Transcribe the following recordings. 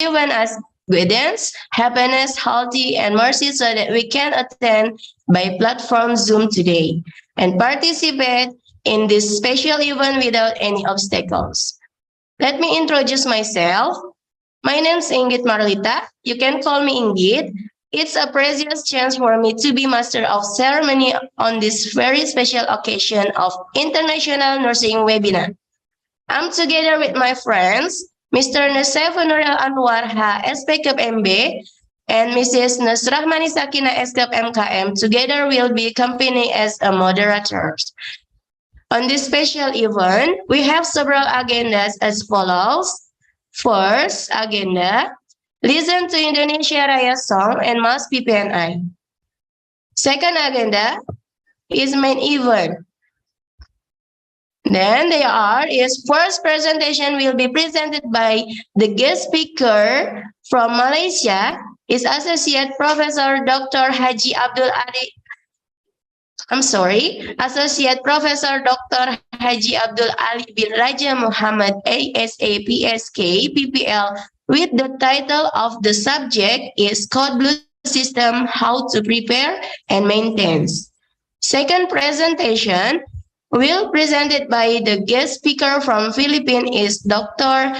given us guidance, happiness, healthy, and mercy so that we can attend by platform Zoom today and participate in this special event without any obstacles. Let me introduce myself. My name is Inggit Marlita. You can call me Inggit. It's a precious chance for me to be master of ceremony on this very special occasion of International Nursing Webinar. I'm together with my friends, Mr. Nasef Nurul Anwar H. SPKP MB and Mrs. Nasrahmani Sakina SKP MKM. Together we'll be accompanying as a moderators. On this special event, we have several agendas as follows. First agenda, listen to Indonesia Raya song and mass PPNI. Second agenda is main event. Then first presentation will be presented by the guest speaker from Malaysia is Associate Professor Dr. Haji Abdul Ali. Associate Professor Dr. Haji Abdul Ali bin Raja Muhammad ASA PSK PPL with the title of the subject is Code Blue System, How to Prepare and Maintain. Second presentation will presented by the guest speaker from Philippines is Dr.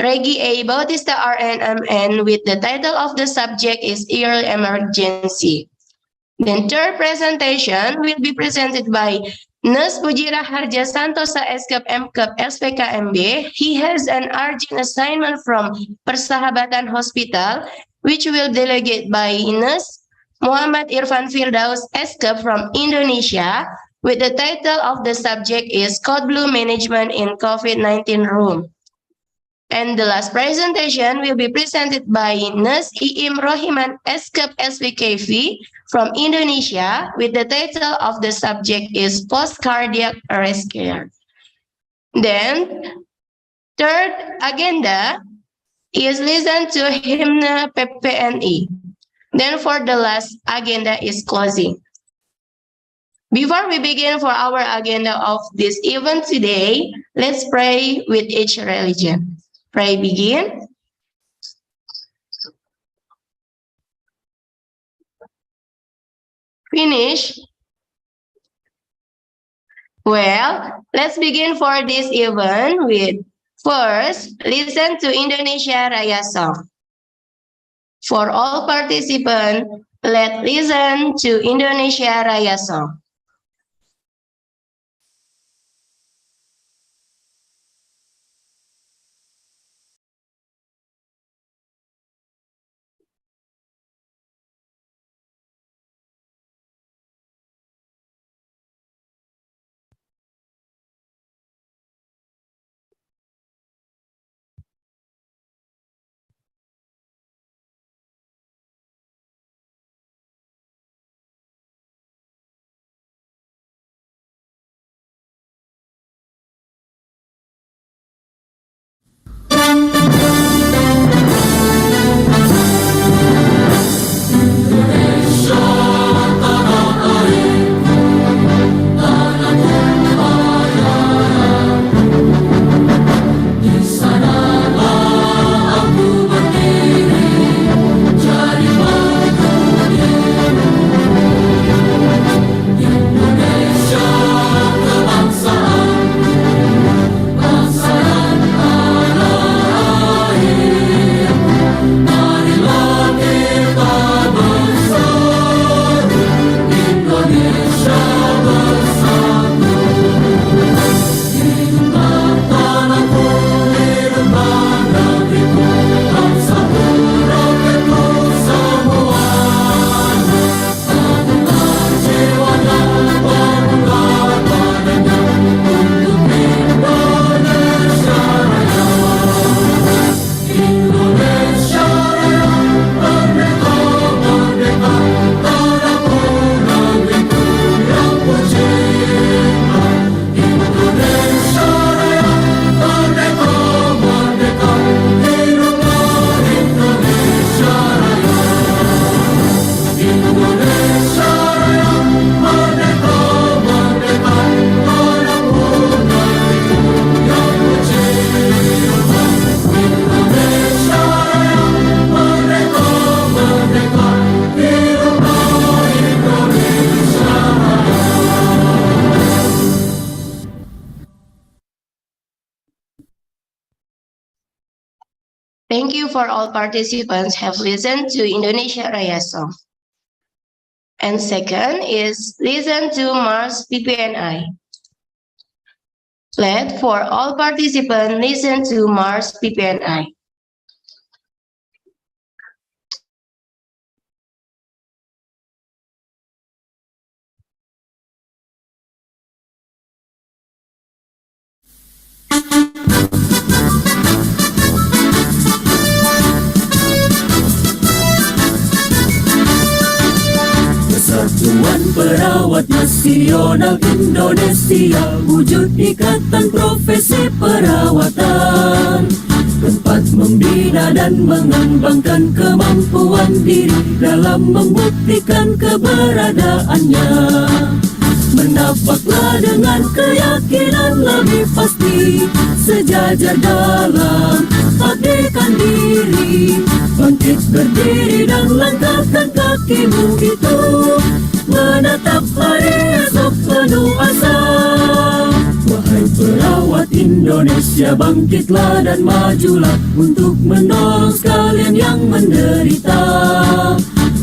Regi A. Bautista RNMN with the title of the subject is Early Emergency. Then third presentation will be presented by Nurse Pujira Harja Santosa SKP MKP SPKMB. He has an urgent assignment from Persahabatan Hospital, which will delegate by Nurse Muhammad Irfan Firdaus SKP from Indonesia, with the title of the subject is Code Blue Management in COVID-19 Room. And the last presentation will be presented by Nurse Iim Rohiman SKP SPKV from Indonesia with the title of the subject is Post-Cardiac Arrest Care. Then, third agenda is listen to hymn PPNI. Then for the last agenda is closing. Before we begin for our agenda of this event today, let's pray with each religion. Pray begin. Finish. Well, let's begin for this event with first, listen to Indonesia Raya song. For all participants, let's listen to Indonesia Raya song. Thank you for all participants have listened to Indonesia Raya song. And second is listen to Mars PPNI. Let for all participants listen to Mars PPNI. Persatuan Perawat Nasional Indonesia, wujud ikatan profesi perawatan, tempat membina dan mengembangkan kemampuan diri dalam membuktikan keberadaannya. Menapaklah dengan keyakinan lebih pasti, sejajar dalam abdikan diri, bangkit berdiri dan langkahkan kakimu itu, menatap hari esok penuh asa. Wahai perawat Indonesia, bangkitlah dan majulah untuk menolong sekalian yang menderita.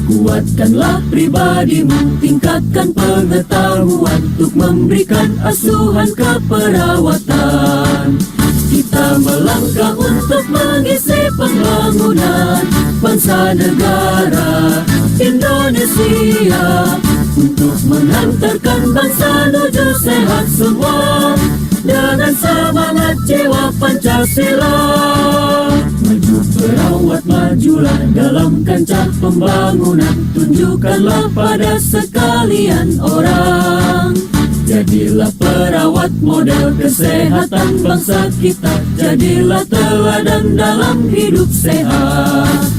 Kuatkanlah pribadimu, tingkatkan pengetahuan untuk memberikan asuhan keperawatan. Kita melangkah untuk mengisi pembangunan bangsa negara Indonesia, untuk menghantarkan bangsa menuju sehat semua dengan semangat jiwa Pancasila. Maju perawat, majulah dalam kancah pembangunan, tunjukkanlah pada sekalian orang. Jadilah perawat model kesehatan bangsa kita, jadilah teladan dalam hidup sehat.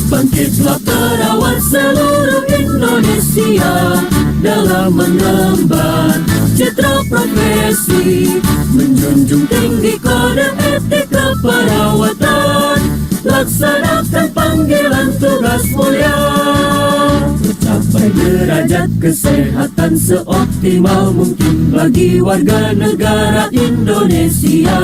Bangkitlah perawat seluruh Indonesia dalam mengemban citra profesi, menjunjung tinggi kode etik keperawatan, laksanakan panggilan tugas mulia, mencapai derajat kesehatan seoptimal mungkin bagi warga negara Indonesia.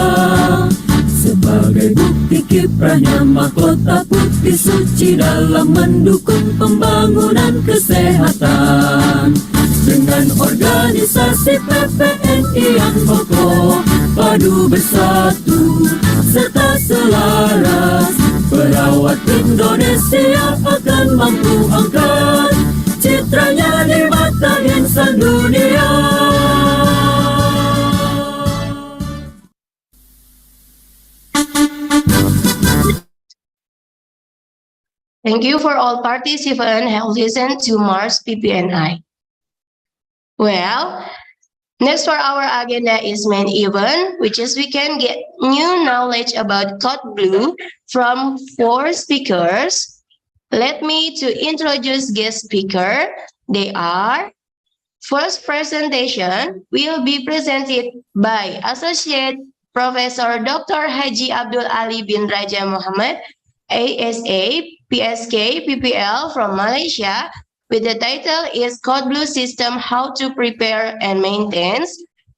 Sebagai bukti kiprahnya mahkota putih suci dalam mendukung pembangunan kesehatan. Dengan organisasi PPNI yang kokoh, padu bersatu serta selaras, perawat Indonesia akan mampu angkat citranya di mata insan dunia. Thank you for all participants who listened to Mars PPNI. Well, next for our agenda is main event, which is we can get new knowledge about Code Blue from 4 speakers. Let me to introduce guest speaker. They are, first presentation will be presented by Associate Professor Dr. Haji Abdul Ali bin Raja Muhammad, ASA, PSK, PPL from Malaysia, with the title is Code Blue System, How to Prepare and Maintain.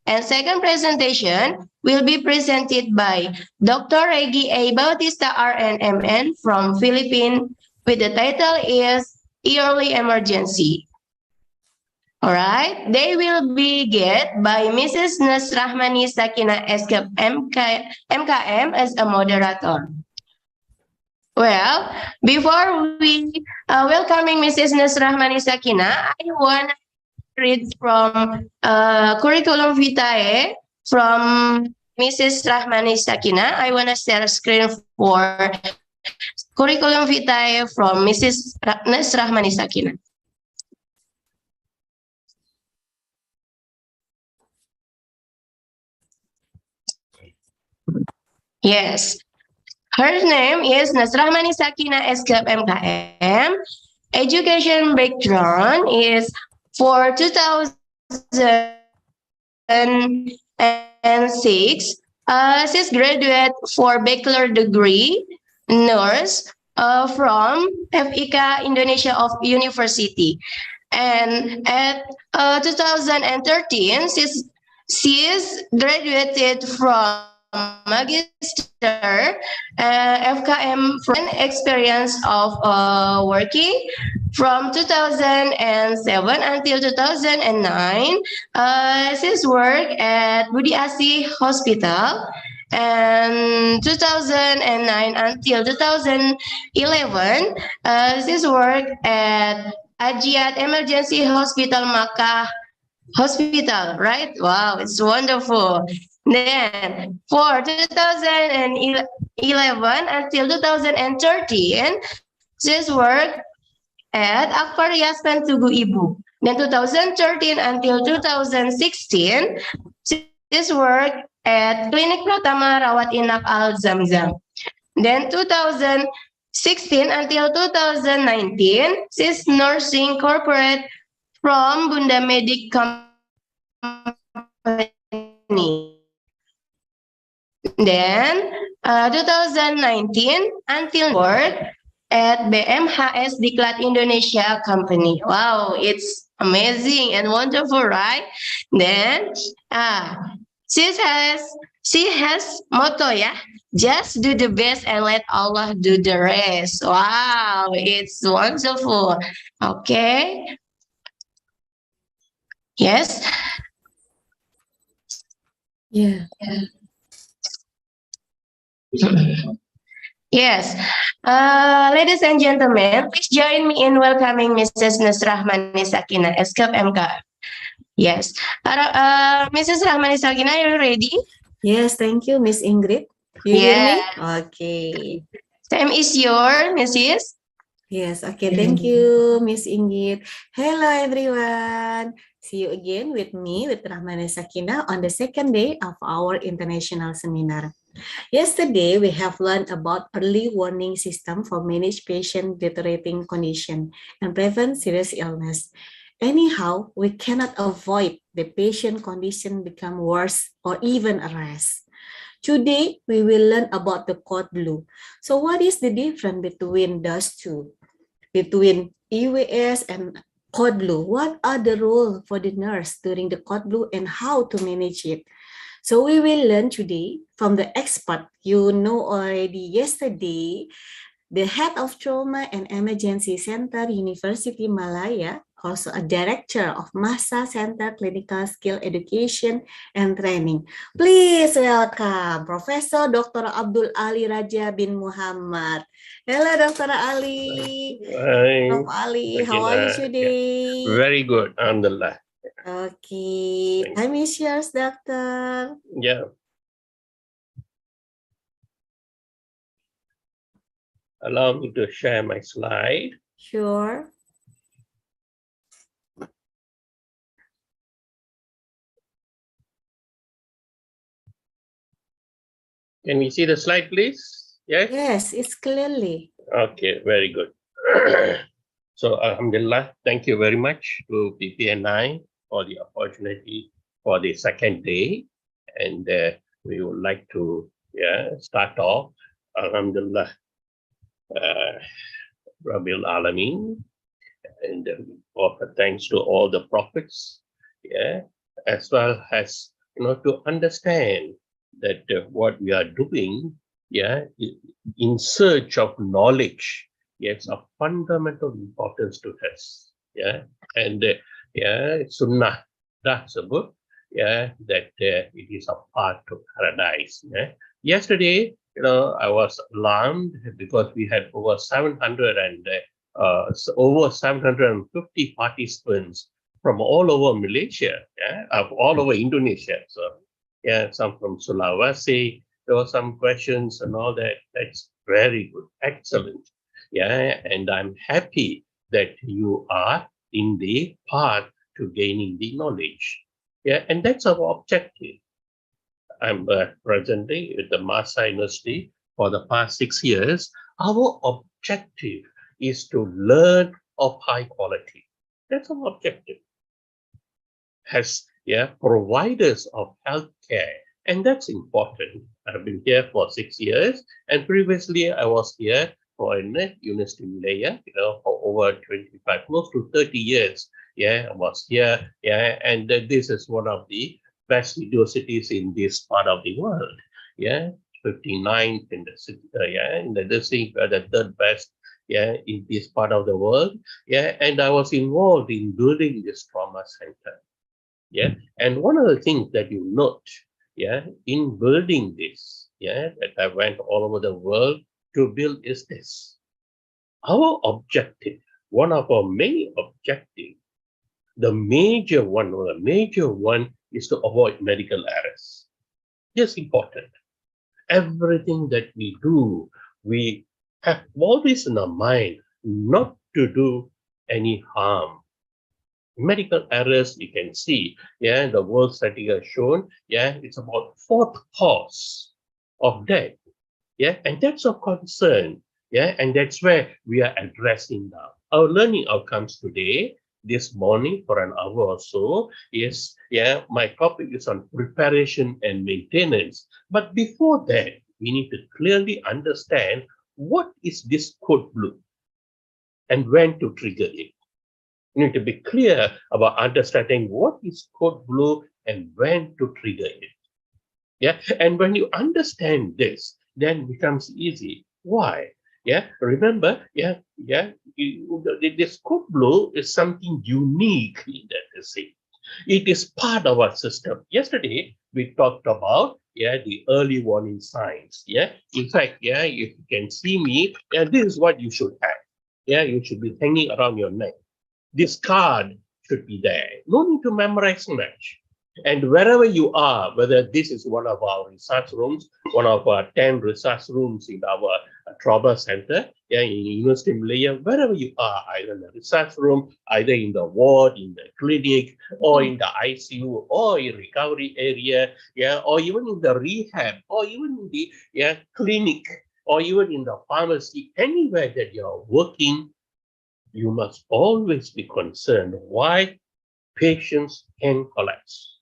And second presentation will be presented by Dr. Regi A. Bautista RNMN from Philippines, with the title is Yearly Emergency. All right, they will be get by Mrs. Nasrahmani Sakina MKM as a moderator. Well, before we welcoming Mrs. Nasrahmani Sakina, I want to read from curriculum vitae from Mrs. Rahmani Sakina. I want to share screen for curriculum vitae from Mrs. Nasrahmani Sakina. Yes. Her name is Nasrahmani Sakina S-Club MKM. Education background is for 2006. She's graduate for bachelor degree nurse from FIK Indonesia of University. And at 2013, she's graduated from Magister, FKM from experience of working from 2007 until 2009. She's worked at Budi Asih Hospital, and 2009 until 2011, she's worked at Ajiat Emergency Hospital Makkah Hospital, right? Wow, it's wonderful. Then for 2011 until 2013, she's worked at Akbar Yasman Tugu Ibu. Then 2013 until 2016, she's worked at Klinik Pratama Rawat Inap Al Zamzam. Then 2016 until 2019, she's nursing corporate from Bunda Medic Company. Then 2019 until work at BMHS Diklat Indonesia Company. Wow, it's amazing and wonderful, right? Then she has motto, yeah. Just do the best and let Allah do the rest. Wow, it's wonderful. Okay. Yes. Yeah. Yes. Ladies and gentlemen, please join me in welcoming Mrs. Nusrahmani Sakina, SCAP MK. Yes. Mrs. Rahmani Sakina, are you ready? Yes, thank you, Miss Ingrid. You hear me? Okay. Time is yours, Mrs. Yes, okay, thank you, Miss Ingrid. Hello, everyone. See you again with me, with Rahmani Sakina, on the second day of our international seminar. Yesterday, we have learned about early warning system for manage patient deteriorating condition and prevent serious illness. Anyhow, we cannot avoid the patient condition become worse or even arrest. Today, we will learn about the code blue. So what is the difference between those two? Between EWS and code blue? What are the rules for the nurse during the code blue and how to manage it? So we will learn today from the expert. You know already yesterday, the head of Trauma and Emergency Center, University Malaya, also a director of Masa Center Clinical Skill Education and Training. Please welcome Professor Dr. Abdul Ali Raja bin Muhammad. Hello, Dr. Ali. Hi, Prof. Ali, how are you today? very good, alhamdulillah. Okay, time is yours, doctor. Yeah. Allow me to share my slide. Sure. Can we see the slide, please? Yes? Yes, it's clearly. Okay, very good. So, alhamdulillah, thank you very much to PPNI for the opportunity for the second day. And we would like to start off, alhamdulillah, Rabbil Alameen, and offer thanks to all the prophets, as well as, to understand that what we are doing, in search of knowledge, it's of fundamental importance to us, and Sunnah, that's a book, that it is a path to paradise. Yesterday, I was alarmed because we had over 750 participants from all over Malaysia, all over Indonesia. So, some from Sulawesi. There were some questions and all that. That's very good, excellent. And I'm happy that you are in the path to gaining the knowledge. And that's our objective. I'm presently at the Masa University for the past 6 years. Our objective is to learn of high quality. That's our objective. As providers of healthcare, and that's important. I've been here for 6 years, and previously I was here for University Malaya, for over 25, close to 30 years. I was here, and this is one of the best universities in this part of the world. yeah, 59th in the in the district, the third best, in this part of the world, and I was involved in building this trauma center, and one of the things that you note, in building this, that I went all over the world to build is this. Our objective, one of our main objectives, the major one is to avoid medical errors. Just important. Everything that we do, we have always in our mind not to do any harm. Medical errors, you can see, the world study has shown, it's about fourth cause of death, and that's of concern, and that's where we are addressing now. Our learning outcomes today, this morning for an hour or so, is, my topic is on preparation and maintenance. But before that, we need to clearly understand what is this code blue and when to trigger it. You need to be clear about understanding what is code blue and when to trigger it. And when you understand this, then it becomes easy. Why? Remember, this code blue is something unique in that disease. It is part of our system. Yesterday, we talked about the early warning signs. In fact, if you can see me, this is what you should have. You should be hanging around your neck. This card should be there. No need to memorize much. And wherever you are, whether this is one of our research rooms, one of our 10 research rooms in our trauma center, in University of Malaya, wherever you are, either in the research room, either in the ward, in the clinic, or in the ICU, or in recovery area, or even in the rehab, or even in the clinic, or even in the pharmacy, anywhere that you're working, you must always be concerned why patients can collapse.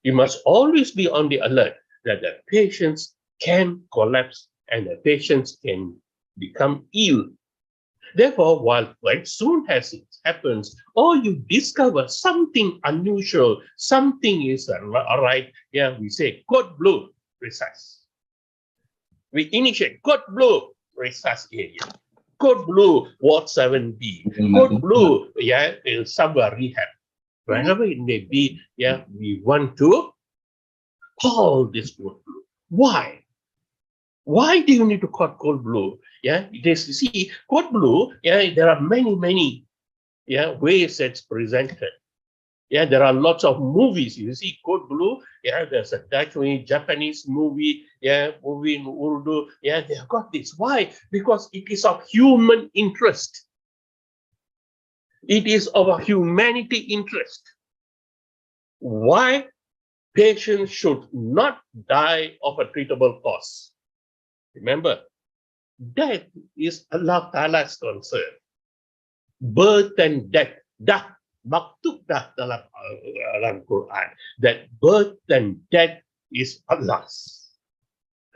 You must always be on the alert that the patients can collapse and the patients can become ill. Therefore, when soon as it happens, or you discover something unusual, something is right, we say code blue, resusc. We initiate code blue, resusc area. Code blue, Ward 7B. Code blue, somewhere rehab. Wherever it may be, we want to call this code blue. Why? Why do you need to call code blue? You see, code blue, there are many, ways it's presented. There are lots of movies. You see code blue, there's a Dutch movie, Japanese movie, movie in Urdu. They've got this. Why? Because it is of human interest. It is of a humanity interest. Why patients should not die of a treatable cause. Remember, death is Allah Ta'ala's concern. Birth and death, maktub dalam Quran, that birth and death is Allah's.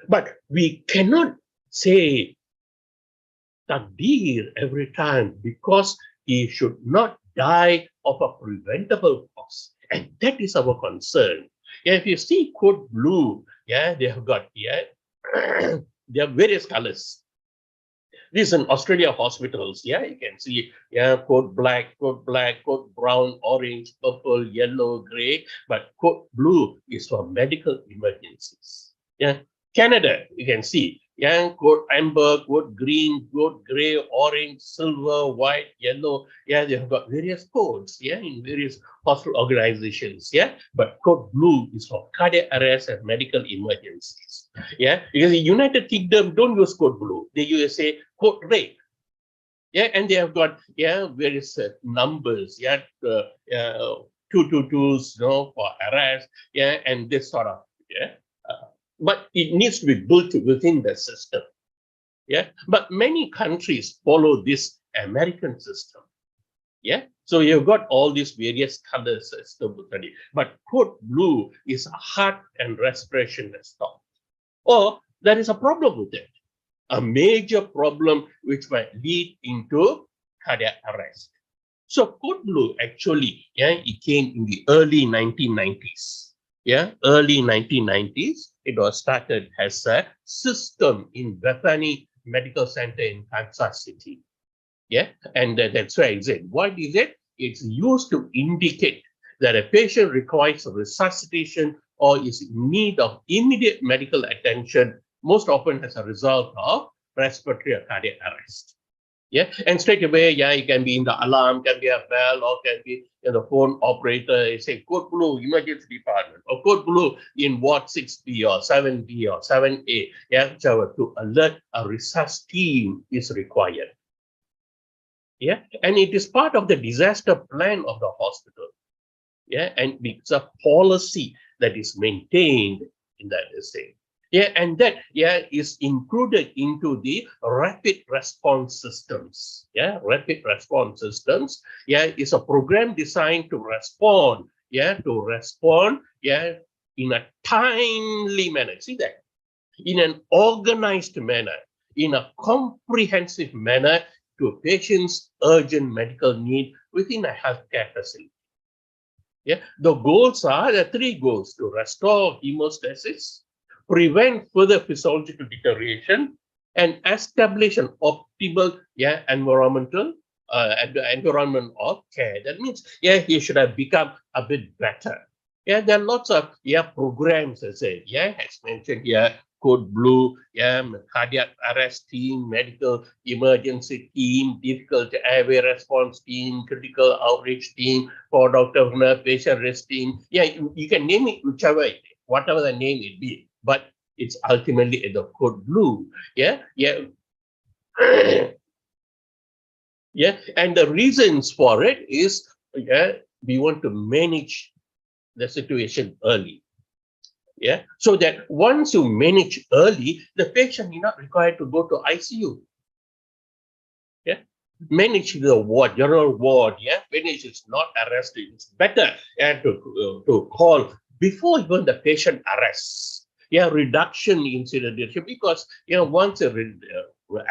But we cannot say takdir every time because he should not die of a preventable cause. And that is our concern. If you see code blue, they have got, they have various colors. This is in Australia hospitals, you can see, code black, code brown, orange, purple, yellow, gray, but code blue is for medical emergencies. Canada, you can see, code amber, code green, code gray, orange, silver, white, yellow. They have got various codes, in various hospital organizations, but code blue is for cardiac arrest and medical emergencies. Because the United Kingdom don't use code blue, they use say code red. And they have got various numbers, 222s, for arrest, and this sort of, but it needs to be built within the system. But many countries follow this American system. So you've got all these various color systems, but code blue is heart and respiration stop. Or there is a problem with it, a major problem which might lead into cardiac arrest. So code blue actually, it came in the early 1990s. Early 1990s, It was started as a system in Bethany Medical Center in Kansas City. Yeah, and that's why I said, what is it? It's used to indicate that a patient requires resuscitation or is in need of immediate medical attention, most often as a result of respiratory or cardiac arrest. Yeah, and straight away, yeah, it can be in the alarm, can be a bell, or can be in the phone operator. You say code blue, emergency department, or code blue in ward 6B or 7B or 7A. Yeah, whichever, to alert a resus team is required. Yeah, and it is part of the disaster plan of the hospital. Yeah, and it's a policy that is maintained in that essay. Yeah, and that is included into the rapid response systems. Yeah, rapid response systems. Yeah, is a program designed to respond. Yeah, in a timely manner. See that? In an organized manner, in a comprehensive manner to a patient's urgent medical need within a healthcare facility. Yeah, the goals are the three goals: to restore hemostasis, prevent further physiological deterioration, and establish an optimal environment of care. That means he should have become a bit better. Yeah, there are lots of programs, I say, as mentioned here, code blue, cardiac arrest team, medical emergency team, difficult airway response team, critical outreach team, for doctor, patient risk team. Yeah, you can name it whatever the name it be, but it's ultimately in the code blue. Yeah. Yeah, and the reasons for it is we want to manage the situation early. Yeah, so that once you manage early, the patient is not required to go to ICU. Yeah, manage the ward, general ward. Yeah, manage is not arrested. It's better to call before even the patient arrests. Yeah, reduction in incident because once a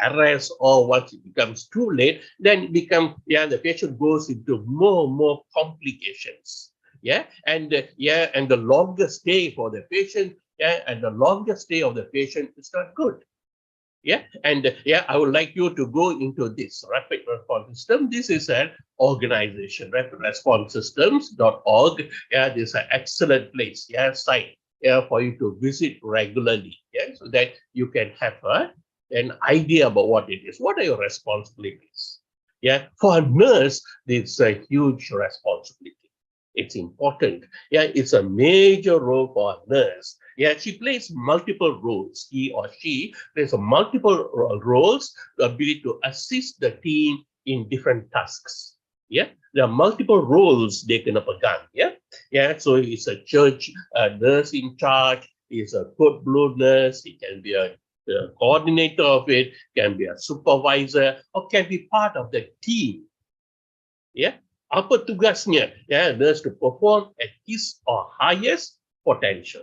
arrest or once it becomes too late, then it becomes the patient goes into more complications. Yeah, and the longer stay for the patient, and the longer stay of the patient is not good. Yeah, and I would like you to go into this rapid response system. This is an organization, rapidresponsesystems.org. Yeah, this is an excellent place, site, for you to visit regularly. Yeah, so that you can have an idea about what it is. What are your responsibilities? Yeah, for a nurse, it's a huge responsibility. It's important. Yeah, it's a major role for a nurse. Yeah, she plays multiple roles. He or she plays multiple roles, the ability to assist the team in different tasks. Yeah, there are multiple roles they can pegang. Yeah. So it's a church nurse in charge. It's a code blue nurse. It can be a coordinator of it. Can be a supervisor, or can be part of the team. Yeah. Apa tugasnya nurse to perform at his or highest potential.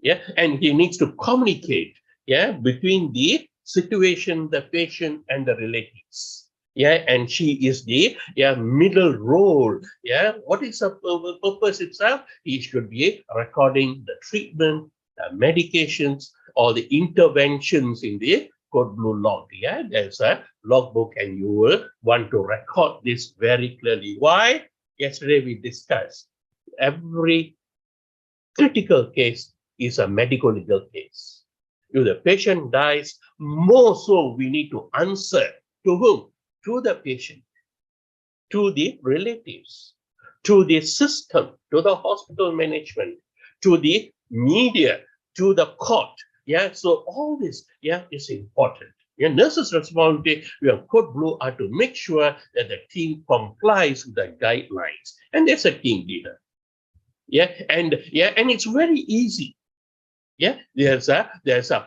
Yeah, and he needs to communicate between the situation, the patient, and the relatives. Yeah, and she is the middle role. Yeah, what is the purpose itself? He should be recording the treatment, the medications, or the interventions in the code blue log. Yeah, there's a logbook, and you will want to record this very clearly. Why? Yesterday we discussed every critical case is a medical legal case. If the patient dies, more so we need to answer to whom? To the patient, to the relatives, to the system, to the hospital management, to the media, to the court. Yeah, so all this is important. Nurses' responsibility, we have code blue, are to make sure that the team complies with the guidelines, and there's a team leader. And it's very easy. Yeah, there's a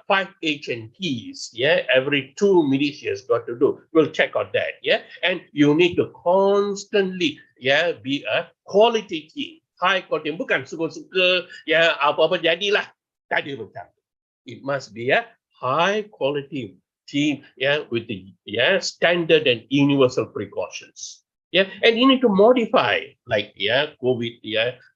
5 H&Ts. Yeah, every 2 minutes you got to do. We'll check on that. Yeah, and you need to constantly be a quality team. High quality, bukan suka-suka apa-apa jadilah. Tak ada macam. It must be a high quality team with the standard and universal precautions. Yeah, and you need to modify, like COVID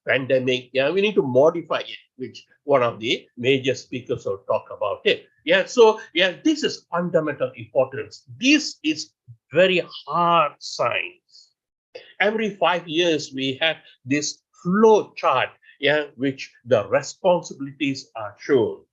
pandemic. Yeah, we need to modify it, which one of the major speakers will talk about it. Yeah, so yeah, this is fundamental importance. This is very hard science. Every 5 years we have this flow chart, yeah, which the responsibilities are shown.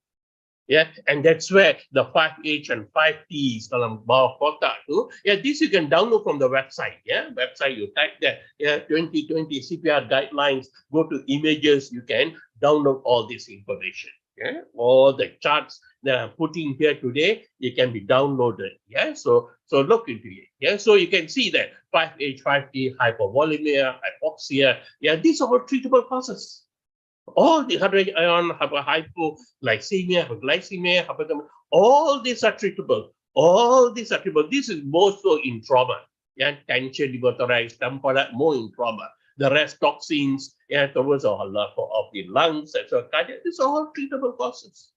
Yeah, and that's where the 5H and 5Ts dalam bawah kotak tu, yeah, this you can download from the website. Yeah, website you type there, yeah, 2020 CPR guidelines, go to images, you can download all this information. Yeah, all the charts that I'm putting here today, it can be downloaded. Yeah, so look into it. Yeah, so you can see that 5H, 5T, hypovolemia, hypoxia. Yeah, these are all treatable causes. All the ion, hypoglycemia, hypoglycemia, all these are treatable. All these are treatable. This is more so in trauma. Yeah, tension, pneumothorax, temporal, more in trauma. The rest toxins, yeah, towards of the lungs, etc. Cardiac, these are all treatable causes.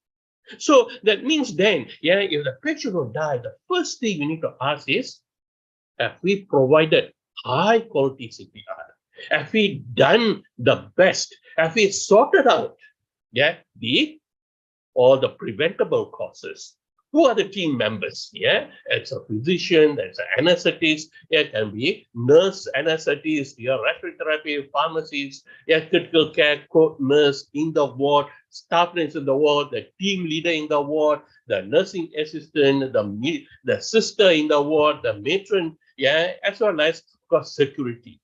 So that means then, yeah, if the patient will die, the first thing we need to ask is, have we provided high quality CPR? Have we done the best? Have we sorted out, yeah, all the preventable causes? Who are the team members? Yeah, it's a physician, there's an anesthetist, it can be nurse, anesthetist, yeah, respiratory therapy, pharmacist, yeah, critical care, nurse in the ward, staff nurse in the ward, the team leader in the ward, the nursing assistant, the sister in the ward, the matron, yeah, as well as, of course, security.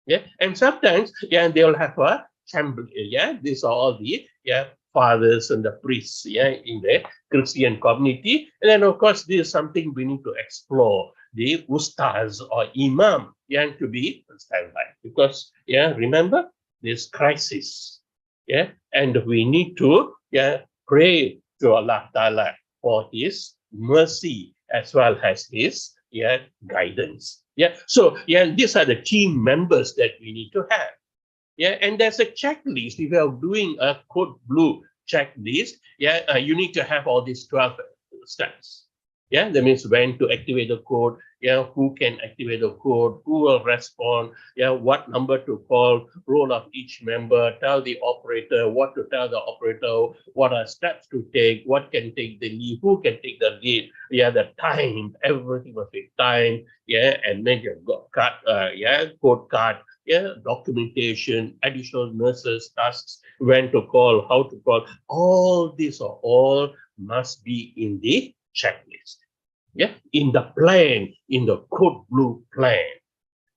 Yeah, and sometimes, yeah, they'll have a chamber. Yeah, these are all the, yeah, fathers and the priests, yeah, in the Christian community. And then, of course, this is something we need to explore, the ustaz or imam, yeah, to be on standby. Because, yeah, remember this crisis, yeah, and we need to, yeah, pray to Allah Ta'ala for his mercy as well as his, yeah, guidance. Yeah, so yeah, these are the team members that we need to have. Yeah, and there's a checklist. If you are doing a code blue checklist, yeah, you need to have all these 12 steps. Yeah, that means when to activate the code, yeah, who can activate the code, who will respond, yeah, what number to call, role of each member, tell the operator what to tell the operator, what are steps to take, what can take the lead, who can take the lead, yeah, the time, everything must be time, yeah, and then you've got card, yeah, code card, yeah, documentation, additional nurses, tasks, when to call, how to call, all these are all must be in the checklist. Yeah, in the plan, in the code blue plan.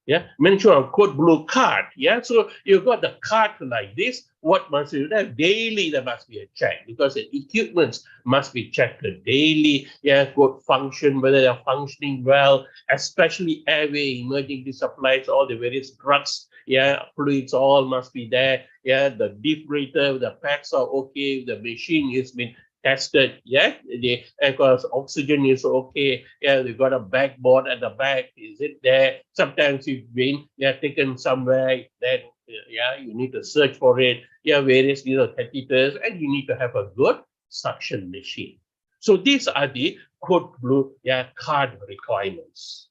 Yeah, mention on code blue card. Yeah, so you got the card like this. What must you have? Daily there must be a check because the equipments must be checked daily. Yeah, code function, whether they're functioning well, especially airway, emergency supplies, all the various drugs. Yeah, fluids all must be there. Yeah, the defibrillator, the packs are okay. The machine has been tested, yeah, of course oxygen is okay, yeah, they got a backboard at the back, is it there? Sometimes you've been, yeah, taken somewhere, then yeah, you need to search for it, yeah, various little catheters, and you need to have a good suction machine. So these are the code blue, yeah, card requirements.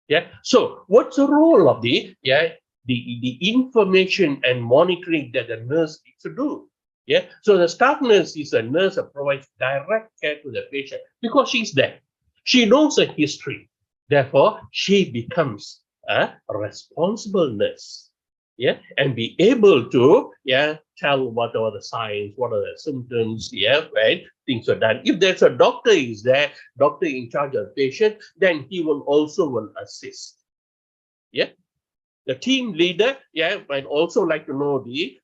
Yeah, so what's the role of the, yeah, the information and monitoring that the nurse needs to do? Yeah, so the staff nurse is a nurse that provides direct care to the patient because she's there. She knows the history. Therefore, she becomes a responsible nurse. Yeah, and be able to, yeah, tell what are the signs, what are the symptoms, yeah, when things are done. If there's a doctor is there, doctor in charge of the patient, then he will also assist. Yeah. The team leader, yeah, might also like to know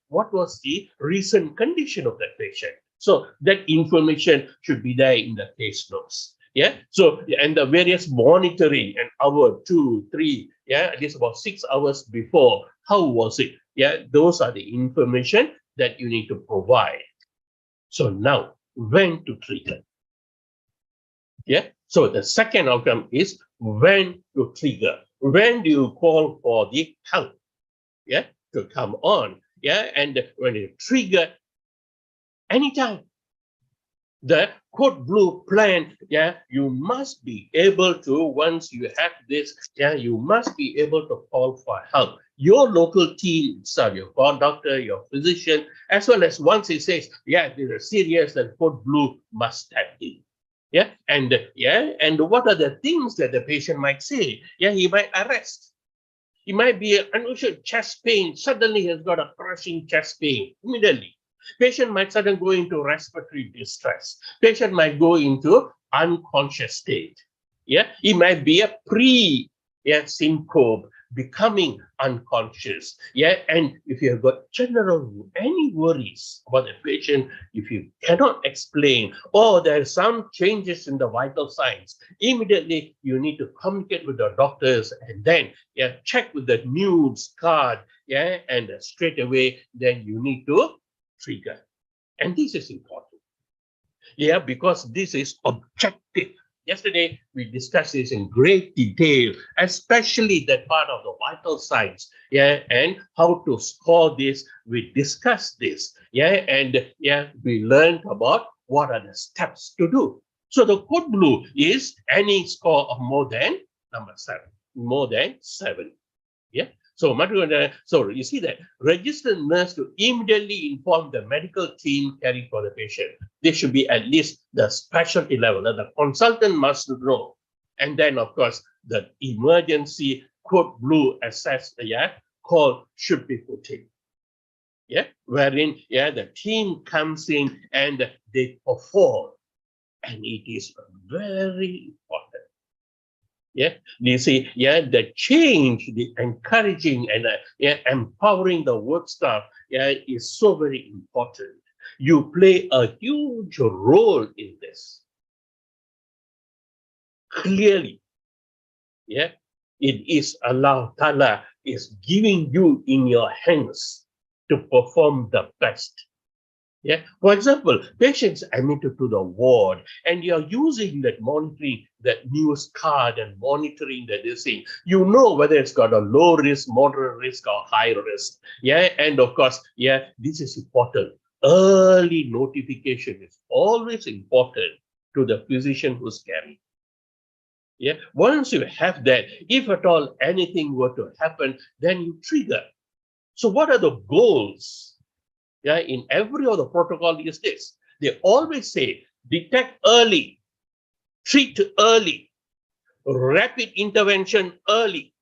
what was the recent condition of that patient. So that information should be there in the case notes. Yeah. So and the various monitoring, an hour, 2, 3, yeah, at least about 6 hours before. How was it? Yeah, those are the information that you need to provide. So now, when to trigger? Yeah. So the second outcome is when to trigger. When do you call for the help? Yeah, to come on. Yeah, and when you trigger, anytime. The code blue plan, you must be able to, once you have this, you must be able to call for help. Your local team, so your doctor, your physician, as well as once he says, this is serious, then code blue must step in. And what are the things that the patient might say? He might arrest. He might be an unusual chest pain. Suddenly, he has got a crushing chest pain immediately. Patient might suddenly go into respiratory distress. Patient might go into unconscious state. It might be a syncope, becoming unconscious. And if you have got any worries about the patient, if you cannot explain, or there are some changes in the vital signs, immediately you need to communicate with the doctors and then check with the news card, and straight away then you need to trigger. And this is important. Because this is objective. Yesterday, we discussed this in great detail, especially that part of the vital signs, and how to score this. We discussed this, and we learned about what are the steps to do. So the code blue is any score of more than 7. So you see that registered nurse to immediately inform the medical team caring for the patient. This should be at least the specialty level that the consultant must know. And then, of course, the emergency code blue assess call should be put in. Wherein the team comes in and they perform. And it is very important. You see, the change, the encouraging and empowering the work staff, is so very important. You play a huge role in this. Clearly, it is Allah Ta'ala is giving you in your hands to perform the best. For example, patients admitted to the ward and you're using that monitoring, that news card and monitoring that they see. You know whether it's got a low risk, moderate risk, or high risk. And of course, this is important. Early notification is always important to the physician who's caring. Once you have that, if at all anything were to happen, then you trigger. So what are the goals? In every other protocol is this. They always say, detect early, treat early, rapid intervention early.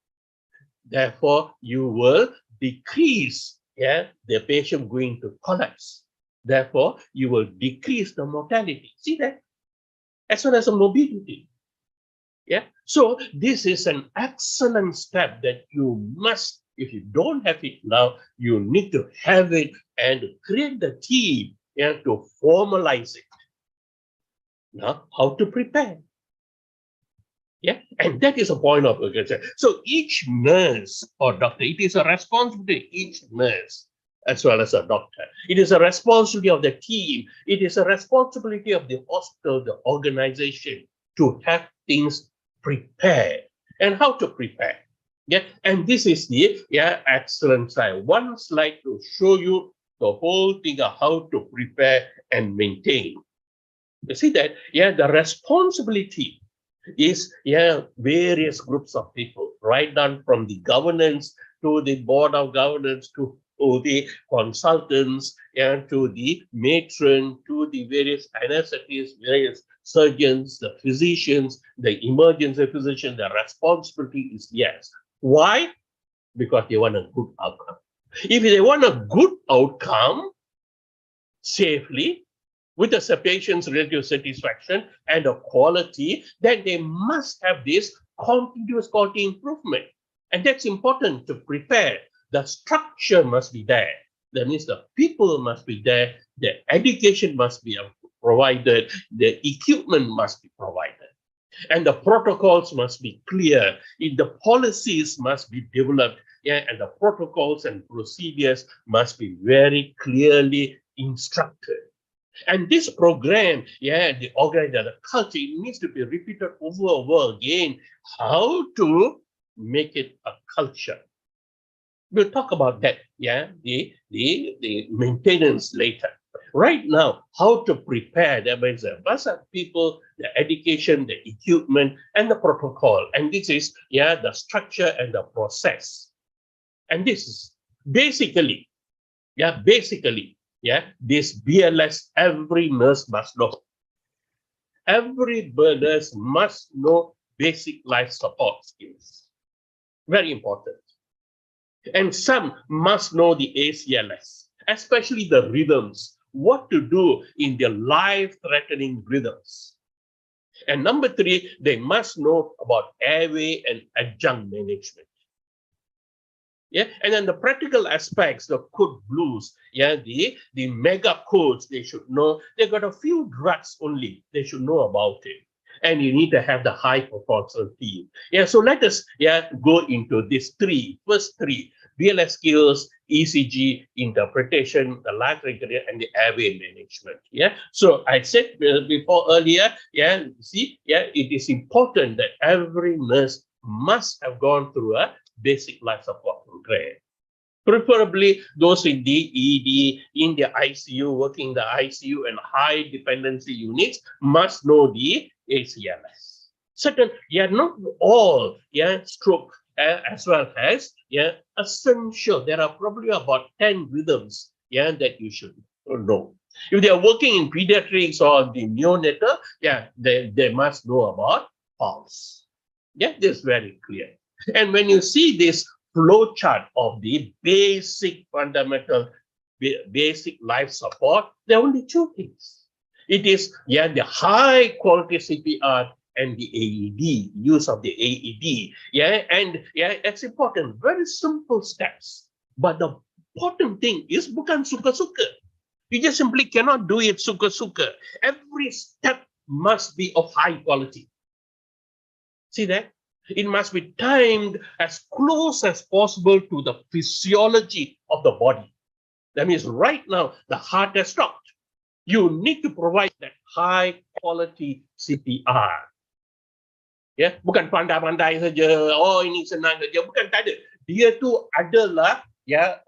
Therefore, you will decrease the patient going to collapse. Therefore, you will decrease the mortality. See that? As well as the morbidity. So this is an excellent step that you must, if you don't have it now, you need to have it and create the team to formalize it. Now, how to prepare? And that is a point of concern. So each nurse or doctor, it is a responsibility of each nurse as well as a doctor. It is a responsibility of the team. It is a responsibility of the hospital, the organization, to have things prepared. And how to prepare? And this is the excellent slide. One slide to show you the whole thing of how to prepare and maintain. You see that? The responsibility is various groups of people, right down from the governance to the board of governance to the consultants, to the matron, to the various anesthetists, various surgeons, the physicians, the emergency physician. The responsibility is Why? Because they want a good outcome. If they want a good outcome safely, with the patient's relative satisfaction and the quality, then they must have this continuous quality improvement. And that's important to prepare. The structure must be there. That means the people must be there, the education must be provided, the equipment must be provided. And the protocols must be clear. The policies must be developed, and the protocols and procedures must be very clearly instructed. And this program, the organization, the culture, it needs to be repeated over and over again. How to make it a culture? We'll talk about that, the maintenance later. Right now, how to prepare, there is a bunch of people, the education, the equipment, and the protocol. And this is, the structure and the process. And this is basically, this BLS, every nurse must know. Every nurse must know basic life support skills. Very important. And some must know the ACLS, especially the rhythms, what to do in their life-threatening rhythms. And number 3, they must know about airway and adjunct management. And then the practical aspects, the code blues, the mega codes, they should know. They got a few drugs only, they should know about it. And you need to have the high performance team. So let us go into these first three, BLS skills, ECG, interpretation, the life criteria, and the airway management. So I said before earlier, it is important that every nurse must have gone through a basic life support program. Preferably those in the ED, in the ICU, working in the ICU and high dependency units must know the ACLS. Certain, not all, stroke as well as, essential. There are probably about 10 rhythms, that you should know. If they are working in pediatrics or the neonatal, they must know about pulse. This is very clear. And when you see this flow chart of the basic fundamental, basic life support, there are only 2 things. It is the high quality CPR and the AED, use of the AED. And it's important, very simple steps. But the important thing is bukan suka-suka. You just simply cannot do it suka-suka. Every step must be of high quality. See that? It must be timed as close as possible to the physiology of the body. That means right now, the heart has stopped. You need to provide that high quality CPR. Bukan pandai-pandai saja. Oh, ini senang saja. Bukan, tak ada. Dia tu adalah a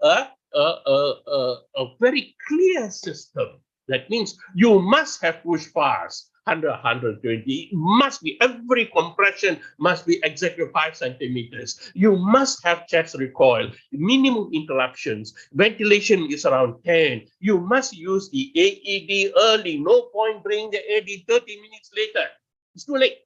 very clear system. That means you must have push fast. 100, 120, must be, every compression must be exactly 5 centimeters. You must have chest recoil, minimum interruptions, ventilation is around 10. You must use the AED early, no point bringing the AED 30 minutes later. It's too late.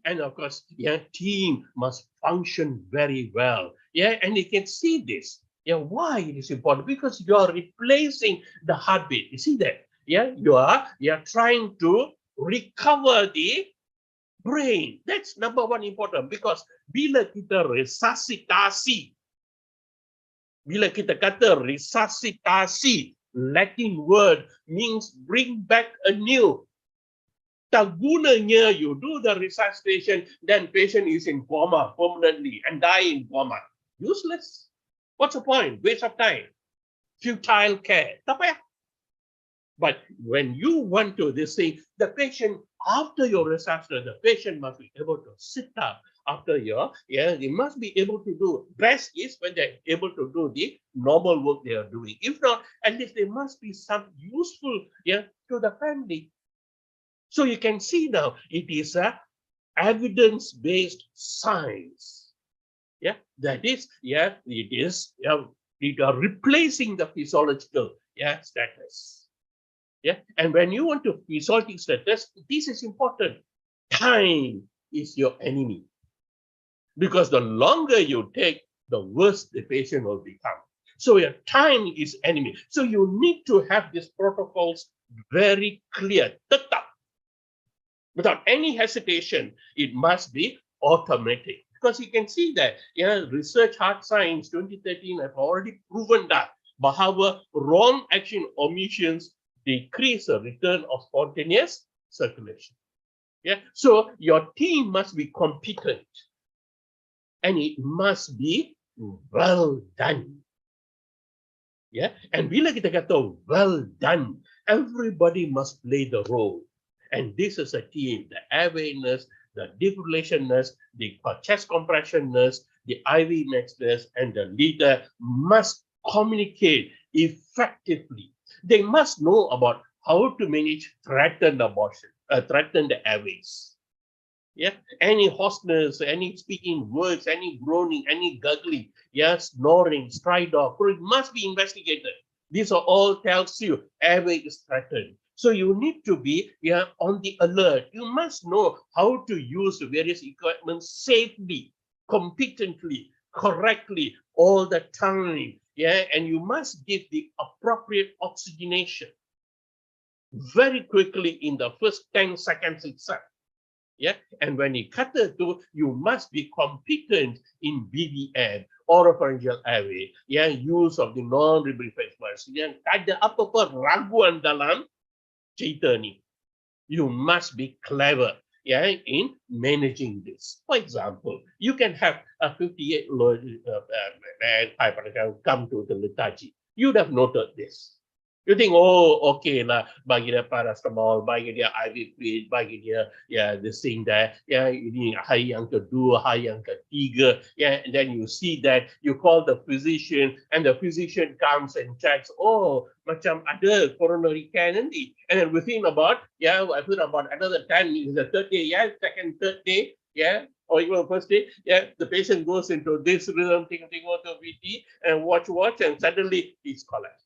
And of course, team must function very well. And you can see this. Why it is important? Because you are replacing the heartbeat. You see that? You are trying to recover the brain. That's number 1 important, because bila kita resusitasi, bila kita kata resusitasi, Latin word means bring back anew. Tak gunanya you do the resuscitation, then patient is in coma permanently and die in coma. Useless. What's the point? Waste of time. Futile care. Tak payah. But when you want to this thing, the patient, after your resuscitation, the patient must be able to sit up after they must be able to do. Best is when they're able to do the normal work they are doing. If not, at least there must be some useful to the family. So you can see now, it is a evidence-based science. That is, it is, we are replacing the physiological status. And when you want to physiological status, this is important. Time is your enemy. Because the longer you take, the worse the patient will become. So your time is enemy. So you need to have these protocols very clear. Tetap. Without any hesitation, it must be automatic. Because you can see that, research heart science 2013 have already proven that bahawa wrong action omissions decrease the return of spontaneous circulation. So your team must be competent and it must be well done. And bila kita kata well done, everybody must play the role. And this is a team, the airway nurse, the defibrillation nurse, the chest compression nurse, the IV next nurse, and the leader must communicate effectively. They must know about how to manage threatened abortion, threatened airways. Yeah, any hoarseness, any speaking words, any groaning, any gurgling, yes, snoring, stridor, it must be investigated. These are all tells you airway is threatened. So you need to be on the alert. You must know how to use various equipment safely, competently, correctly, all the time. Yeah, and you must give the appropriate oxygenation very quickly in the first 10 seconds itself. Yeah, and when you cut it to, you must be competent in BBM, oropharyngeal airway, use of the non-rebreathables. Yang ada apa-apa raguan dalam cerita ni. You must be clever, in managing this. For example, you can have a 58-year-old man come to the lethargy. You'd have noted this. You think, oh, okay lah, bagi dia paracetamol, bagi dia IV fluid, bagi dia, this thing there, ini hari yang kedua, hari yang ketiga, and then you see that, you call the physician, and the physician comes and checks, oh, macam ada coronary care nanti, and then within about, I think about another 10, is the third day, second, third day, or even the first day, the patient goes into this rhythm, tengok to VT, and watch, and suddenly he's collapsed.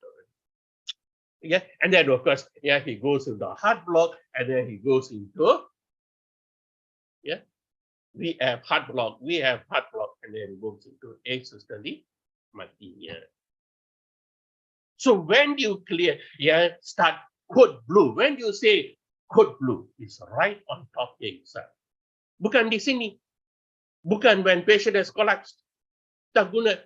And then of course, he goes into heart block, and then he goes into, we have heart block, and then he goes into asystole matinya. So when you clear, start code blue. When you say code blue, it's right on top here itself. Bukan di sini. Bukan when patient has collapsed. Tak guna.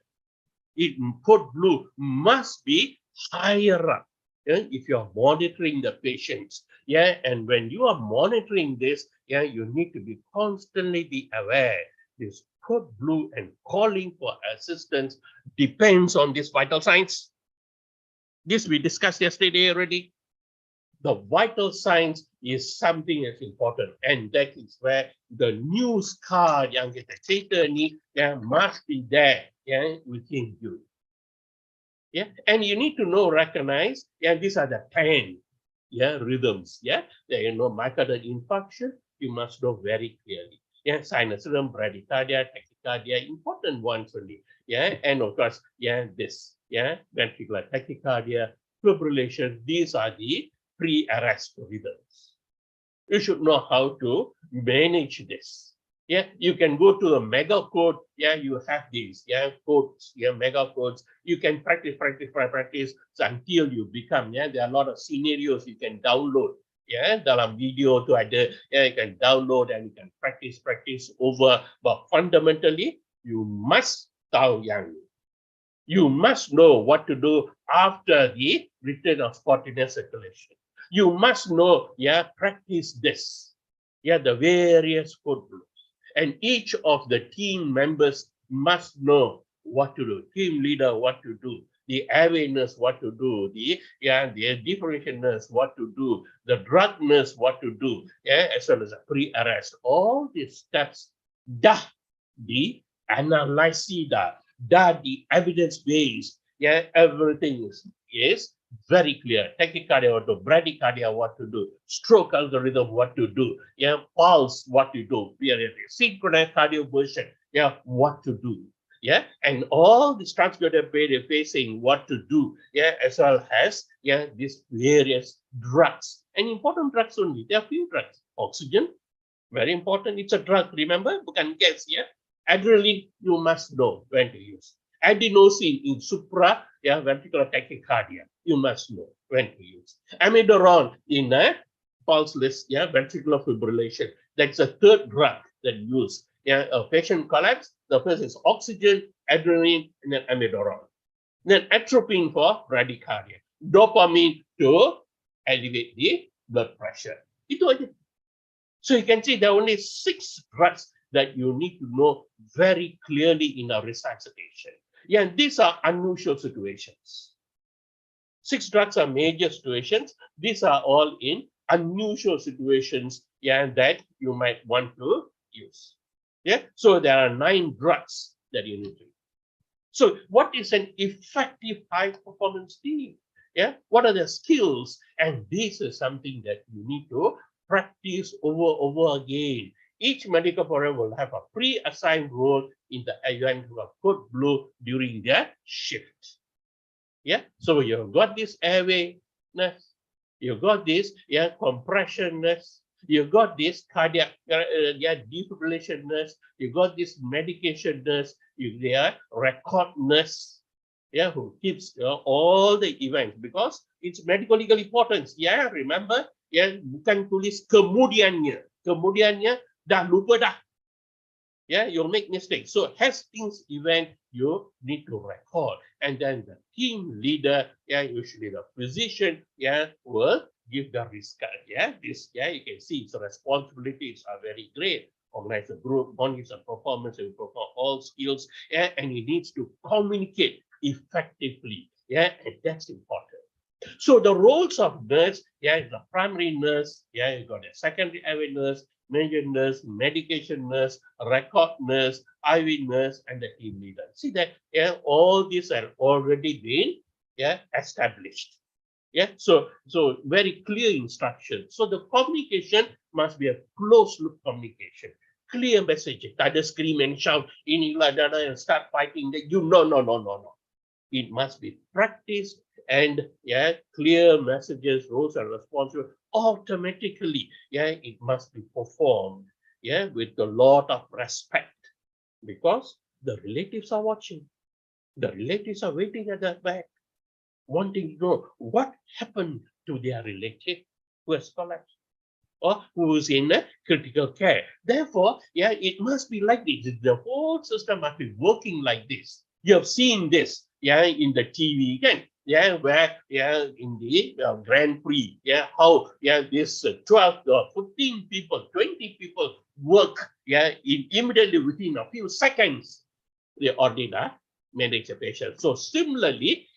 Code blue must be higher up. If you're monitoring the patients, and when you are monitoring this, you need to be constantly be aware. This code blue and calling for assistance depends on these vital signs. This we discussed yesterday already. The vital signs is something that's important, and that is where the news card yang kita cerita ni must be there within you. And you need to know, recognize, these are the 10 rhythms. Myocardial infarction, you must know very clearly. Sinus rhythm, bradycardia, tachycardia, important ones only. And of course, this, ventricular tachycardia, fibrillation, these are the pre-arrest rhythms. You should know how to manage this. You can go to the mega code. You have these, codes, mega codes. You can practice so until you become, there are a lot of scenarios you can download. Dalam video tu ada, you can download and you can practice over. But fundamentally, you must tahu yang you must know what to do after the return of spontaneous circulation. You must know, practice this, the various code blues. And each of the team members must know what to do. Team leader, what to do. The airway nurse, what to do. The differential nurse, what to do. The drug nurse, what to do. As well as a pre-arrest. All these steps, dah di analysis, dah di evidence based. Everything is very clear. Tachycardia, what to do. Bradycardia, what to do. Stroke algorithm, what to do. Pulse, what to do. Synchronized cardioversion, what to do. And all this transmitter facing what to do. As well as these various drugs. And important drugs only. There are few drugs. Oxygen, very important. It's a drug. Remember, bukan gas. Adrenaline, you must know when to use. Adenosine in supra, ventricular tachycardia, you must know when to use. Amiodarone in pulseless, ventricular fibrillation. That's a third drug that you use. A patient collapse, the first is oxygen, adrenaline, and then amiodarone. Then atropine for bradycardia. Dopamine to elevate the blood pressure. Itu aja. So you can see there are only 6 drugs that you need to know very clearly in a resuscitation. These are unusual situations. 6 drugs are major situations. These are all in unusual situations that you might want to use. So there are 9 drugs that you need to use. So what is an effective high performance team? Yeah, what are the skills? And this is something that you need to practice over again. Each medical program will have a pre-assigned role in the event of code blue during their shift. Yeah, so you've got this airway nurse, you got this compression nurse, you got this cardiac defibrillation nurse, you got this medication nurse, they are record nurse, who keeps all the events because it's medical legal importance. Remember, bukan tulis kemudiannya dah lupa dah. You'll make mistakes. So Hastings event, you need to record. And then the team leader, usually the physician, will give the risk. You can see its responsibilities are very great. Organize a group, monitor performance, and perform all skills, and he needs to communicate effectively. And that's important. So the roles of nurse, is the primary nurse, you got a secondary airway nurse, major nurse, medication nurse, record nurse, IV nurse, and the team leader. See that all these are already been established. So very clear instructions. So the communication must be a closed loop communication. Clear message. Tak ada scream and shout, inilah dana and start fighting. No. It must be practiced and clear messages, roles and responsibilities automatically. It must be performed with a lot of respect because the relatives are watching. The relatives are waiting at the back, wanting to know what happened to their relative who has collapsed or who is in critical care. Therefore, it must be like this. The whole system must be working like this. You have seen this, in the TV again. Where in the Grand Prix, how this 12 or 15 people, 20 people work immediately within a few seconds, they ordered a medical patient. So similarly,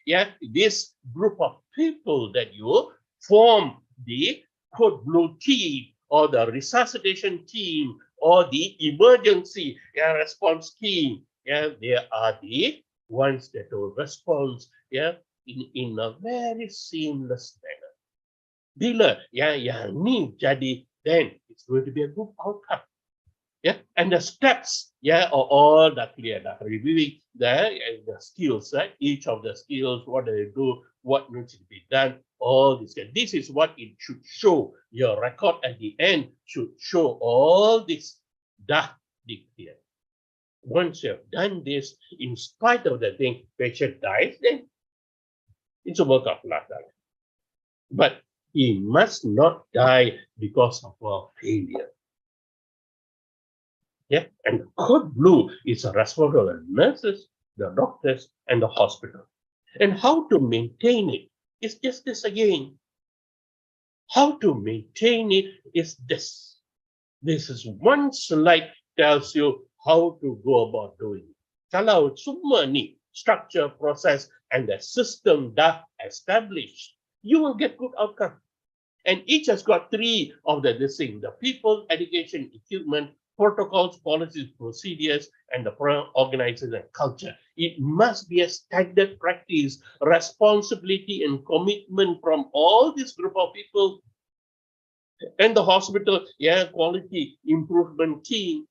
this group of people that you form the code blue team or the resuscitation team or the emergency response team, they are the ones that will respond in a very seamless manner. Bila yang ni jadi, then it's going to be a good outcome. And the steps are all clear. Reviewing the skills, each of the skills, what do they do, what needs to be done, all this. This is what it should show. Your record at the end should show all this. Dah clear. Once you have done this, in spite of the thing, patient dies, then it's a work of love. But he must not die because of a failure. And the code blue is a responsibility of the nurses, the doctors, and the hospital. And how to maintain it is just this again. How to maintain it is this. This is one slide tells you how to go about doing it. Kalau semua ni structure, process, and the system dah established, you will get good outcome. And each has got three of the thing: the people, education, equipment, protocols, policies, procedures, and the organization and culture. It must be a standard practice, responsibility and commitment from all this group of people. And the hospital, quality improvement team,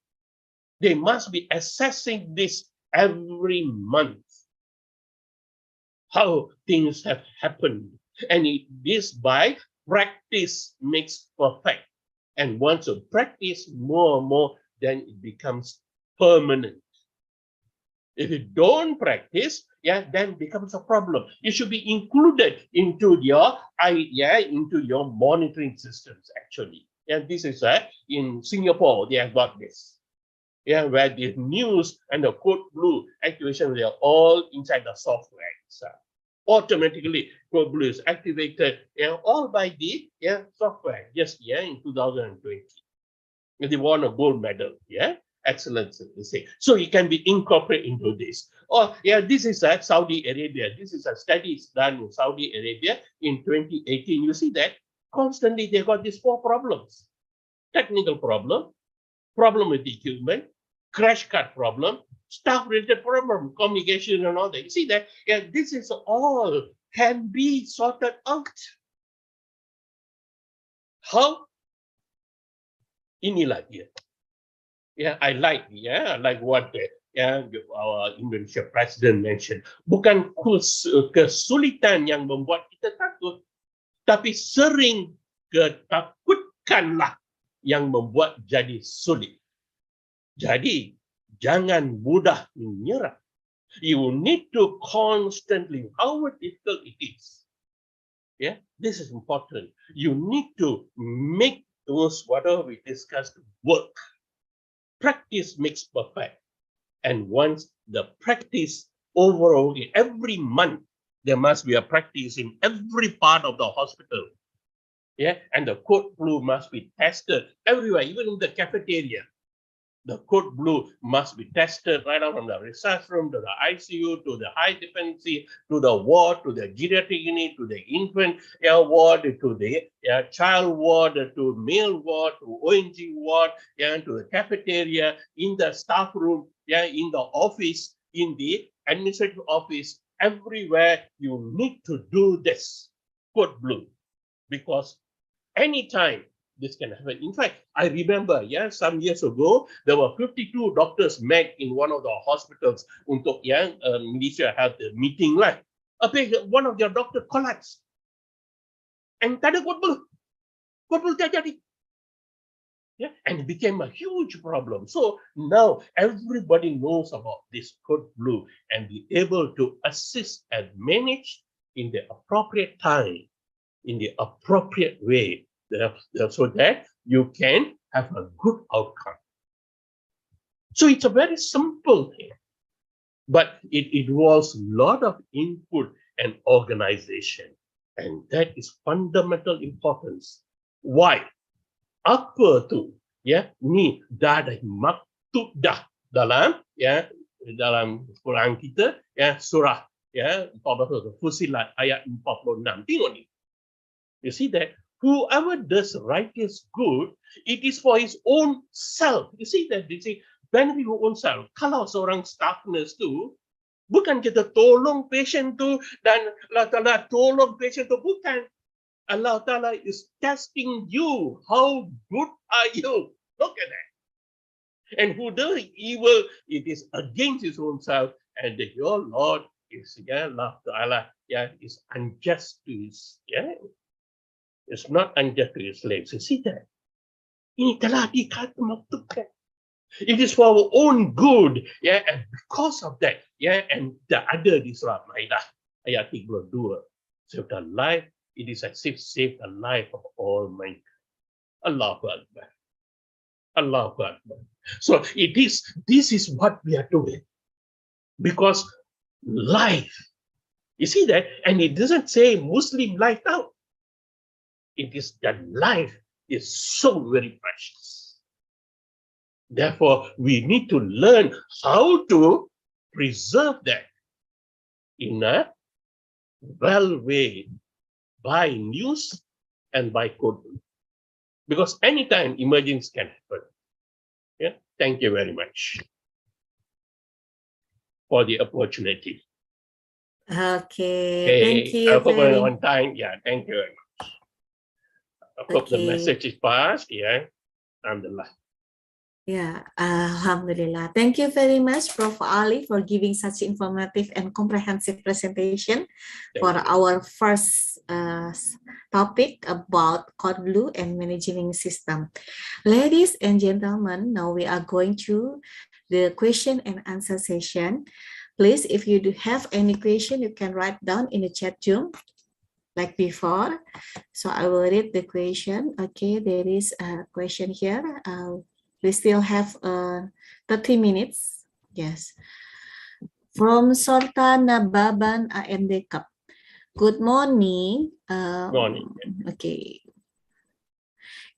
they must be assessing this every month. How things have happened. And this by practice makes perfect. And once you practice more and more, then it becomes permanent. If you don't practice, then it becomes a problem. You should be included into your monitoring systems, actually. And this is in Singapore, they have got this. Where the news and the code blue activation, they are all inside the software. Automatically, code blue is activated, all by the software. Just in 2020, they won a gold medal. Excellence, they say. So it can be incorporated into this. Or this is Saudi Arabia. This is a studies done in Saudi Arabia in 2018. You see that constantly they got these four problems: technical problem with the equipment, crash cart problem, staff-related problem, communication and all that. You see that? This is all can be sorted out. How? Inilah dia. I like what our Indonesia President mentioned. Bukan kesulitan yang membuat kita takut, tapi sering ketakutkanlah yang membuat jadi sulit. Jadi, jangan mudah menyerah. You need to constantly, however difficult it is. This is important. You need to make those whatever we discussed work. Practice makes perfect. And once the practice overall, every month, there must be a practice in every part of the hospital. And the code blue must be tested everywhere, even in the cafeteria. The code blue must be tested right out from the research room to the ICU, to the high dependency, to the ward, to the geriatric unit, to the infant ward, to the child ward, to male ward, to ONG ward, to the cafeteria, in the staff room, in the office, in the administrative office, everywhere you need to do this code blue, because anytime this can happen. In fact, I remember, some years ago, there were 52 doctors met in one of the hospitals untuk Malaysia had the meeting lah. One of their doctor collapsed. And tak ada code blue tak jadi. And it became a huge problem. So now everybody knows about this code blue and be able to assist and manage in the appropriate time, in the appropriate way, so that you can have a good outcome. So it's a very simple thing, but it involves a lot of input and organization, and that is fundamental importance. Why? Apa tu? Ni dah ada maktub dah dalam dalam Quran kita, surah 14 Fusilat ayat 46. Tengok ni. You see that? Whoever does righteous good, it is for his own self. You see that? They say, benefit for own self. Kalau seorang staff nurse tu, bukan kita tolong patient tu dan Allah Ta'ala tolong patient tu, bukan. Allah Ta'ala is testing you. How good are you? Look at that. And who does evil, it is against his own self. And your Lord is, Allah Ta'ala, is unjust to his, It's not unjust to his slaves. You see that? Ini telah dikatakan. It is for our own good, and because of that, and the other di surah Maidah ayat 32, save the life. It is as if save the life of all mankind. Allahu Akbar. Allahu Akbar. So this is what we are doing, because life. You see that, and it doesn't say Muslim life now. It is that life is so very precious. Therefore, we need to learn how to preserve that in a well way by news and by code. Because anytime emergency can happen. Thank you very much for the opportunity. Okay, thank you. I hope I'm on time. Thank you very much. I hope the message is passed. Alhamdulillah. Alhamdulillah. Thank you very much, Prof. Ali, for giving such informative and comprehensive presentation for our first topic about code blue and managing system. Ladies and gentlemen, now we are going to the question and answer session. Please, if you do have any question, you can write down in the chat room like before. So I will read the question. Okay, there is a question here. We still have 30 minutes. Yes. From Sultan Nababan AMD Cup. Good morning. Morning. Okay.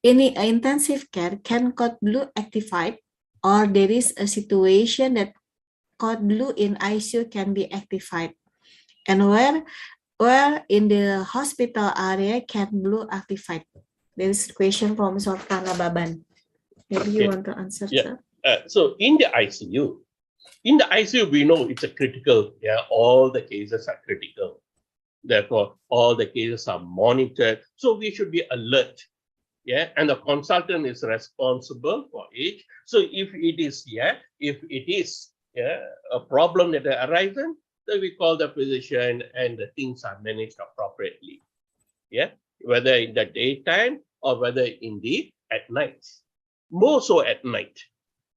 In intensive care, can code blue activated, or there is a situation that code blue in ICU can be activated? And where in the hospital area can blue activate? There is a question from Sultan Nababan. Maybe you want to answer, sir? So in the ICU, we know it's a critical, all the cases are critical. Therefore, all the cases are monitored. So we should be alert. Yeah, and the consultant is responsible for each. So if it is a problem that arises, then we call the physician and the things are managed appropriately. Yeah, whether in the daytime or whether in the at night. More so at night.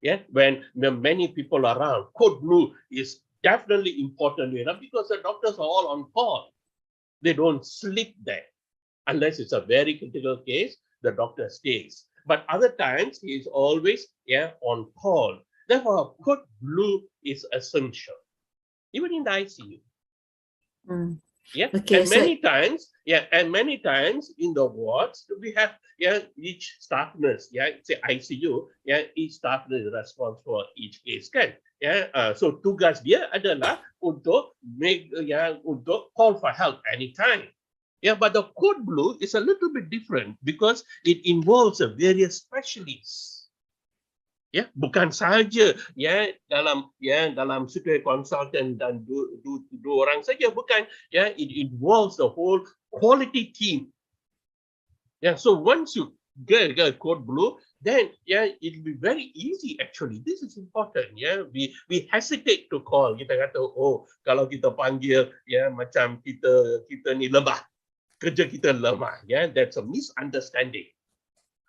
Yeah, when there are many people around, code blue is definitely important enough because the doctors are all on call. They don't sleep there unless it's a very critical case. The doctor stays, but other times he is always on call. Therefore, code blue is essential, even in the ICU. Mm. Yeah, Okay, and many times, in the wards we have each staff nurse, say ICU, each staff nurse is responsible for each case kan. So tugas dia adalah untuk untuk call for help anytime. Yeah, but the code blue is a little bit different because it involves a various specialists. Ya, bukan saja dalam studio consultant dan dua orang saja, bukan. It involves the whole quality team. So once you get code blue, then it'll be very easy actually. This is important. We hesitate to call. Kita kata, oh, kalau kita panggil macam kita ni lemah, kerja kita lemah. That's a misunderstanding.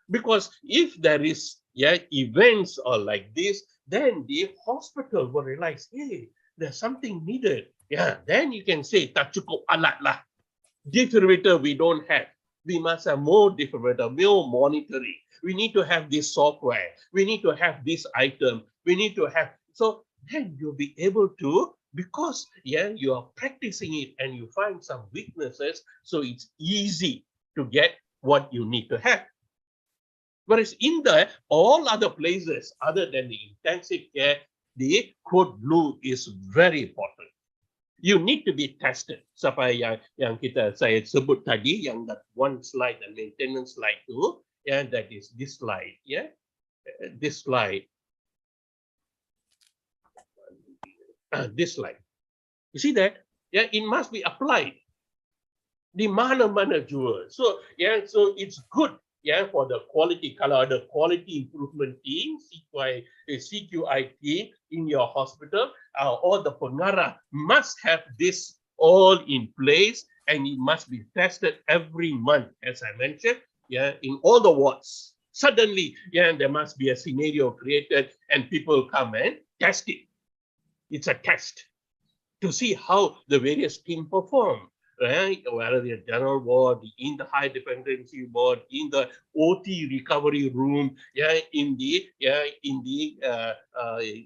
Because if there is events or like this, then the hospital will realize, hey, there's something needed. Then you can say, tak cukup alat lah. Defibrillator we don't have. We must have more defibrillator, more monitoring. We need to have this software. We need to have this item. We need to have, so then you'll be able to, because you are practicing it and you find some weaknesses, so it's easy to get what you need to have. Whereas in all other places other than the intensive care, the code blue is very important. You need to be tested. Sampai yang saya sebut tadi, yang that one slide, the maintenance slide tu, that is this slide, this slide. This slide. You see that? It must be applied. Di mana-mana jua. So so it's good. For the quality, kalau ada quality improvement team, CQI team in your hospital, all the pengarah must have this all in place, and it must be tested every month, as I mentioned, in all the wards. Suddenly, there must be a scenario created, and people come and test it. It's a test to see how the various teams perform. Right, whether the general ward, in the high dependency ward, in the OT recovery room, in the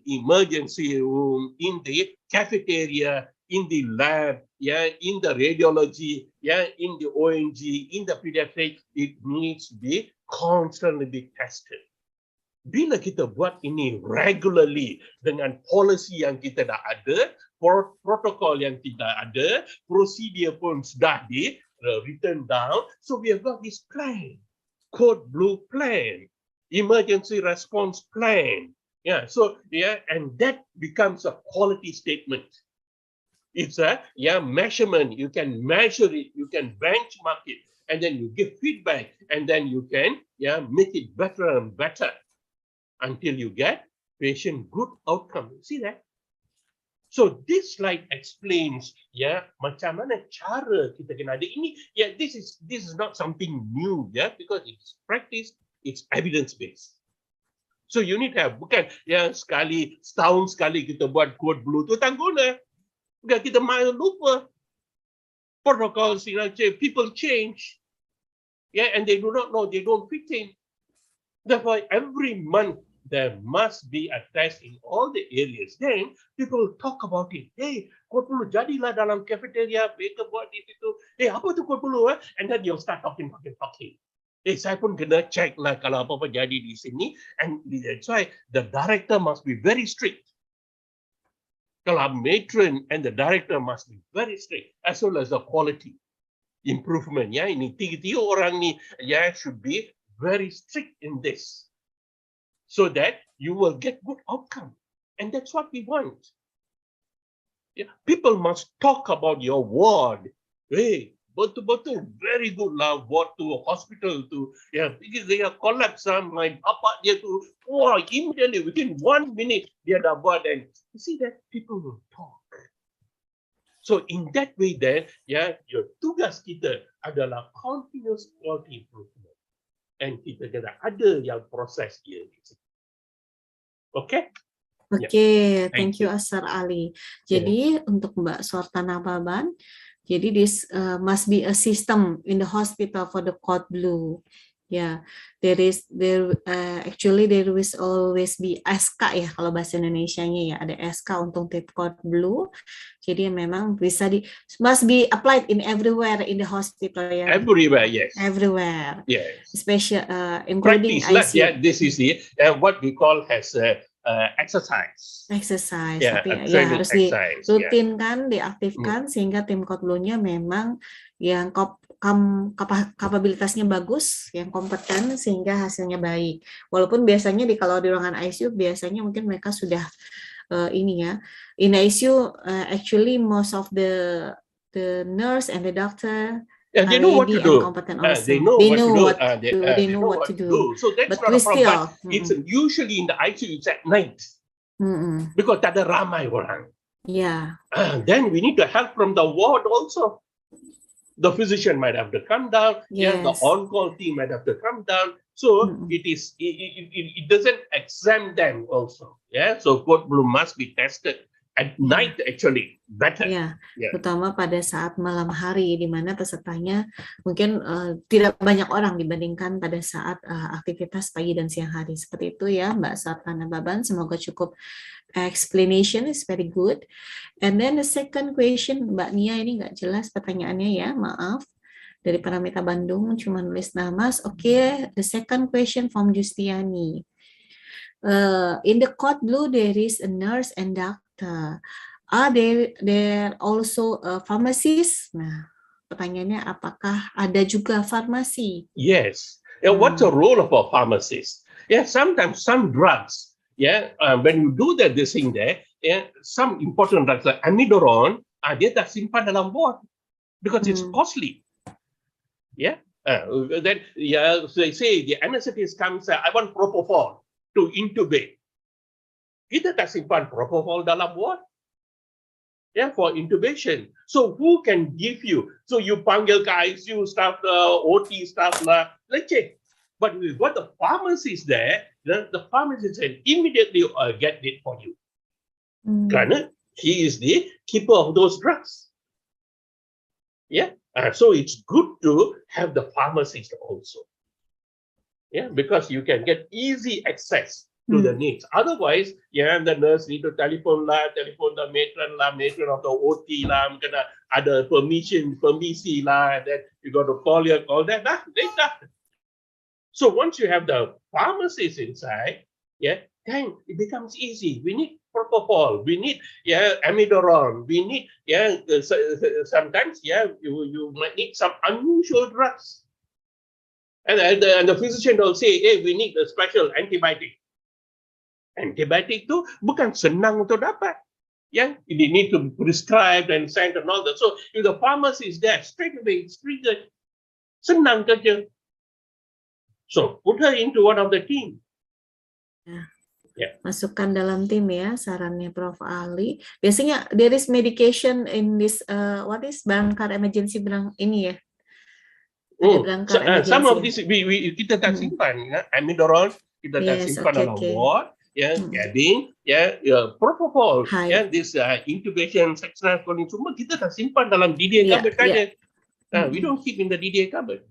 emergency room, in the cafeteria, in the lab, in the radiology, in the ONG, in the pediatric, it needs to be constantly be tested. Bila kita buat ini regularly dengan policy yang kita dah ada, protokol yang tidak ada, prosedur pun sudah di written down, so we have got this plan, code blue plan, emergency response plan. So and that becomes a quality statement. It's a measurement. You can measure it, you can benchmark it, and then you give feedback, and then you can make it better and better until you get patient good outcome. See that? So this slide explains macam mana cara kita kena ada ini. This is not something new, because it's practice, it's evidence based. So you need to have, bukan setahun sekali kita buat code blue tu tangguna. Bukan kita main lupa. Protocols, people change. And they do not know, they don't fit in. Therefore, every month there must be a test in all the areas. Then people talk about it. Hey, code blue jadilah dalam cafeteria, mereka buat di situ. Hey, apa tu code blue? And then you'll start talking. Hey, saya pun kena check lah kalau apa-apa jadi di sini. And that's why the director must be very strict. Kalau matron and the director must be very strict, as well as the quality improvement. Ini tiga orang ni should be very strict in this, so that you will get good outcome. And that's what we want. People must talk about your ward. Hey, betul-betul very good lah buat to hospital tu. Yeah, they collect some my apa dia tu. Wah, immediately within 1 minute dia dah buat, and you see that people will talk. So in that way then, yeah, your tugas kita adalah continuous quality improvement. And kita kena ada yang proses dia. Okay? Oke, Thank thank you Asar Ali. Yeah. Jadi untuk Mbak Sortana Baban, jadi this must be a system in the hospital for the code blue. Ya, actually there will always be SK ya kalau bahasa Indonesianya ya, ada SK untuk tip code blue. Jadi memang bisa must be applied in everywhere in the hospital ya. Everywhere, yes. Everywhere. Yes. Especially including Practice, ICU. yeah, this is what we call as exercise. Exercise, Yeah, tapi a ya training harus exercise, dirutinkan, diaktifkan sehingga tim Kotlunya memang yang kapabilitasnya bagus, yang kompeten sehingga hasilnya baik. Walaupun biasanya kalau di ruangan ICU biasanya mungkin mereka sudah ini ya. In ICU actually most of the nurse and the doctor Yeah, they know what to do. also. They know what to do. So that's But not we a problem. still, But it's usually in the ICU, it's at night. Because tak ada ramai orang. Yeah. Then we need to help from the ward also. The physician might have to come down. Yes. Yeah, the on-call team might have to come down. So it doesn't exempt them also. Yeah, so code blue must be tested at night actually better. Ya, terutama pada saat malam hari di mana pesertanya mungkin tidak banyak orang dibandingkan pada saat aktivitas pagi dan siang hari. Seperti itu ya Mbak Sartana Baban, semoga cukup explanation is very good. And then the second question, Mbak Nia ini nggak jelas pertanyaannya ya, maaf. Dari Paramita Bandung cuma nulis nama. Oke, the second question from Justiani. In the code blue there is a nurse and doctor. Are there also a pharmacist? Nah, pertanyaannya apakah ada juga farmasi? Yes. Yeah, what's the role of a pharmacist? Yeah, sometimes some drugs, when you do this thing there, some important drugs like amiodarone, dia tak simpan dalam ward because it's costly. Yeah. Then so they say the anesthetist comes, I want propofol to intubate. Kita tak simpan propofol dalam ward. Yeah, for intubation. So who can give you? So you panggil ke ICU staff, OT staff lah, let's check. But with what the pharmacist there, the pharmacist can immediately get it for you. Kerana he is the keeper of those drugs. Yeah, so it's good to have the pharmacist also. Yeah, because you can get easy access to the needs. Otherwise, the nurse need to telephone the matron of the OT lah, kena ada permisi lah, and then you got to call that later. So once you have the pharmacist inside, then it becomes easy. We need propofol, we need amiodarone, we need sometimes you might need some unusual drugs, and the physician will say, hey, we need a special antibiotic. Antibiotic tu bukan senang untuk dapat. You need to prescribe and send and all that. So if the pharmacy is there, straight away, it's triggered. Senang kerja. So put her into one of the team. Masukkan dalam tim ya, sarannya Prof. Ali. Biasanya there is medication in this, what is berangkar emergency ini ya? Some of this kita tak simpan. Amiodarone kita tak simpan dalam ward. Cabin, propofol, this intubation, sectional cooling, semua kita tak simpan dalam DDA cupboard saja. We don't keep in the DDA cupboard.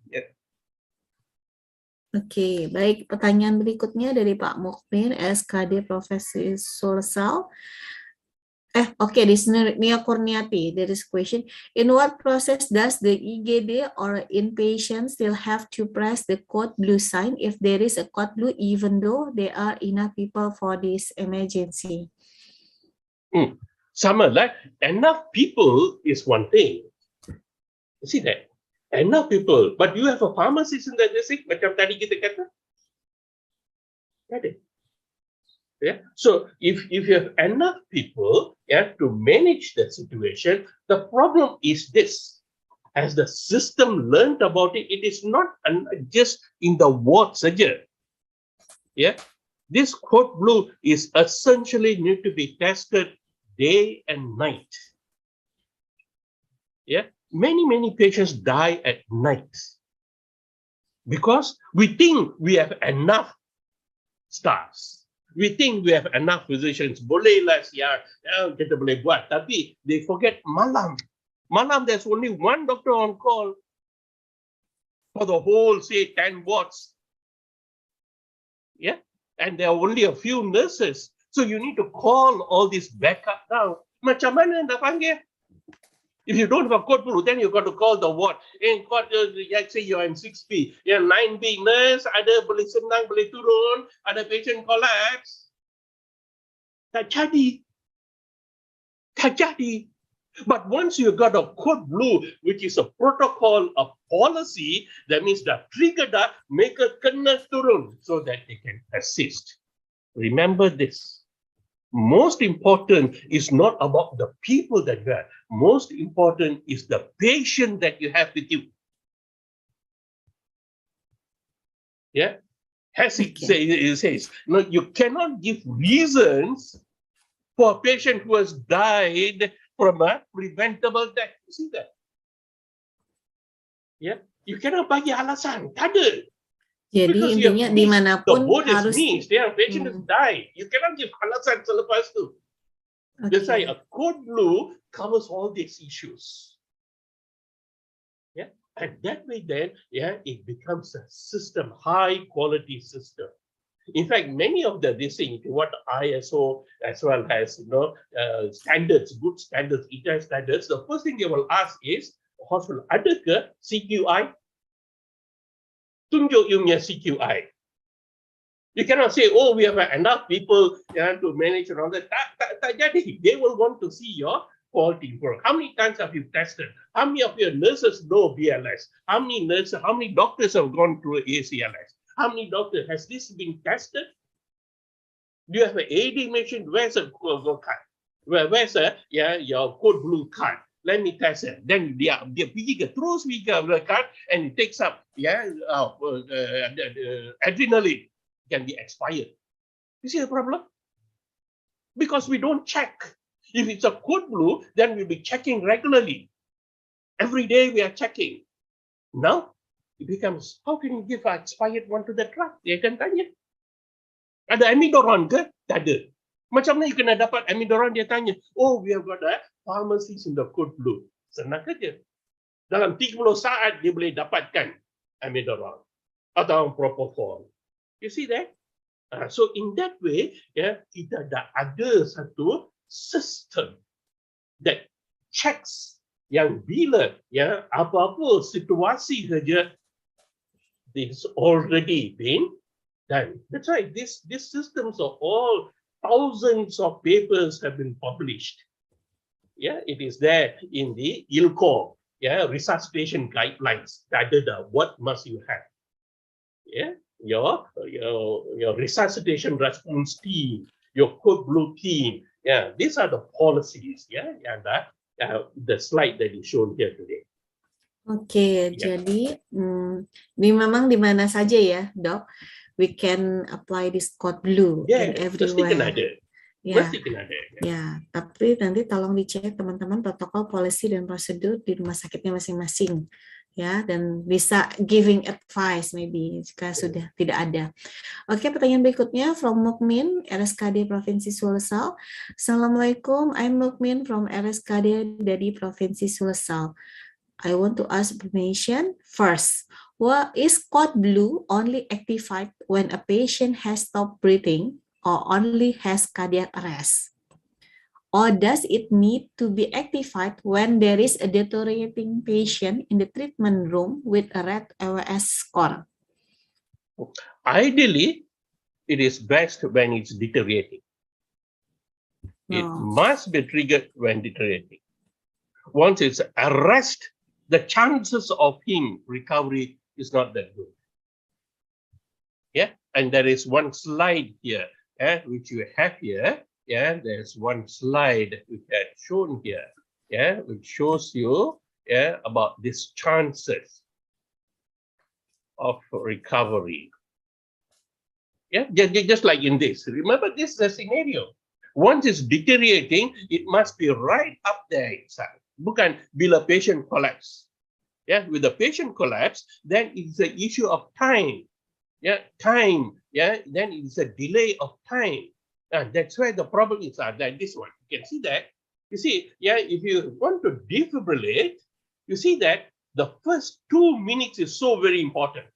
Oke, baik. Pertanyaan berikutnya dari Pak Mukmin, SKD Profesi Sulsel. This is Nia Kurniati. There is a question. In what process does the IGD or inpatient still have to press the code blue sign if there is a code blue, even though there are enough people for this emergency? Sama lah. Enough people is one thing. You see that? Enough people. But you have a pharmacist in the district, macam tadi kita kata. Ada. So if you have enough people to manage the situation, the problem is this. as the system learned about it, it is not just in the ward saja. Yeah, this code blue is essentially need to be tested day and night. Yeah, many patients die at night because we think we have enough staffs. We think we have enough physicians. Bolehlah siar, kita boleh buat. Tapi they forget malam. Malam there's only one doctor on call for the whole, say, 10 wards. Yeah, and there are only a few nurses. So you need to call all this backup now. Macam mana nak panggil? If you don't have a code blue, then you got to call the ward. In court, say you're in 6B, 9B nurse, ada boleh senang, boleh turun, ada patient collapse. Tak jadi. Tak jadi. But once you got a code blue, which is a protocol, a policy, that means the trigger dah, mereka kena turun so that they can assist. Remember this. Most important is not about the people that you have. Most important is the patient that you have with you. Yeah, as it says, no, you cannot give reasons for a patient who has died from a preventable death. You see that? Yeah, you cannot bagi alasan. Tak ada. Jadi intinya dimanapun harus patient has died. You cannot give alasan selepas tu. That's why a code blue covers all these issues. Yeah, and that way then, it becomes a system, high quality system. In fact, many of this thing, if you want ISO as well as standards, good standards, EWS standards, the first thing they will ask is, hospital ada ke CQI? Tunjuk you punya CQI. You cannot say, oh, we have enough people to manage and all that. Tak jadi. They will want to see your quality work. How many times have you tested? How many of your nurses know BLS? How many nurses, how many doctors have gone through ACLS? How many doctors, has this been tested? Do you have an AD machine? Where's a card? Where's your code blue card? Let me test it. Then dia pergi ke terus pergi ke card and it takes up adrenaline can be expired. You see the problem? Because we don't check. If it's a code blue, then we'll be checking regularly. Every day we are checking. Now it becomes, how can you give an expired one to the drug? Dia akan tanya. Ada amidoron ke? Tak ada. Macam mana you kena dapat amidoron? Dia tanya, oh, we have got a pharmacies in the code blue. Senang saja. Dalam 30 saat dia boleh dapatkan amidoron atau propofol. You see that? So in that way, kita dah ada satu system that checks yang bila apa-apa situasi saja this already been done. That's right. These systems are all thousands of papers have been published. Yeah, it is there in the ILCO, resuscitation guidelines. What must you have? Yeah, your resuscitation response team, your code blue team. Yeah, these are the policies. Yeah, and the slide that is shown here today. Oke, jadi memang di mana saja ya, Dok, we can apply this code blue and everywhere. Ya, tapi nanti tolong dicek teman-teman protokol, policy dan prosedur di rumah sakitnya masing-masing, ya, dan bisa giving advice maybe jika sudah tidak ada. Oke, pertanyaan berikutnya from Mukmin, RSKD Provinsi Sulsel. Assalamualaikum, I'm Mukmin from RSKD dari Provinsi Sulsel. I want to ask information first. What is code blue only activated when a patient has stopped breathing or only has cardiac arrest? Or does it need to be activated when there is a deteriorating patient in the treatment room with a red EWS score? Ideally, it is best when it's deteriorating. It must be triggered when deteriorating. Once it's arrest, the chances of him recovery is not that good. Yeah, and there is one slide here, which you have here. Yeah, there's one slide which I shown here. Yeah, which shows you about these chances of recovery. Just like in this. Remember, this is a scenario. Once it's deteriorating, it must be right up there itself. Bukan bila patient collapse. With the patient collapse, then it's an issue of time. Time. Then it's a delay of time. That's where the problem is like this one. You can see that. You see, if you want to defibrillate, you see that the first 2 minutes is so very important.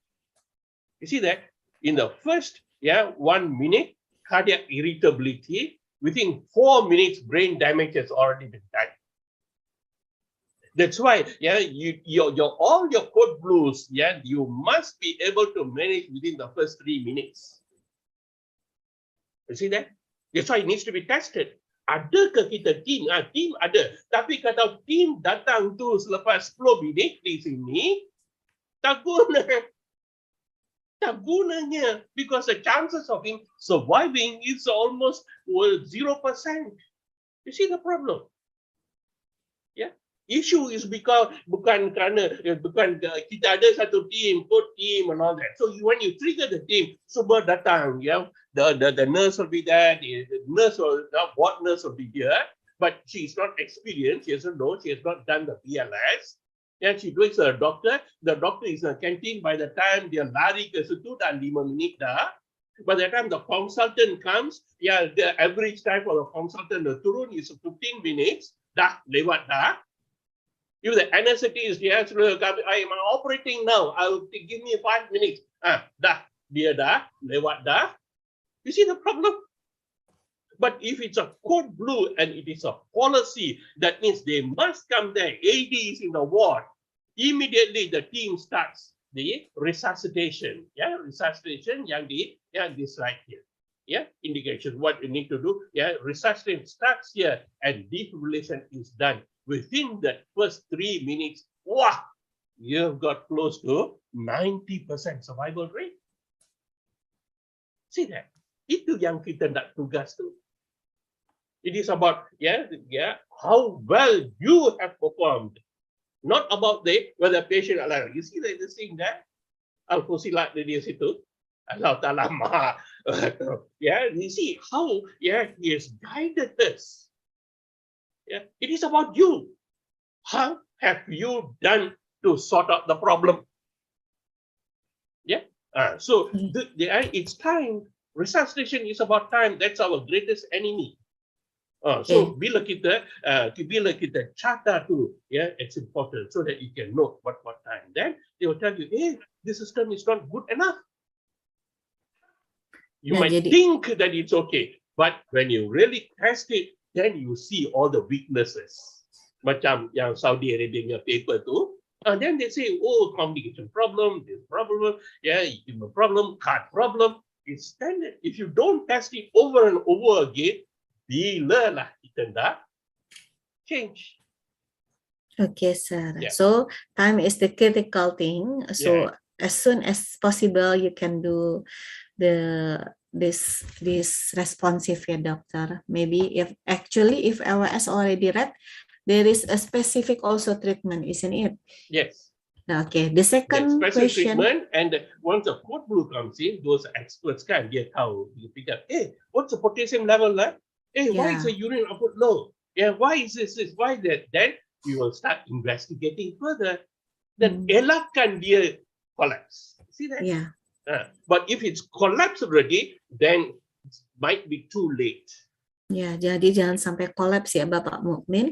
You see that in the first 1 minute, cardiac irritability, within 4 minutes, brain damage has already been done. That's why, all your code blues, you must be able to manage within the first 3 minutes. You see that? That's why it needs to be tested. Ada ke kita team? Team ada. Tapi kalau team datang tu selepas 10 minit di sini, tak guna. Tak gunanya. Because the chances of him surviving is almost 0%. You see the problem? Issue is because bukan kita ada satu team, code team and all that. So when you trigger the team, semua datang, the nurse will be there, the ward nurse will be here, but she's not experienced, she doesn't know, she has not done the BLS. She goes to the doctor is in the canteen. By the time dia lari ke situ dah 5 minit dah. By the time the consultant comes, the average time for the consultant to turun is 15 minutes, dah lewat dah. If the anesthetist, I am operating now, give me 5 minutes. Dia dah, lewat dah. You see the problem? But if it's a code blue and it is a policy, that means they must come there, AD is in the ward. Immediately the team starts the resuscitation. Resuscitation yang this right here. Indication what you need to do. Resuscitation starts here and defibrillation is done. Within that first 3 minutes, you've got close to 90% survival rate. See that? Itu yang kita nak tugas tu. It is about how well you have performed, not about whether patient alive. You see that the thing there? Al-Fusilat di situ. Allah Ta'ala Maha. You see how he has guided us. It is about you. How have you done to sort out the problem? So it's time. Resuscitation is about time. That's our greatest enemy. So bila kita charter tu, it's important so that you can know what time. Then they will tell you, the system is not good enough. You might think that it's okay, but when you really test it, then you see all the weaknesses. Macam yang Saudi Arabia paper tu, then they say, communication problem, this problem, human problem, card problem. It's standard. If you don't test it over and over again, bila lah kita nak change. Okay, sir. So time is the critical thing. So as soon as possible, you can do this responsive doctor. Maybe if EWS already read, there is a specific also treatment, isn't it? Yes. Okay. The second question. Treatment, and once the code blue comes in, those experts can get how you pick up. What's the potassium level like? Why is the urine output low? Why is this? Why that? Then we will start investigating further. Then elakkan dia collapse. See that? Yeah. But if it's collapsed already, then it might be too late. Jadi jangan sampai kolaps ya Bapak Mukmin.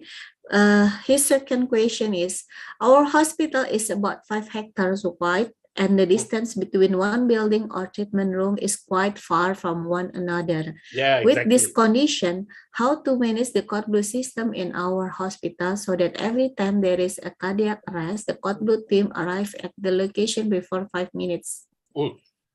His second question is, our hospital is about 5 hectares wide and the distance between one building or treatment room is quite far from one another. With this condition, how to manage the code blue system in our hospital so that every time there is a cardiac arrest, the code blue team arrive at the location before 5 minutes?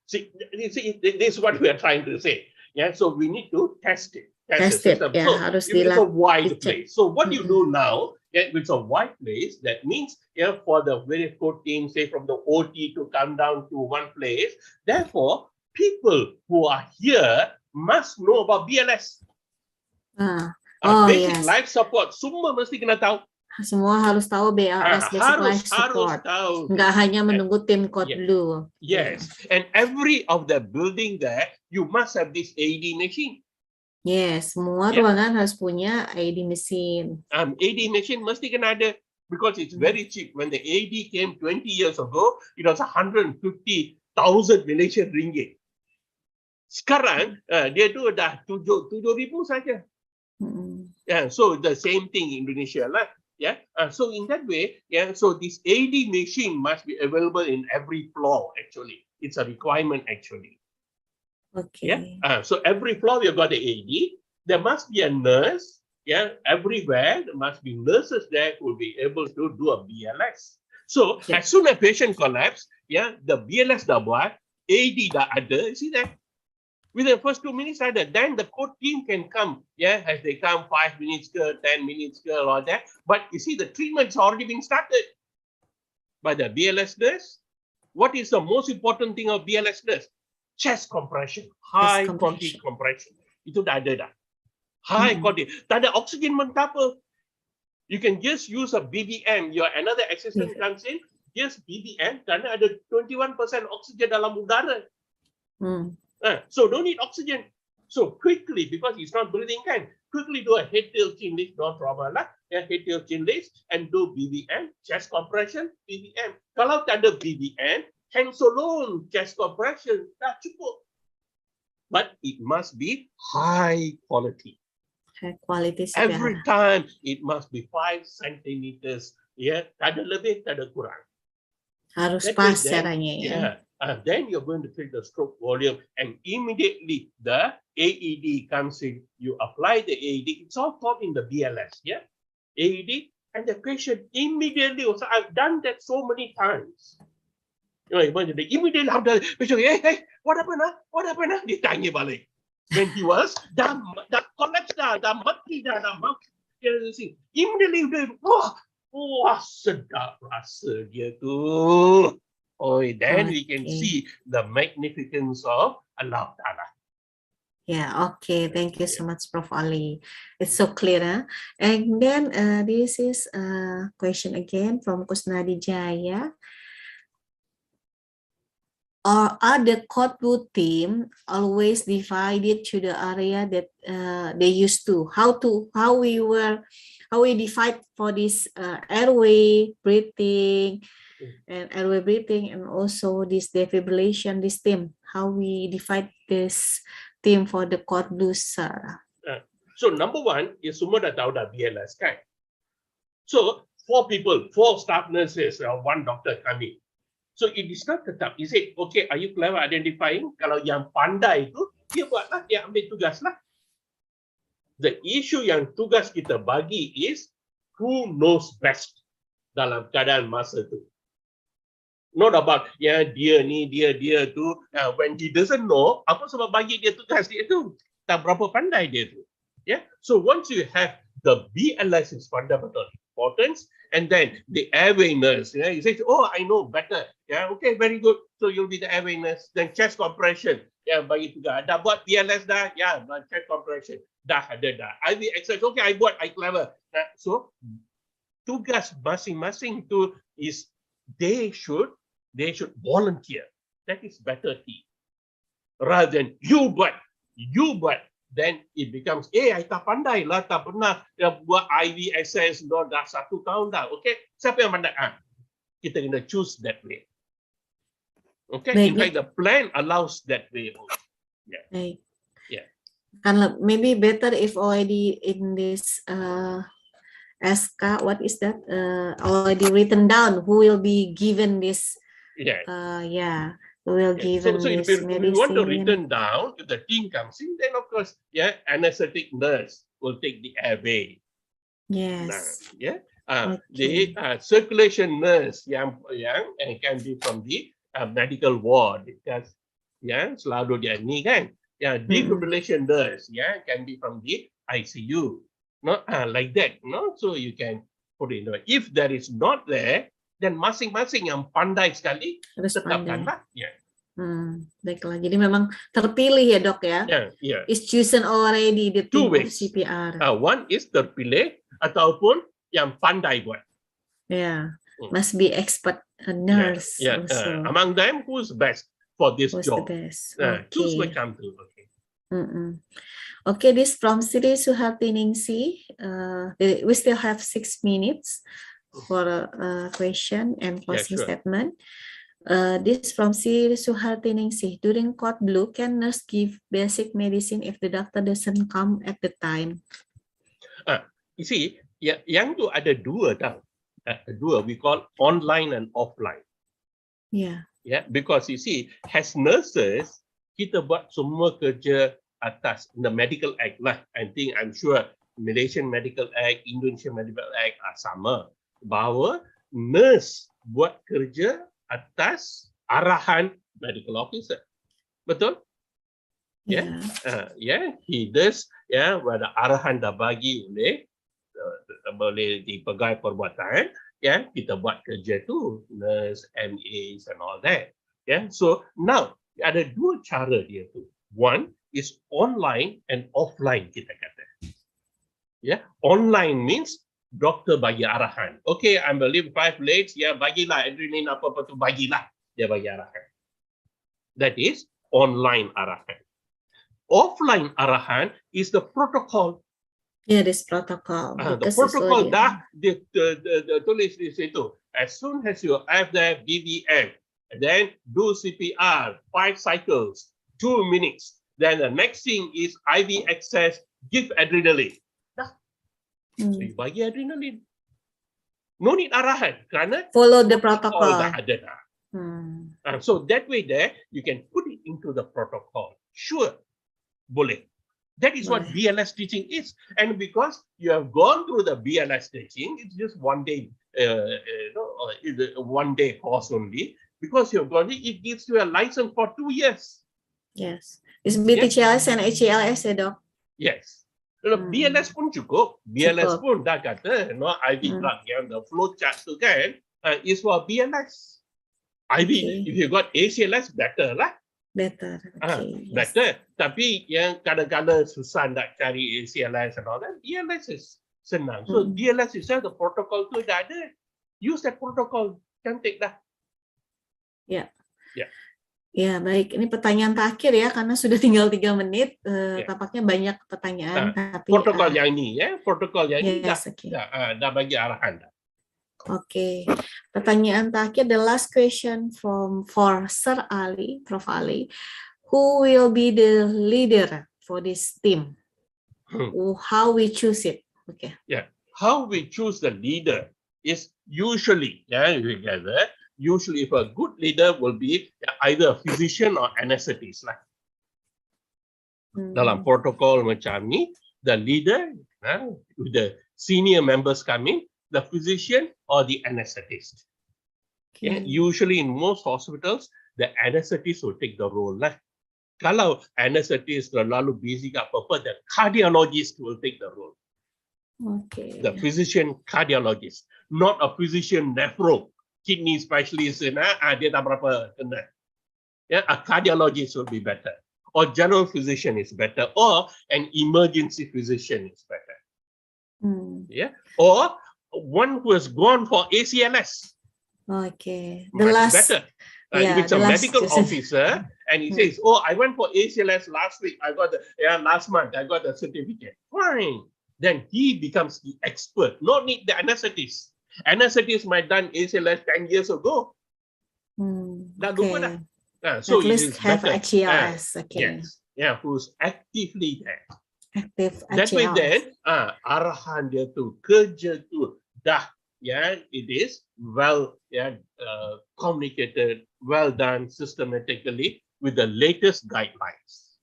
See, this is what we are trying to say. So we need to test it. Test it. So if it's a wide place. So what you do now, if it's a wide place, that means for the various code teams, say from the OT to come down to one place, therefore, people who are here must know about BLS. Basic life support, semua mesti kena tahu. Semua harus tahu BLS, basic life harus support. tahu. Nggak hanya menunggu tim code Yeah. dulu. Yes, and every of the building there, you must have this AED machine. Yes, semua Yeah. ruangan harus punya AED mesin. AED machine mesti kena ada because it's very cheap. When the AED came 20 years ago, it was 150,000 Malaysian ringgit. Sekarang dia tu dah 7,000 saja. Yeah, so the same thing in Indonesia lah. Yeah, so in that way, yeah, so this AED machine must be available in every floor. Actually, it's a requirement actually. Okay. Yeah, so every floor you've got the AED. There must be a nurse. Yeah, everywhere there must be nurses there who will be able to do a BLS. So as soon as patient collapse, yeah, the BLS dah buat, AED dah ada. See that? Within the first 2 minutes ada. Then the code team can come. Yeah, as they come 5 minutes ke, 10 minutes ke, or that. But you see, the treatment's already been started by the BLS nurse. What is the most important thing of BLS nurse? Chest compression, high quality compression. Itu dah ada dah. High quality. Tak ada oxygen pun tak apa. You can just use a BBM. Your another assistant comes in, just BBM, kerana ada 21% oxygen dalam udara. So don't need oxygen. So quickly, because he's not breathing, quickly do a head tail chin lift, no problem lah. Yeah, head tail chin lift and do BBM, chest compression, BBM. Kalau tak ada BBM, hands alone, chest compression, dah cukup. But it must be high quality. High quality. Every time it must be 5 centimeters. Yeah, tak ada lebih, tak ada kurang. Harus pas caranya ya. Yeah. Then you're going to take the stroke volume and immediately the AED comes in. You apply the AED. It's all taught in the BLS, yeah? AED and the patient immediately, so I've done that so many times. You know, immediately after the patient, hey, what happened? What happened? Dia tanya balik. When he was, dah collapse dah mati dah mati. Immediately, wah, sedap rasa dia tu. Oh, then we can see the magnificence of Allah Ta'ala. Yeah, okay. Thank you so much, Prof. Ali. It's so clear. Huh? And then this is a question again from Kusnadi Jaya. Or are the code blue team always divided to the area that they used to? How we divide for this airway breathing and also this defibrillation, this team, how we divide this team for the code blue, sir? So number one is semua dah tahu dah BLS kan. So 4 staff nurses, 1 doctor coming. So it is not tetap. He said, okay, are you clever identifying? Kalau yang pandai itu, dia buatlah, dia ambil tugas lah. The issue yang tugas kita bagi is who knows best dalam keadaan masa tu. Not about dia ni, dia tu. When he doesn't know, apa sebab bagi dia tugas dia tu? Tak berapa pandai dia tu. Yeah. So once you have the BLS is fundamental importance, and then the airway nurse, you says, oh, I know better. Yeah, okay, very good. So you'll be the airway nurse. Then chest compression. Yeah, bagi tugas. Dah buat BLS dah? Yeah, chest compression. Dah ada dah. IV exercise. Okay, I buat. I clever. So tugas masing-masing tu is they should volunteer. That is better key. Rather than you buat. Then it becomes, I tak pandai lah, tak pernah buat IV access dah 1 tahun dah. Okay, siapa yang pandai? Kita kena choose that way. Okay, in fact, the plan allows that way. Yeah. Yeah. And maybe better if already in this SK, what is that? Already written down who will be given this. Yeah. Will give so if we want to written down, if the team comes in, then of course, anesthetic nurse will take the airway. Yes. The circulation nurse yang can be from the medical ward because selalu dia ni kan. Defibrillation nurse can be from the ICU. Not like that. No, so you can put it in. If there is not there, dan masing-masing yang pandai sekali tetapkanlah. Baiklah. Jadi memang terpilih ya dok ya. Yeah. Is chosen already the team of Two ways. CPR. One is terpilih ataupun yang pandai buat. Yeah, must be expert nurse also. Among them, who's best for this Who's job? the best? Choose Okay. macam tu. Okay. Okay, this from Sri Suhartiningsi. We still have 6 minutes for a question and closing sure. statement. This from Sri Suhartiningsi. During Code Blue, can nurse give basic medicine if the doctor doesn't come at the time? You see, yang tu ada dua tau. Dua, we call online and offline. Yeah. Yeah, because you see, as nurses, kita buat semua kerja atas the medical act lah. I'm sure Malaysian Medical Act, Indonesian Medical Act sama. Bahawa nurse buat kerja atas arahan medical officer. Betul? Yeah. He does. Pada arahan dah bagi boleh dipegang perbuatan. Kita buat kerja tu, nurse, MAs and all that. So now ada dua cara dia tu. One is online and offline kita kata. Online means doktor bagi arahan. Okay, I believe 5 legs, bagilah adrenaline apa-apa tu bagilah. Dia bagi arahan. That is online arahan. Offline arahan is the protocol. Yeah, this protocol. The protocol dah tulis di situ. As soon as you have the BBM, then do CPR 5 cycles, 2 minutes. Then the next thing is IV access, give adrenaline. Dah. So you bagi adrenaline. No need arahan kerana follow the protocol. Dah ada dah. So that way there you can put it into the protocol. Sure, boleh. That is what BLS teaching is. And because you have gone through the BLS teaching, it's just 1 day, 1 day course only. Because you've gone it gives you a license for 2 years. Yes. It's BTCLS and HELS, Dok? Yes. BLS pun cukup. BLS pun dah kata, IV drug yang the flow chart tu kan, is for BLS. IV, if you got ACLS, better lah. Better. Okay. Better. Tapi yang kadang-kadang susah nak cari ACLS and all that, BLS is senang. So BLS itself, the protocol tu dah ada. Use that protocol. Cantik dah. Ya, baik. Ini pertanyaan terakhir ya, karena sudah tinggal 3 menit. Tampaknya banyak pertanyaan. Tapi, protokol yang ini, protokol yang ini dah bagi arahan. Okay. Pertanyaan terakhir, the last question for Sir Ali, Prof. Ali. Who will be the leader for this team? How we choose it? Okay. How we choose the leader is usually, usually if a good leader will be either a physician or anesthetist lah. Dalam protokol macam ni, the leader, with the senior members coming, the physician or the anesthetist. Usually in most hospitals, the anesthetist will take the role lah. Kalau anesthetist terlalu busy apa-apa, the cardiologist will take the role. Okay. The physician cardiologist, not a physician nephro, kidney specialist, dia tak berapa kena. A cardiologist will be better. Or general physician is better. Or an emergency physician is better. Or one who has gone for ACLS. Okay. The last better. If it's a medical officer and he says, I went for ACLS last week, I got the last month, I got the certificate. Fine. Then he becomes the expert. No need the anesthetist. Anesthetist might done ACLS 10 years ago. Dah lupa dah. So at least have HELS. Yes. Who's actively there. Active That way then, arahan dia tu, kerja tu, dah, it is well communicated, well done systematically with the latest guidelines.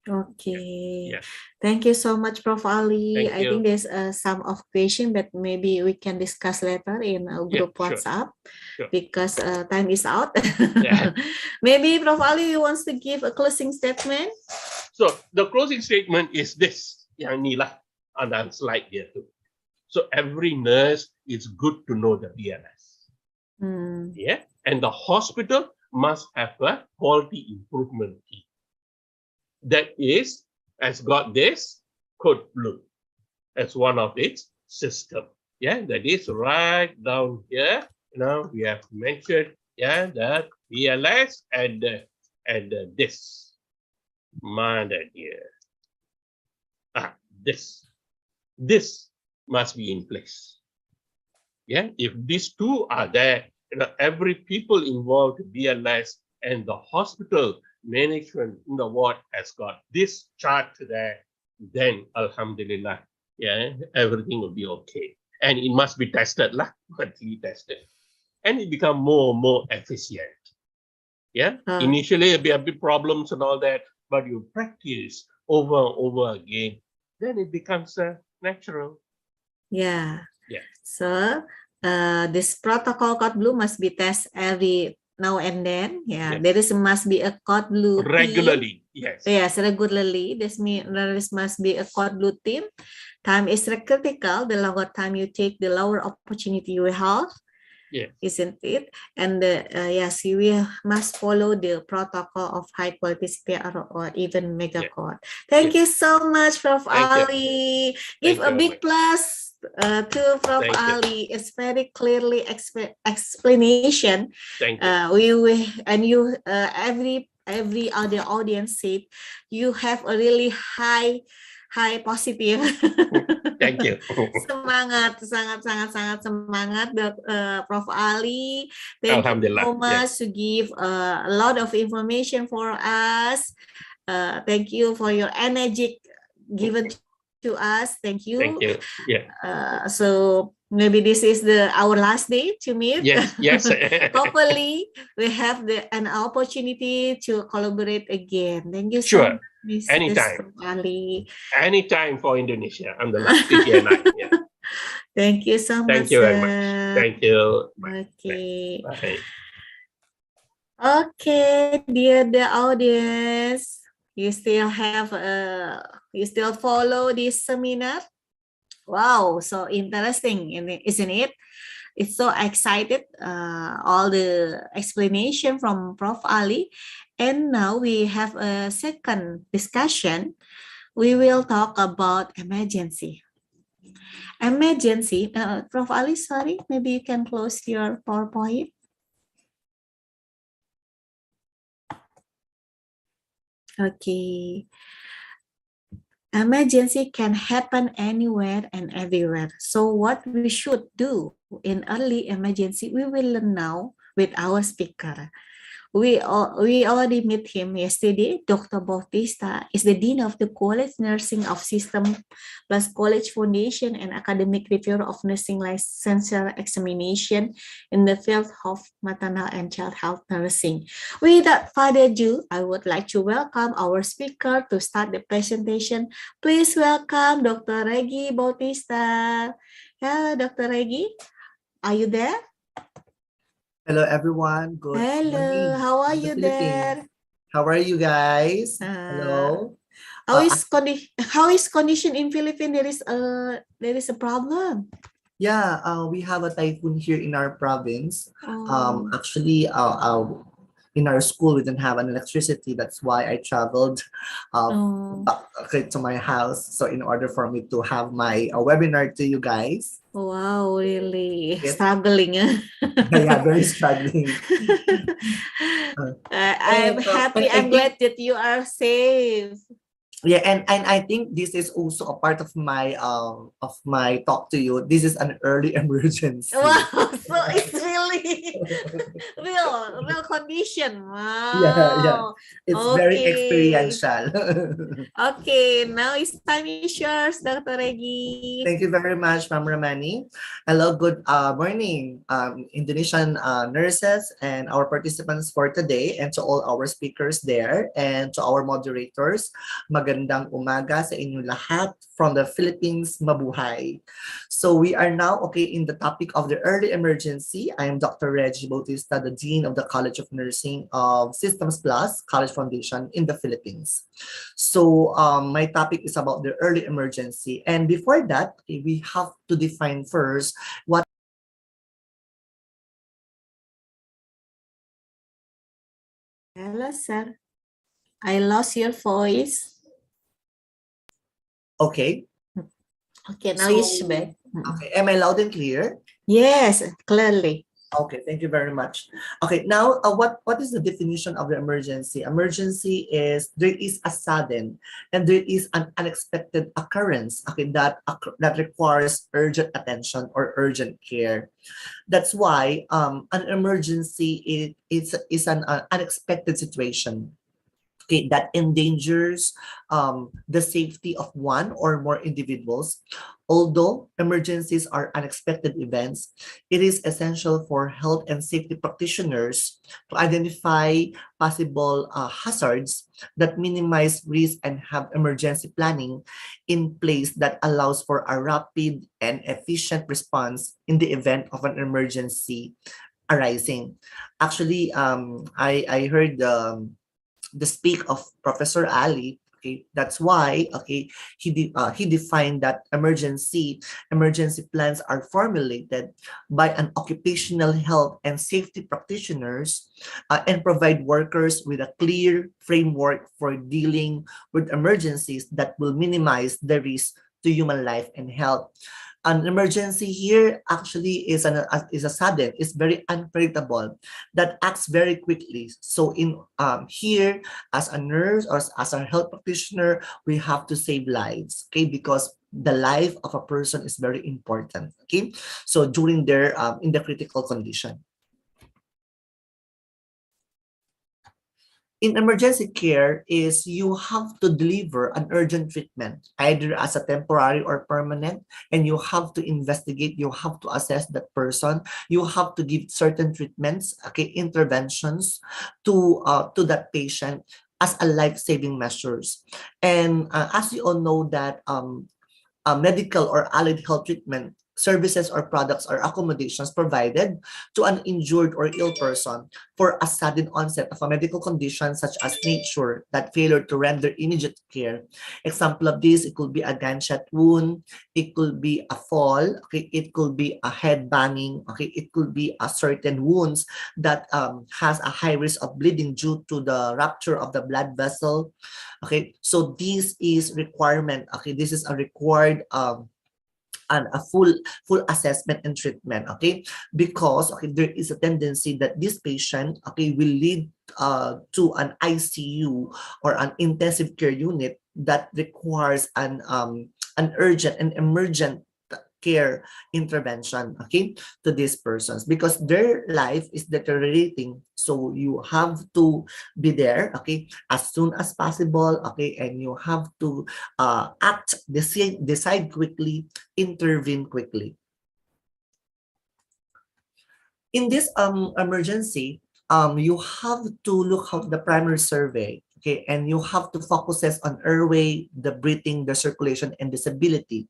Okay. Thank you so much, Prof. Ali. I think there's some of question, but maybe we can discuss later in a group WhatsApp because time is out. Maybe Prof. Ali wants to give a closing statement. So the closing statement is this, yang ni lah on the slide here too. So every nurse, it's good to know the BLS. And the hospital must have a quality improvement team. That has got this Code Blue as one of its system. Yeah, that is right down here. We have mentioned, that BLS and this. Mana dia? This. This must be in place. Yeah, if these two are there, every people involved, BLS and the hospital management in the ward has got this chart there, then Alhamdulillah, everything will be okay. And it must be tested, monthly tested. And it become more and more efficient. Yeah, initially it'll be a big problems and all that, but you practice over and over again, then it becomes natural. Yeah. Yeah. So this protocol code blue must be tested every now and then. Yeah, Yes. must be a code blue team. Regularly, yes. Yes, regularly. This means there must be a code blue team. Time is critical. The longer time you take, the lower opportunity you have. Yes. Isn't it? And yes, we must follow the protocol of high quality CPR or even mega code. Thank you so much, Prof. Ali. Give a big plus to Prof. Ali. It's very clearly explanation. Thank you. Every other audience said you have a really high positive. Thank you. Semangat, sangat semangat, Prof. Ali. Thank you so much to give a lot of information for us. Thank you for your energy given to us. Thank you. Thank you. Yeah. So maybe this is our last day to meet. Yes. Hopefully, we have an opportunity to collaborate again. Thank you so much. Anytime. Ali. Anytime for Indonesia. I'm the last here. Yeah. Thank you so much. Thank you very much. Thank you. Okay. Bye. Okay, dear the audience, you still follow this seminar? Wow, so interesting, isn't it? It's so excited, all the explanation from Prof. Ali. And now we have a second discussion. We will talk about emergency. Prof. Ali, sorry, maybe you can close your PowerPoint. Okay. Emergency can happen anywhere and everywhere. So what we should do in early emergency, we will learn now with our speaker. We already met him yesterday. Dr. Bautista is the Dean of the College Nursing of System plus College Foundation and Academic Reviewer of Nursing Licensure Examination in the field of maternal and child health nursing. Without further ado, I would like to welcome our speaker to start the presentation. Please welcome Dr. Regi Bautista. Hello, Dr. Regi. Are you there? Hello, everyone. Good morning. How are you there? How are you guys? Hello. How is condition in Philippines? There is a problem. Yeah, we have a typhoon here in our province. Actually, in our school, we didn't have an electricity. That's why I traveled back to my house. So in order for me to have my webinar to you guys. Wow, really struggling. Yeah, very struggling. I'm happy. I'm glad that you are safe. Yeah, and I think this is also a part of my talk to you. This is an early emergency. Wow, so it's really real condition. Wow. Yeah. It's very experiential. Okay, now it's time is yours, Dr. Regi. Thank you very much, Ma'am Ramani. Hello, good morning, Indonesian nurses and our participants for today, and to all our speakers there, and to our moderators. Magandang umaga sa inyong lahat from the Philippines, mabuhay. So we are now in the topic of the early emergency. I am Dr. Reggie Bautista, the Dean of the College of Nursing of Systems Plus College Foundation in the Philippines. So my topic is about the early emergency. And before that, we have to define first what. Hello, sir. I lost your voice. Okay. Okay, now it's back. Okay, am I loud and clear? Yes, clearly. Okay, thank you very much. Okay, now what is the definition of the emergency? Emergency is there is a sudden and there is an unexpected occurrence, okay, that requires urgent attention or urgent care. That's why an emergency is an unexpected situation, okay, that endangers the safety of one or more individuals. Although emergencies are unexpected events, it is essential for health and safety practitioners to identify possible hazards that minimize risk and have emergency planning in place that allows for a rapid and efficient response in the event of an emergency arising. Actually, I heard the speak of Professor Ali. Okay, that's why he defined that emergency plans are formulated by an occupational health and safety practitioners and provide workers with a clear framework for dealing with emergencies that will minimize the risk to human life and health. An emergency here actually is a sudden, is very unpredictable, that acts very quickly. So in here, as a nurse or as a health practitioner, we have to save lives, okay, because the life of a person is very important, okay. So during their in the critical condition. In emergency care is you have to deliver an urgent treatment, either as a temporary or permanent, and you have to investigate, you have to assess that person, you have to give certain treatments, okay, interventions to that patient as a life-saving measures. And as you all know that medical or allied health treatment services or products or accommodations provided to an injured or ill person for a sudden onset of a medical condition such as nature that failure to render immediate care. Example of this, it could be a gunshot wound, it could be a fall, okay, it could be a head banging, okay, it could be a certain wounds that has a high risk of bleeding due to the rupture of the blood vessel. Okay, so this is requirement, okay, this is a required and a full assessment and treatment, okay, because okay, there is a tendency that this patient, okay, will lead to an ICU or an intensive care unit that requires an urgent and emergent care intervention, okay, to these persons because their life is deteriorating. So you have to be there, okay, as soon as possible, okay, and you have to act, decide quickly, intervene quickly. In this emergency, you have to look at the primary survey, okay, and you have to focus on airway, the breathing, the circulation, and disability.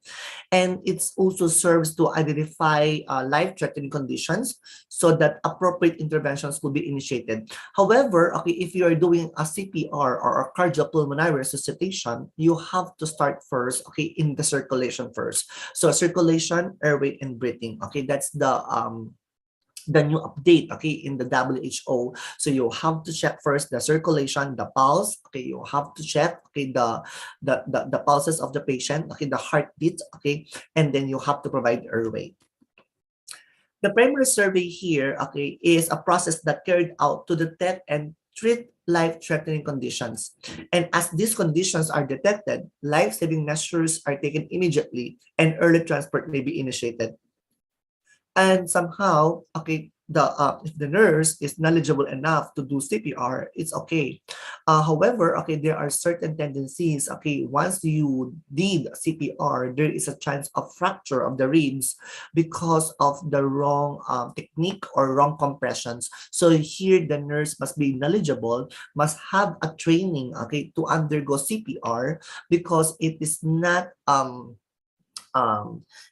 And it also serves to identify life-threatening conditions so that appropriate interventions could be initiated. However, okay, if you are doing a CPR or a cardiopulmonary resuscitation, you have to start first, okay, in the circulation first. So circulation, airway, and breathing. Okay, that's the new update, okay, in the WHO. So you have to check first the circulation, the pulse, okay, you have to check, okay, the pulses of the patient, okay, the heartbeat, okay, and then you have to provide airway. The primary survey here, okay, is a process that carried out to detect and treat life-threatening conditions. And as these conditions are detected, life-saving measures are taken immediately and early transport may be initiated. And somehow, okay, if the nurse is knowledgeable enough to do CPR, it's okay. However, okay, there are certain tendencies. Okay, once you did CPR, there is a chance of fracture of the ribs because of the wrong technique or wrong compressions. So here, the nurse must be knowledgeable, must have a training, okay, to undergo CPR because it is not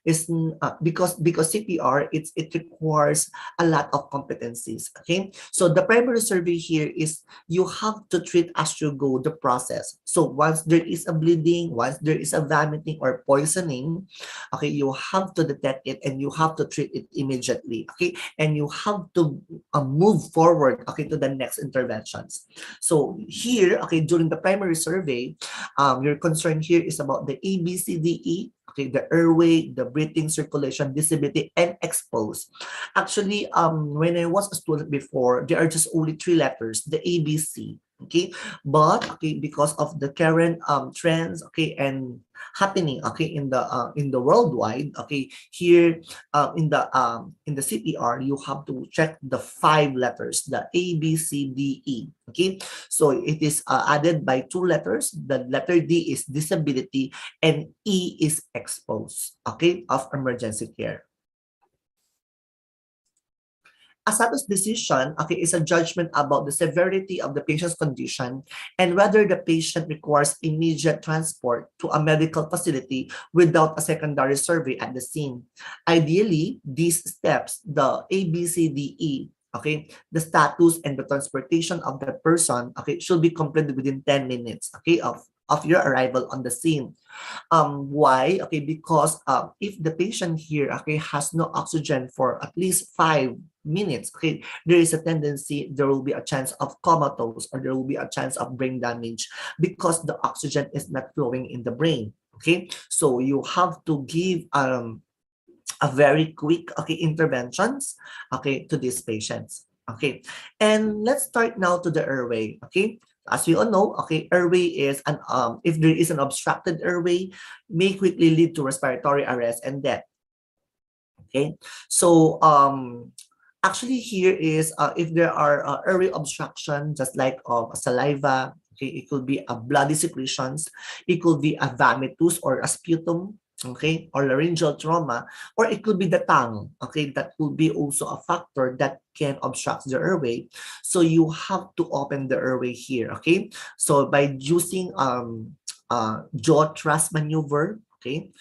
because CPR it requires a lot of competencies. Okay, so the primary survey here is you have to treat as you go the process. So once there is a bleeding, once there is a vomiting or poisoning, okay, you have to detect it and you have to treat it immediately. Okay, and you have to move forward, okay, to the next interventions. So here, okay, during the primary survey, your concern here is about the ABCDE. okay, the airway, the breathing, circulation, disability, and exposed. Actually, when I was a student before, there are just only 3 letters, the ABC. Okay, but okay, because of the current trends, okay, and happening, okay, in the worldwide, okay, here in the CPR, you have to check the 5 letters, the A, B, C, D, E. Okay, so it is added by 2 letters. The letter D is disability, and E is exposed, okay, of emergency care. A status decision, okay, is a judgment about the severity of the patient's condition and whether the patient requires immediate transport to a medical facility without a secondary survey at the scene. Ideally, these steps, the A, B, C, D, E, okay, the status and the transportation of the person, okay, should be completed within 10 minutes, okay, of your arrival on the scene. Why? Okay, because if the patient here, okay, has no oxygen for at least 5 minutes, okay, there is a tendency, there will be a chance of comatose, or there will be a chance of brain damage because the oxygen is not flowing in the brain. Okay, so you have to give a very quick, okay, interventions, okay, to these patients. Okay, and let's start now to the airway. Okay, as we all know, okay, airway is if there is an obstructed airway, may quickly lead to respiratory arrest and death. Okay, so actually here is if there are airway obstruction, just like saliva, okay, it could be a bloody secretions, it could be a vomitus or a sputum, okay, or laryngeal trauma, or it could be the tongue, okay, that could be also a factor that can obstruct the airway. So you have to open the airway here, okay, so by using jaw thrust maneuver, okay,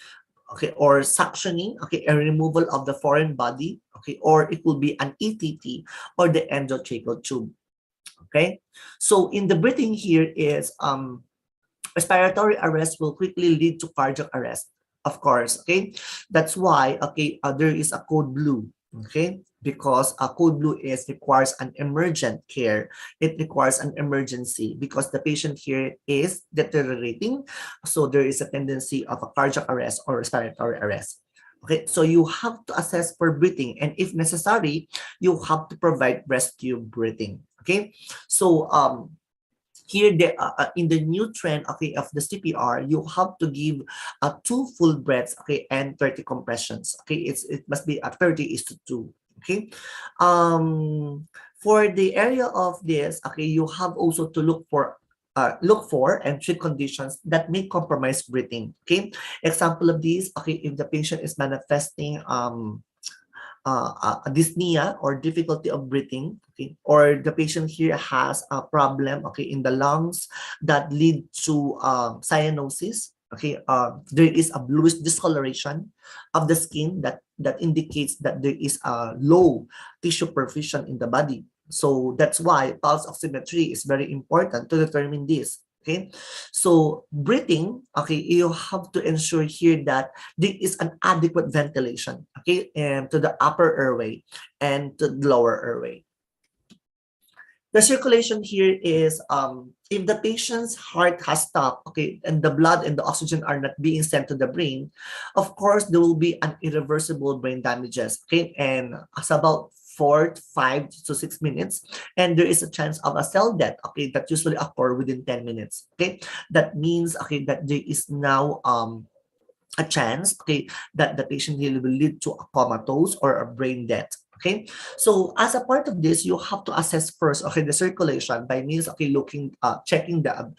or suctioning, okay, a removal of the foreign body, okay, or it will be an ETT or the endotracheal tube, okay. So in the breathing here is respiratory arrest will quickly lead to cardiac arrest, of course, okay. That's why, okay, there is a code blue, okay, because a code blue is requires an emergent care. It requires an emergency because the patient here is deteriorating, so there is a tendency of a cardiac arrest or respiratory arrest. Okay, so you have to assess for breathing, and if necessary, you have to provide rescue breathing. Okay, so here in the new trend, okay, of the CPR, you have to give 2 full breaths, okay, and 30 compressions. Okay, it must be at 30:2. Okay, for the area of this, okay, you have also to look for and treat conditions that may compromise breathing. Okay, example of these, okay, if the patient is manifesting a dyspnea or difficulty of breathing, okay, or the patient here has a problem, okay, in the lungs that lead to cyanosis, okay, there is a bluish discoloration of the skin that indicates that there is a low tissue perfusion in the body. So that's why pulse oximetry is very important to determine this. Okay, so breathing, okay, you have to ensure here that there is an adequate ventilation, okay, and to the upper airway and to the lower airway. The circulation here is if the patient's heart has stopped, okay, and the blood and the oxygen are not being sent to the brain, of course there will be an irreversible brain damages, okay, and as about 4 to 5 to 6 minutes, and there is a chance of a cell death, okay, that usually occur within 10 minutes. Okay, that means, okay, that there is now a chance, okay, that the patient will lead to a comatose or a brain death. Okay, so as a part of this, you have to assess first, okay, the circulation by means, okay, looking, checking the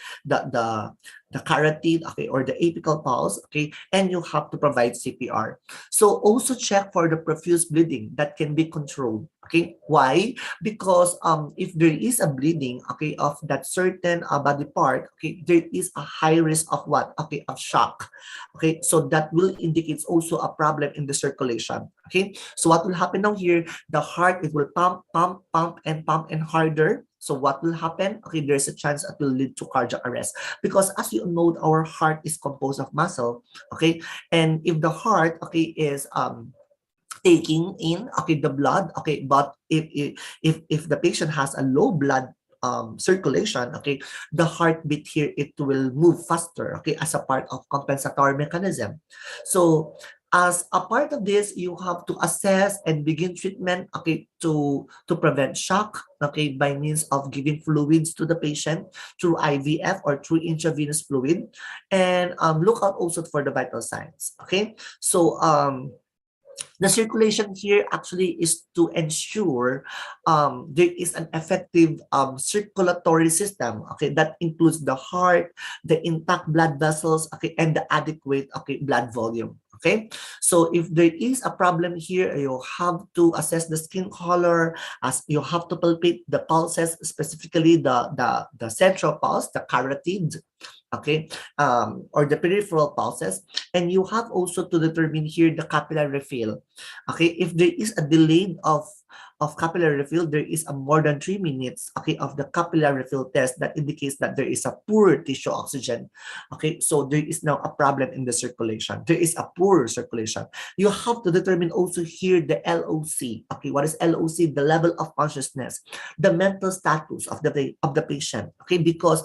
carotid, okay, or the apical pulse, okay, and you have to provide CPR. So also check for the profuse bleeding that can be controlled. Okay, why? Because if there is a bleeding, okay, of that certain body part, okay, there is a high risk of what? Okay, of shock. Okay, so that will indicate also a problem in the circulation. Okay, so what will happen now here? The heart, it will pump, pump, pump, and pump, and harder. So what will happen? Okay, there's a chance it will lead to cardiac arrest because, as you know, our heart is composed of muscle. Okay, and if the heart, okay, is taking in, okay, the blood, okay, but if the patient has a low blood circulation, okay, the heartbeat here, it will move faster, okay, as a part of compensatory mechanism. So as a part of this, you have to assess and begin treatment, okay, to prevent shock, okay, by means of giving fluids to the patient through IVF or through intravenous fluid, and look out also for the vital signs, okay. So the circulation here actually is to ensure there is an effective circulatory system, okay, that includes the heart, the intact blood vessels, okay, and the adequate, okay, blood volume. Okay, so if there is a problem here, you have to assess the skin color, as you have to palpate the pulses, specifically the central pulse, the carotid, okay, or the peripheral pulses, and you have also to determine here the capillary refill. Okay, if there is a delay of capillary refill, there is a more than 3 minutes, okay, of the capillary refill test that indicates that there is a poor tissue oxygen. Okay, so there is now a problem in the circulation. There is a poor circulation. You have to determine also here the LOC. Okay, what is LOC? The level of consciousness, the mental status of the patient. Okay, because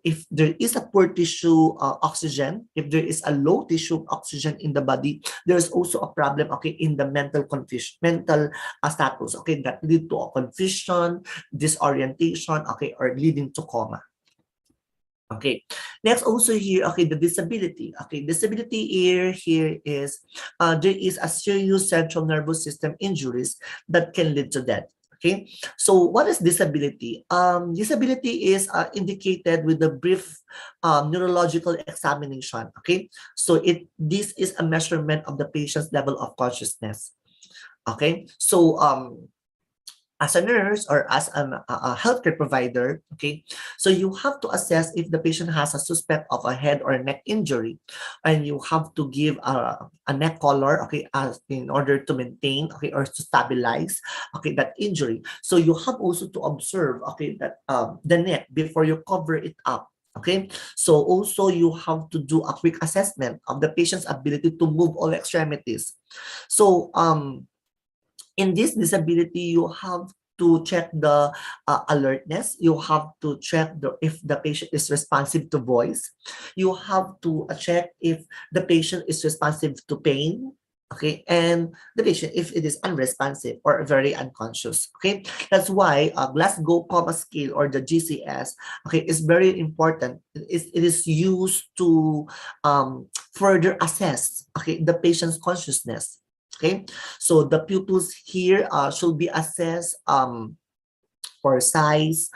if there is a poor tissue oxygen, if there is a low tissue oxygen in the body, there is also a problem, okay, in the mental confusion, mental status, okay, that lead to a confusion, disorientation, okay, or leading to coma. Okay, next also here, okay, the disability. Okay, disability here is there is a serious central nervous system injuries that can lead to death. Okay, so what is disability? Disability is indicated with the brief neurological examination. Okay, so this is a measurement of the patient's level of consciousness. Okay, so as a nurse or as a healthcare provider, okay, so you have to assess if the patient has a suspect of a head or neck injury, and you have to give a neck collar, okay, in order to maintain, okay, or to stabilize, okay, that injury. So you have also to observe, okay, that the neck before you cover it up. Okay, so also you have to do a quick assessment of the patient's ability to move all extremities. So in this disability, you have to check the alertness. You have to check if the patient is responsive to voice. You have to check if the patient is responsive to pain. Okay, and the patient if it is unresponsive or very unconscious. Okay, that's why Glasgow Coma Scale or the GCS, okay, is very important. It is used to further assess, okay, the patient's consciousness. Okay, so the pupils here should be assessed for size,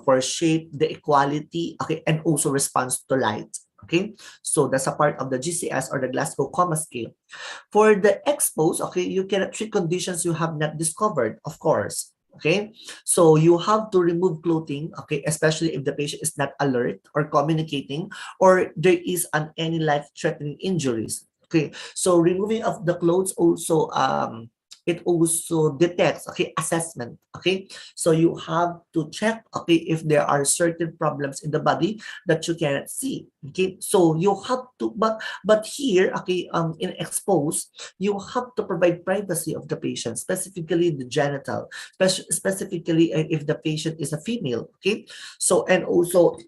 for shape, the equality, okay, and also response to light. Okay, so that's a part of the GCS or the Glasgow Coma Scale. For the expose, okay, you cannot treat conditions you have not discovered, of course. Okay, so you have to remove clothing, okay, especially if the patient is not alert or communicating, or there is any life-threatening injuries. Okay, so removing of the clothes also it also detects, okay, assessment. Okay, so you have to check, okay, if there are certain problems in the body that you cannot see. Okay, so you have to, but here, okay, in expose, you have to provide privacy of the patient, specifically the genital, specifically if the patient is a female. Okay, so and also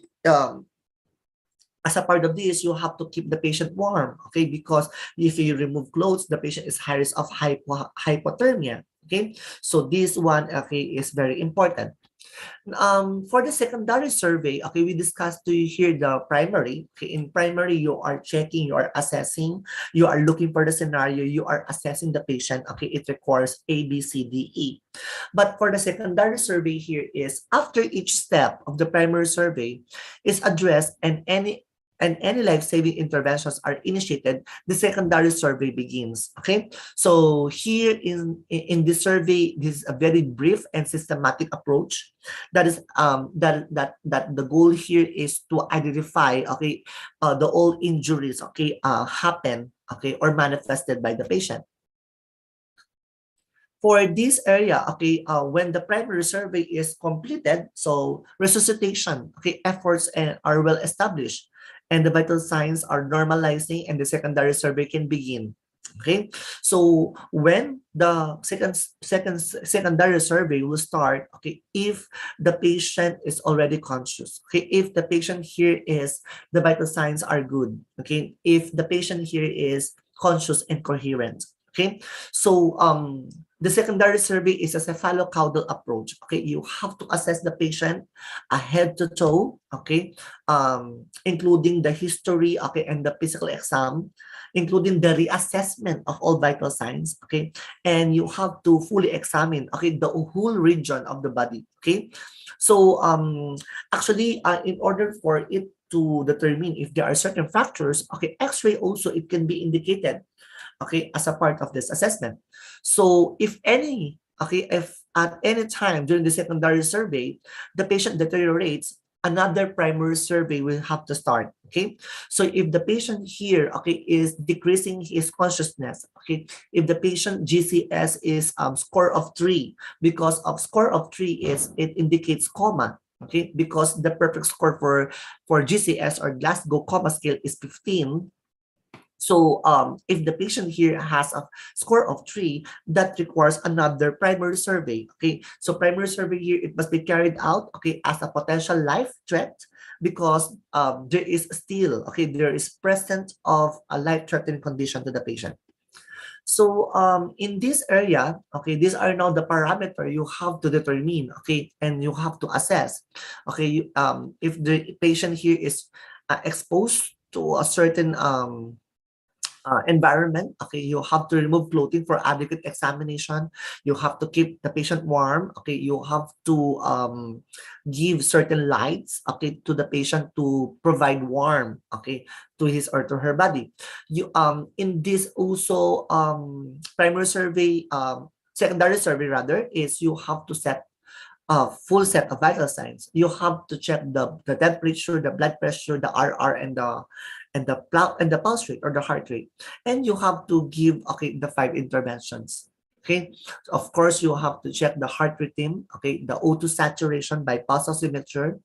as a part of this, you have to keep the patient warm, okay? Because if you remove clothes, the patient is high risk of hypothermia, okay? So this one, okay, is very important. For the secondary survey, okay, we discussed to you here the primary. Okay, in primary, you are checking, you are assessing, you are looking for the scenario, you are assessing the patient. Okay, it requires A, B, C, D, E. But for the secondary survey here is after each step of the primary survey is addressed and any life-saving interventions are initiated, the secondary survey begins. Okay, so here in this survey, this is a very brief and systematic approach. That is that the goal here is to identify, okay, the all injuries, okay, happen, okay, or manifested by the patient. For this area, okay, when the primary survey is completed, so resuscitation, okay, efforts are well established, and the vital signs are normalizing, and the secondary survey can begin. Okay, so when the secondary survey will start, okay, if the patient is already conscious, okay, if the patient here is the vital signs are good, okay, if the patient here is conscious and coherent, okay, so the secondary survey is a cephalocaudal approach. Okay, you have to assess the patient head to toe, okay, including the history, okay, and the physical exam, including the reassessment of all vital signs, okay, and you have to fully examine, okay, the whole region of the body, okay. So actually, in order for it to determine if there are certain factors, okay, X-ray also it can be indicated, okay, as a part of this assessment. So if any, okay, if at any time during the secondary survey, the patient deteriorates, another primary survey will have to start, okay? So if the patient here, okay, is decreasing his consciousness, okay, if the patient GCS is score of 3, because of score of 3 is, it indicates coma, okay, because the perfect score for GCS or Glasgow Coma Scale is 15. So if the patient here has a score of 3, that requires another primary survey. Okay, so primary survey here, it must be carried out, okay, as a potential life threat, because there is still, okay, there is presence of a life-threatening condition to the patient. So in this area, okay, these are now the parameter you have to determine, okay, and you have to assess, okay, if the patient here is exposed to a certain environment, okay, you have to remove clothing for adequate examination. You have to keep the patient warm, okay, you have to give certain lights, okay, to the patient to provide warm, okay, to his or to her body. You in this also primary survey, secondary survey rather, is you have to set a full set of vital signs. You have to check the temperature, the blood pressure, the RR, and the pulse rate or the heart rate. And you have to give, okay, the 5 interventions. Okay, of course, you have to check the heart rhythm, okay, the O2 saturation by pulse oximeter,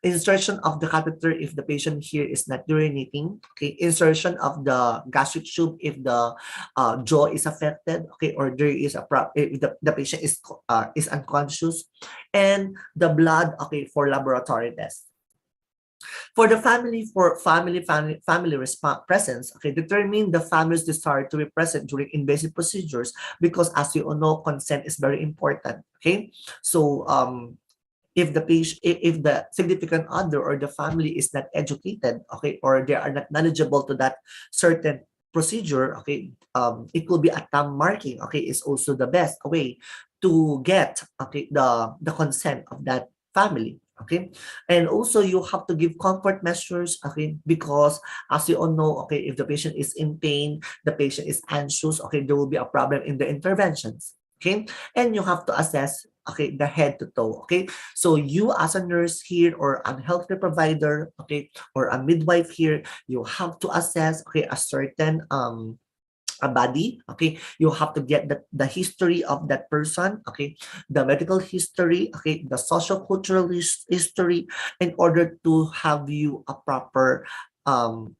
insertion of the catheter if the patient here is not urinating, okay, insertion of the gastric tube if the jaw is affected, okay, or there is if the patient is unconscious, and the blood, okay, for laboratory tests. For the family, presence, okay, determine the family's desire to be present during invasive procedures, because as you all know, consent is very important, okay. So if the patient, if the significant other or the family is not educated, okay, or they are not knowledgeable to that certain procedure, okay, it will be a thumb marking, okay, is also the best way to get, okay, the consent of that family, okay. And also you have to give comfort measures, okay, because as you all know, okay, if the patient is in pain, the patient is anxious, okay, there will be a problem in the interventions, okay. And you have to assess, okay, the head to toe, okay. So you as a nurse here or a healthcare provider, okay, or a midwife here, you have to assess, okay, a certain a body, okay. You have to get the history of that person, okay, the medical history, okay, the social cultural history, in order to have you a proper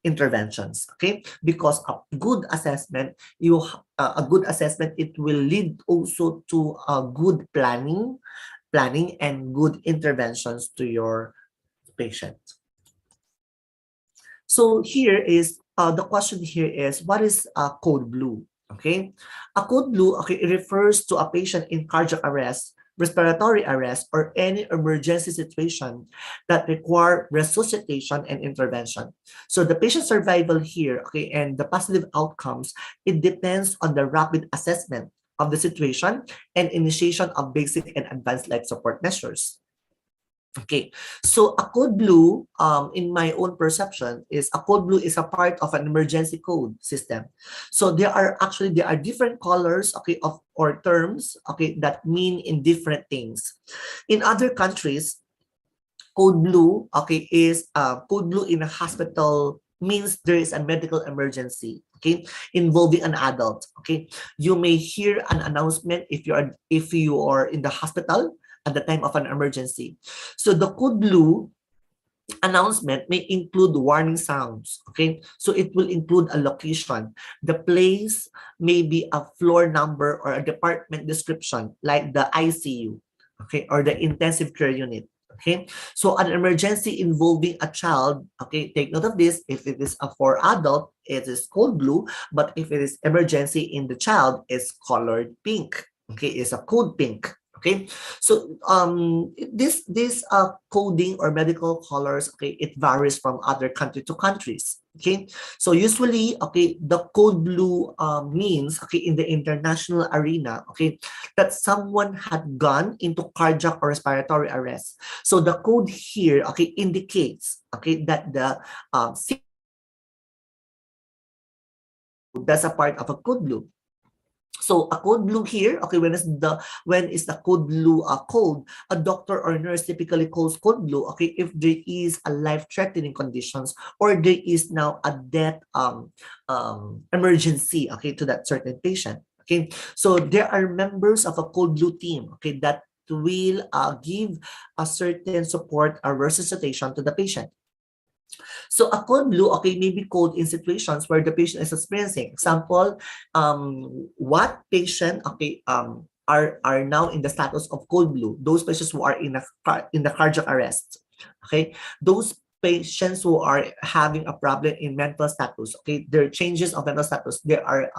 interventions, okay, because a good assessment, a good assessment, it will lead also to a good planning and good interventions to your patient. So here is the question here is, what is code blue? Okay, a code blue, okay, it refers to a patient in cardiac arrest, respiratory arrest, or any emergency situation that require resuscitation and intervention. So the patient survival here, okay, and the positive outcomes, it depends on the rapid assessment of the situation and initiation of basic and advanced life support measures. Okay, so a code blue, in my own perception, is a code blue is a part of an emergency code system. So there are different colors, okay, of or terms, okay, that mean in different things. In other countries, code blue, okay, is code blue in a hospital means there is a medical emergency, okay, involving an adult. Okay, you may hear an announcement if you are in the hospital at the time of an emergency. So the code blue announcement may include warning sounds. Okay, so it will include a location. The place may be a floor number or a department description, like the ICU, okay, or the intensive care unit. Okay, so an emergency involving a child, okay, take note of this. If it is a for adult, it is code blue, but if it is emergency in the child, it's colored pink. Okay, it's a code pink. Okay, so this coding or medical colors, okay, it varies from other country to countries. Okay, so usually, okay, the code blue means, okay, in the international arena, okay, that someone had gone into cardiac or respiratory arrest. So the code here, okay, indicates, okay, that the that's a part of a code blue. So a code blue here, okay, when is the code blue code, a doctor or nurse typically calls code blue, okay, if there is a life-threatening conditions or there is now a death emergency, okay, to that certain patient. Okay, so there are members of a code blue team, okay, that will give a certain support or resuscitation to the patient. So a code blue, okay, may be called in situations where the patient is experiencing. Example, what patient, okay, are now in the status of code blue? Those patients who are in the cardiac arrest. Okay, those patients who are having a problem in mental status, okay, their changes of mental status, they are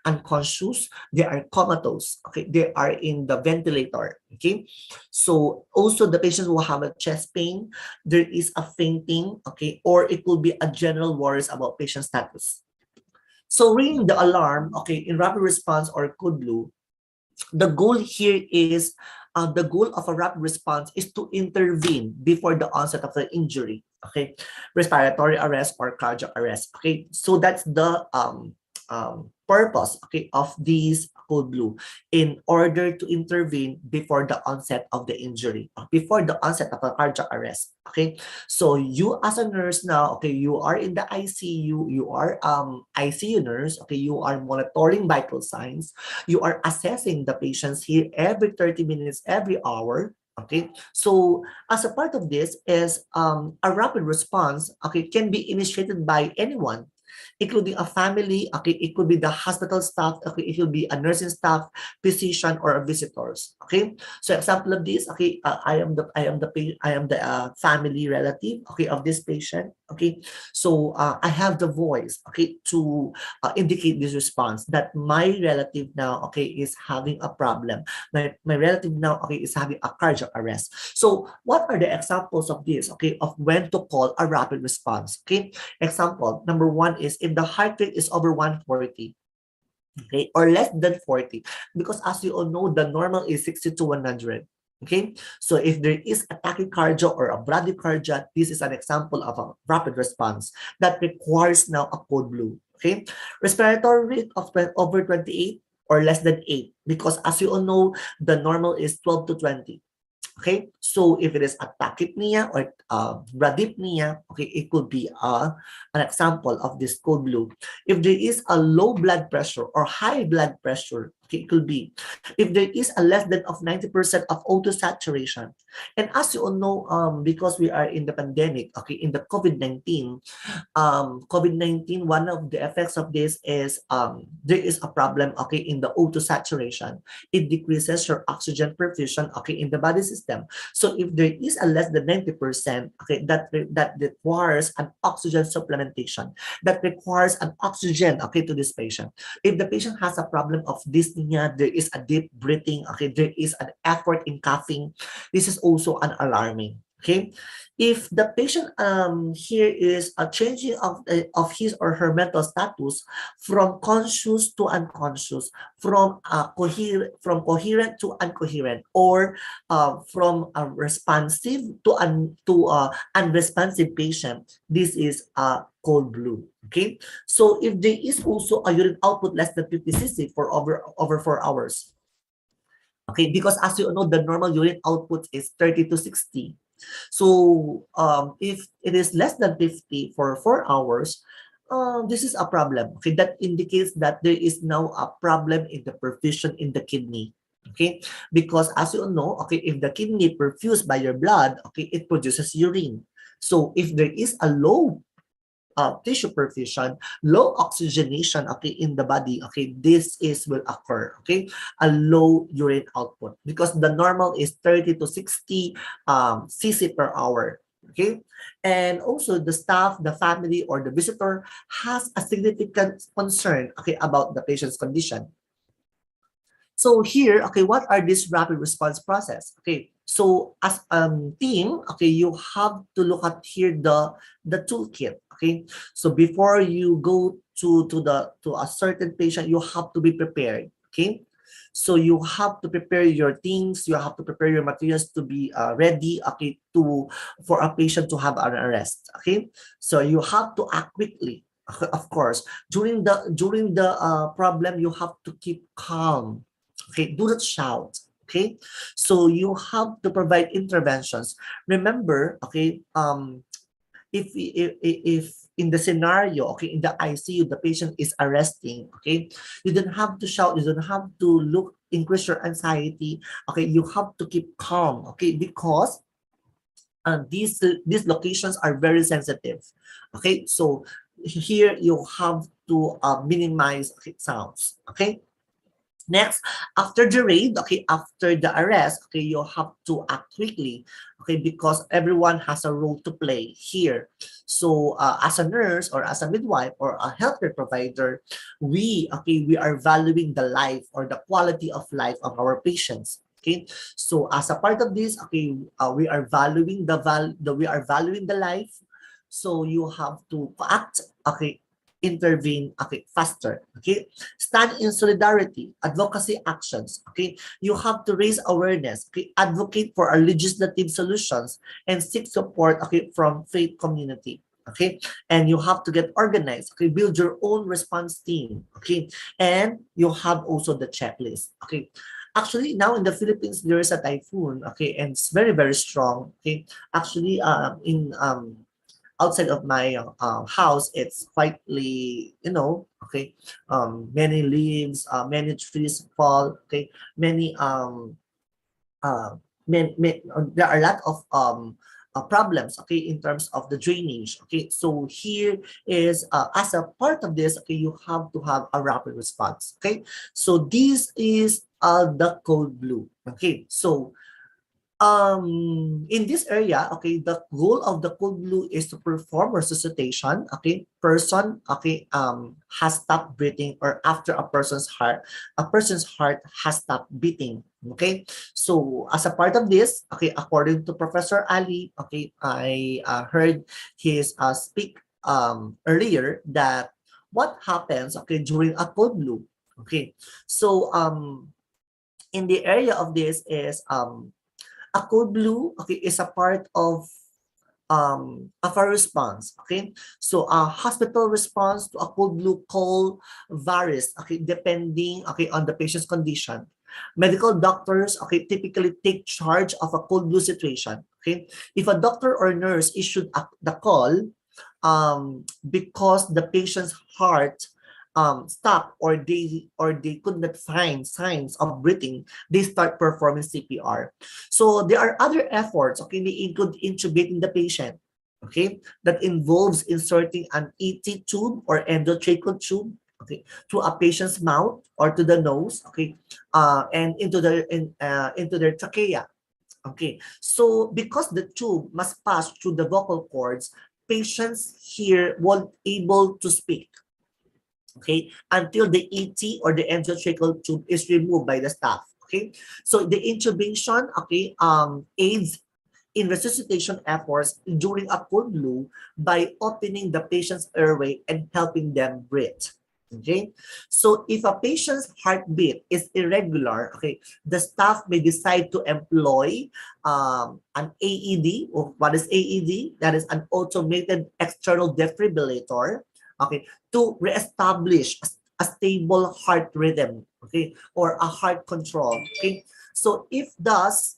unconscious, they are comatose, okay, they are in the ventilator, okay. So also the patients who have a chest pain, there is a fainting, okay, or it will be a general worries about patient status. So ringing the alarm, okay, in rapid response or code blue, the goal here is the goal of a rapid response is to intervene before the onset of the injury, okay, respiratory arrest or cardiac arrest, okay. So that's the purpose, okay, of these code blue, in order to intervene before the onset of the injury, before the onset of a cardiac arrest, okay. So you as a nurse now, okay, you are in the ICU, you are ICU nurse, okay, you are monitoring vital signs, you are assessing the patients here every 30 minutes, every hour. Okay, so as a part of this is a rapid response, okay, can be initiated by anyone, including a family, okay, it could be the hospital staff, okay, it will be a nursing staff, physician, or visitors, okay. So example of this, okay, I am the family relative, okay, of this patient, okay. So I have the voice, okay, to indicate this response that my relative now, okay, is having a problem. My relative now, okay, is having a cardiac arrest. So what are the examples of this, okay, of when to call a rapid response, okay? Example, number one is if the heart rate is over 140, okay, or less than 40, because as you all know, the normal is 60 to 100. Okay, so if there is a tachycardia or a bradycardia, this is an example of a rapid response that requires now a code blue. Okay, respiratory rate of over 28 or less than 8, because as you all know, the normal is 12 to 20. Okay, so if it is a tachypnea or bradypnea, okay, it could be an example of this code blue. If there is a low blood pressure or high blood pressure, okay, it could be. If there is a less than of 90% of auto saturation, and as you all know, because we are in the pandemic, okay, in the COVID-19, COVID-19, one of the effects of this is there is a problem, okay, in the auto saturation. It decreases your oxygen perfusion, okay, in the body system. So if there is a less than 90%, okay, that requires an oxygen supplementation, that requires an oxygen, okay, to this patient. If the patient has a problem of dyspnea, there is a deep breathing, okay, there is an effort in coughing, this is also an alarming. Okay, if the patient here is a changing of his or her mental status from conscious to unconscious, from coherent to incoherent, or from a responsive to unresponsive patient, this is a cold blue. Okay, so if there is also a urine output less than 50 cc for over 4 hours, okay, because as you know, the normal urine output is 30 to 60. So if it is less than 50 for 4 hours, this is a problem. Okay, that indicates that there is now a problem in the perfusion in the kidney. Okay, because as you know, okay, if the kidney perfused by your blood, okay, it produces urine. So if there is a low tissue perfusion, low oxygenation, okay, in the body, okay, this is will occur, okay, a low urine output, because the normal is 30 to 60 cc per hour. Okay, and also the staff, the family, or the visitor has a significant concern, okay, about the patient's condition. So here, okay, what are these rapid response process? Okay, so as team, okay, you have to look at here the toolkit. Okay, so before you go to a certain patient, you have to be prepared. Okay, so you have to prepare your things, you have to prepare your materials to be ready. Okay, to for a patient to have an arrest. Okay, so you have to act quickly. Of course, during the problem, you have to keep calm. Okay, do not shout. Okay, so you have to provide interventions. Remember, okay, if in the scenario, okay, in the ICU, the patient is arresting, okay, you don't have to shout, you don't have to look, increase your anxiety. Okay, you have to keep calm. Okay, because these locations are very sensitive. Okay, so here you have to minimize, okay, sounds. Okay. Next, after the raid, okay, after the arrest, okay, you have to act quickly, okay, because everyone has a role to play here. So, as a nurse or as a midwife or a healthcare provider, we are valuing the life or the quality of life of our patients. Okay, so as a part of this, okay, we are valuing we are valuing the life. So you have to act, okay, intervene, okay, faster. Okay, stand in solidarity, advocacy actions. Okay, you have to raise awareness, okay, advocate for our legislative solutions, and seek support, okay, from faith community. Okay, and you have to get organized. Okay, build your own response team. Okay, and you have also the checklist. Okay, actually now in the Philippines there is a typhoon. Okay, and it's very very strong. Okay, actually in outside of my house, it's quietly, okay, many leaves, many trees fall, okay, many there are a lot of problems, okay, in terms of the drainage. Okay, so here is as a part of this, okay, you have to have a rapid response. Okay, so this is the code blue. Okay, so in this area, okay, the goal of the code blue is to perform resuscitation. Okay, person, okay, has stopped breathing, or after a person's heart has stopped beating. Okay, so as a part of this, okay, according to Professor Ali, okay, I heard his speak earlier that what happens, okay, during a code blue. Okay, so in the area of this is a code blue, okay, is a part of a response. Okay, so a hospital response to a code blue call varies, okay, depending, okay, on the patient's condition. Medical doctors, okay, typically take charge of a code blue situation. Okay, if a doctor or nurse issued the call because the patient's heart stopped, or they could not find signs of breathing, they start performing CPR. So there are other efforts, okay, they include intubating the patient, okay, that involves inserting an ET tube or endotracheal tube, okay, through a patient's mouth or to the nose, okay, and into their trachea. Okay, so because the tube must pass through the vocal cords, patients here won't able to speak, okay, until the ET or the endotracheal tube is removed by the staff. Okay, so the intubation, okay, aids in resuscitation efforts during a code blue by opening the patient's airway and helping them breathe. Okay, so if a patient's heartbeat is irregular, okay, the staff may decide to employ an AED. Or what is AED? That is an automated external defibrillator, okay, to reestablish a stable heart rhythm, okay, or a heart control. Okay, so if thus,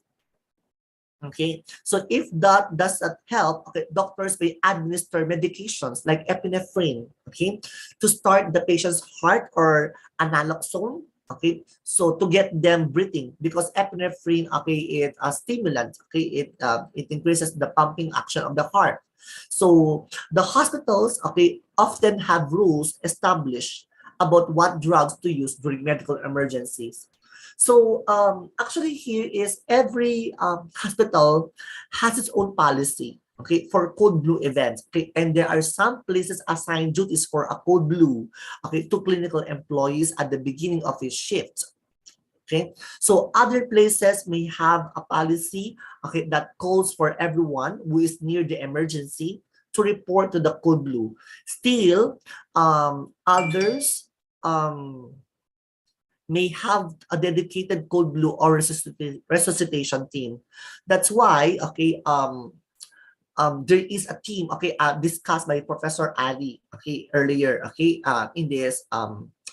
okay, so if that does not help, okay, doctors may administer medications like epinephrine, okay, to start the patient's heart, or naloxone, okay, so to get them breathing, because epinephrine, okay, it a stimulant, okay, it increases the pumping action of the heart. So the hospitals, okay, often have rules established about what drugs to use during medical emergencies. So actually here is every hospital has its own policy, okay, for code blue events. Okay, and there are some places assigned duties for a code blue, okay, to clinical employees at the beginning of his shift. Okay, so other places may have a policy, okay, that calls for everyone who is near the emergency to report to the code blue. Still, others may have a dedicated code blue or resuscitation team. That's why, okay, there is a team, okay, discussed by Professor Ali, okay, earlier, okay, in this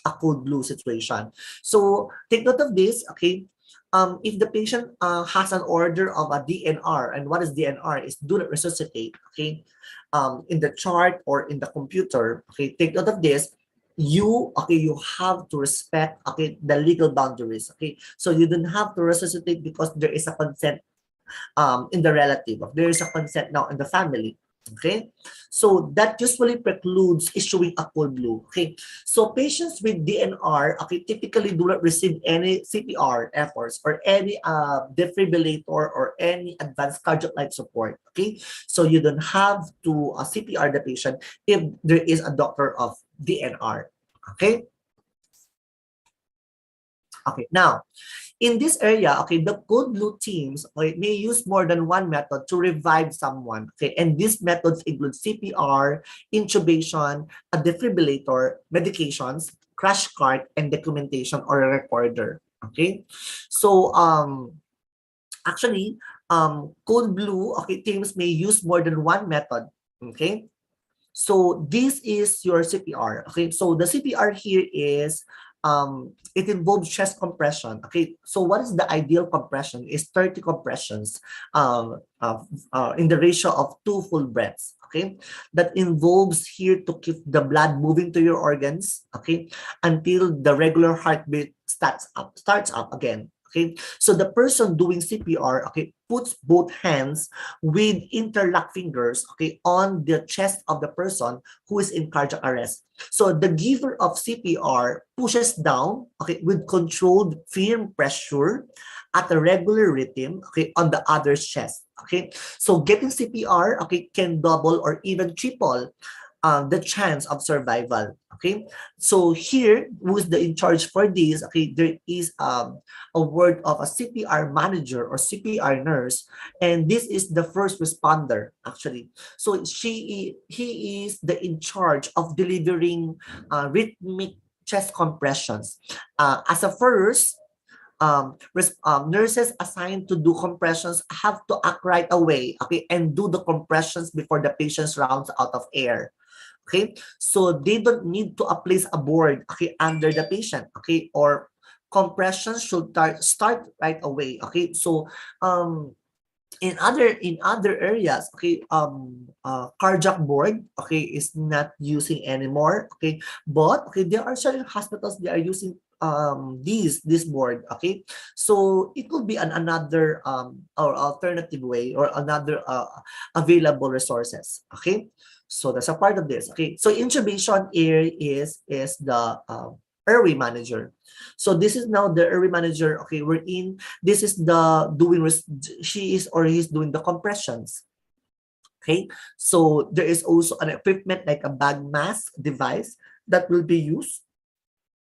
a code blue situation. So take note of this, okay. If the patient has an order of a DNR, and what is DNR is do not resuscitate, okay, in the chart or in the computer, okay, take note of this. You, okay, you have to respect, okay, the legal boundaries, okay. So you don't have to resuscitate because there is a consent in the relative. There is a consent now in the family. Okay, so that usually precludes issuing a code blue. Okay, so patients with DNR, okay, typically do not receive any CPR efforts or any defibrillator or any advanced cardiac life support. Okay, so you don't have to CPR the patient if there is a doctor of DNR. Okay. Okay, now in this area, okay, the code blue teams, okay, may use more than one method to revive someone. Okay, and these methods include CPR, intubation, a defibrillator, medications, crash cart, and documentation or a recorder. Okay, so actually, code blue, okay, teams may use more than one method. Okay, so this is your CPR. Okay, so the CPR here is it involves chest compression. Okay, so what is the ideal compression? Is 30 compressions in the ratio of 2 full breaths. Okay, that involves here to keep the blood moving to your organs. Okay, until the regular heartbeat starts up again. Okay, so the person doing CPR, okay, puts both hands with interlocked fingers, okay, on the chest of the person who is in cardiac arrest. So the giver of CPR pushes down, okay, with controlled firm pressure at a regular rhythm, okay, on the other's chest. Okay, so getting CPR, okay, can double or even triple the chance of survival. Okay, so here, who's the in charge for this? Okay, there is a word of a CPR manager or CPR nurse, and this is the first responder actually. So he is the in charge of delivering rhythmic chest compressions. As a first, nurses assigned to do compressions have to act right away, okay, and do the compressions before the patient rounds out of air. Okay, so they don't need to place a board, okay, under the patient, okay, or compression should start right away. Okay, so in other areas, okay, cardiac board, okay, is not using anymore. Okay, but okay, there are certain hospitals that are using this board. Okay, so it could be another or alternative way or another available resources. Okay, so that's a part of this. Okay, so intubation here is the airway manager. So this is now the airway manager. Okay, we're in. This is the she is or he's doing the compressions. Okay, so there is also an equipment like a bag mask device that will be used,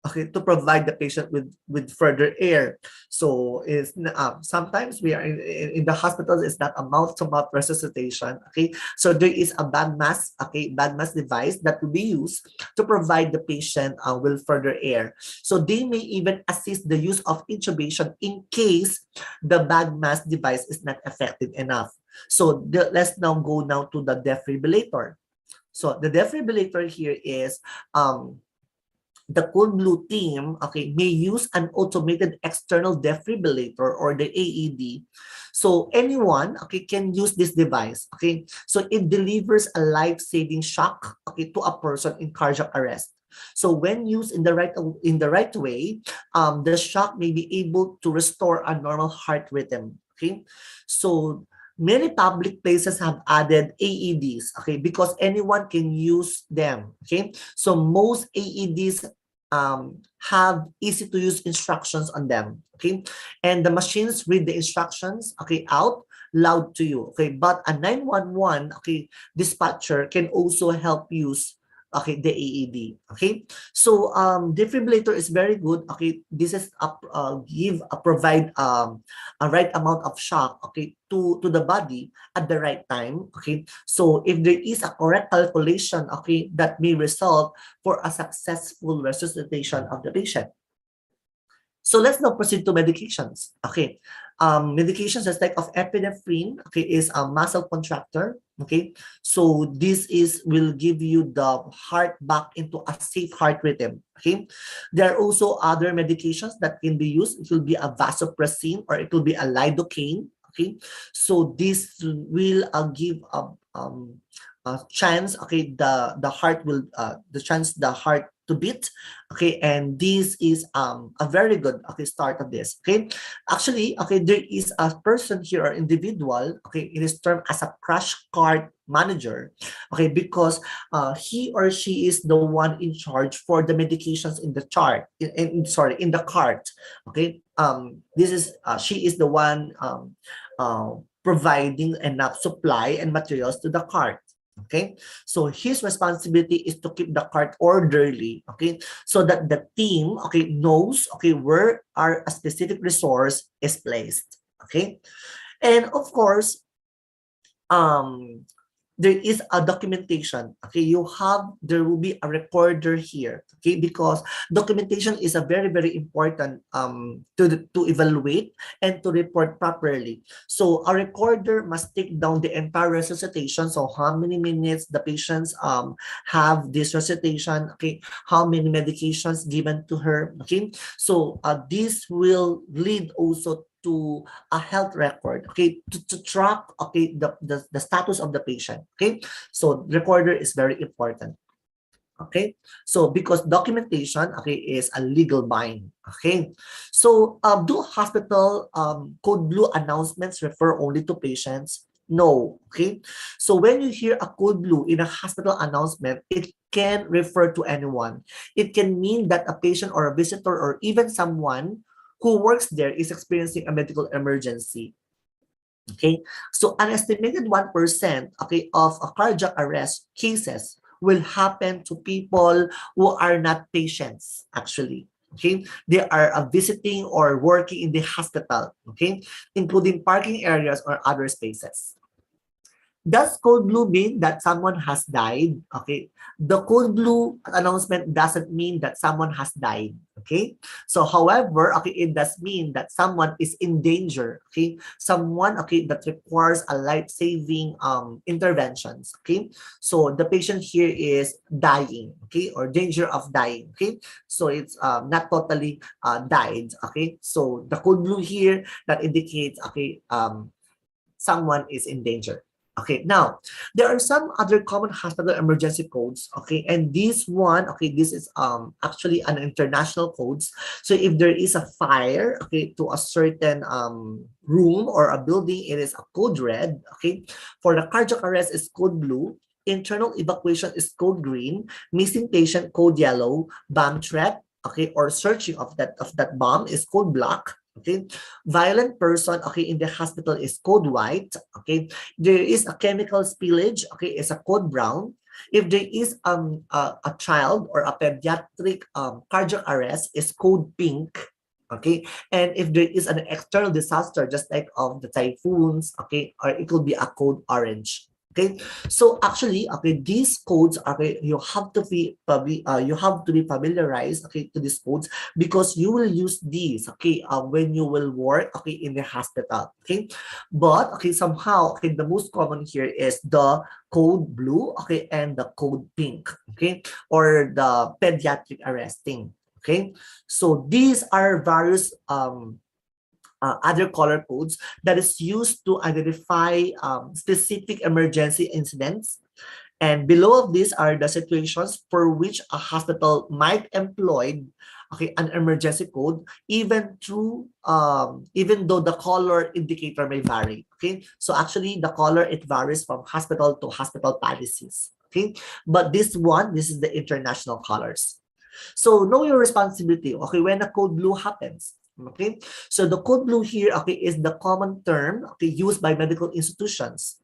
okay, to provide the patient with further air. So it's sometimes we are in the hospitals, it's not a mouth-to-mouth resuscitation. Okay, so there is a bag mask, okay, bag mask device that will be used to provide the patient with further air. So they may even assist the use of intubation in case the bag mask device is not effective enough. So let's now go to the defibrillator. So the defibrillator here is the code blue team, okay, may use an automated external defibrillator or the AED. So anyone, okay, can use this device. Okay, so it delivers a life-saving shock, okay, to a person in cardiac arrest. So when used in the right way, the shock may be able to restore a normal heart rhythm. Okay, so Many public places have added AEDs, okay, because anyone can use them, okay? So most AEDs have easy to use instructions on them, okay? And the machines read the instructions, okay, out loud to you, okay? But a 911, okay, dispatcher can also help use, okay, the AED, okay? So defibrillator is very good, okay? This is provide a right amount of shock, okay, to the body at the right time, okay? So if there is a correct calculation, okay, that may result for a successful resuscitation of the patient. So let's now proceed to medications. Okay, medications as type of epinephrine, okay, is a muscle contractor. Okay, so this will give you the heart back into a safe heart rhythm. Okay, there are also other medications that can be used. It will be a vasopressin or it will be a lidocaine. Okay, so this will give a chance. Okay, the heart will the heart to beat, okay, and this is a very good, okay, start of this, okay. Actually, okay, there is a person here or individual, okay, it is termed as a crash cart manager, okay, because he or she is the one in charge for the medications in the chart in the cart, okay. This is she is the one providing enough supply and materials to the cart. Okay, so his responsibility is to keep the cart orderly, okay, so that the team, okay, knows, okay, where our a specific resource is placed, okay. And of course, there is a documentation, okay, there will be a recorder here, okay, because documentation is a very important to evaluate and to report properly. So a recorder must take down the entire resuscitation, so how many minutes the patients have this resuscitation, okay, how many medications given to her, okay. So this will lead also to a health record, okay, to track, okay, the status of the patient, okay. So recorder is very important, okay. So because documentation, okay, is a legal bind, okay. So do hospital code blue announcements refer only to patients? No, okay. So when you hear a code blue in a hospital announcement, it can refer to anyone. It can mean that a patient or a visitor or even someone who works there is experiencing a medical emergency. Okay, so an estimated 1%, okay, of a cardiac arrest cases will happen to people who are not patients, actually. Okay, they are visiting or working in the hospital, okay, including parking areas or other spaces. Does code blue mean that someone has died? Okay, the code blue announcement doesn't mean that someone has died. Okay, so however, okay, it does mean that someone is in danger. Okay, someone, okay, that requires a life-saving interventions. Okay, so the patient here is dying. Okay, or danger of dying. Okay, so it's not totally died. Okay, so the code blue here that indicates, okay, someone is in danger. Okay, now there are some other common hospital emergency codes. Okay, and this one, okay, this is actually an international codes. So if there is a fire, okay, to a certain room or a building, it is a code red. Okay, for the cardiac arrest is code blue. Internal evacuation is code green. Missing patient code yellow. Bomb threat, okay, or searching of that bomb is code black. Okay, violent person, okay, in the hospital is code white. Okay, there is a chemical spillage, okay, is a code brown. If there is a child or a pediatric cardiac arrest is code pink. Okay, and if there is an external disaster just like of the typhoons, okay, or it will be a code orange. Okay, so actually, okay, these codes, okay, you have to be familiarized, okay, to these codes because you will use these, okay, when you will work, okay, in the hospital, okay. But okay, somehow, okay, the most common here is the code blue, okay, and the code pink, okay, or the pediatric arresting, okay. So these are various other color codes that is used to identify specific emergency incidents. And below of these are the situations for which a hospital might employ okay, an emergency code, even though the color indicator may vary. Okay, so actually the color, it varies from hospital to hospital policies. Okay, but this is the international colors. So know your responsibility, okay, when a code blue happens. Okay, so the code blue here, okay, is the common term, okay, used by medical institutions.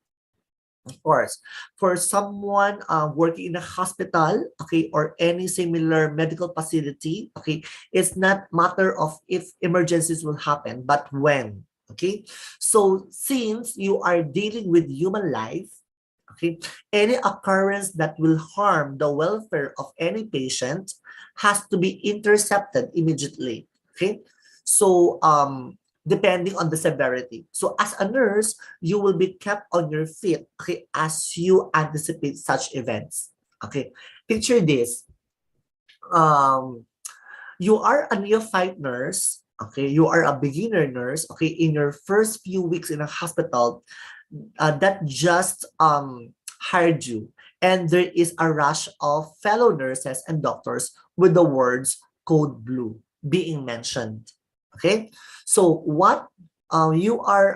Of course, for someone working in a hospital, okay, or any similar medical facility, okay, it's not matter of if emergencies will happen, but when. Okay, so since you are dealing with human life, okay, any occurrence that will harm the welfare of any patient has to be intercepted immediately. Okay, so depending on the severity. So as a nurse, you will be kept on your feet, okay, as you anticipate such events. Okay, picture this. Um, you are a neophyte nurse, okay, you are a beginner nurse, okay, in your first few weeks in a hospital that just hired you, and there is a rush of fellow nurses and doctors with the words code blue being mentioned. Okay, so what you are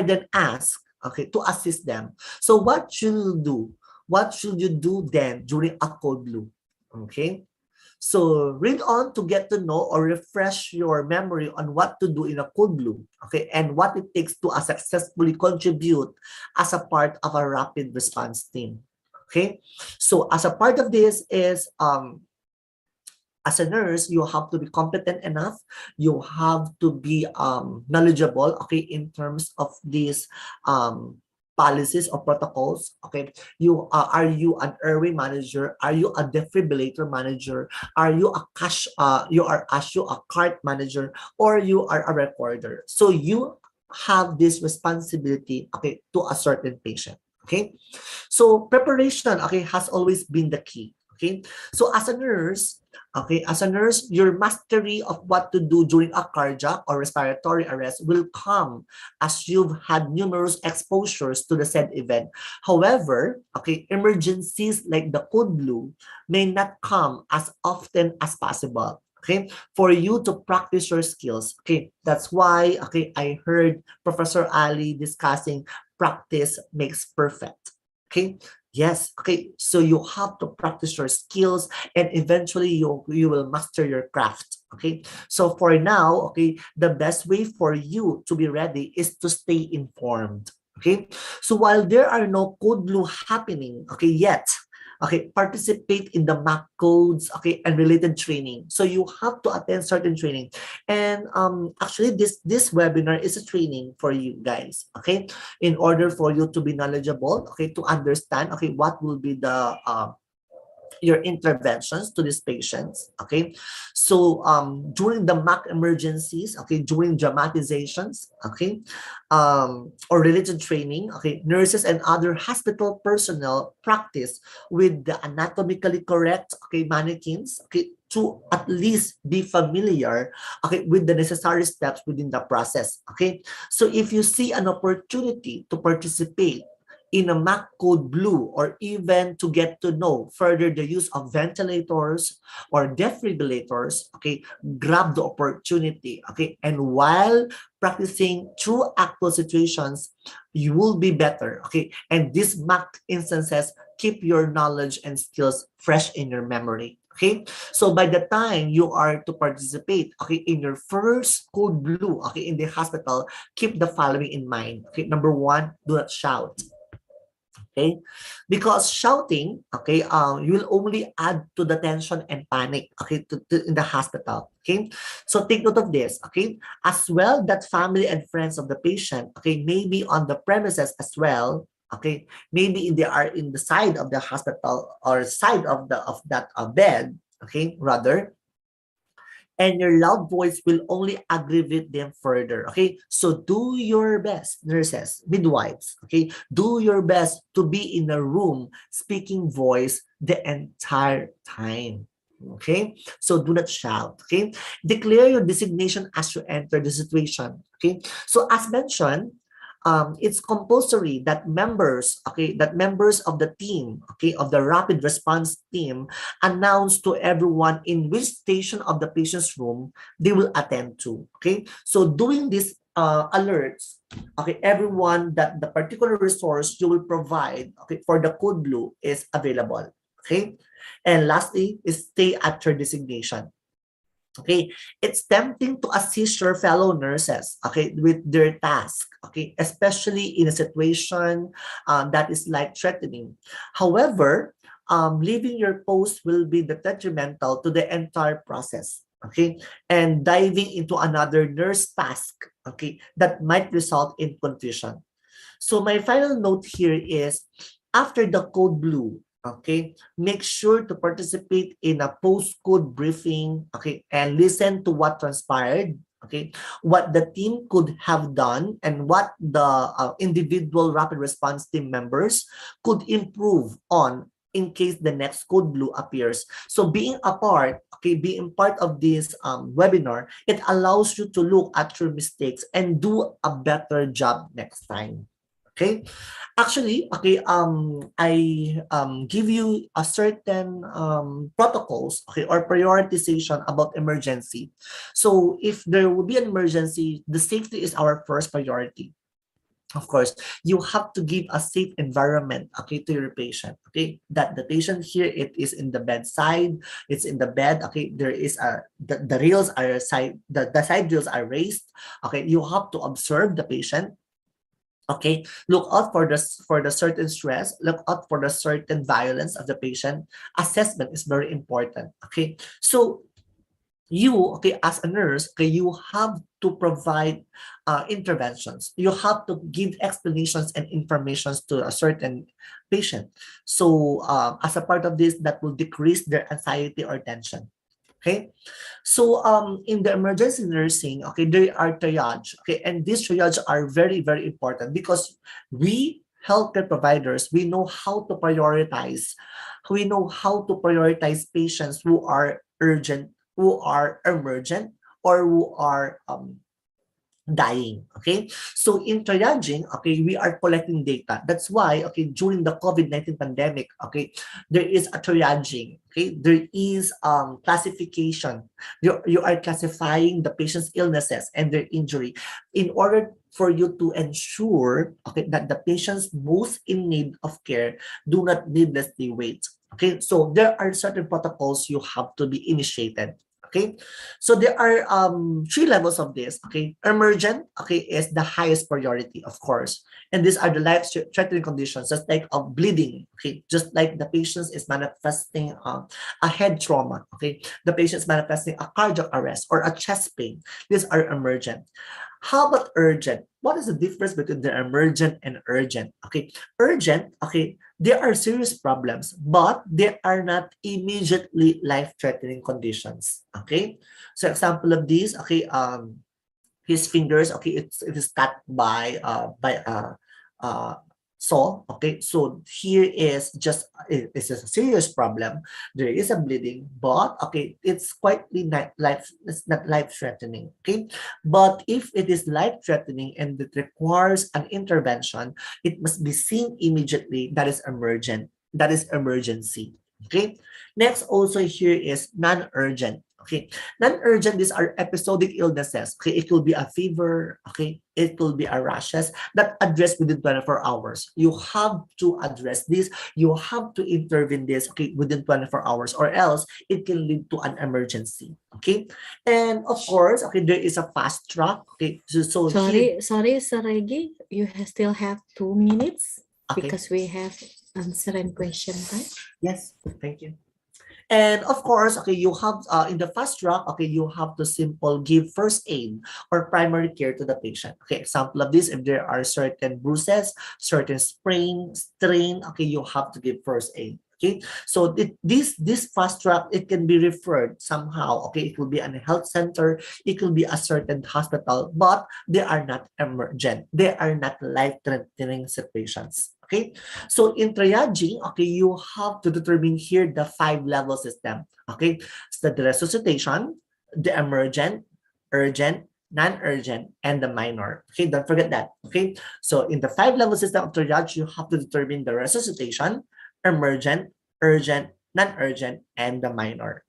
then asked, okay, to assist them. So what should you do? What should you do then during a code blue? Okay, so read on to get to know or refresh your memory on what to do in a code blue, okay, and what it takes to successfully contribute as a part of a rapid response team. Okay, so as a part of this is as a nurse, you have to be competent enough. You have to be knowledgeable, okay, in terms of these policies or protocols. Okay, you are you an airway manager? Are you a defibrillator manager? Are you a you a cart manager, or you are a recorder? So you have this responsibility, okay, to a certain patient. Okay, so preparation, okay, has always been the key. Okay, so as a nurse, okay, as a nurse, your mastery of what to do during a cardiac or respiratory arrest will come as you've had numerous exposures to the said event. However, okay, emergencies like the code blue may not come as often as possible. Okay, for you to practice your skills. Okay, that's why, okay, I heard Professor Ali discussing practice makes perfect. Okay, yes, okay, so you have to practice your skills, and eventually you will master your craft. Okay, so for now, okay, the best way for you to be ready is to stay informed. Okay, so while there are no code blue happening, okay, yet, okay, participate in the MAC codes, okay, and related training. So you have to attend certain training, and actually this webinar is a training for you guys, okay, in order for you to be knowledgeable, okay, to understand, okay, what will be the your interventions to these patients. Okay, so during the MAC emergencies, okay, during dramatizations, okay, or related training, okay, nurses and other hospital personnel practice with the anatomically correct, okay, mannequins, okay, to at least be familiar, okay, with the necessary steps within the process. Okay, so if you see an opportunity to participate in a MAC code blue, or even to get to know further the use of ventilators or defibrillators, okay, grab the opportunity, okay, and while practicing through actual situations, you will be better, okay, and these MAC instances keep your knowledge and skills fresh in your memory. Okay, so by the time you are to participate, okay, in your first code blue, okay, in the hospital, keep the following in mind. Okay, number one, do not shout. Okay, because shouting, okay, you will only add to the tension and panic, okay, in the hospital. Okay, so take note of this. Okay, as well, that family and friends of the patient, okay, may be on the premises as well. Okay, maybe they are in the side of the hospital or side of that bed. Okay, rather, and your loud voice will only aggravate them further. Okay, so do your best, nurses, midwives. Okay, do your best to be in a room speaking voice the entire time. Okay, so do not shout. Okay, declare your designation as you enter the situation. Okay, so as mentioned, it's compulsory that members, that members of the team, of the rapid response team, announce to everyone in which station of the patient's room they will attend to. So doing these alerts, everyone that the particular resource you will provide, for the code blue is available. And lastly is stay at your designation. It's tempting to assist your fellow nurses, with their task, especially in a situation that is life-threatening. However, leaving your post will be detrimental to the entire process, and diving into another nurse task, that might result in confusion. So my final note here is, after the code blue, make sure to participate in a post-code briefing, and listen to what transpired, what the team could have done, and what the individual rapid response team members could improve on in case the next code blue appears. So being being part of this webinar, it allows you to look at your mistakes and do a better job next time. Actually, I give you a certain protocols, or prioritization about emergency. So if there will be an emergency, the safety is our first priority. Of course, you have to give a safe environment, to your patient, that the patient here, it is in the bedside, it's in the bed, there is the rails are the side rails are raised, you have to observe the patient. Look out for the certain stress, look out for the certain violence of the patient. Assessment is very important. So you, as a nurse, you have to provide interventions. You have to give explanations and informations to a certain patient. So as a part of this, that will decrease their anxiety or tension. So in the emergency nursing, there are triage, and these triage are very, very important, because we healthcare providers, we know how to prioritize. We know how to prioritize patients who are urgent, who are emergent, or who are dying. So in triaging, we are collecting data. That's why, during the COVID-19 pandemic, there is a triaging. There is classification. You are classifying the patient's illnesses and their injury in order for you to ensure, that the patients most in need of care do not needlessly wait. So there are certain protocols you have to be initiated. So there are 3 levels of this. Emergent, is the highest priority, of course, and these are the life-threatening conditions, just like bleeding. Just like the patient is manifesting a head trauma. The patient is manifesting a cardiac arrest or a chest pain. These are emergent. How about urgent? What is the difference between the emergent and urgent? Urgent, there are serious problems, but they are not immediately life-threatening conditions. So example of these, his fingers, it is cut by saw. So here is just, it's a serious problem. There is a bleeding, but it's it's not life-threatening. But if it is life-threatening and it requires an intervention, it must be seen immediately. That is emergent. That is emergency. Next, also here is non-urgent. Non-urgent, these are episodic illnesses. It will be a fever. It will be a rashes that address within 24 hours. You have to address this. You have to intervene this, within 24 hours, or else it can lead to an emergency. And of course, there is a fast track. So Sorry, Sir Regi, you still have 2 minutes because we have answering question, right? Yes, thank you. And of course, you have in the fast track, you have to simple give first aid or primary care to the patient. Example of this, if there are certain bruises, certain strain, you have to give first aid. So this fast track, it can be referred somehow. It will be a health center, it will be a certain hospital, but they are not emergent. They are not life-threatening situations. So in triaging, you have to determine here the 5-level system. So the resuscitation, the emergent, urgent, non-urgent, and the minor. Okay, don't forget that. Okay, so in the 5-level system of triage, you have to determine the resuscitation, emergent, urgent, non-urgent, and the minor.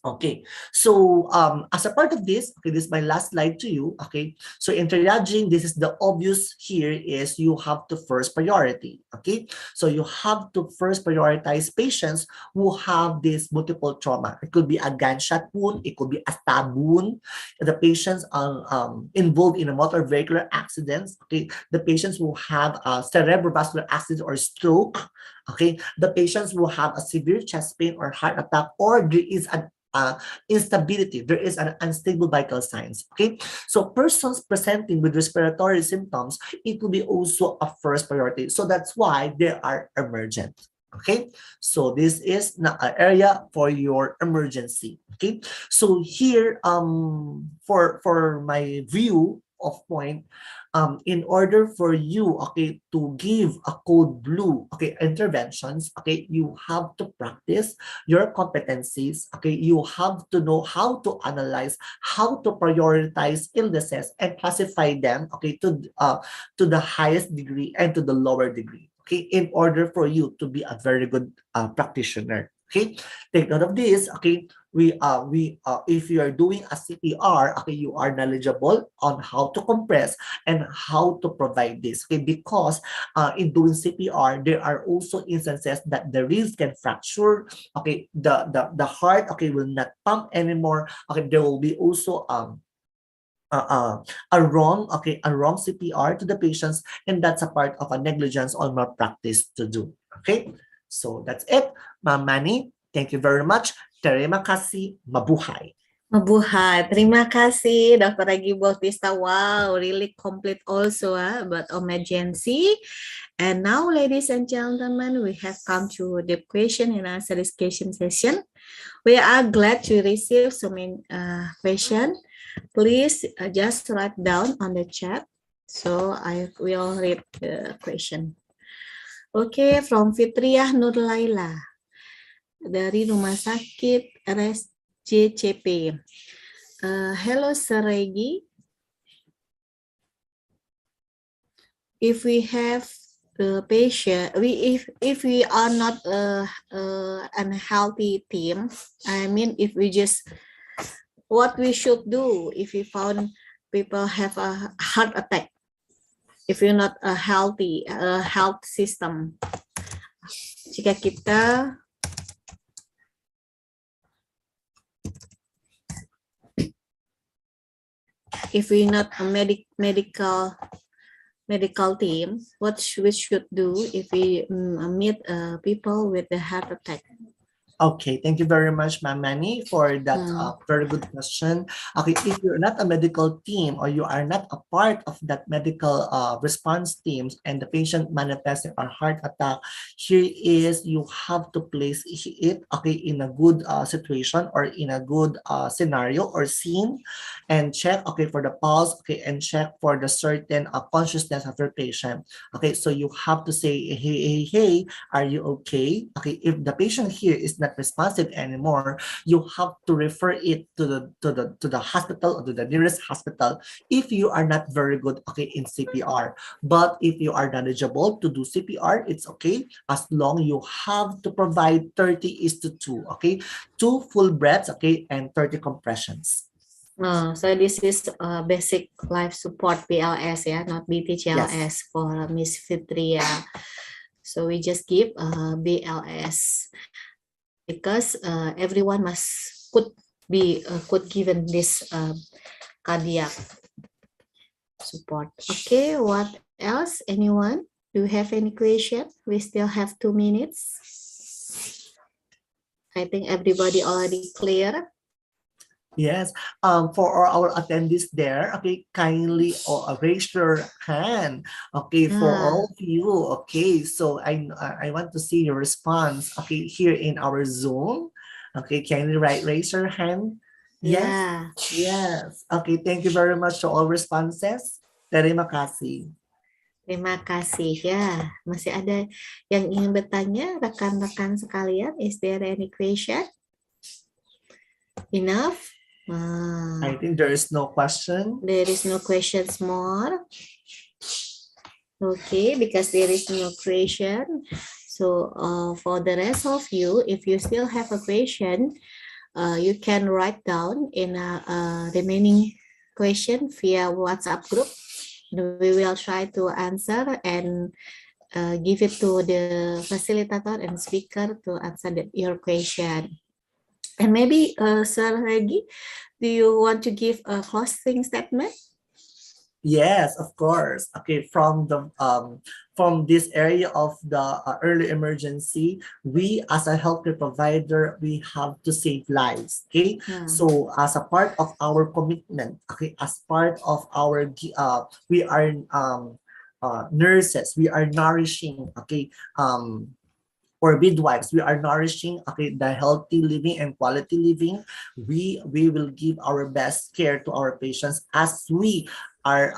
Okay, so as a part of this, okay, this is my last slide to you. Okay, so in triaging, this is the obvious here is you have to first priority. Okay, so you have to first prioritize patients who have this multiple trauma. It could be a gunshot wound, it could be a stab wound. The patients are involved in a motor vehicular accidents. Okay, the patients who have a cerebrovascular accident or stroke. Okay, the patients who have a severe chest pain or heart attack, or there is an instability, there is an unstable vital signs. Okay, so persons presenting with respiratory symptoms, it will be also a first priority. So that's why they are emergent. Okay, so this is an area for your emergency. Okay, so here for my view of point, in order for you, okay, to give a code blue, okay, interventions, okay, you have to practice your competencies. Okay, you have to know how to analyze, how to prioritize illnesses and classify them, okay, to the highest degree and to the lower degree. Okay, in order for you to be a very good practitioner. Okay, take note of this. Okay, if you are doing a CPR, okay, you are knowledgeable on how to compress and how to provide this. Okay, because in doing CPR, there are also instances that the ribs can fracture. Okay, the heart, okay, will not pump anymore. Okay, there will be also a wrong CPR to the patients, and that's a part of a negligence or malpractice to do. Okay, so that's it, Ma'am Manny. Thank you very much. Terima kasih. Mabuhay. Mabuhay. Terima kasih, Dr. Regi Bautista. Wow, really complete also about emergency. And now, ladies and gentlemen, we have come to the question and answer discussion session. We are glad to receive so many questions. Please just write down on the chat. So I will read the question. Okay, from Fitriah Nurlaila dari Rumah Sakit RSJCP. Hello, Sir Regi. If we have the patient, if we are not a unhealthy team, I mean, if we just what we should do if we found people have a heart attack, if you're not a healthy health system. Jika kita if we're not a medical team, what we should do if we meet people with a heart attack? Okay, thank you very much, Ma'am Manny, for that very good question. Okay, if you're not a medical team or you are not a part of that medical response teams and the patient manifesting a heart attack, here is you have to place it, okay, in a good situation or in a good scenario or scene, and check, okay, for the pulse, okay, and check for the certain consciousness of your patient. Okay, so you have to say, hey, are you okay? Okay, if the patient here is not responsive anymore, you have to refer it to the hospital or to the nearest hospital if you are not very good, okay, in CPR. But if you are knowledgeable to do CPR, it's okay, as long you have to provide 30:2, okay, 2 full breaths, okay, and 30 compressions. So this is basic life support BLS, yeah, not BTGLS for Miss Fitria. So we just give BLS because everyone could given this cardiac support. Okay, what else? Anyone? Do you have any question? We still have 2 minutes. I think everybody already clear. Yes, for our attendees there, okay, kindly raise your hand, okay, for all of you, okay, so I want to see your response, okay, here in our Zoom, okay, kindly raise your hand. Yes, yes, okay, thank you very much to all responses. Terima kasih. Terima kasih ya. Masih ada yang ingin bertanya, rekan-rekan sekalian? Is there any question? Enough? I think there is no question. There is no questions more. Okay, because there is no question. So for the rest of you, if you still have a question, you can write down in a remaining question via WhatsApp group. We will try to answer and give it to the facilitator and speaker to answer your question. And maybe, Sir Regi, do you want to give a closing statement? Yes, of course. Okay, from this area of the early emergency, we as a healthcare provider, we have to save lives. Okay, so as a part of our commitment, okay, as part of our we are nurses, we are nourishing, okay, or midwives, we are nourishing, okay, the healthy living and quality living. We will give our best care to our patients as we are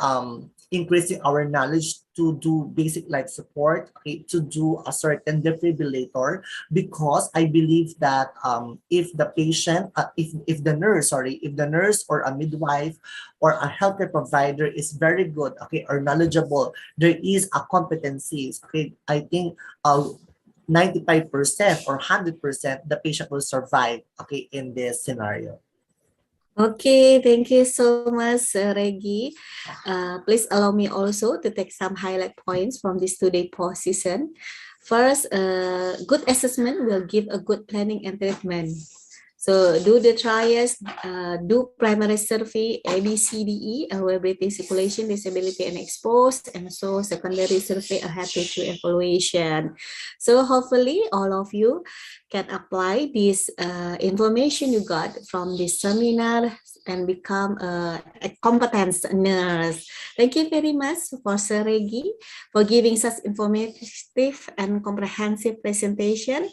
increasing our knowledge to do basic life support, okay, to do a certain defibrillator, because I believe that if the patient, if the nurse, sorry, if the nurse or a midwife or a healthcare provider is very good, okay, or knowledgeable, there is a competencies, okay, I think 95% or 100%, the patient will survive, okay, in this scenario. Okay, thank you so much, Regi. Please allow me also to take some highlight points from this today position. First, good assessment will give a good planning and treatment. So do the trials, do primary survey A, B, C, D, E, airway breathing circulation, disability and exposed, and so secondary survey ahead to evaluation. So hopefully all of you can apply this information you got from this seminar and become a competent nurse. Thank you very much for Sir Regi for giving such informative and comprehensive presentation.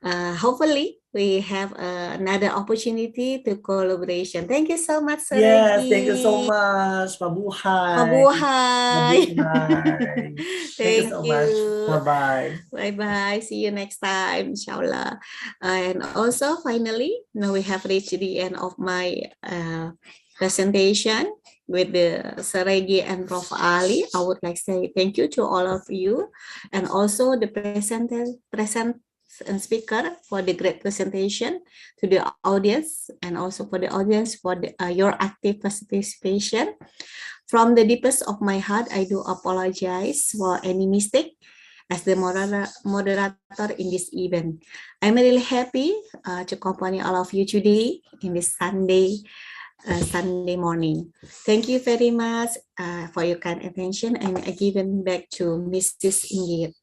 Hopefully we have another opportunity to collaboration. Thank you so much, Sir Yes, Regi. thank you so much. Mabuhay. Mabuhay. Mabuhay. Thank you so much. Bye-bye. Bye-bye. See you next time, inshallah. And also, finally, now we have reached the end of my presentation with the Sir Regi and Prof. Ali. I would like to say thank you to all of you and also the present and speaker for the great presentation, to the audience and also for the audience for your active participation. From the deepest of my heart, I do apologize for any mistake as the moderator in this event. I'm really happy to accompany all of you today in this Sunday morning. Thank you very much for your kind attention, and I give it back to Mrs. Ingrid.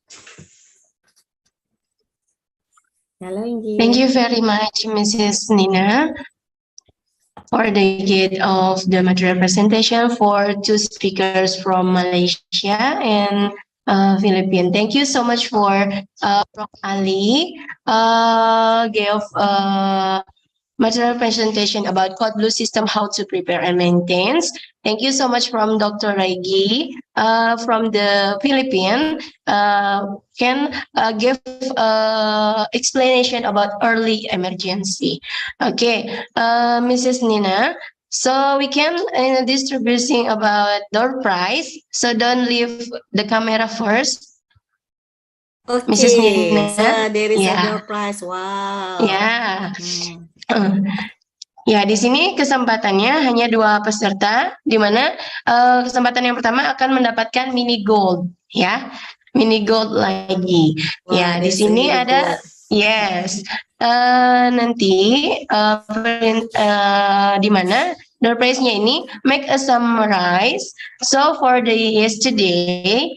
Hello, Ingrid. Thank you very much, Mrs. Nina, for the gift of the material presentation for two speakers from Malaysia and Philippines. Thank you so much for Prof. Ali gave material presentation about Code Blue system, how to prepare and maintain. Thank you so much from Dr. Regi from the Philippines. Can give explanation about early emergency. Okay, Mrs. Nina. So we can distributing about door prize. So don't leave the camera first. Okay, Mrs. Nina. so there is Yeah. a door prize. Wow. Ya. Ya, di sini kesempatannya hanya dua peserta, di mana kesempatan yang pertama akan mendapatkan mini gold, ya, mini gold lagi. Wow, Ya, di that's sini really ada, good. yes, nanti di mana door prize-nya ini make a summarize. So for the yesterday,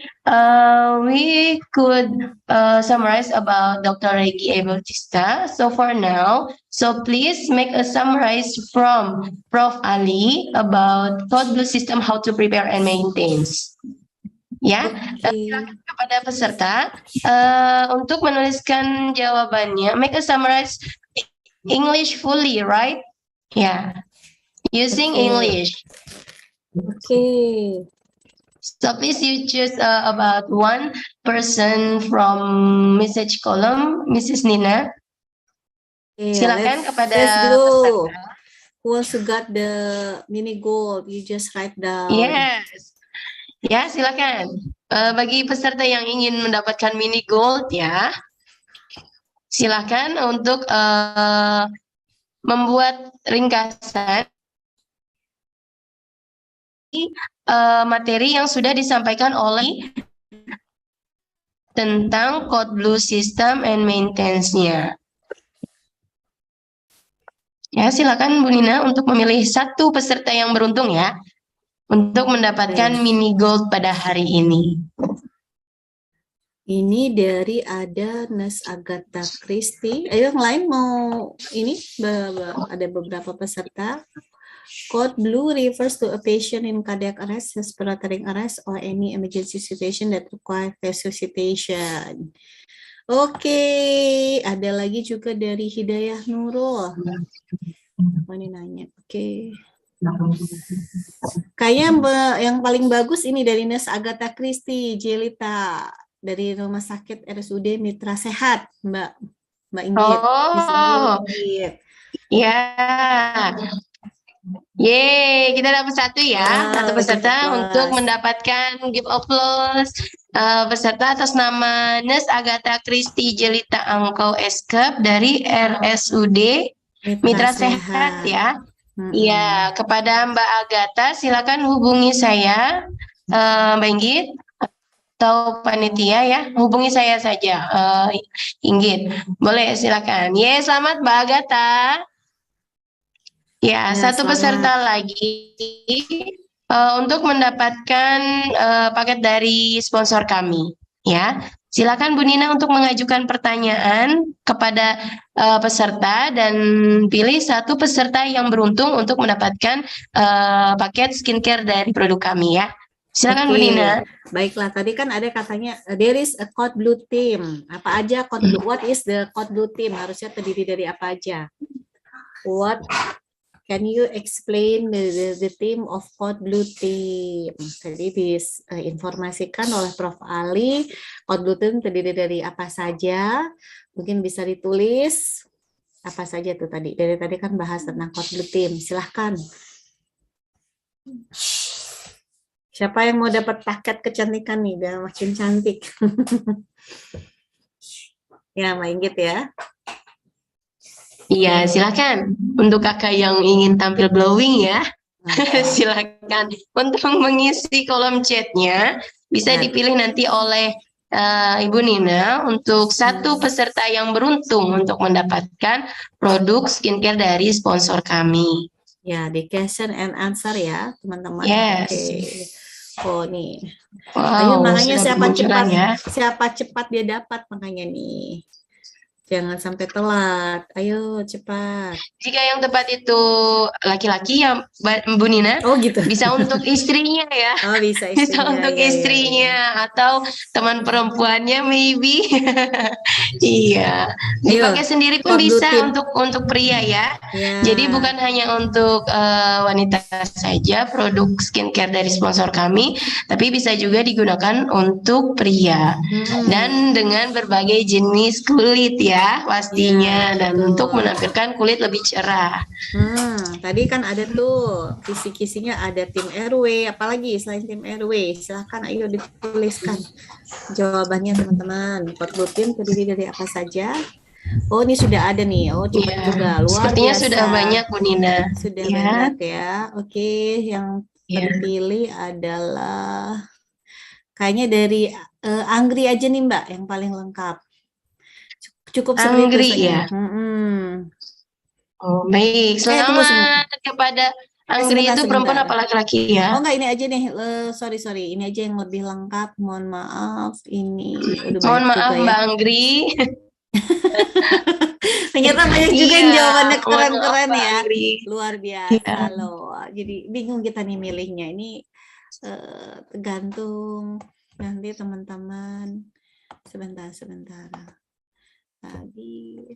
we could summarize about Dr. Regi Bautista. So for now, so please make a summarize from Prof. Ali about Code Blue system, how to prepare and maintain. Ya, silakan kepada peserta untuk menuliskan jawabannya. Make a summarize English fully, right? Yeah, using English. Okay. So please you choose about one person from message column, Mrs. Nina. Silakan kepada let's go. peserta. who also got the mini gold, you just write down. Yes. Ya, silakan. Bagi peserta yang ingin mendapatkan mini gold ya, silakan untuk membuat ringkasan materi yang sudah disampaikan oleh tentang code blue system and maintenance-nya. Ya, silakan Bu Nina untuk memilih satu peserta yang beruntung ya, untuk mendapatkan mini gold pada hari ini. Ini dari ada Nes Agatha Christie. Ayo yang lain mau ini ada beberapa peserta. Code blue refers to a patient in cardiac arrest, respiratory arrest, or any emergency situation that require resuscitation. Oke, ada lagi juga dari Hidayah Nurul. Oh, ini nanya. Oke. Kayaknya yang paling bagus ini dari Nes Agatha Christie, Jelita, dari Rumah Sakit RSUD Mitra Sehat, Mbak Inggit. Oh, ya. Yeay, kita dapat satu ya, satu peserta untuk mendapatkan gift applause. Peserta atas nama Nes Agatha Christie Jelita Angkau Eskep dari RSUD Mitra Sehat ya. Iya, kepada Mbak Agatha silakan hubungi saya, Mbak Inggit atau panitia ya, hubungi saya saja, Inggit. Boleh silakan. Yeay, selamat Mbak Agatha. Ya, satu peserta lagi untuk mendapatkan paket dari sponsor kami. Ya, silakan Bu Nina untuk mengajukan pertanyaan kepada peserta dan pilih satu peserta yang beruntung untuk mendapatkan paket skincare dari produk kami ya. Silakan Bu Nina. Baiklah, tadi kan ada katanya there is a code blue team. Apa aja code blue? What is the code blue team? Harusnya terdiri dari apa aja? What can you explain the team of Code Blue Team? Tadi diinformasikan oleh Prof. Ali, Code Blue Team terdiri dari apa saja? Mungkin bisa ditulis apa saja tuh tadi. Dari tadi kan bahas tentang Code Blue Team. Silahkan. Siapa yang mau dapat paket kecantikan nih? Biar makin cantik. Ya, Mbak Inggit ya. Iya, silakan. Untuk kakak yang ingin tampil glowing ya, silakan. Untuk mengisi kolom chatnya, bisa dipilih nanti oleh Ibu Nina untuk satu peserta yang beruntung untuk mendapatkan produk skincare dari sponsor kami. Ya, di question and answer ya, teman-teman. Yes. Oh nih. Wow, ayo makanya siapa cepat dia dapat makanya nih. Jangan sampai telat. Ayo cepat. Jika yang tepat itu laki-laki ya Bu Nina, gitu. Bisa untuk istrinya ya. Oh, bisa istrinya. Bisa untuk istrinya atau teman perempuannya maybe. Iya. Dipakai sendiri pun bisa untuk pria ya. Jadi bukan hanya untuk wanita saja produk skincare dari sponsor kami, tapi bisa juga digunakan untuk pria. Dan dengan berbagai jenis kulit ya. Pastinya dan untuk menampilkan kulit lebih cerah. Tadi kan ada tuh kisi-kisinya ada tim RW, apalagi selain tim RW, silahkan ayo dituliskan jawabannya teman-teman. Code blue team terdiri dari apa saja? Oh, ini sudah ada nih. Oh, cepat juga. Luar sepertinya biasa. Sudah banyak Bu Nina. Sudah banyak ya. Oke, yang terpilih adalah kayaknya dari Anggri aja nih Mbak yang paling lengkap. Cukup seperti itu saja. Oh, baik. Selamat kepada Anggri itu perempuan apa laki-laki ya? Oh enggak, ini aja nih. Sorry. Ini aja yang lebih lengkap. Mohon maaf. Ini. Mohon maaf Mbak Anggri. Ternyata banyak juga yang jawabannya keren-keren ya. Luar biasa loh. Jadi bingung kita nih milihnya. Ini tergantung nanti teman-teman. Sebentar. Tadi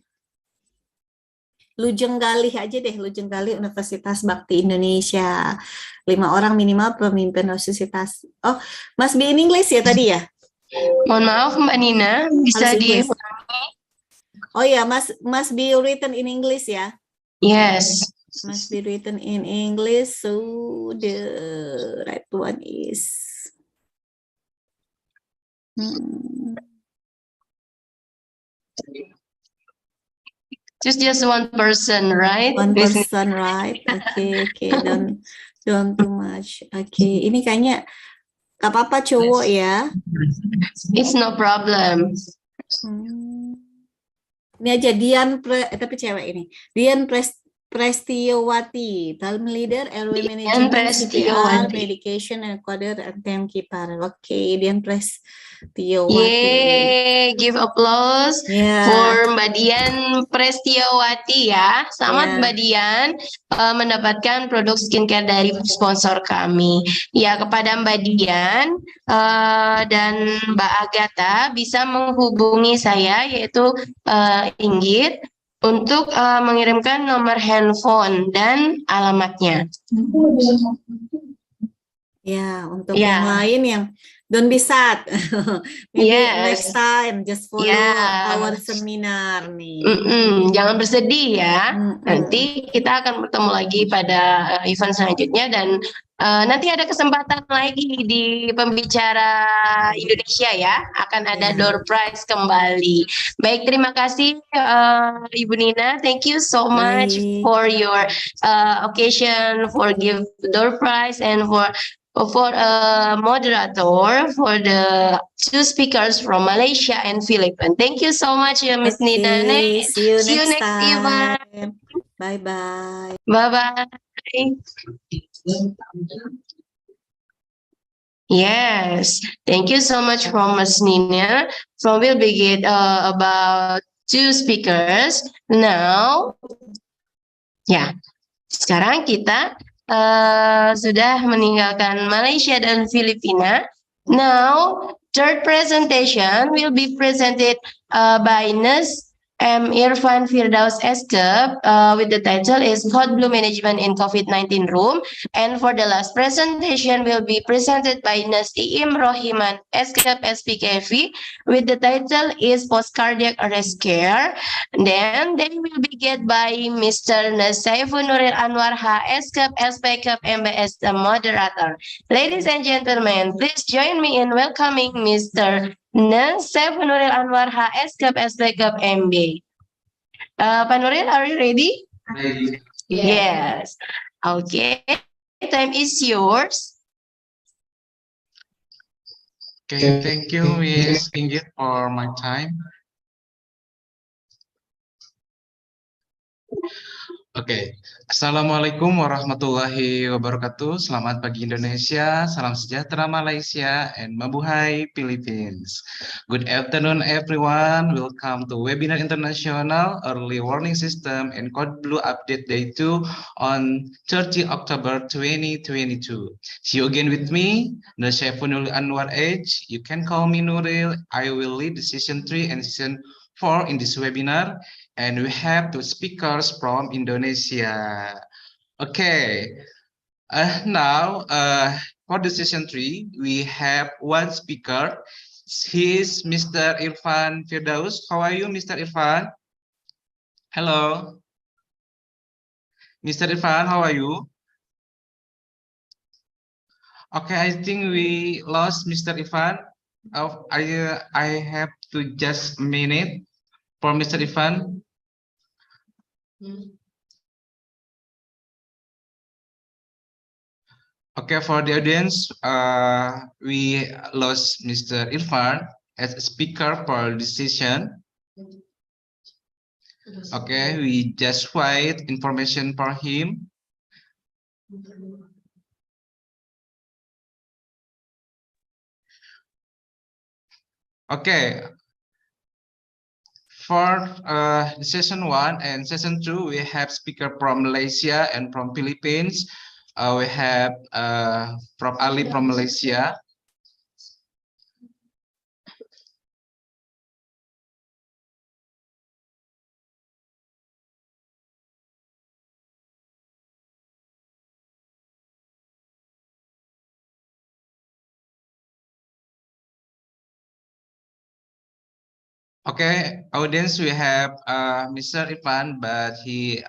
Lujeng Galih aja deh, Lujeng Galih Universitas Bakti Indonesia. 5 orang minimal pemimpin universitas. Oh, must be in English ya tadi ya? Mohon maaf Mbak Nina, bisa Oh ya, must be written in English ya? Yes. Must be written in English, so the right one is Just one person, right? one person, right? Okay, don't too much. Okay, ini kayaknya gak apa-apa cowok ya. It's no problem. Ini aja tapi cewek ini. Dian Prestiowati, Talm Leader, RW Management, CPR, Prestiowati. Medication, and Coder, and Timekeeper. Oke, Dian Prestiowati. Yeay, give applause for Mbak Dian Prestiowati ya. Selamat Mbak Dian mendapatkan produk skincare dari sponsor kami. Ya, kepada Mbak Dian dan Mbak Agatha bisa menghubungi saya yaitu Inggit untuk mengirimkan nomor handphone dan alamatnya. Ya, untuk yang lain yang don't be sad. Maybe next time just follow our seminar nih. Jangan bersedih ya. Nanti kita akan bertemu lagi pada event selanjutnya dan nanti ada kesempatan lagi di pembicara Indonesia ya. Akan ada door prize kembali. Baik, terima kasih Ibu Nina. Thank you so much for your occasion, for give door prize and for a moderator for the two speakers from Malaysia and Philippines. Thank you so much, Miss Nina. See you next time. Bye-bye. Bye-bye. Yes, thank you so much from Miss Nina. So we'll begin about two speakers. Now, sekarang kita sudah meninggalkan Malaysia dan Filipina. Now, third presentation will be presented by Nurse Irfan Firdaus Eskep with the title is Code Blue Management in COVID-19 Room. And for the last presentation will be presented by Nurse Iim Rohiman Eskep SPKV with the title is Post Cardiac Arrest Care. Then they will be get by Mr. Nasaifun Nuril Anwar H. Eskep SPKV MBS the moderator. Ladies and gentlemen, please join me in welcoming Mr. Nasaifun Nuril Anwar H. Eskep SPKV MB. Pak Nuril, are you ready? Ready. Yes. Okay. Time is yours. Okay, thank you, Miss Inggit, for my time. Oke, Assalamualaikum warahmatullahi wabarakatuh. Selamat pagi Indonesia, salam sejahtera Malaysia, and mabuhay Philippines. Good afternoon, everyone. Welcome to Webinar International Early Warning System and Code Blue Update Day 2 on 30 October 2022. See you again with me, Nurul Anwar H. You can call me Nuril. I will lead the Season 3 and Season 4 in this webinar. And we have two speakers from Indonesia. Okay, now for the session 3, we have one speaker. He is Mr. Irfan Firdaus. How are you, Mr. Irfan? Hello. Mr. Irfan, how are you? Okay, I think we lost Mr. Irfan. I have to just a minute for Mr. Irfan. Okay, for the audience, we lost Mr. Irfan as a speaker for this session. Okay, we just wait information for him. Okay. For session 1 and session 2, we have speaker from Malaysia and from Philippines. We have Prof. Ali from Malaysia. Okay, audience, we have Mr. Irfan, but he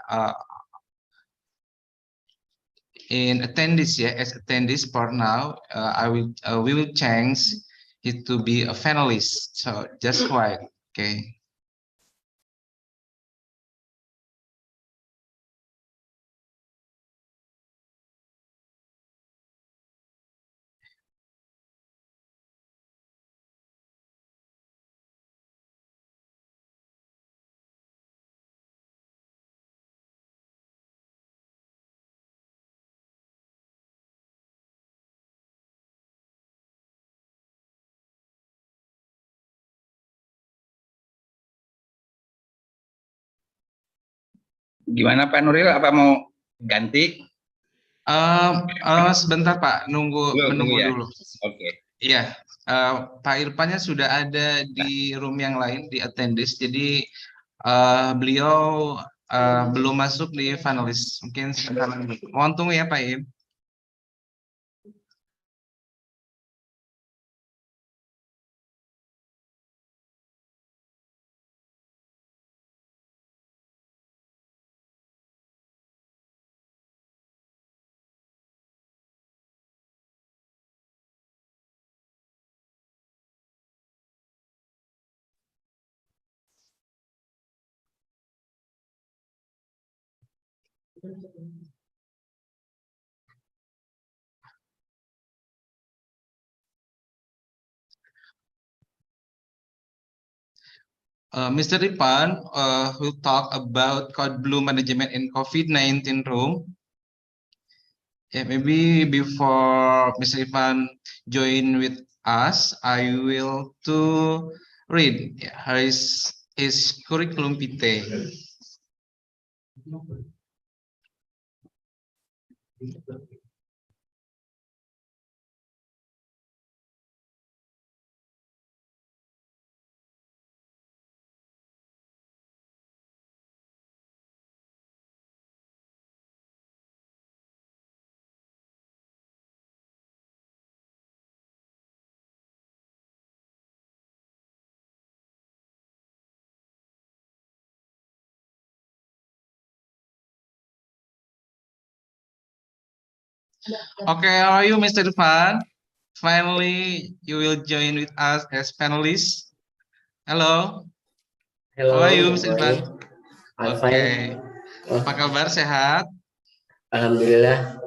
in attendees, yeah, as attendees for now. We will change it to be a finalist. So just wait, okay. Gimana Pak Nuril? Apa mau ganti? Sebentar Pak, menunggu Ya. dulu. Oke. Iya, Pak Irfannya sudah ada di room yang lain di attendees, jadi beliau belum masuk di finalis. Mungkin sebentar lagi. Mohon tunggu ya Pak Im. Mr. Ipan will talk about code blue management in COVID-19 room. Yeah, maybe before Mr. Ipan join with us, I will to read his curriculum vitae. Okay, how are you, Mr. Irfan? Finally, you will join with us as panelists. Hello. Hello, How are you, good Mr. morning. Irfan? I'm Okay. fine. Apa kabar? Sehat? Alhamdulillah,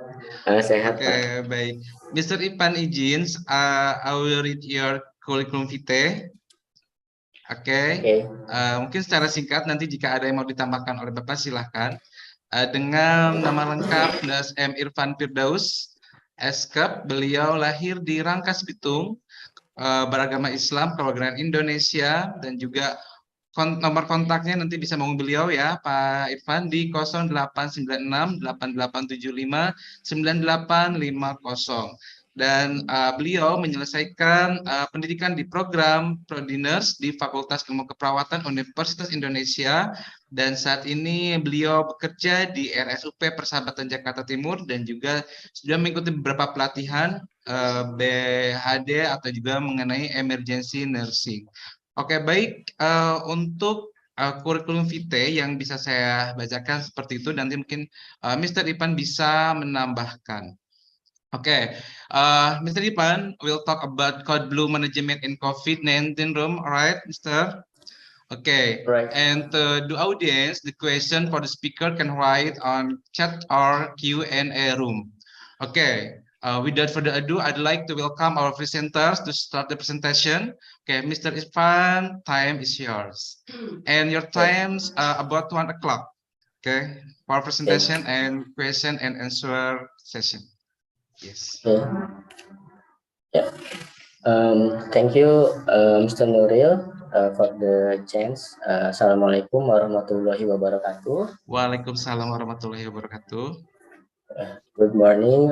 sehat Pak. Oke, baik. Mr. Ipan izin, I will read your curriculum vitae. Oke. Mungkin secara singkat nanti jika ada yang mau ditambahkan oleh Bapak silahkan. Dengan nama lengkap Das M. Irfan Firdaus, Eskep, beliau lahir di Rangkas Bitung, beragama Islam, kewarganegaraan Indonesia, dan juga nomor kontaknya nanti bisa menghubungi beliau ya Pak Irfan di 0896-875-9850 dan beliau menyelesaikan pendidikan di program Prodiners di Fakultas Ilmu Keperawatan Universitas Indonesia dan saat ini beliau bekerja di RSUP Persahabatan Jakarta Timur dan juga sudah mengikuti beberapa pelatihan BHD atau juga mengenai emergency nursing. Oke, baik. Untuk kurikulum vitae yang bisa saya bacakan seperti itu, nanti mungkin Mr. Ipan bisa menambahkan. Oke, Mr. Ipan will talk about code blue management in COVID-19 room, right, Mr.? Okay, Right. and the audience, the question for the speaker can write on chat or Q&A room. Okay, without further ado, I'd like to welcome our presenters to start the presentation. Okay, Mr. Irfan, time is yours. And your time's about 1 o'clock. Okay, for presentation and question and answer session. Yes. Yeah. Thank you, Mr. Nuril, for the chance. Assalamualaikum warahmatullahi wabarakatuh. Waalaikumsalam warahmatullahi wabarakatuh. Good morning.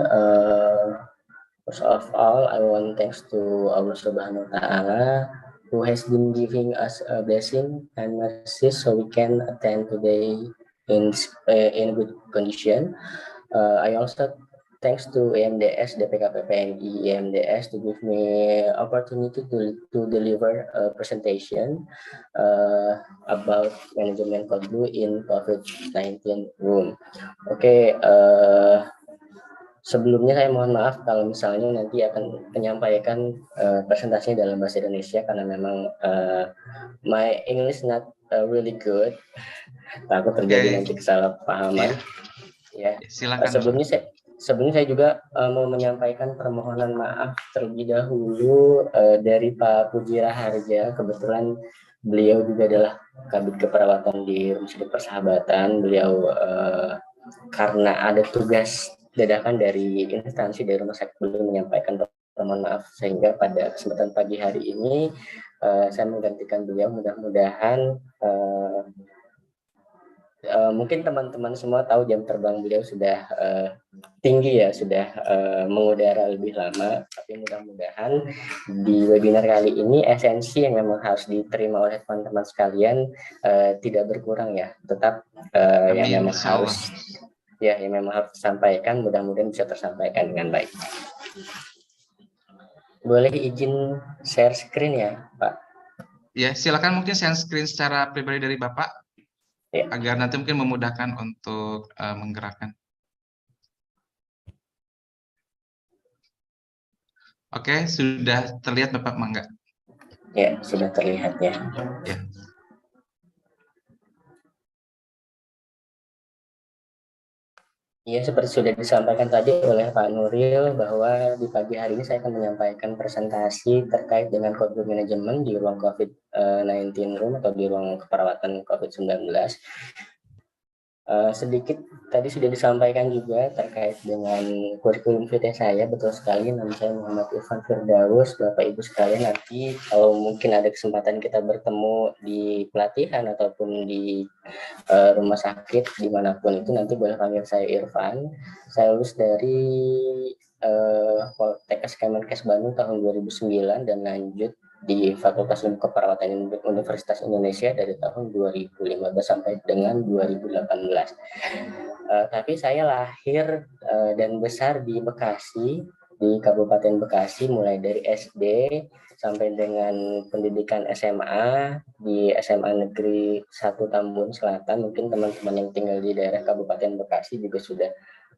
First of all, I want thanks to Allah Subhanahu wa Ta'ala who has been giving us a blessing and mercy so we can attend today in good condition. I also thanks to EMDS, DPKPPNI EMDS to give me opportunity to deliver a presentation about management code blue in COVID-19 room. Okay, Sebelumnya saya mohon maaf kalau misalnya nanti akan menyampaikan presentasinya dalam bahasa Indonesia karena memang my English not really good. Takut terjadi nanti kesalahpahaman. Ya. Silakan. Sebelumnya saya juga mau menyampaikan permohonan maaf terlebih dahulu dari Pak Pujira Harja. Kebetulan beliau juga adalah Kabid Keperawatan di Rumah Sakit Persahabatan. Beliau karena ada tugas dadakan dari instansi dari rumah sakit belum menyampaikan permohonan maaf, sehingga pada kesempatan pagi hari ini saya menggantikan beliau. Mudah-mudahan mungkin teman-teman semua tahu jam terbang beliau sudah tinggi ya, sudah mengudara lebih lama, tapi mudah-mudahan di webinar kali ini esensi yang memang harus diterima oleh teman-teman sekalian tidak berkurang ya, tetap yang memang harus yang memang harus disampaikan, mudah-mudahan bisa tersampaikan dengan baik. Boleh izin share screen ya, Pak? Ya, silakan mungkin share screen secara pribadi dari Bapak, agar nanti mungkin memudahkan untuk menggerakkan. Oke, sudah terlihat Bapak Mangga? Ya, sudah terlihat ya. Ya. Iya, seperti sudah disampaikan tadi oleh Pak Nuril bahwa di pagi hari ini saya akan menyampaikan presentasi terkait dengan Cold Management di ruang COVID-19 room atau di ruang keperawatan COVID-19. Sedikit tadi sudah disampaikan juga terkait dengan kurikulum vitae saya, betul sekali, nama saya Muhammad Irfan Firdaus. Bapak Ibu sekalian, nanti kalau mungkin ada kesempatan kita bertemu di pelatihan ataupun di rumah sakit dimanapun itu, nanti boleh panggil saya Irfan. Saya lulus dari Poltekkes Kemenkes Bandung tahun 2009 dan lanjut di Fakultas Ilmu Keperawatan Universitas Indonesia dari tahun 2015 sampai dengan 2018. Tapi saya lahir dan besar di Bekasi, di Kabupaten Bekasi, mulai dari SD sampai dengan pendidikan SMA di SMA Negeri 1 Tambun Selatan. Mungkin teman-teman yang tinggal di daerah Kabupaten Bekasi juga sudah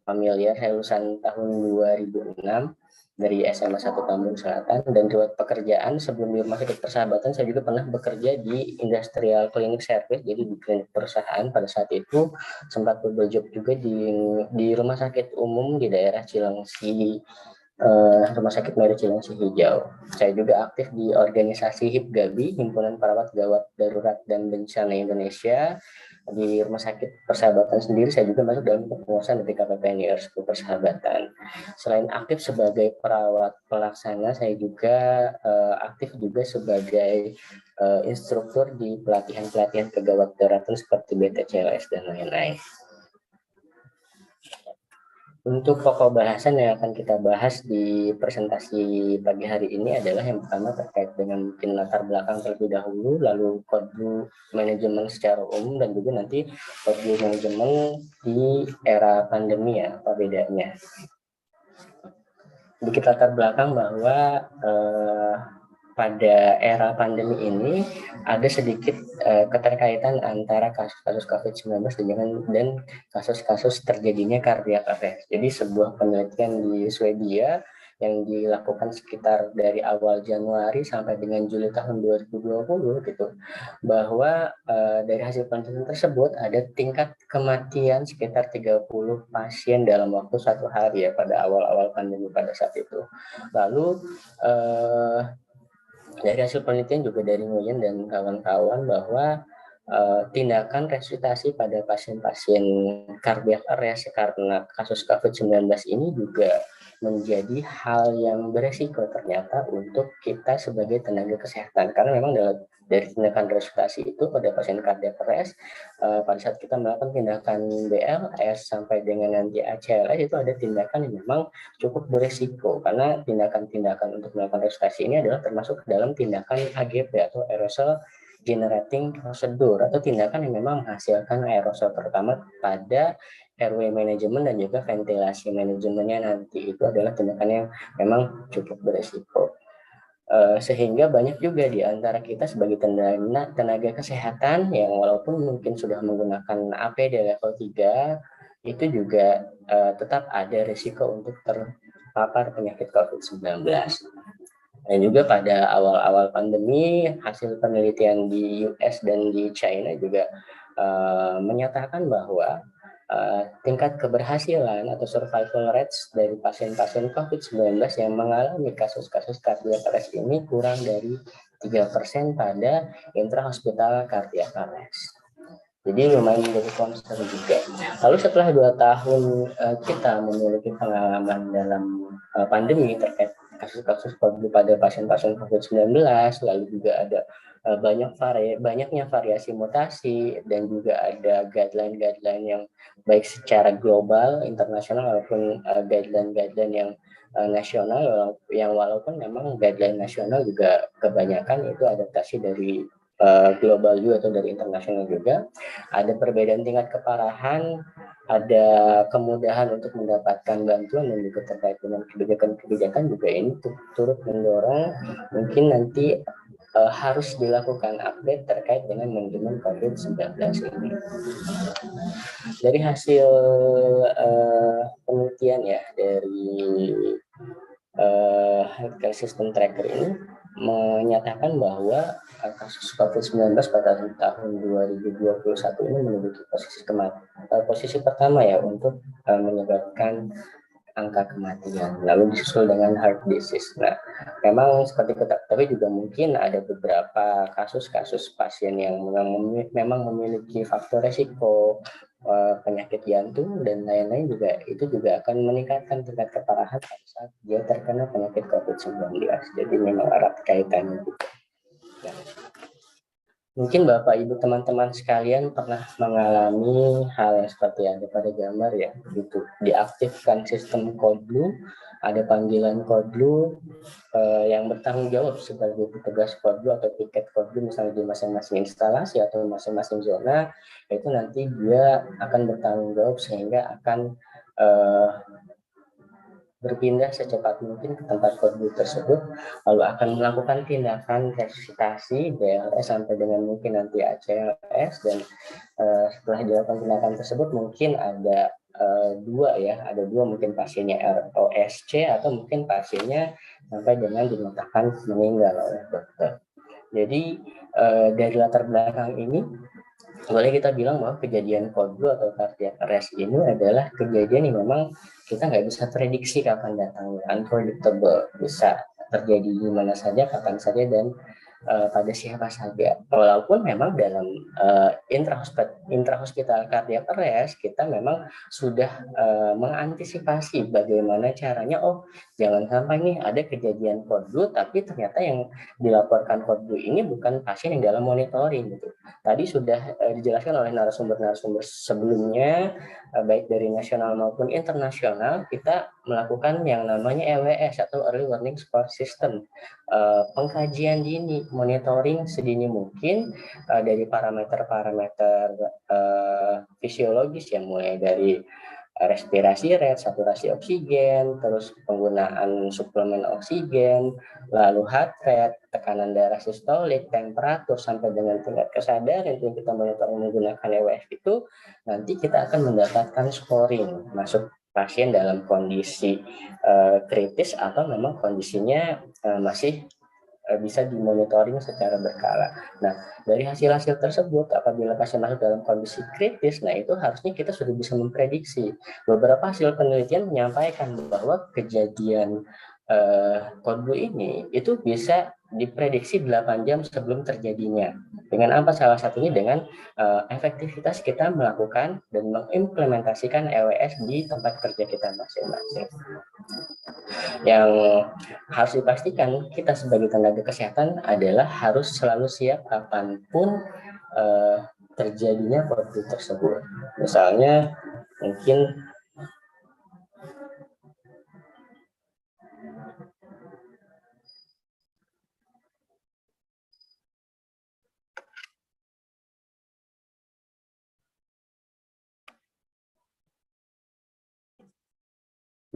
familiar. Saya lulusan tahun 2006 dari SMA 1 Tambun Selatan, dan riwayat pekerjaan sebelum di Rumah Sakit Persahabatan saya juga pernah bekerja di Industrial Clinic Service, jadi di klinik perusahaan. Pada saat itu sempat berjob juga di rumah sakit umum di daerah Cilengsi, Rumah Sakit Mary Cilengsi Hijau. Saya juga aktif di organisasi HIPGABI, Himpunan Perawat Gawat Darurat dan Bencana Indonesia. Di Rumah Sakit Persahabatan sendiri saya juga masuk dalam kepengurusan DPKP Pioneers Persahabatan. Selain aktif sebagai perawat pelaksana, saya juga aktif juga sebagai instruktur di pelatihan-pelatihan kegawat daruratan seperti BTCLS dan lain-lain. Untuk pokok bahasan yang akan kita bahas di presentasi pagi hari ini adalah yang pertama terkait dengan mungkin latar belakang terlebih dahulu, lalu kode manajemen secara umum, dan juga nanti kode manajemen di era pandemi ya, apa bedanya. Sedikit latar belakang bahwa pada era pandemi ini ada sedikit keterkaitan antara kasus-kasus COVID-19 dan kasus-kasus terjadinya cardiac arrest. Jadi sebuah penelitian di Swedia yang dilakukan sekitar dari awal Januari sampai dengan Juli tahun 2020 gitu, bahwa dari hasil penelitian tersebut ada tingkat kematian sekitar 30 pasien dalam waktu 1 hari ya pada awal-awal pandemi pada saat itu. Lalu dari hasil penelitian juga dari Nguyen dan kawan-kawan bahwa tindakan resusitasi pada pasien-pasien cardiac arrest karena kasus COVID-19 ini juga menjadi hal yang beresiko ternyata untuk kita sebagai tenaga kesehatan, karena memang dari tindakan resusitasi itu pada pasien cardiac arrest, pada saat kita melakukan tindakan BLS sampai dengan nanti ACLS, itu ada tindakan yang memang cukup beresiko, karena tindakan-tindakan untuk melakukan resusitasi ini adalah termasuk dalam tindakan AGP atau aerosol generating procedure, atau tindakan yang memang menghasilkan aerosol, terutama pada airway manajemen dan juga ventilasi manajemennya nanti. Itu adalah tindakan yang memang cukup beresiko. Sehingga banyak juga di antara kita sebagai tenaga kesehatan yang walaupun mungkin sudah menggunakan APD level 3, itu juga tetap ada risiko untuk terpapar penyakit COVID-19. Dan juga pada awal-awal pandemi, hasil penelitian di US dan di China juga menyatakan bahwa tingkat keberhasilan atau survival rates dari pasien-pasien COVID-19 yang mengalami kasus-kasus cardiac arrest ini kurang dari 3% pada intrahospital cardiac arrest. Jadi lumayan menjadi concern juga. Lalu setelah 2 tahun kita memiliki pengalaman dalam pandemi terkait kasus-kasus pada pasien-pasien COVID-19, lalu juga ada banyaknya variasi mutasi dan juga ada guideline-guideline yang baik secara global, internasional maupun guideline-guideline yang nasional, yang walaupun memang guideline nasional juga kebanyakan itu adaptasi dari global juga atau dari internasional juga. Ada perbedaan tingkat keparahan, ada kemudahan untuk mendapatkan bantuan dan juga terkait dengan kebijakan-kebijakan juga ini turut mendorong mungkin nanti harus dilakukan update terkait dengan manajemen COVID-19 ini. Dari hasil penelitian ya dari healthcare system tracker ini menyatakan bahwa kasus COVID-19 pada tahun 2021 ini menduduki posisi pertama ya untuk menyebabkan angka kematian, lalu disusul dengan heart disease. Nah, memang seperti kita ketahui juga mungkin ada beberapa kasus-kasus pasien yang memang memiliki faktor resiko penyakit jantung dan lain-lain juga, itu juga akan meningkatkan tingkat keparahan pada saat dia terkena penyakit COVID-19. Jadi memang erat kaitannya juga. Nah, mungkin Bapak Ibu teman-teman sekalian pernah mengalami hal yang seperti yang ada pada gambar ya, gitu. Diaktifkan sistem code blue, ada panggilan code blue yang bertanggung jawab sebagai petugas code blue atau piket code blue misalnya di masing-masing instalasi atau masing-masing zona, itu nanti dia akan bertanggung jawab sehingga akan berpindah secepat mungkin ke tempat code blue tersebut, lalu akan melakukan tindakan resusitasi BLS sampai dengan mungkin nanti ACLS, dan setelah dilakukan tindakan tersebut mungkin ada ada dua mungkin pasiennya ROSC atau mungkin pasiennya sampai dengan dinyatakan meninggal oleh dokter. Jadi dari latar belakang ini boleh kita bilang bahwa kejadian code blue atau cardiac arrest ini adalah kejadian yang memang kita nggak bisa prediksi kapan datangnya, unpredictable, bisa terjadi di mana saja, kapan saja, dan pada siapa saja. Walaupun memang dalam intrahospital cardiac arrest kita memang sudah mengantisipasi bagaimana caranya, jangan sampai nih ada kejadian code blue tapi ternyata yang dilaporkan code blue ini bukan pasien yang dalam monitoring gitu. Tadi sudah dijelaskan oleh narasumber-narasumber sebelumnya, baik dari nasional maupun internasional, kita melakukan yang namanya EWS atau Early Warning Support System, pengkajian dini, monitoring sedini mungkin dari parameter-parameter fisiologis yang mulai dari respirasi rate, saturasi oksigen, terus penggunaan suplemen oksigen, lalu heart rate, tekanan darah sistolik, temperatur, sampai dengan tingkat kesadaran yang kita monitor menggunakan EWS itu, nanti kita akan mendapatkan scoring masuk pasien dalam kondisi kritis atau memang kondisinya masih bisa dimonitoring secara berkala. Nah, dari hasil-hasil tersebut, apabila pasien masuk dalam kondisi kritis, nah itu harusnya kita sudah bisa memprediksi. Beberapa hasil penelitian menyampaikan bahwa kejadian code blue ini itu bisa diprediksi 8 jam sebelum terjadinya. Dengan apa? Salah satunya dengan efektivitas kita melakukan dan mengimplementasikan EWS di tempat kerja kita masing-masing. Yang harus dipastikan kita sebagai tenaga kesehatan adalah harus selalu siap kapanpun terjadinya code blue tersebut. Misalnya mungkin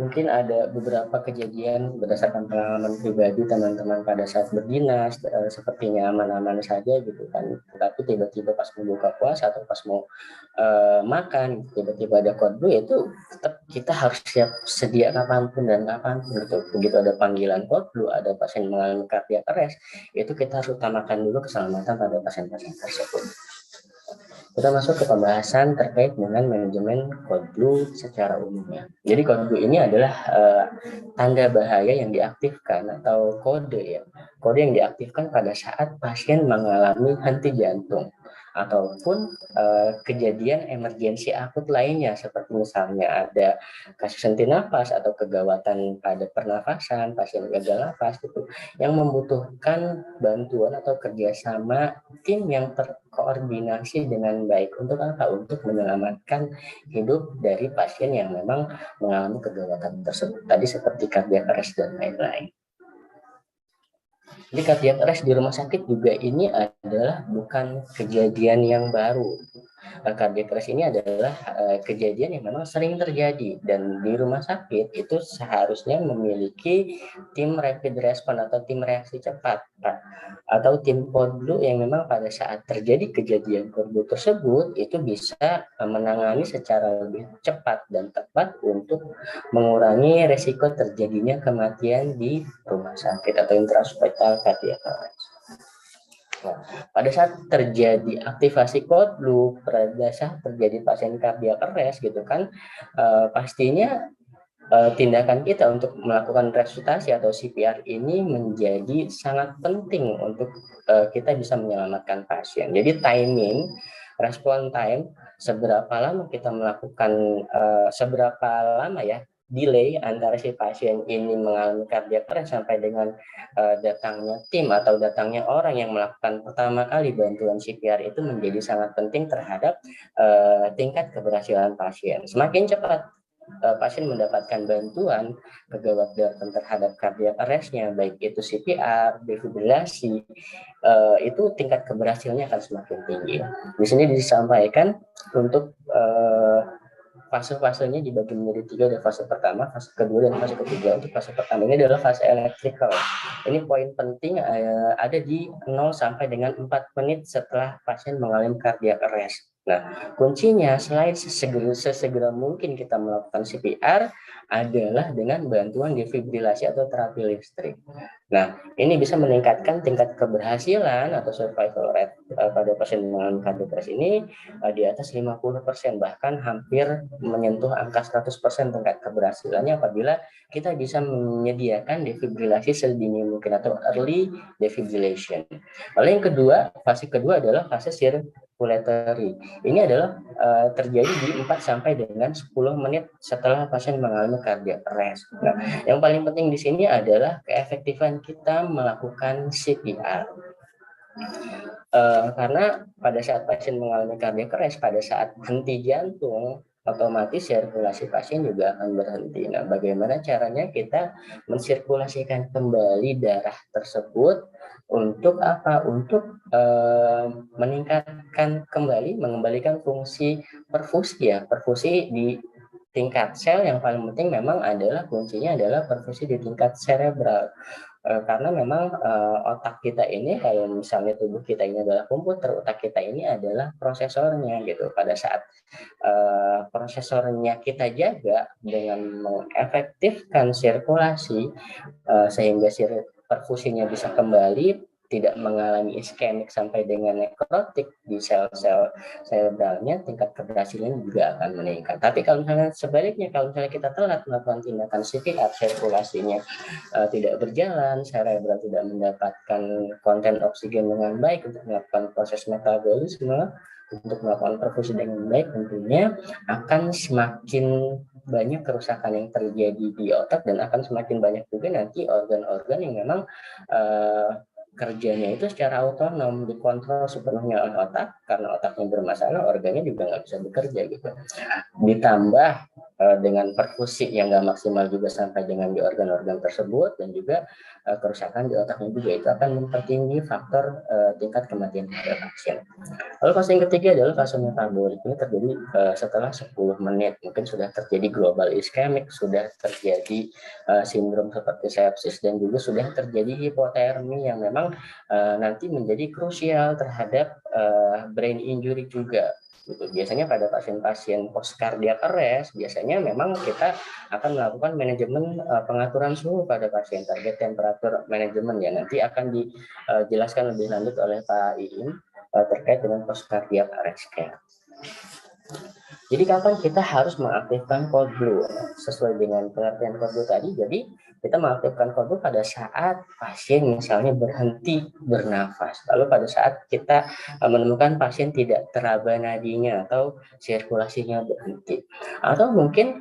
mungkin ada beberapa kejadian berdasarkan pengalaman pribadi teman-teman pada saat berdinas, sepertinya aman-aman saja gitu kan, tapi tiba-tiba pas membuka puasa atau pas mau makan, tiba-tiba ada kode blue, itu tetap kita harus siap sedia kapanpun dan kapanpun gitu. Begitu ada panggilan kode blue, ada pasien mengalami cardiac arrest, itu kita harus utamakan dulu keselamatan pada pasien-pasien tersebut. Kita masuk ke pembahasan terkait dengan manajemen code blue secara umumnya. Jadi code blue ini adalah tanda bahaya yang diaktifkan atau kode yang diaktifkan pada saat pasien mengalami henti jantung ataupun kejadian emergensi akut lainnya, seperti misalnya ada kasus henti nafas atau kegawatan pada pernafasan, pasien gagal nafas gitu, yang membutuhkan bantuan atau kerjasama tim yang terkoordinasi dengan baik. Untuk apa? Untuk menyelamatkan hidup dari pasien yang memang mengalami kegawatan tersebut. Tadi seperti cardiac arrest dan lain-lain. Jadi cardiac arrest di rumah sakit juga ini adalah bukan kejadian yang baru. Cardiac arrest ini adalah kejadian yang memang sering terjadi, dan di rumah sakit itu seharusnya memiliki tim rapid response atau tim reaksi cepat, atau tim code blue yang memang pada saat terjadi kejadian code blue tersebut itu bisa menangani secara lebih cepat dan tepat untuk mengurangi resiko terjadinya kematian di rumah sakit atau intrahospital cardiac arrest. Nah, pada saat terjadi aktivasi code blue, pada saat terjadi pasien cardiac arrest gitu kan, pastinya tindakan kita untuk melakukan resusitasi atau CPR ini menjadi sangat penting untuk kita bisa menyelamatkan pasien. Jadi timing, respon time, seberapa lama kita melakukan, seberapa lama ya delay antara si pasien ini mengalami cardiac arrest sampai dengan datangnya tim atau datangnya orang yang melakukan pertama kali bantuan CPR itu menjadi sangat penting terhadap tingkat keberhasilan pasien. Semakin cepat pasien mendapatkan bantuan kegawat darurat terhadap cardiac arrest-nya, baik itu CPR, defibrilasi, itu tingkat keberhasilannya akan semakin tinggi. Di sini disampaikan untuk fase-fasenya dibagi menjadi 3, ada fase pertama, fase kedua, dan fase ketiga. Untuk fase pertama ini adalah fase electrical. Ini poin penting ada di 0 sampai dengan 4 menit setelah pasien mengalami cardiac arrest. Nah, kuncinya selain sesegera mungkin kita melakukan CPR adalah dengan bantuan defibrilasi atau terapi listrik. Nah, ini bisa meningkatkan tingkat keberhasilan atau survival rate pada pasien mengalami cardiac arrest ini di atas 50%, bahkan hampir menyentuh angka 100% tingkat keberhasilannya apabila kita bisa menyediakan defibrilasi sedini mungkin atau early defibrillation. Lalu yang kedua, fase kedua adalah fase circulatory. Ini adalah terjadi di 4 sampai dengan 10 menit setelah pasien mengalami cardiac arrest. Nah, yang paling penting di sini adalah keefektifan kita melakukan CPR. Karena pada saat pasien mengalami cardiac arrest, pada saat henti jantung, otomatis sirkulasi pasien juga akan berhenti. Nah, bagaimana caranya kita mensirkulasikan kembali darah tersebut untuk apa? Untuk meningkatkan kembali, mengembalikan fungsi perfusi ya, perfusi di tingkat sel. Yang paling penting memang adalah kuncinya adalah perfusi di tingkat cerebral. Karena memang otak kita ini, kalau misalnya tubuh kita ini adalah komputer, otak kita ini adalah prosesornya gitu. Pada saat prosesornya kita jaga dengan mengefektifkan sirkulasi sehingga perfusinya bisa kembali, tidak mengalami iskemik sampai dengan nekrotik di sel-sel cerebralnya, tingkat keberhasilan juga akan meningkat. Tapi kalau misalnya sebaliknya, kalau misalnya kita telat melakukan tindakan CPR, sirkulasinya tidak berjalan, cerebral tidak mendapatkan konten oksigen dengan baik untuk melakukan proses metabolisme, untuk melakukan perfusi dengan baik, tentunya akan semakin banyak kerusakan yang terjadi di otak, dan akan semakin banyak juga nanti organ-organ yang memang kerjanya itu secara otonom, dikontrol sepenuhnya oleh otak. Karena otaknya bermasalah, organnya juga nggak bisa bekerja gitu. Ditambah dengan perfusi yang nggak maksimal juga sampai dengan di organ-organ tersebut, dan juga kerusakan di otaknya juga, itu akan mempertinggi faktor tingkat kematian pada pasien. Lalu fase yang ketiga adalah fase metabolik. Ini terjadi setelah 10 menit, mungkin sudah terjadi global iskemik, sudah terjadi sindrom seperti sepsis, dan juga sudah terjadi hipotermi yang memang nanti menjadi krusial terhadap brain injury juga. Gitu. Biasanya pada pasien-pasien post cardiac arrest, biasanya memang kita akan melakukan manajemen pengaturan suhu pada pasien, target temperatur manajemen ya. Nanti akan dijelaskan lebih lanjut oleh Pak Iin terkait dengan post cardiac arrest care. Jadi kapan kita harus mengaktifkan cold blue? Sesuai dengan pengertian cold blue tadi, jadi kita mengaktifkan cold blue pada saat pasien misalnya berhenti bernafas. Lalu pada saat kita menemukan pasien tidak teraba nadinya atau sirkulasinya berhenti. Atau mungkin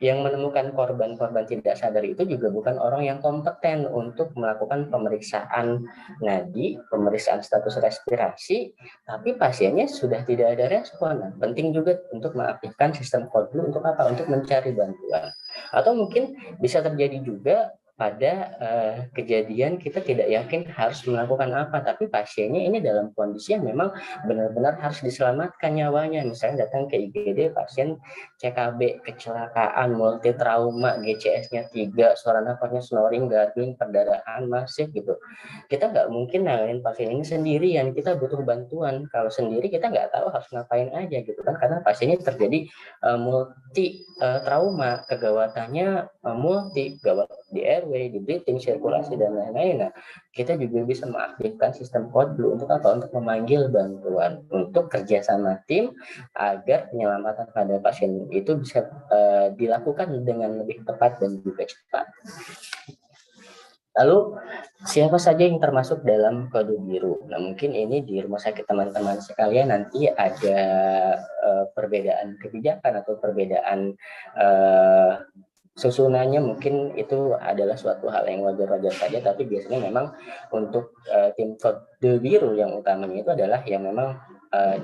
yang menemukan korban-korban tidak sadar itu juga bukan orang yang kompeten untuk melakukan pemeriksaan nadi, pemeriksaan status respirasi, tapi pasiennya sudah tidak ada respon. Nah, penting juga untuk mengaktifkan sistem cold blue untuk apa? Untuk mencari bantuan. Atau mungkin bisa terjadi juga pada kejadian kita tidak yakin harus melakukan apa, tapi pasiennya ini dalam kondisi yang memang benar-benar harus diselamatkan nyawanya. Misalnya datang ke IGD, pasien CKB, kecelakaan, multi trauma, GCS-nya 3, suara nafasnya snoring, gargling, perdarahan masif gitu. Kita nggak mungkin nanganin pasien ini sendirian, kita butuh bantuan. Kalau sendiri kita nggak tahu harus ngapain aja gitu kan, karena pasiennya terjadi multi trauma, kegawatannya multi, gawat di airway, di breathing, sirkulasi, dan lain-lain. Nah, kita juga bisa mengaktifkan sistem cold blue untuk apa? Untuk memanggil bantuan, untuk kerjasama tim agar penyelamatan pada pasien itu bisa dilakukan dengan lebih tepat dan juga cepat. Lalu siapa saja yang termasuk dalam kode biru? Nah, mungkin ini di rumah sakit teman-teman sekalian nanti ada perbedaan kebijakan atau perbedaan susunannya, mungkin itu adalah suatu hal yang wajar-wajar saja, tapi biasanya memang untuk tim kode biru yang utamanya itu adalah yang memang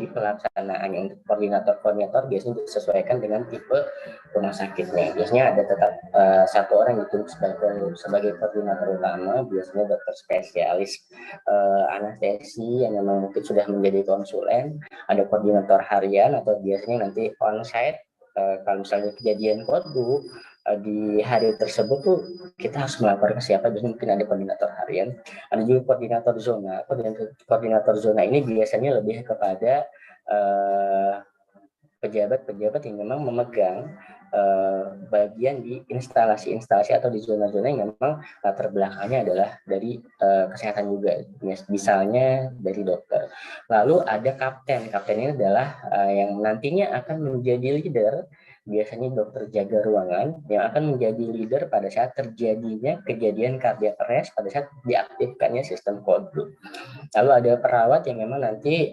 di pelaksanaannya. Untuk koordinator biasanya disesuaikan dengan tipe rumah sakitnya. Biasanya ada tetap satu orang itu sebagai koordinator utama, biasanya dokter spesialis anestesi yang memang mungkin sudah menjadi konsulen, ada koordinator harian atau biasanya nanti on-site. Kalau misalnya kejadian kodu di hari tersebut tuh kita harus melapor ke siapa, biasanya mungkin ada koordinator harian, ada juga koordinator zona. Koordinator zona ini biasanya lebih kepada pejabat-pejabat yang memang memegang bagian di instalasi-instalasi atau di zona-zona yang memang latar belakangnya adalah dari kesehatan juga, misalnya dari dokter. Lalu ada kapten ini adalah yang nantinya akan menjadi leader, biasanya dokter jaga ruangan yang akan menjadi leader pada saat terjadinya kejadian cardiac arrest, pada saat diaktifkannya sistem cold blue. Lalu ada perawat yang memang nanti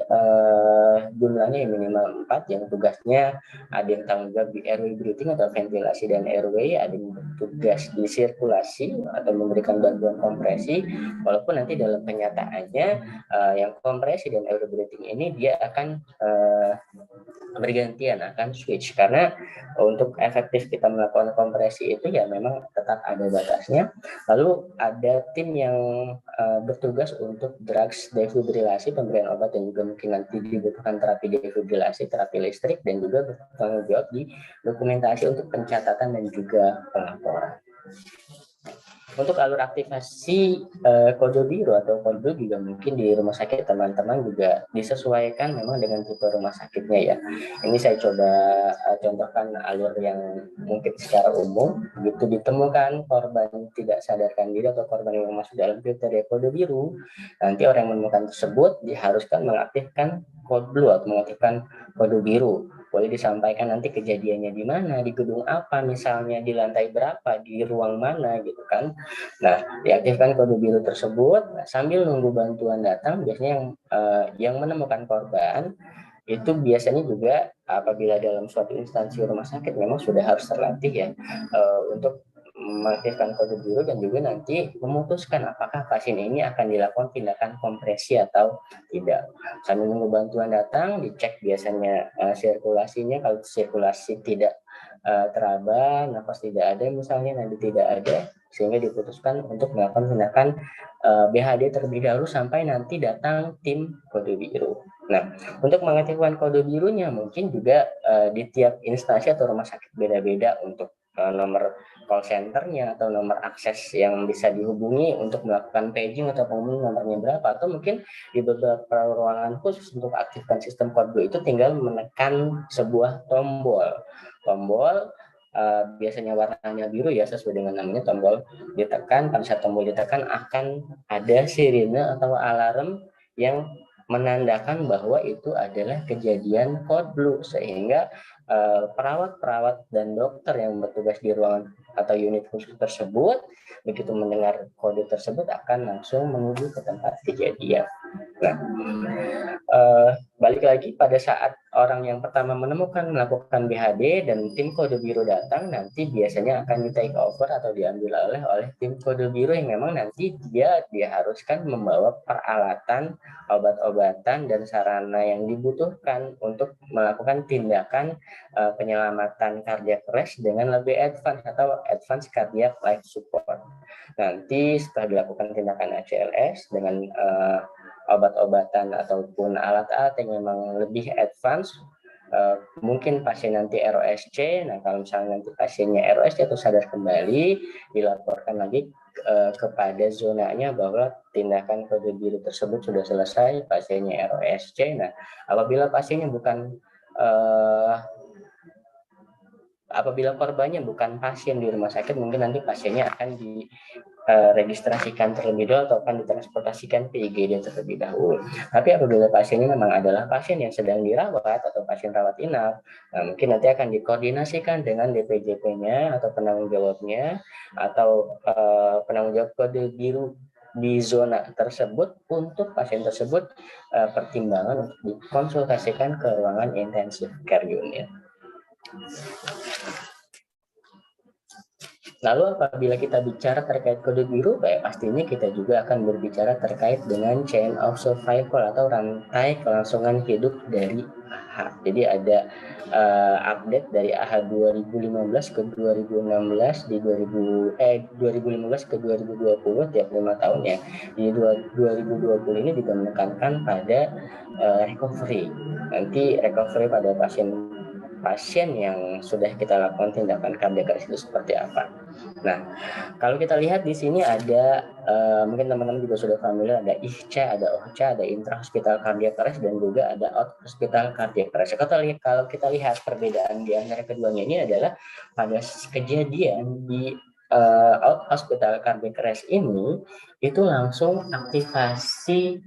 jumlahnya minimal 4, yang tugasnya ada yang tanggung jawab di airway breathing atau ventilasi dan airway, ada yang bertugas di sirkulasi atau memberikan bantuan kompresi, walaupun nanti dalam kenyataannya yang kompresi dan airway breathing ini dia akan bergantian, akan switch, karena untuk efektif kita melakukan kompresi itu ya memang tetap ada batasnya. Lalu ada tim yang bertugas untuk drugs defibrilasi, pemberian obat, dan juga mungkin nanti dibutuhkan terapi defibrilasi, terapi listrik, dan juga bertanggung jawab di dokumentasi untuk pencatatan dan juga pelaporan. Untuk alur aktivasi kode biru atau kode blue juga mungkin di rumah sakit teman-teman juga disesuaikan memang dengan tipe rumah sakitnya ya. Ini saya coba contohkan alur yang mungkin secara umum. Begitu ditemukan korban tidak sadarkan diri atau korban yang masuk dalam kriteria kode biru, nanti orang yang menemukan tersebut diharuskan mengaktifkan kode blue atau mengaktifkan kode biru. Boleh disampaikan nanti kejadiannya di mana, di gedung apa, misalnya di lantai berapa, di ruang mana gitu kan. Nah, diaktifkan kode biru tersebut. Nah, sambil nunggu bantuan datang, biasanya yang menemukan korban itu biasanya juga apabila dalam suatu instansi rumah sakit memang sudah harus terlatih ya untuk mengaktifkan kode biru dan juga nanti memutuskan apakah pasien ini akan dilakukan tindakan kompresi atau tidak. Sambil menunggu bantuan datang, dicek biasanya sirkulasinya. Kalau sirkulasi tidak teraba, nafas tidak ada misalnya, nanti tidak ada, sehingga diputuskan untuk melakukan tindakan BHD terlebih dahulu sampai nanti datang tim kode biru. Nah, untuk mengaktifkan kode birunya mungkin juga di tiap instansi atau rumah sakit beda-beda untuk nomor call centernya atau nomor akses yang bisa dihubungi untuk melakukan paging atau pengumuman nomornya berapa, atau mungkin di beberapa ruangan khusus untuk aktifkan sistem kode itu tinggal menekan sebuah tombol biasanya warnanya biru ya, sesuai dengan namanya, tombol ditekan. Pada saat tombol ditekan akan ada sirine atau alarm yang menandakan bahwa itu adalah kejadian code blue, sehingga perawat-perawat dan dokter yang bertugas di ruangan atau unit khusus tersebut begitu mendengar kode tersebut akan langsung menuju ke tempat kejadian. Nah, balik lagi pada saat orang yang pertama menemukan melakukan BHD dan tim kode biru datang, nanti biasanya akan di take over atau diambil oleh tim kode biru yang memang nanti dia diharuskan membawa peralatan, obat-obatan dan sarana yang dibutuhkan untuk melakukan tindakan penyelamatan cardiac arrest dengan lebih advance atau advance cardiac life support. Nanti setelah dilakukan tindakan ACLS dengan obat-obatan ataupun alat-alat yang memang lebih advance, mungkin pasien nanti ROSC. Nah, kalau misalnya nanti pasiennya ROSC atau sadar kembali, dilaporkan lagi kepada zonanya bahwa tindakan kode biru tersebut sudah selesai, pasiennya ROSC. Nah, apabila pasiennya apabila korbannya bukan pasien di rumah sakit, mungkin nanti pasiennya akan diregistrasikan terlebih dahulu atau akan ditransportasikan ke IGD terlebih dahulu. Tapi apabila pasiennya memang adalah pasien yang sedang dirawat atau pasien rawat inap, nah mungkin nanti akan dikoordinasikan dengan DPJP-nya atau penanggung jawabnya atau penanggung jawab kode biru di zona tersebut untuk pasien tersebut pertimbangan untuk dikonsultasikan ke ruangan intensive care unit. Lalu apabila kita bicara terkait kode biru, pastinya kita juga akan berbicara terkait dengan chain of survival atau rantai kelangsungan hidup dari AHA. Jadi ada update dari AHA 2015 ke 2016 di 2015 ke 2020 tiap 5 tahun ya. Di 2020 ini juga menekankan pada recovery. Nanti recovery pada pasien yang sudah kita lakukan tindakan cardiac arrest itu seperti apa. Nah, kalau kita lihat di sini ada mungkin teman-teman juga sudah familiar, ada IHCA, ada OHCA, ada intra-hospital cardiac arrest dan juga ada out-hospital cardiac arrest. Kalau kita lihat perbedaan di antara keduanya ini adalah pada kejadian di out-hospital cardiac arrest ini itu langsung aktivasi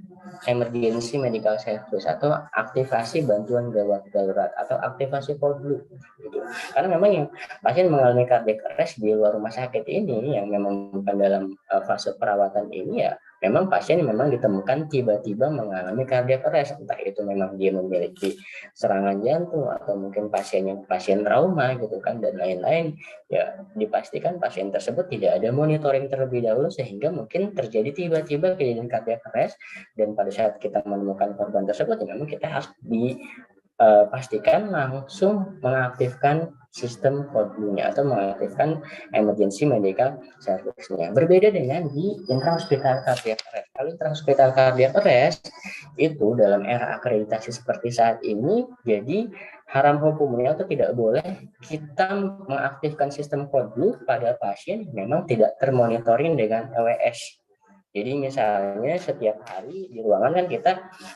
emergency medical service atau aktivasi bantuan gawat darurat atau aktivasi code blue gitu. Karena memang yang pasien mengalami cardiac arrest di luar rumah sakit ini yang memang bukan dalam fase perawatan ini ya, memang pasien yang memang ditemukan tiba-tiba mengalami cardiac arrest, entah itu memang dia memiliki serangan jantung atau mungkin pasien trauma gitu kan dan lain-lain, ya dipastikan pasien tersebut tidak ada monitoring terlebih dahulu sehingga mungkin terjadi tiba-tiba kejadian cardiac arrest. Dan pada saat kita menemukan korban tersebut, ya memang kita harus dipastikan langsung mengaktifkan sistem code blue-nya atau mengaktifkan emergency medical service-nya. Berbeda dengan di intra-hospital cardiac arrest. Kalau intra-hospital cardiac arrest itu dalam era akreditasi seperti saat ini, jadi haram hukumnya atau tidak boleh kita mengaktifkan sistem code blue pada pasien yang memang tidak termonitoring dengan EWS. Jadi misalnya setiap hari di ruangan kan kita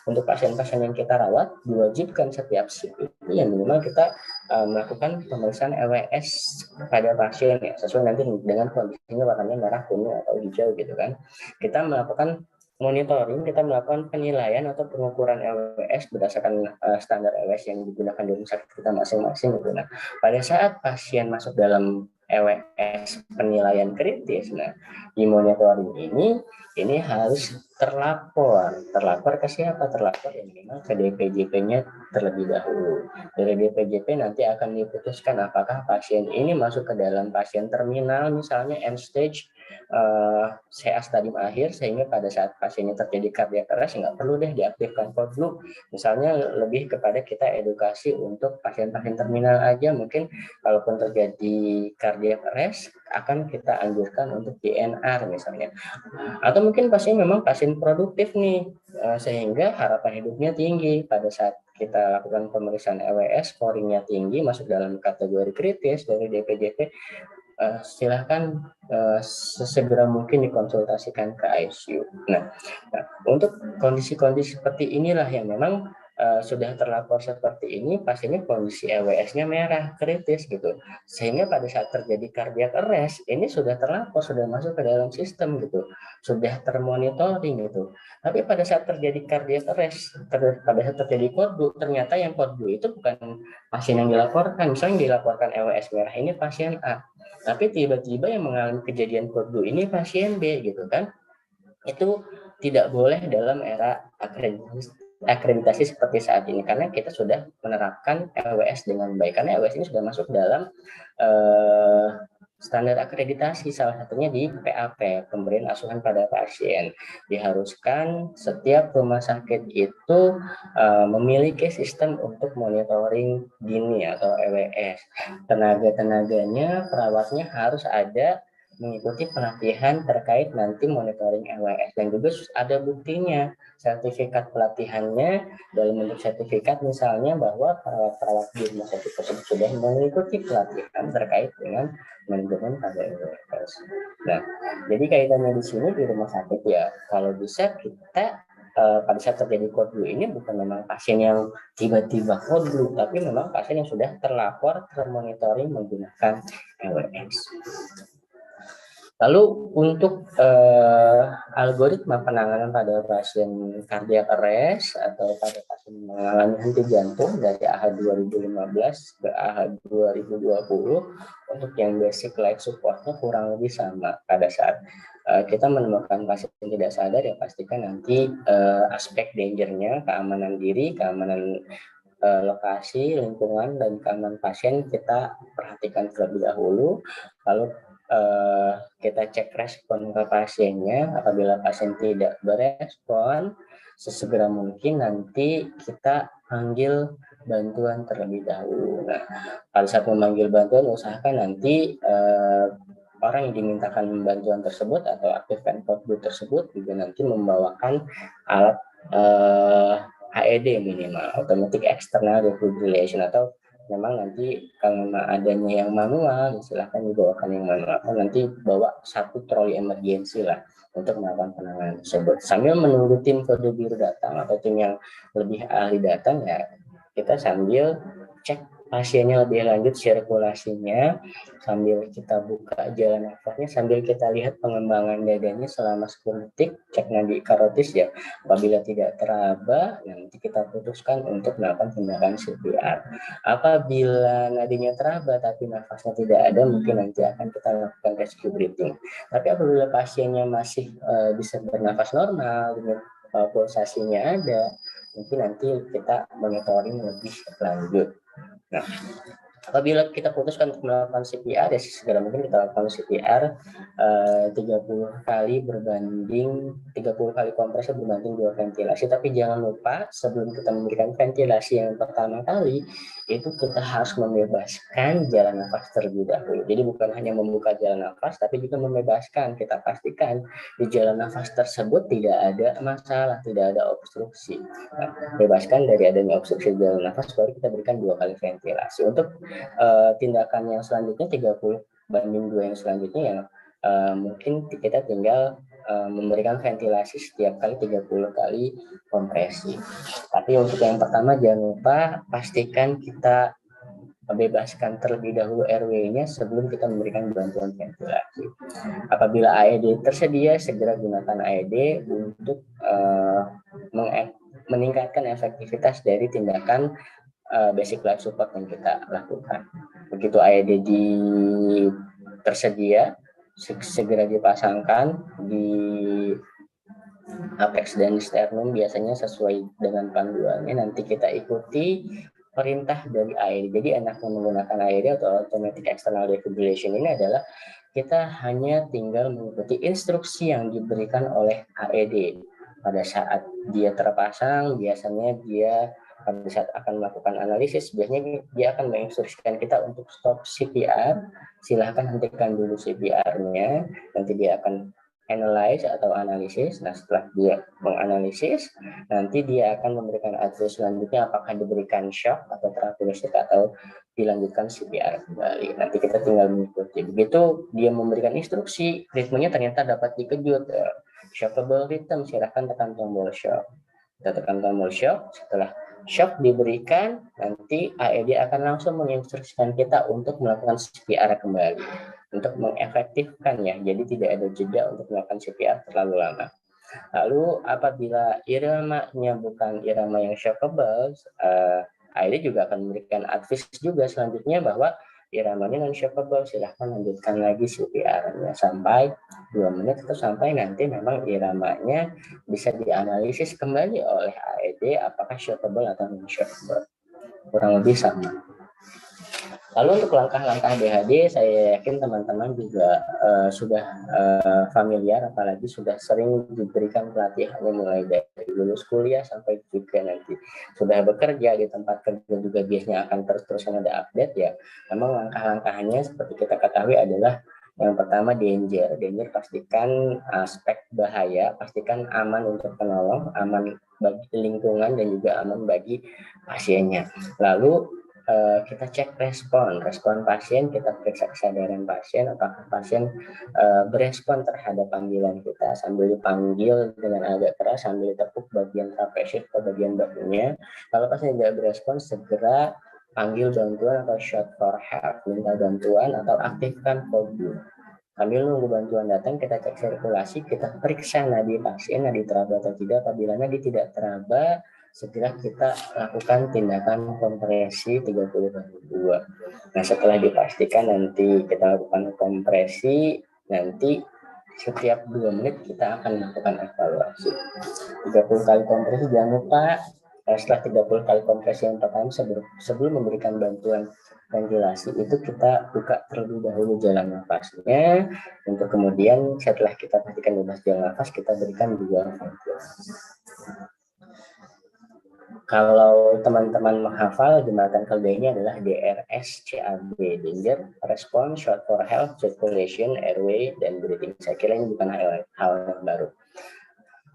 untuk pasien-pasien yang kita rawat diwajibkan setiap shift itu yang minimal kita melakukan pemeriksaan EWS pada pasien ya, sesuai nanti dengan kondisinya warnanya merah, kuning atau hijau gitu kan. Kita melakukan monitoring, kita melakukan penilaian atau pengukuran EWS berdasarkan standar EWS yang digunakan di rumah sakit kita masing-masing gitu. Nah, pada saat pasien masuk dalam EWS penilaian kritis. Nah, di monitoring ini harus terlapor ke siapa? Terlapor yang memang ke DPJP-nya terlebih dahulu. Dari DPJP nanti akan diputuskan apakah pasien ini masuk ke dalam pasien terminal, misalnya end stage, CA stadium akhir, sehingga pada saat pasiennya terjadi cardiac arrest nggak perlu deh diaktifkan code blue. Misalnya lebih kepada kita edukasi untuk pasien-pasien terminal aja, mungkin kalaupun terjadi cardiac arrest akan kita anjurkan untuk DNR misalnya. Atau mungkin pasien memang pasien produktif nih, sehingga harapan hidupnya tinggi. Pada saat kita lakukan pemeriksaan EWS, scoringnya tinggi, masuk dalam kategori kritis dari DPJP, silahkan sesegera mungkin dikonsultasikan ke ICU. Nah, untuk kondisi-kondisi seperti inilah yang memang sudah terlapor seperti ini, pasiennya kondisi EWS-nya merah, kritis gitu. Sehingga pada saat terjadi cardiac arrest, ini sudah terlapor, sudah masuk ke dalam sistem gitu, sudah termonitoring gitu. Tapi pada saat terjadi cardiac arrest, pada saat terjadi code blue, ternyata yang code blue itu bukan pasien yang dilaporkan. Misalnya yang dilaporkan EWS merah ini pasien A, tapi tiba-tiba yang mengalami kejadian code blue ini pasien B gitu kan. Itu tidak boleh dalam era akreditasi seperti saat ini, karena kita sudah menerapkan EWS dengan baik, karena EWS ini sudah masuk dalam standar akreditasi, salah satunya di PAP, pemberian asuhan pada pasien. Diharuskan setiap rumah sakit itu memiliki sistem untuk monitoring dini atau EWS. Tenaga-tenaganya, perawatnya harus ada mengikuti pelatihan terkait nanti monitoring EWS, dan juga ada buktinya, sertifikat pelatihannya dalam bentuk sertifikat misalnya bahwa perawat-perawat di rumah sakit tersebut sudah mengikuti pelatihan terkait dengan manajemen pada EWS. Nah, jadi kaitannya di sini di rumah sakit ya, kalau bisa kita pada saat terjadi code blue ini bukan memang pasien yang tiba-tiba code blue, tapi memang pasien yang sudah terlapor, termonitoring menggunakan EWS. Lalu untuk algoritma penanganan pada pasien cardiac arrest atau pada pasien mengalami henti jantung dari AH 2015 ke AH 2020, untuk yang basic life supportnya kurang lebih sama. Pada saat kita menemukan pasien tidak sadar, ya pastikan nanti aspek dangernya, keamanan diri, keamanan lokasi, lingkungan, dan keamanan pasien kita perhatikan terlebih dahulu. Lalu kita cek respon ke pasiennya. Apabila pasien tidak berespon, sesegera mungkin nanti kita panggil bantuan terlebih dahulu. Nah, pada saat memanggil bantuan, usahakan nanti orang yang dimintakan bantuan tersebut atau aktifkan code blue tersebut juga nanti membawakan alat AED minimal, automatic external defibrillation, atau memang nanti kalau adanya yang manual, silahkan dibawakan yang manual, atau nanti bawa satu troli emergency lah untuk melakukan penanganan tersebut. Sambil menunggu tim kode biru datang atau tim yang lebih ahli datang, ya kita sambil cek pasiennya lebih lanjut, sirkulasinya, sambil kita buka jalan nafasnya, sambil kita lihat pengembangan dadanya selama 10 detik, cek nadi karotis ya. Apabila tidak teraba, nanti kita putuskan untuk melakukan tindakan CPR. Apabila nadinya teraba tapi nafasnya tidak ada, mungkin nanti akan kita lakukan rescue breathing. Tapi apabila pasiennya masih bisa bernafas normal, dengan pulsasinya ada, mungkin nanti kita monitoring lebih lanjut. Nah, apabila kita putuskan untuk melakukan CPR, ya segera mungkin kita lakukan CPR 30 kali kompresor berbanding 2 ventilasi. Tapi jangan lupa sebelum kita memberikan ventilasi yang pertama kali, itu kita harus membebaskan jalan nafas terlebih dahulu. Jadi bukan hanya membuka jalan nafas, tapi juga membebaskan. Kita pastikan di jalan nafas tersebut tidak ada masalah, tidak ada obstruksi. Nah, bebaskan dari adanya obstruksi jalan nafas, baru kita berikan 2 kali ventilasi. Untuk tindakan yang selanjutnya 30/2 yang selanjutnya, yang mungkin kita tinggal memberikan ventilasi setiap kali 30 kali kompresi. Tapi untuk yang pertama jangan lupa pastikan kita bebaskan terlebih dahulu RW-nya sebelum kita memberikan bantuan ventilasi. Apabila AED tersedia, segera gunakan AED untuk meningkatkan efektivitas dari tindakan basic life support yang kita lakukan. Begitu AED tersedia segera dipasangkan di apex dan sternum biasanya sesuai dengan panduannya. Nanti kita ikuti perintah dari AED. Jadi enaknya menggunakan AED atau automatic external defibrillation ini adalah kita hanya tinggal mengikuti instruksi yang diberikan oleh AED. Pada saat dia terpasang, biasanya dia pada saat akan melakukan analisis, biasanya dia akan menginstruksikan kita untuk stop CPR. Silahkan hentikan dulu CPR-nya, nanti dia akan analyze atau analisis. Nah, setelah dia menganalisis, nanti dia akan memberikan advice selanjutnya apakah diberikan shock atau terapi listrik atau dilanjutkan CPR kembali. Nanti kita tinggal mengikuti. Begitu dia memberikan instruksi, ritmenya ternyata dapat dikejut. Shockable rhythm, silahkan tekan tombol shock. Kita tekan tombol shock, setelah shock diberikan, nanti AED akan langsung menginstruksikan kita untuk melakukan CPR kembali, untuk mengefektifkan ya, jadi tidak ada jeda untuk melakukan CPR terlalu lama. Lalu apabila iramanya bukan irama yang shockable, AED juga akan memberikan advice juga selanjutnya bahwa iramanya non shockable, silahkan lanjutkan lagi CPR-nya sampai 2 menit atau sampai nanti memang iramanya bisa dianalisis kembali oleh AED apakah shockable atau non shockable. Kurang lebih sama. Lalu untuk langkah-langkah BHD, saya yakin teman-teman juga sudah familiar, apalagi sudah sering diberikan pelatihannya mulai dari lulus kuliah sampai juga nanti sudah bekerja di tempat kerja juga biasanya akan terus-terusan ada update ya. Memang langkah-langkahnya seperti kita ketahui adalah yang pertama danger. Danger pastikan aspek bahaya, pastikan aman untuk penolong, aman bagi lingkungan dan juga aman bagi pasiennya. Lalu kita cek respon pasien, kita periksa kesadaran pasien, apakah pasien berespon terhadap panggilan kita sambil dipanggil dengan agak keras, sambil tepuk bagian trapezius atau bagian bahunya. Kalau pasien tidak berespon, segera panggil bantuan atau shout for help, minta bantuan atau aktifkan fobia. Sambil nunggu bantuan datang, kita cek sirkulasi, kita periksa nadi pasien, nadi teraba atau tidak. Apabila nadi tidak teraba, segera kita lakukan tindakan kompresi 30/2. Nah, setelah dipastikan nanti kita lakukan kompresi, nanti setiap 2 menit kita akan melakukan evaluasi. 30 kali kompresi, jangan lupa setelah 30 kali kompresi yang pertama sebelum memberikan bantuan ventilasi itu kita buka terlebih dahulu jalan nafasnya, untuk kemudian setelah kita pastikan bebas jalan nafas kita berikan 2 ventilasi. Kalau teman-teman menghafal, jembatan kelda ini adalah DRS CAB, Danger, Response, Short for Health, Circulation, Airway, dan Breathing. Saya kira ini bukan hal yang baru.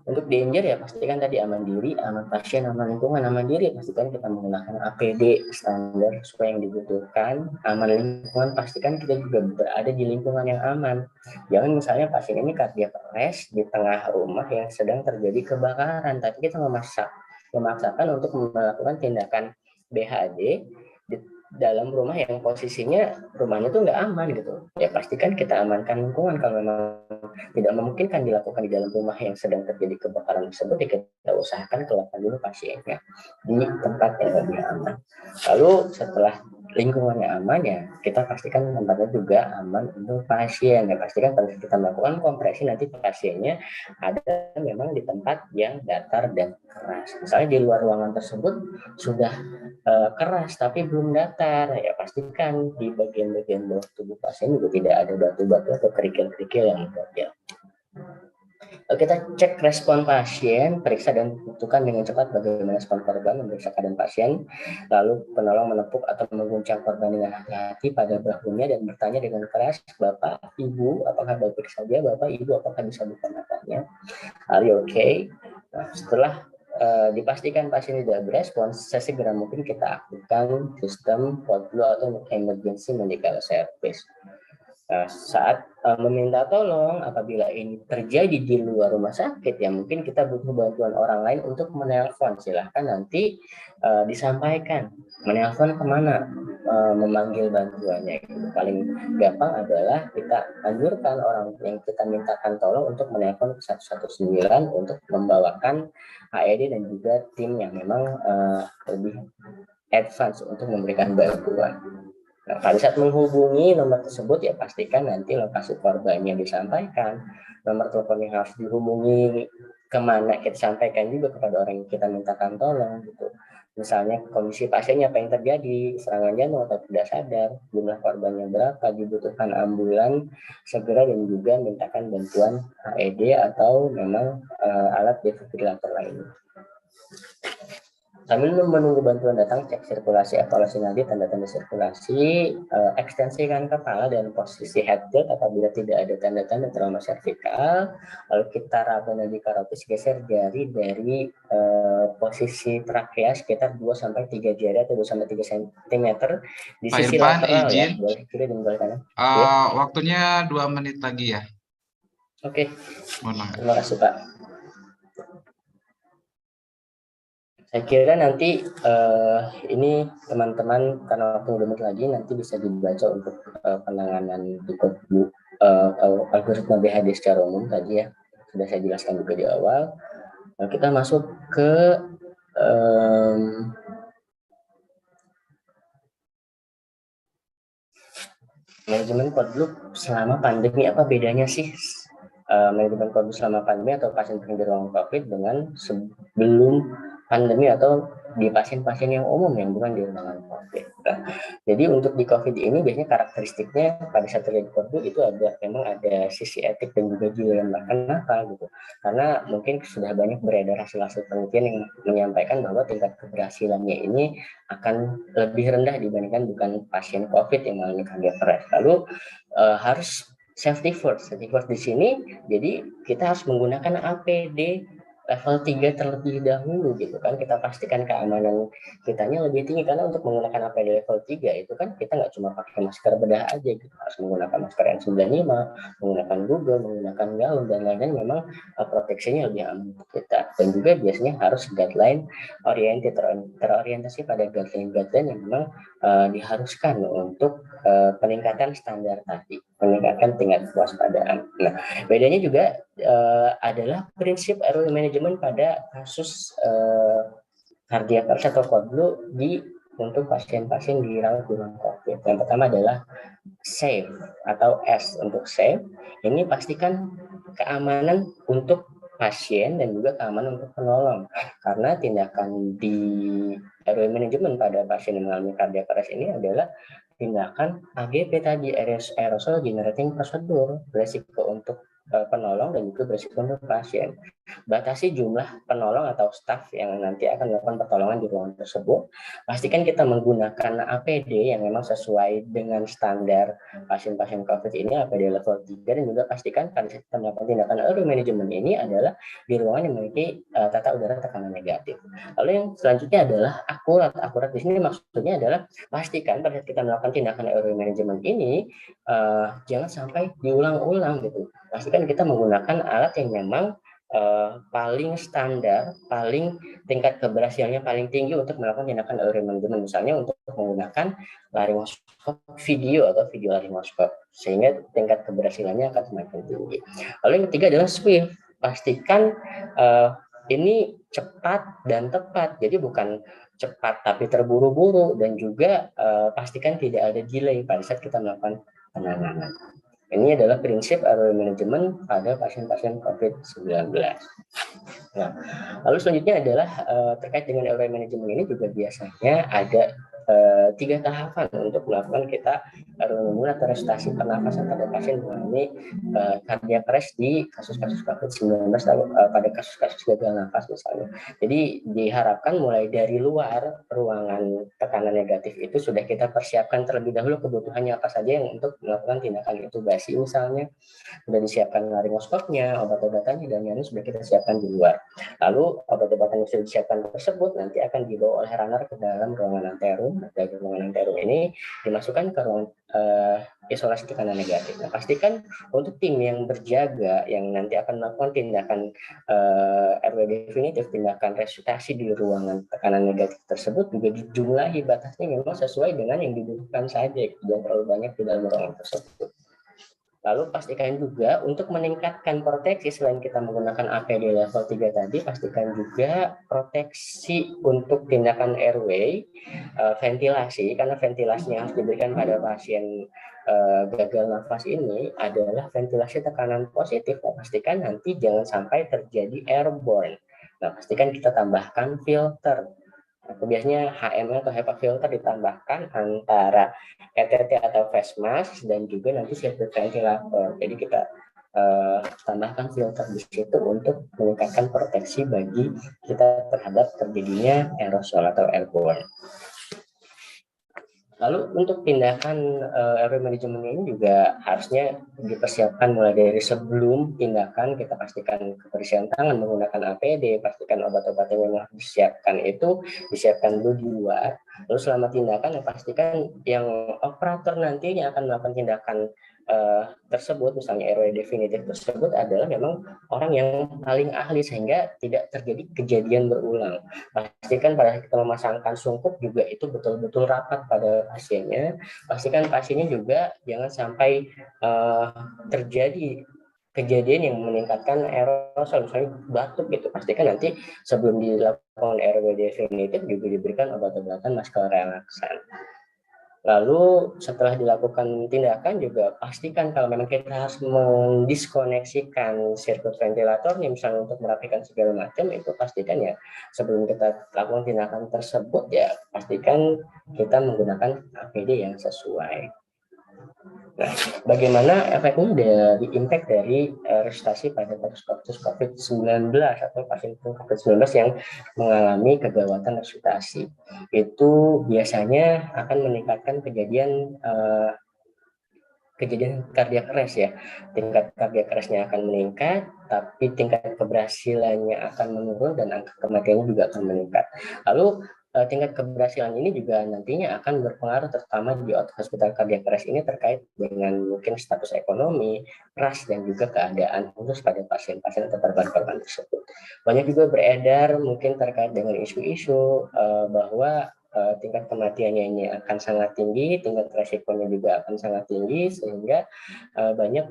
Untuk danger ya pastikan tadi aman diri, aman pasien, aman lingkungan. Aman diri pastikan kita menggunakan APD standar sesuai yang dibutuhkan. Aman lingkungan pastikan kita juga berada di lingkungan yang aman. Jangan misalnya pasien ini cardiac arrest di tengah rumah yang sedang terjadi kebakaran, tapi kita memaksakan untuk melakukan tindakan BHD di dalam rumah yang posisinya rumahnya itu nggak aman gitu. Ya pastikan kita amankan lingkungan. Kalau memang tidak memungkinkan dilakukan di dalam rumah yang sedang terjadi kebakaran tersebut, ya kita usahakan keluarkan dulu pasiennya di tempat yang lebih aman. Lalu setelah lingkungannya aman ya kita pastikan tempatnya juga aman untuk pasien. Ya pastikan pada saat kita melakukan kompresi nanti pasiennya ada memang di tempat yang datar dan keras. Misalnya di luar ruangan tersebut sudah keras tapi belum datar, ya pastikan di bagian-bagian bawah tubuh pasien juga tidak ada batu-batu atau kerikil-kerikil yang mengganjal. Kita cek respon pasien, periksa dan tentukan dengan cepat bagaimana respon korban, memeriksa keadaan pasien, lalu penolong menepuk atau mengguncang korban dengan hati-hati pada bahunya dan bertanya dengan keras, Bapak, Ibu, apakah baik-baik saja? Bapak, Ibu, apakah bisa buka matanya? Are you okay? Nah, setelah dipastikan pasien tidak berespons, sesegera mungkin kita aktifkan sistem flow atau emergency medical service. Saat meminta tolong, apabila ini terjadi di luar rumah sakit, ya mungkin kita butuh bantuan orang lain untuk menelpon. Silahkan nanti disampaikan menelpon kemana, memanggil bantuannya. Paling gampang adalah kita anjurkan orang yang kita mintakan tolong untuk menelpon ke 119 untuk membawakan AED dan juga tim yang memang lebih advance untuk memberikan bantuan. Nah, pada saat menghubungi nomor tersebut ya pastikan nanti lokasi korbannya disampaikan, nomor telepon yang harus dihubungi kemana kita sampaikan juga kepada orang yang kita mintakan tolong gitu. Misalnya kondisi pasiennya apa yang terjadi, serangan jantung atau tidak sadar, jumlah korbannya berapa, dibutuhkan ambulan segera dan juga mintakan bantuan AED atau memang alat defibrilator lainnya. Sambil menunggu bantuan datang, cek sirkulasi, evaluasi nadi, tanda-tanda sirkulasi, ekstensikan kepala dan posisi head tilt apabila tidak ada tanda-tanda trauma servikal. Lalu kita raba nadi karotis, geser jari dari posisi trakea sekitar 2-3 jari atau 2-3 cm di Pak sisi Irfan, lateral ya, izin. boleh kiri dan boleh kanan. Ya. Waktunya 2 menit lagi ya. Oke, Mohon maaf. terima kasih Pak. Saya kira nanti ini teman-teman karena waktu 2 menit lagi nanti bisa dibaca untuk penanganan di algoritma BHD secara umum tadi ya, sudah saya jelaskan juga di awal. Nah, kita masuk ke manajemen kodbluk selama pandemi. Apa bedanya sih manajemen kodbluk selama pandemi atau pasien di ruang COVID dengan sebelum pandemi atau di pasien-pasien yang umum yang bukan di ruangan COVID. Nah, jadi untuk di COVID ini biasanya karakteristiknya pada saat terjadi kodbluk itu memang ada sisi etik dan juga dilema. Kenapa gitu? Karena mungkin sudah banyak beredar hasil-hasil penelitian yang menyampaikan bahwa tingkat keberhasilannya ini akan lebih rendah dibandingkan bukan pasien COVID yang mengalami cardiac arrest. Lalu harus safety first di sini. Jadi kita harus menggunakan APD level 3 terlebih dahulu gitu kan. Kita pastikan keamanan kitanya lebih tinggi karena untuk menggunakan APD level 3 itu kan kita nggak cuma pakai masker bedah aja gitu. Harus menggunakan masker N95, menggunakan Google, menggunakan gaun dan lain-lain, memang proteksinya lebih aman untuk kita. Dan juga biasanya harus guideline terorientasi pada guideline yang memang diharuskan untuk peningkatan standar tadi, meningkatkan tingkat kewaspadaan. Nah, bedanya juga adalah prinsip early management pada kasus cardiac arrest atau kodbluk untuk pasien-pasien dirawat di ruang COVID. Yang pertama adalah safe atau S untuk safe. Ini pastikan keamanan untuk pasien dan juga keamanan untuk penolong. Karena tindakan di early management pada pasien yang mengalami cardiac arrest ini adalah tindakan AGP tadi, aerosol generating prosedur, beresiko untuk penolong dan juga beresiko untuk pasien. Batasi jumlah penolong atau staf yang nanti akan melakukan pertolongan di ruangan tersebut. Pastikan kita menggunakan APD yang memang sesuai dengan standar pasien-pasien COVID ini, APD level 3, dan juga pastikan pada saat kita melakukan tindakan early management ini adalah di ruangan yang memiliki tata udara tekanan negatif. Lalu yang selanjutnya adalah akurat. Akurat di sini maksudnya adalah pastikan pada saat kita melakukan tindakan early management ini jangan sampai diulang-ulang gitu. Pastikan kita menggunakan alat yang memang paling standar, paling tingkat keberhasilannya paling tinggi untuk melakukan tindakan early management, misalnya untuk menggunakan laryngoskop video atau video laryngoskop, sehingga tingkat keberhasilannya akan semakin tinggi. Lalu yang ketiga adalah swift. Pastikan ini cepat dan tepat, jadi bukan cepat tapi terburu-buru, dan juga pastikan tidak ada delay pada saat kita melakukan penanganan. Ini adalah prinsip early management pada pasien-pasien COVID-19. Nah, lalu selanjutnya adalah terkait dengan early management ini juga biasanya ada 3 tahapan untuk melakukan kita early atau restorasi pernafasan pada pasien mengalami cardiac arrest di kasus-kasus COVID-19 pada kasus-kasus gagal nafas misalnya. Jadi diharapkan mulai dari luar ruangan tekanan negatif itu sudah kita persiapkan terlebih dahulu kebutuhannya apa saja yang untuk melakukan tindakan intubasi, misalnya sudah disiapkan laryngoskopnya, obat-obatannya, dan yang sudah kita siapkan di luar. Lalu obat-obatan yang sudah disiapkan tersebut nanti akan dibawa oleh runner ke dalam ruangan anterum. Dari ruangan anterum ini dimasukkan ke ruang isolasi tekanan negatif. Nah, pastikan untuk tim yang berjaga yang nanti akan melakukan tindakan RW definitif, tindakan resusitasi di ruangan tekanan negatif tersebut juga dijumlahi, batasnya memang sesuai dengan yang dibutuhkan saja, jangan terlalu banyak di dalam ruangan tersebut. Lalu pastikan juga untuk meningkatkan proteksi selain kita menggunakan APD level 3 tadi, pastikan juga proteksi untuk tindakan airway, ventilasi, karena ventilasi yang harus diberikan pada pasien gagal nafas ini adalah ventilasi tekanan positif. Nah, pastikan nanti jangan sampai terjadi airborne. Nah, pastikan kita tambahkan filter. Atau biasanya HML atau HEPA filter ditambahkan antara ETT atau face mask dan juga nanti sirkuit ventilator. Jadi kita tambahkan filter di situ untuk meningkatkan proteksi bagi kita terhadap terjadinya aerosol atau airborne. Lalu untuk tindakan airway management ini juga harusnya dipersiapkan mulai dari sebelum tindakan. Kita pastikan kebersihan tangan menggunakan APD, pastikan obat-obat yang memang disiapkan itu disiapkan dulu di luar. Lalu selama tindakan pastikan yang operator nantinya akan melakukan tindakan tersebut, misalnya airway definitif tersebut adalah memang orang yang paling ahli sehingga tidak terjadi kejadian berulang. Pastikan pada kita memasangkan sungkup juga itu betul-betul rapat pada pasiennya. Pastikan pasiennya juga jangan sampai terjadi kejadian yang meningkatkan aerosol, misalnya batuk gitu. Pastikan nanti sebelum dilakukan airway definitif juga diberikan obat-obatan masker relaksan. Lalu setelah dilakukan tindakan juga pastikan kalau memang kita harus mendiskoneksikan sirkuit ventilatornya misalnya untuk merapikan segala macam, itu pastikan ya sebelum kita lakukan tindakan tersebut ya pastikan kita menggunakan APD yang sesuai. Nah, bagaimana efeknya dari impact dari resusitasi pada kasus COVID-19 atau pasien COVID-19 yang mengalami kegawatan resusitasi? Itu biasanya akan meningkatkan kejadian kardiak arrest ya. Tingkat kardiak arrestnya akan meningkat, tapi tingkat keberhasilannya akan menurun dan angka kematiannya juga akan meningkat. Lalu tingkat keberhasilan ini juga nantinya akan berpengaruh terutama di hospital cardiac arrest ini terkait dengan mungkin status ekonomi, ras, dan juga keadaan khusus pada pasien-pasien atau korban-korban tersebut. Banyak juga beredar mungkin terkait dengan isu-isu bahwa tingkat kematiannya ini akan sangat tinggi, tingkat resikonya juga akan sangat tinggi, sehingga banyak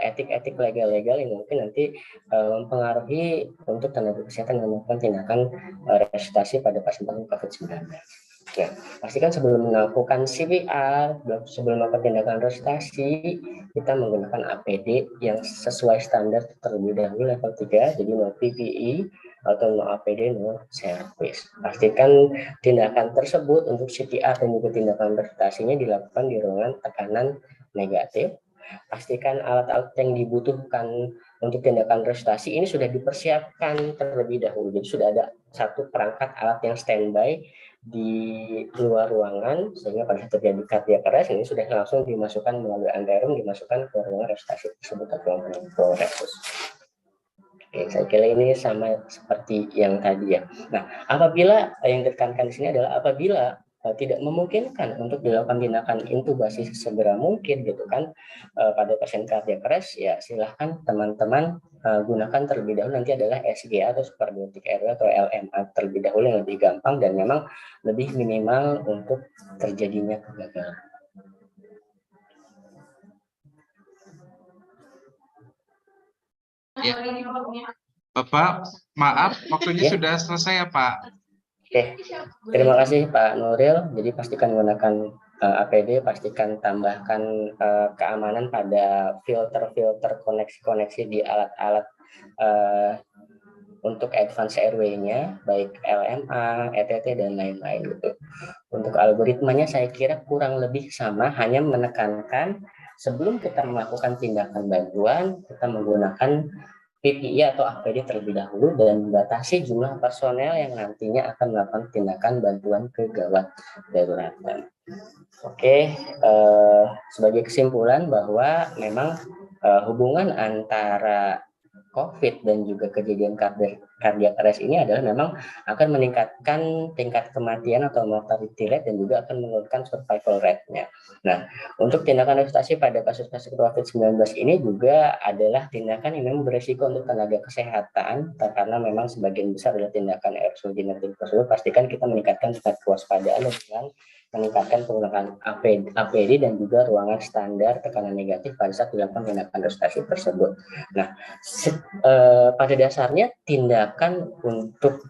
etik-etik legal-legal yang mungkin nanti mempengaruhi untuk tenaga kesehatan yang melakukan tindakan resusitasi pada pasien COVID-19. Nah, pastikan sebelum melakukan CPR, sebelum melakukan tindakan resusitasi, kita menggunakan APD yang sesuai standar terlebih dahulu level 3, jadi no PPE atau no APD, no service. Pastikan tindakan tersebut untuk CPR dan juga tindakan resusitasinya dilakukan di ruangan tekanan negatif. Pastikan alat-alat yang dibutuhkan untuk tindakan resusitasi ini sudah dipersiapkan terlebih dahulu. Jadi sudah ada satu perangkat alat yang standby di luar ruangan sehingga pada saat terjadi cardiac arrest ini sudah langsung dimasukkan melalui anterum, dimasukkan ke ruangan resusitasi tersebut atau ruang resus. Oke, saya kira ini sama seperti yang tadi ya. Nah, apabila yang ditekankan di sini adalah apabila tidak memungkinkan untuk dilakukan tindakan intubasi sesegera mungkin gitu kan pada pasien cardiac arrest, ya silahkan teman-teman gunakan terlebih dahulu nanti adalah SGA atau supraglottic airway atau LMA terlebih dahulu yang lebih gampang dan memang lebih minimal untuk terjadinya kegagalan. Ya. Bapak, maaf waktunya sudah selesai ya Pak. Oke, terima kasih Pak Nuril. Jadi pastikan menggunakan APD, pastikan tambahkan keamanan pada filter-filter koneksi-koneksi di alat-alat untuk advance airway-nya, baik LMA, ETT, dan lain-lain gitu. Untuk algoritmanya saya kira kurang lebih sama, hanya menekankan sebelum kita melakukan tindakan bantuan, kita menggunakan PPI atau APD terlebih dahulu dan membatasi jumlah personel yang nantinya akan melakukan tindakan bantuan kegawat daruratan. Oke, sebagai kesimpulan bahwa memang hubungan antara COVID dan juga kejadian cardiac arrest ini adalah memang akan meningkatkan tingkat kematian atau mortality rate dan juga akan menurunkan survival rate-nya. Nah, untuk tindakan resusitasi pada kasus-kasus COVID-19 ini juga adalah tindakan yang memang beresiko untuk tenaga kesehatan karena memang sebagian besar adalah tindakan aerosol genetik tersebut. Pastikan kita meningkatkan tingkat kewaspadaan dengan meningkatkan penggunaan APD dan juga ruangan standar tekanan negatif pada saat dilakukan tindakan restorasi tersebut. Nah, pada dasarnya tindakan untuk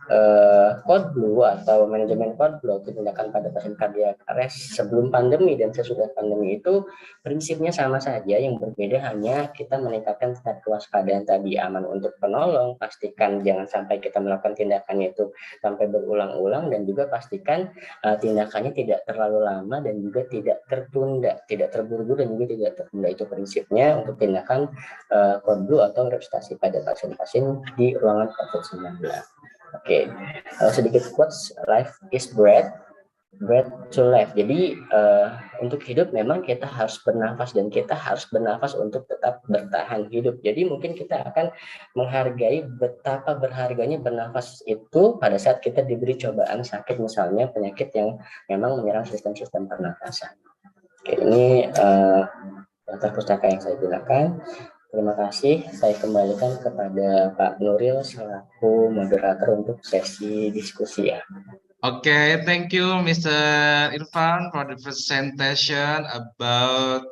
code blue atau manajemen code blue, tindakan pada pasien cardiac arrest sebelum pandemi dan sesudah pandemi itu prinsipnya sama saja, yang berbeda hanya kita meningkatkan tingkat kewaspadaan tadi, aman untuk penolong, pastikan jangan sampai kita melakukan tindakannya itu sampai berulang-ulang, dan juga pastikan tindakannya tidak terlalu lama dan juga tidak tertunda, tidak terburu-buru dan juga tidak tertunda. Itu prinsipnya untuk tindakan code blue atau resusitasi pada pasien-pasien di ruangan COVID-19. Oke, sedikit quotes, life is breath to life. Jadi untuk hidup memang kita harus bernafas dan kita harus bernafas untuk tetap bertahan hidup. Jadi mungkin kita akan menghargai betapa berharganya bernafas itu pada saat kita diberi cobaan sakit, misalnya penyakit yang memang menyerang sistem-sistem pernafasan. Oke, ini data pustaka yang saya gunakan. Terima kasih. Saya kembalikan kepada Pak Nuril selaku moderator untuk sesi diskusi ya. Okay, thank you, Mr. Irfan, for the presentation about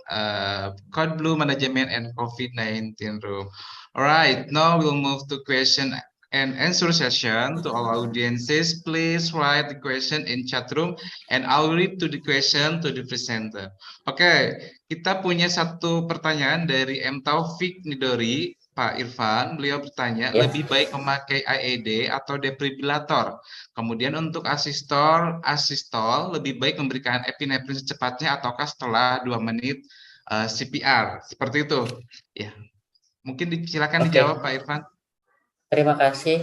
Code Blue Management and COVID-19 room. All right, now we'll move to question and answer session. To all audiences, please write the question in chat room and I'll read to the question to the presenter. Oke, kita punya satu pertanyaan dari M. Taufik Nidori. Pak Irfan, beliau bertanya, lebih baik memakai AED atau defibrilator? Kemudian untuk asistol lebih baik memberikan epinefrin secepatnya ataukah setelah 2 menit CPR? Seperti itu. Ya. Mungkin silakan dijawab Pak Irfan. Terima kasih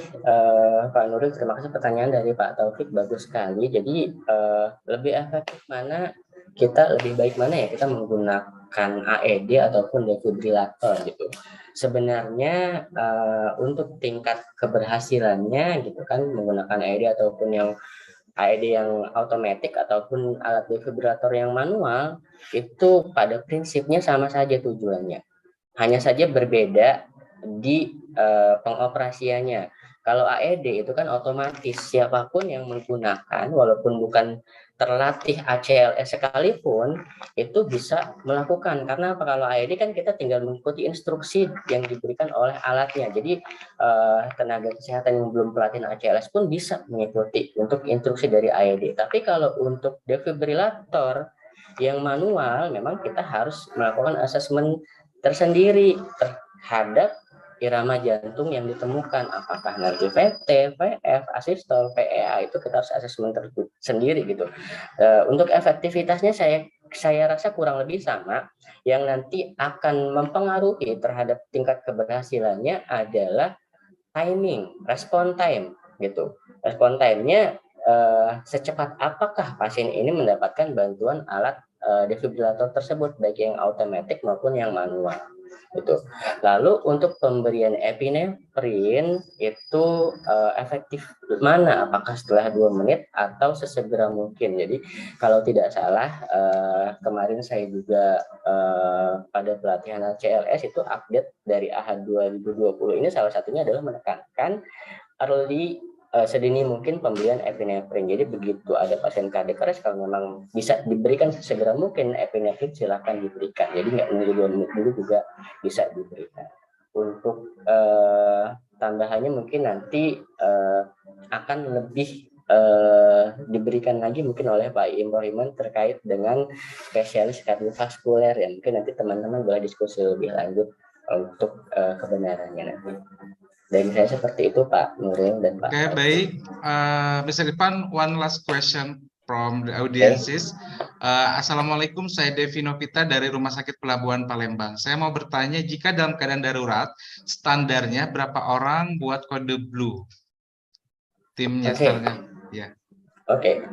Pak Nuril, terima kasih pertanyaan dari Pak Taufik, bagus sekali. Jadi lebih efektif mana, lebih baik mana ya kita menggunakan AED ataupun defibrilator gitu. Sebenarnya untuk tingkat keberhasilannya gitu kan, menggunakan AED ataupun yang AED yang otomatis ataupun alat defibrilator yang manual itu pada prinsipnya sama saja tujuannya. Hanya saja berbeda di pengoperasiannya. Kalau AED itu kan otomatis, siapapun yang menggunakan walaupun bukan terlatih ACLS sekalipun itu bisa melakukan. Karena apa? Kalau AED kan kita tinggal mengikuti instruksi yang diberikan oleh alatnya. Jadi tenaga kesehatan yang belum pelatihan ACLS pun bisa mengikuti untuk instruksi dari AED. Tapi kalau untuk defibrilator yang manual, memang kita harus melakukan asesmen tersendiri terhadap irama jantung yang ditemukan, apakah nanti VT, VF, asistol, PEA, itu kita harus asesmen sendiri gitu. Untuk efektivitasnya saya rasa kurang lebih sama. Yang nanti akan mempengaruhi terhadap tingkat keberhasilannya adalah timing, respon time gitu. Respon time-nya secepat apakah pasien ini mendapatkan bantuan alat defibrilator tersebut, baik yang otomatis maupun yang manual. Itu. Lalu untuk pemberian epinefrin itu efektif mana? Apakah setelah 2 menit atau sesegera mungkin? Jadi kalau tidak salah kemarin saya juga pada pelatihan CLS itu update dari AHA 2020 ini salah satunya adalah menekankan early sedini mungkin pemberian epinefrin. Jadi begitu ada pasien cardiac arrest, kalau memang bisa diberikan segera mungkin epinefrin silakan diberikan. Jadi nggak menunggu 2 menit dulu juga bisa diberikan. Untuk tambahannya mungkin nanti akan lebih diberikan lagi mungkin oleh Pak Imrohiman terkait dengan spesialis kardiovaskuler ya. Mungkin nanti teman-teman boleh diskusi lebih lanjut untuk kebenarannya nanti. Dari saya seperti itu Pak Nuril dan Pak. Oke, baik. Mr. Irfan, one last question from the audiences. Assalamualaikum, saya Devi Novita dari Rumah Sakit Pelabuhan Palembang. Saya mau bertanya, jika dalam keadaan darurat, standarnya berapa orang buat kode blue? Timnya standarnya. Ya. Oke.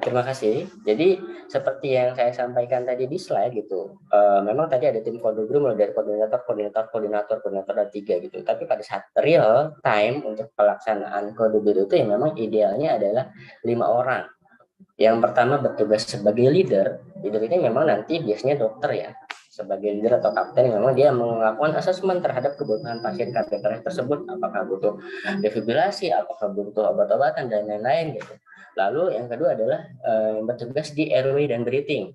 Terima kasih. Jadi seperti yang saya sampaikan tadi di slide gitu, memang tadi ada tim kode blue mulai dari koordinator ada 3 gitu. Tapi pada saat real time untuk pelaksanaan kode blue itu yang memang idealnya adalah 5 orang. Yang pertama bertugas sebagai leader ini memang nanti biasanya dokter ya, sebagai leader atau kapten yang memang dia melakukan asesmen terhadap kebutuhan pasien cardiac arrest tersebut, apakah butuh defibrilasi, apakah butuh obat-obatan dan lain-lain gitu. Lalu yang kedua adalah bertugas di airway dan breathing.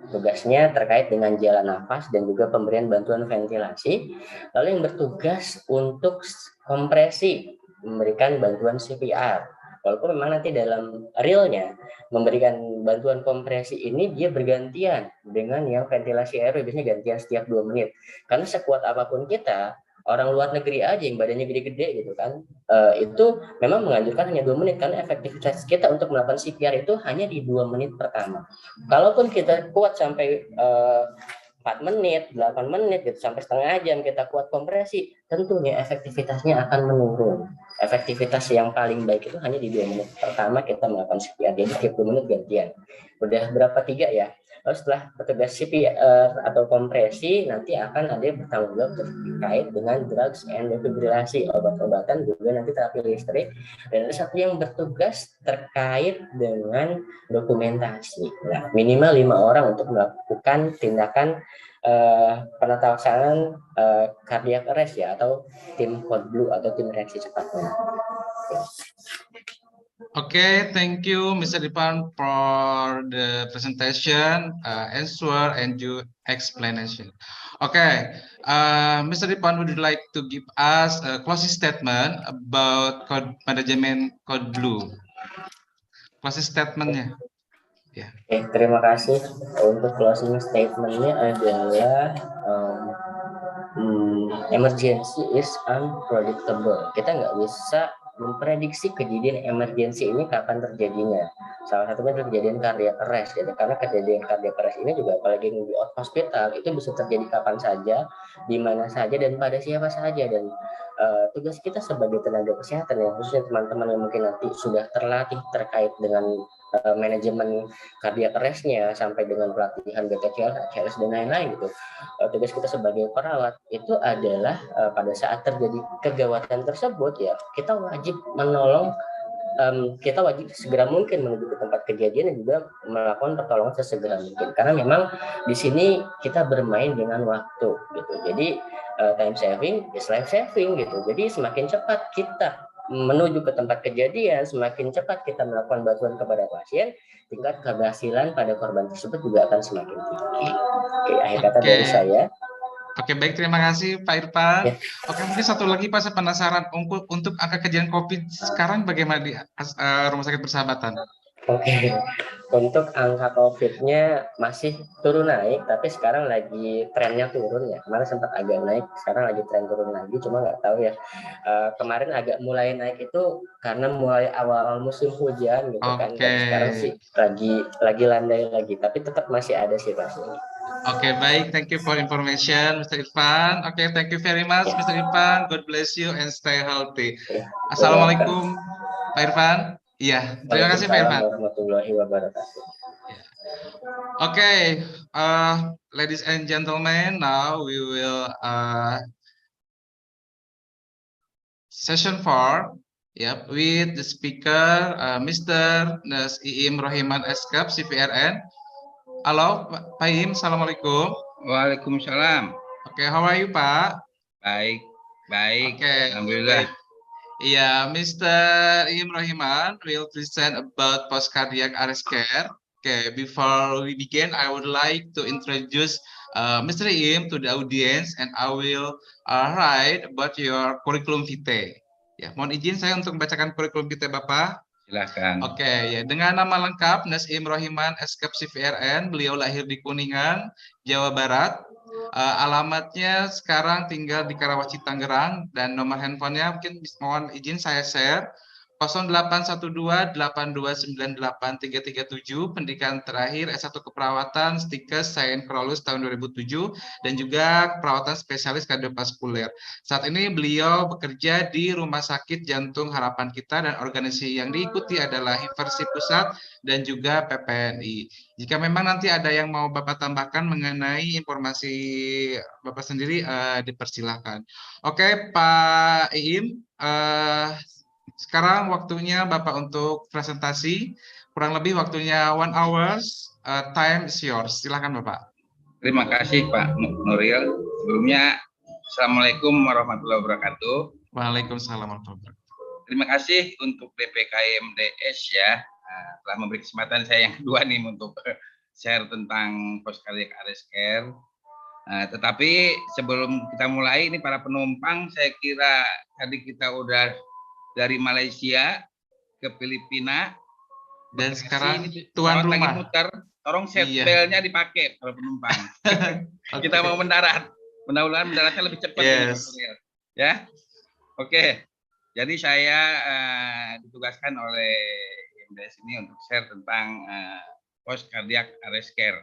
Tugasnya terkait dengan jalan nafas dan juga pemberian bantuan ventilasi. Lalu yang bertugas untuk kompresi, memberikan bantuan CPR. Walaupun memang nanti dalam realnya memberikan bantuan kompresi ini dia bergantian dengan yang ventilasi airway, biasanya gantian setiap 2 menit. Karena sekuat apapun kita, orang luar negeri aja yang badannya gede-gede gitu kan, itu memang menganjurkan hanya 2 menit karena efektivitas kita untuk melakukan CPR itu hanya di 2 menit pertama. Kalaupun kita kuat sampai 4 menit, 8 menit gitu, sampai setengah jam kita kuat kompresi, tentunya efektivitasnya akan menurun. Efektivitas yang paling baik itu hanya di 2 menit pertama kita melakukan CPR, jadi tiap 2 menit gantian. Udah berapa 3 ya? Lalu setelah petugas CPR atau kompresi, nanti akan ada yang bertanggung jawab terkait dengan drugs and defibrilasi, obat-obatan, juga nanti terapi listrik. Dan ada satu yang bertugas terkait dengan dokumentasi. Nah, minimal 5 orang untuk melakukan tindakan penata-laksanaan cardiac arrest ya, atau tim code blue atau tim reaksi cepatnya. Okay, thank you, Mr. Dipan, for the presentation, answer, and your explanation. Okay, Mr. Dipan, would you like to give us a closing statement about code management code blue? Closing statementnya. Ya. Terima kasih. Untuk closing statementnya adalah emergency is unpredictable. Kita nggak bisa memprediksi kejadian emergensi ini kapan terjadinya. Salah satunya kejadian cardiac arrest, gitu. Karena kejadian cardiac arrest ini juga apalagi di hospital itu bisa terjadi kapan saja, di mana saja, dan pada siapa saja. Dan tugas kita sebagai tenaga kesehatan, ya khususnya teman-teman yang mungkin nanti sudah terlatih terkait dengan manajemen cardiac arrest-nya sampai dengan pelatihan BPCL, HCLS dan lain-lain gitu. Tugas kita sebagai perawat itu adalah pada saat terjadi kegawatan tersebut ya kita wajib menolong, kita wajib segera mungkin menuju ke tempat kejadian dan juga melakukan pertolongan sesegera mungkin, karena memang di sini kita bermain dengan waktu gitu. Jadi time saving is life saving gitu. Jadi semakin cepat kita menuju ke tempat kejadian, semakin cepat kita melakukan bantuan kepada pasien, tingkat keberhasilan pada korban tersebut juga akan semakin tinggi. Oke, akhir kata dari saya. Oke, baik, terima kasih Pak Irfan. Ya. Oke, mungkin satu lagi Pak, saya penasaran untuk angka kejadian COVID sekarang bagaimana di Rumah Sakit Persahabatan? Oke, untuk angka COVID-nya masih turun naik, tapi sekarang lagi trennya turun ya. Kemarin sempat agak naik, sekarang lagi tren turun lagi, cuma nggak tahu ya. Kemarin agak mulai naik itu karena mulai awal musim hujan gitu kan. Dan sekarang sih lagi landai lagi, tapi tetap masih ada sih pasti. Oke, baik, thank you for information, Mr. Irfan. Oke, thank you very much, Mr. Irfan. God bless you and stay healthy. Assalamualaikum, Pak Irfan. Iya, terima kasih Pak Irfan. Warahmatullahi wabarakatuh. Okay, ladies and gentlemen, now we will session 4. Yep, with the speaker, Mr. Nas Iim Rohiman Eskap, CPRN. Halo, Pak Iim, Assalamualaikum. Waalaikumsalam. Okay, how are you, Pak? Baik, baik. Okay, Alhamdulillah. Yeah, Mr. Iim Rohiman will present about post-cardiac arrest care. Okay, before we begin, I would like to introduce Mr. Iim to the audience, and I will write about your curriculum vitae. Ya, mohon izin saya untuk membacakan kurikulum vitae Bapak. Silakan. Oke, ya, dengan nama lengkap Nas Iim Rohiman Eskap CPRN, beliau lahir di Kuningan, Jawa Barat. Alamatnya sekarang tinggal di Karawaci, Tangerang, dan nomor handphonenya mungkin mohon izin saya share 0812-8298-337, pendidikan terakhir S1 keperawatan, stikes Sains Krolus tahun 2007, dan juga perawatan spesialis kardiovaskuler. Saat ini beliau bekerja di Rumah Sakit Jantung Harapan Kita, dan organisasi yang diikuti adalah Hipersi Pusat dan juga PPNI. Jika memang nanti ada yang mau Bapak tambahkan mengenai informasi Bapak sendiri, dipersilahkan. Oke, Pak Iim, sekarang waktunya Bapak untuk presentasi, kurang lebih waktunya 1 hour, time is yours. Silakan Bapak. Terima kasih Pak Nuril. Sebelumnya, Assalamualaikum warahmatullahi wabarakatuh. Waalaikumsalam warahmatullahi wabarakatuh. Terima kasih untuk DPKMDS ya, telah memberi kesempatan saya yang kedua nih untuk share tentang post cardiac arrest care. Tetapi sebelum kita mulai ini para penumpang, saya kira tadi kita udah dari Malaysia ke Filipina Dan Bekasi, sekarang ini tuan pesawat lagi rumah. muter, tolong Iya. seatbelt-nya dipakai para penumpang. Kita mau mendarat, mudah-mudahan mendaratnya lebih cepat ini, Pak Yes. Surya. Ya, oke. Jadi saya ditugaskan oleh EWS ini untuk share tentang post cardiac arrest care.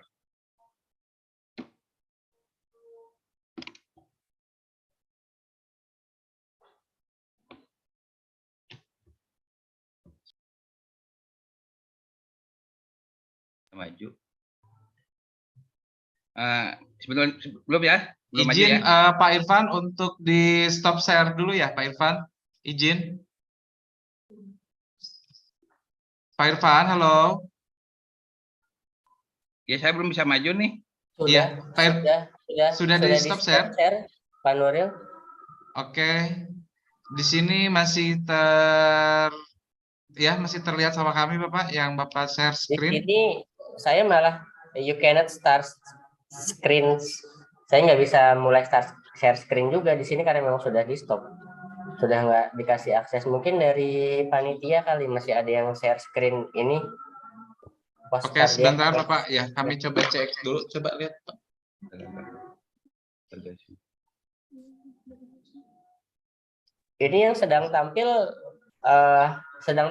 Maju. Sebelum ya, belum maju Izin ya. Pak Irfan untuk di stop share dulu ya Pak Irfan. Izin. Pak Irfan, halo. Ya, saya belum bisa maju nih. Iya, sudah di stop share, Pak Nuril. Oke. Di sini masih masih terlihat sama kami Bapak yang Bapak share Di screen. sini saya malah you cannot start screen. Saya nggak bisa mulai start share screen juga di sini karena memang sudah di stop. Sudah nggak dikasih akses. Mungkin dari panitia kali masih ada yang share screen ini. Oke, sebentar Bapak ya, kami coba cek dulu, coba lihat Pak. Ini yang sedang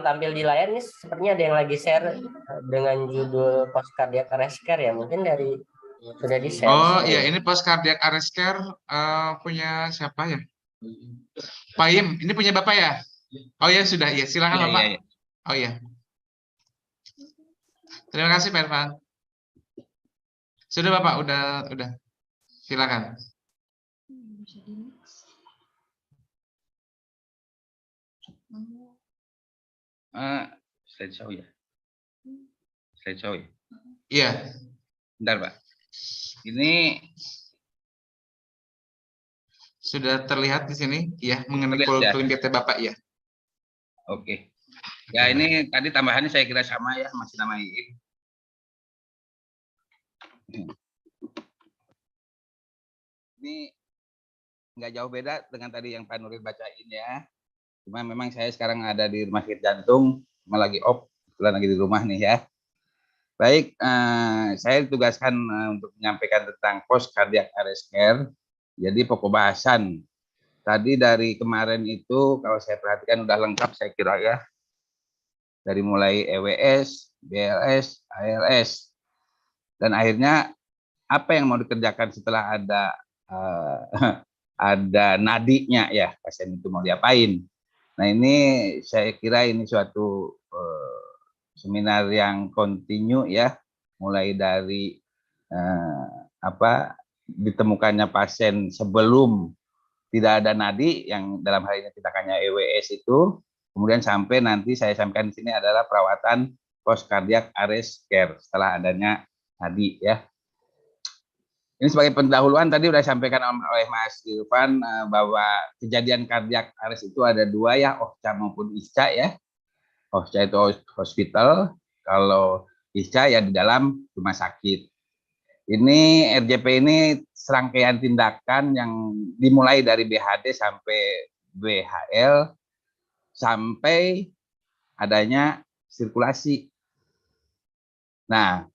tampil di layar ini sepertinya ada yang lagi share dengan judul post cardiac arrest care ya, mungkin dari sudah di share. Oh iya, ini post cardiac arrest care punya siapa ya? Pak Im, ini punya Bapak ya? Oh ya sudah, ya silakan Bapak. Iya. Oh iya. Terima kasih Pak Irfan. Sudah Bapak, udah. Silakan. Slideshow ya. Slideshow ya. Iya. Bentar, Pak. Ini sudah terlihat di sini ya mengenai ya. kelebihan Bapak ya. Oke. Ya, ini tadi tambahannya saya kira sama ya, masih nama Iim. Ini nggak jauh beda dengan tadi yang Pak Nuril bacain ya. Cuma memang saya sekarang ada di rumah sakit jantung, lagi off, lagi di rumah nih ya. Baik, saya ditugaskan untuk menyampaikan tentang post cardiac arrest care. Jadi pokok bahasan tadi dari kemarin itu kalau saya perhatikan udah lengkap saya kira ya. Dari mulai EWS, BLS, ALS, dan akhirnya apa yang mau dikerjakan setelah ada nadinya ya, pasien itu mau diapain. Nah ini saya kira ini suatu seminar yang kontinu ya, mulai dari ditemukannya pasien sebelum tidak ada nadi yang dalam hal ini tindakannya EWS itu, kemudian sampai nanti saya sampaikan di sini adalah perawatan post cardiac arrest care setelah adanya nadi ya. Ini sebagai pendahuluan tadi sudah disampaikan oleh Mas Irfan bahwa kejadian kardiak arrest itu ada dua ya, OSCA maupun ISCA ya. OSCA itu hospital, kalau ISCA ya di dalam rumah sakit. Ini RJP ini serangkaian tindakan yang dimulai dari BHD sampai BHL sampai adanya sirkulasi. Nah,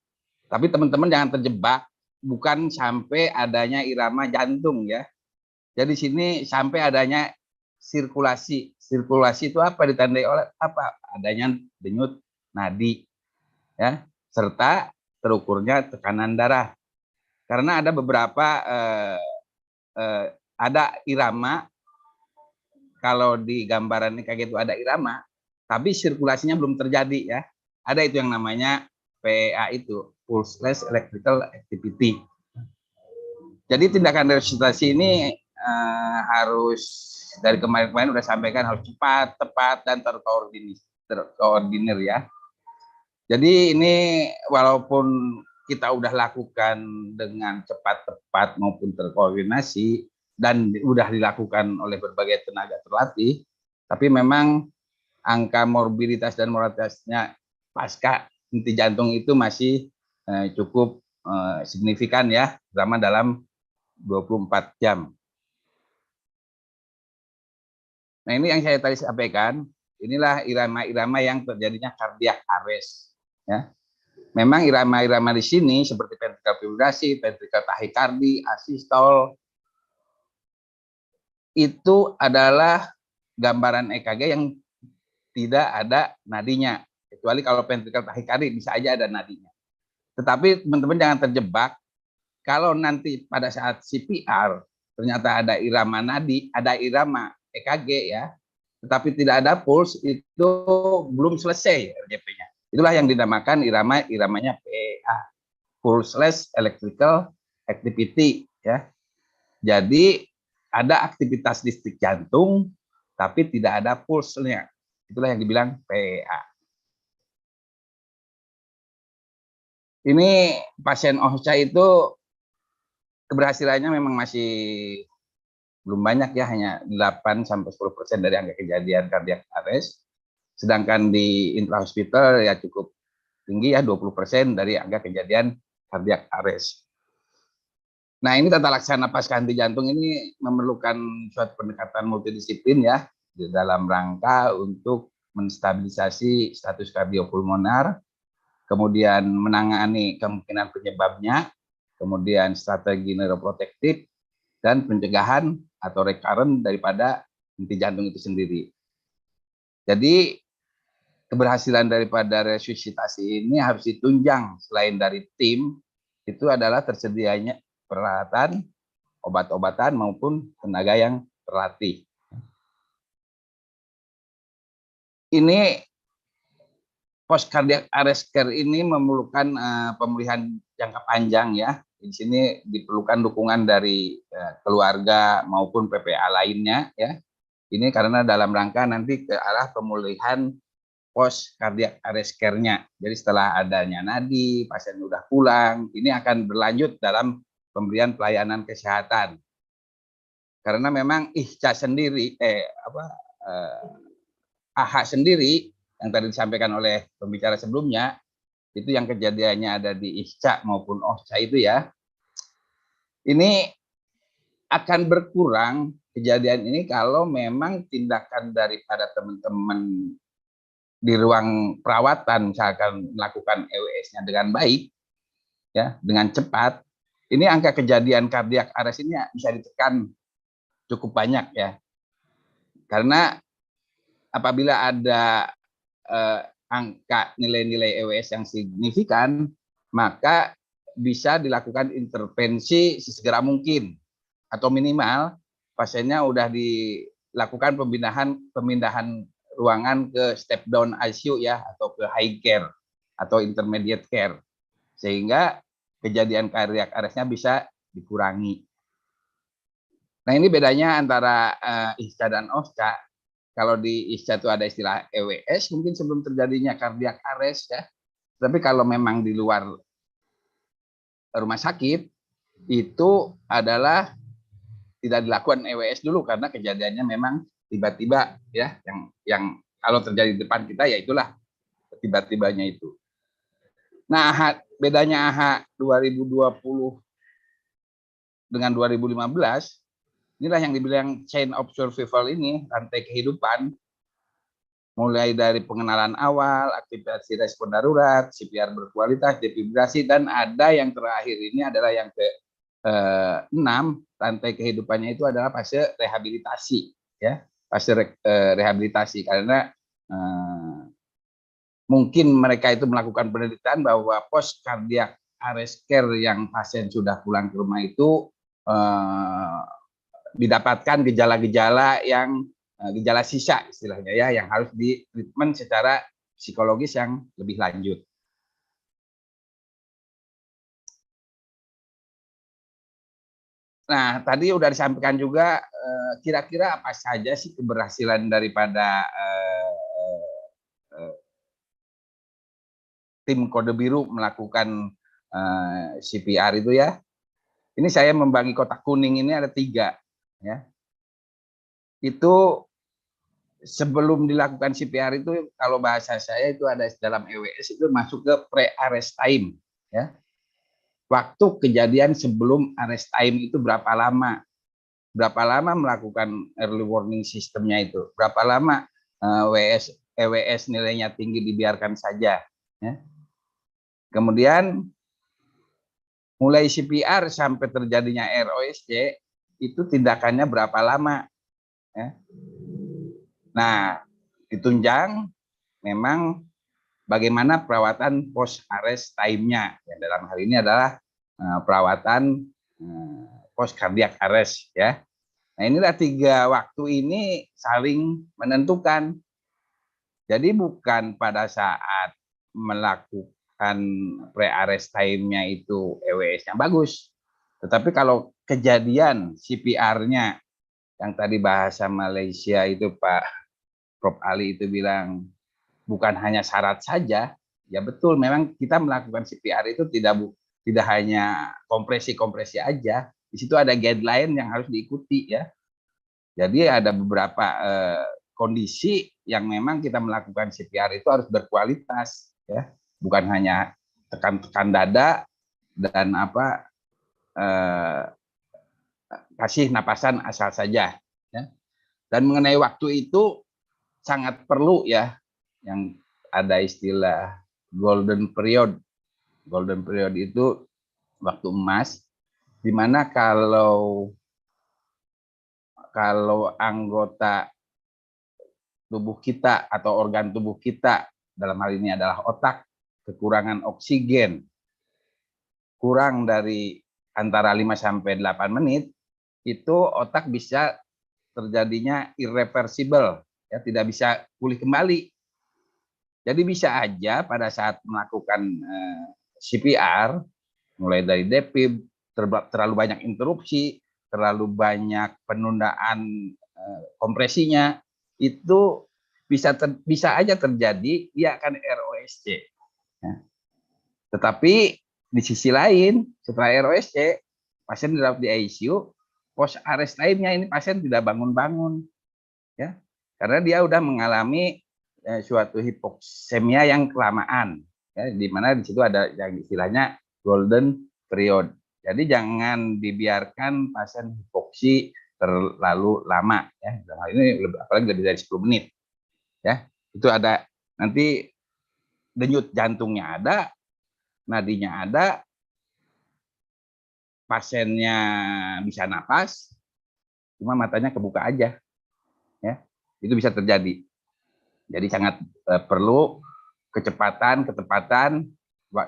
tapi teman-teman jangan terjebak, bukan sampai adanya irama jantung ya. Jadi sini sampai adanya sirkulasi. Sirkulasi itu apa? Ditandai oleh apa? Adanya denyut nadi ya, serta terukurnya tekanan darah. Karena ada beberapa ada irama, kalau di gambaran ini kayak gitu ada irama, tapi sirkulasinya belum terjadi ya. Ada itu yang namanya PEA itu, pulseless electrical activity. Jadi tindakan resusitasi ini harus dari kemarin-kemarin udah sampaikan harus cepat, tepat, dan terkoordinir ya. Jadi ini walaupun kita udah lakukan dengan cepat, tepat maupun terkoordinasi dan udah dilakukan oleh berbagai tenaga terlatih, tapi memang angka morbiditas dan mortalitasnya pasca henti jantung itu masih cukup signifikan ya, terutama dalam 24 jam. Nah, ini yang saya tadi sampaikan, inilah irama-irama yang terjadinya cardiac arrest. Ya. Memang irama-irama di sini seperti ventricular fibrillasi, ventricular tachycardia, asystole, itu adalah gambaran EKG yang tidak ada nadinya. Kecuali kalau ventricular tachycardia bisa aja ada nadinya. Tetapi teman-teman jangan terjebak, kalau nanti pada saat CPR ternyata ada irama nadi, ada irama EKG ya, tetapi tidak ada pulse, itu belum selesai RJP-nya. Itulah yang dinamakan iramanya PEA, pulseless electrical activity ya. Jadi ada aktivitas listrik jantung tapi tidak ada pulse-nya. Itulah yang dibilang PEA. Ini pasien OHCA itu keberhasilannya memang masih belum banyak ya, hanya 8-10% dari angka kejadian cardiac arrest. Sedangkan di intrahospital ya cukup tinggi ya, 20% dari angka kejadian cardiac arrest. Nah, ini tata laksana pasca henti jantung ini memerlukan suatu pendekatan multidisiplin ya, di dalam rangka untuk menstabilisasi status kardiopulmoner, kemudian menangani kemungkinan penyebabnya, kemudian strategi neuroprotektif, dan pencegahan atau recurrent daripada henti jantung itu sendiri. Jadi keberhasilan daripada resusitasi ini harus ditunjang selain dari tim, itu adalah tersedianya peralatan, obat-obatan maupun tenaga yang terlatih. Ini post cardiac arrest care ini memerlukan pemulihan jangka panjang ya. Di sini diperlukan dukungan dari keluarga maupun PPA lainnya ya. Ini karena dalam rangka nanti ke arah pemulihan post cardiac arrest care-nya. Jadi setelah adanya nadi, pasien sudah pulang, ini akan berlanjut dalam pemberian pelayanan kesehatan. Karena memang IHCA sendiri, AHA sendiri yang tadi disampaikan oleh pembicara sebelumnya, itu yang kejadiannya ada di IHCA maupun OHCA itu ya, ini akan berkurang kejadian ini kalau memang tindakan daripada teman-teman di ruang perawatan misalkan melakukan EWS-nya dengan baik, ya, dengan cepat, ini angka kejadian cardiac arrest ini bisa ditekan cukup banyak ya. Karena apabila ada angka nilai-nilai EWS yang signifikan, maka bisa dilakukan intervensi sesegera mungkin, atau minimal pasiennya udah dilakukan pemindahan ruangan ke step down ICU ya, atau ke high care atau intermediate care, sehingga kejadian cardiac arrest-nya bisa dikurangi. Nah, ini bedanya antara IHCA dan OHCA. Kalau di IHCA itu ada istilah EWS mungkin sebelum terjadinya cardiac arrest ya. Tapi kalau memang di luar rumah sakit itu adalah tidak dilakukan EWS dulu karena kejadiannya memang tiba-tiba ya, yang kalau terjadi di depan kita ya itulah tiba-tibanya itu. Nah, bedanya AHA 2020 dengan 2015, inilah yang dibilang chain of survival ini, rantai kehidupan, mulai dari pengenalan awal, aktivasi respon darurat, CPR berkualitas, defibrillasi, dan ada yang terakhir ini adalah yang ke-6, rantai kehidupannya itu adalah fase rehabilitasi, ya, fase rehabilitasi, karena mungkin mereka itu melakukan penelitian bahwa post cardiac arrest care yang pasien sudah pulang ke rumah itu didapatkan gejala-gejala yang gejala sisa istilahnya ya, yang harus di treatment secara psikologis yang lebih lanjut. Nah, tadi udah disampaikan juga kira-kira apa saja sih keberhasilan daripada tim kode biru melakukan CPR itu ya. Ini saya membagi kotak kuning ini ada 3 ya. Itu sebelum dilakukan CPR itu kalau bahasa saya itu ada dalam EWS itu masuk ke pre-arrest time ya. Waktu kejadian sebelum arrest time itu berapa lama? Berapa lama melakukan early warning sistemnya itu? Berapa lama EWS nilainya tinggi dibiarkan saja ya. Kemudian mulai CPR sampai terjadinya ROSC itu tindakannya berapa lama ya. Nah, ditunjang memang bagaimana perawatan post arrest time-nya. Ya, dalam hal ini adalah perawatan post cardiac arrest ya. Nah, inilah 3 waktu ini saling menentukan. Jadi bukan pada saat melakukan pre-arrest time-nya itu EWS-nya bagus. Tetapi kalau kejadian CPR-nya yang tadi bahasa Malaysia itu Pak Prof. Ali itu bilang bukan hanya syarat saja, ya betul memang kita melakukan CPR itu tidak hanya kompresi-kompresi aja, di situ ada guideline yang harus diikuti ya. Jadi ada beberapa kondisi yang memang kita melakukan CPR itu harus berkualitas ya, bukan hanya tekan-tekan dada dan kasih napasan asal saja ya. Dan mengenai waktu itu sangat perlu ya, yang ada istilah golden period. Golden period itu waktu emas, di mana kalau anggota tubuh kita atau organ tubuh kita, dalam hal ini adalah otak, kekurangan oksigen, kurang dari antara 5 sampai 8 menit, itu otak bisa terjadinya irreversible. Ya, tidak bisa pulih kembali. Jadi bisa aja pada saat melakukan CPR, mulai dari deprib, terlalu banyak interupsi, terlalu banyak penundaan kompresinya, itu bisa aja terjadi dia akan ROSC. Ya. Tetapi di sisi lain, setelah ROSC, pasien dirawat di ICU, post arrest time-nya ini pasien tidak bangun-bangun. Ya. Karena dia udah mengalami suatu hipoksemia yang kelamaan, ya, di mana di situ ada yang istilahnya golden period. Jadi jangan dibiarkan pasien hipoksi terlalu lama, ya. Dalam hal ini apalagi lebih dari 10 menit, ya. Itu ada nanti denyut jantungnya ada, nadinya ada, pasiennya bisa napas, cuma matanya kebuka aja, ya. Itu bisa terjadi. Jadi sangat perlu ketepatan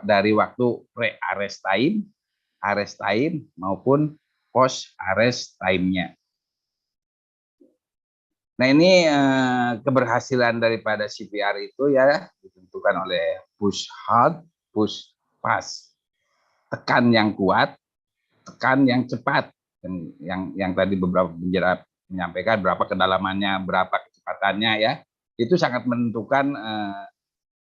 dari waktu pre-arrest time, arrest time, maupun post-arrest time-nya. Nah ini keberhasilan daripada CPR itu ya ditentukan oleh push hard, push fast. Tekan yang kuat, tekan yang cepat. Yang tadi beberapa penjara menyampaikan berapa kedalamannya, berapa kecepatannya ya. Itu sangat menentukan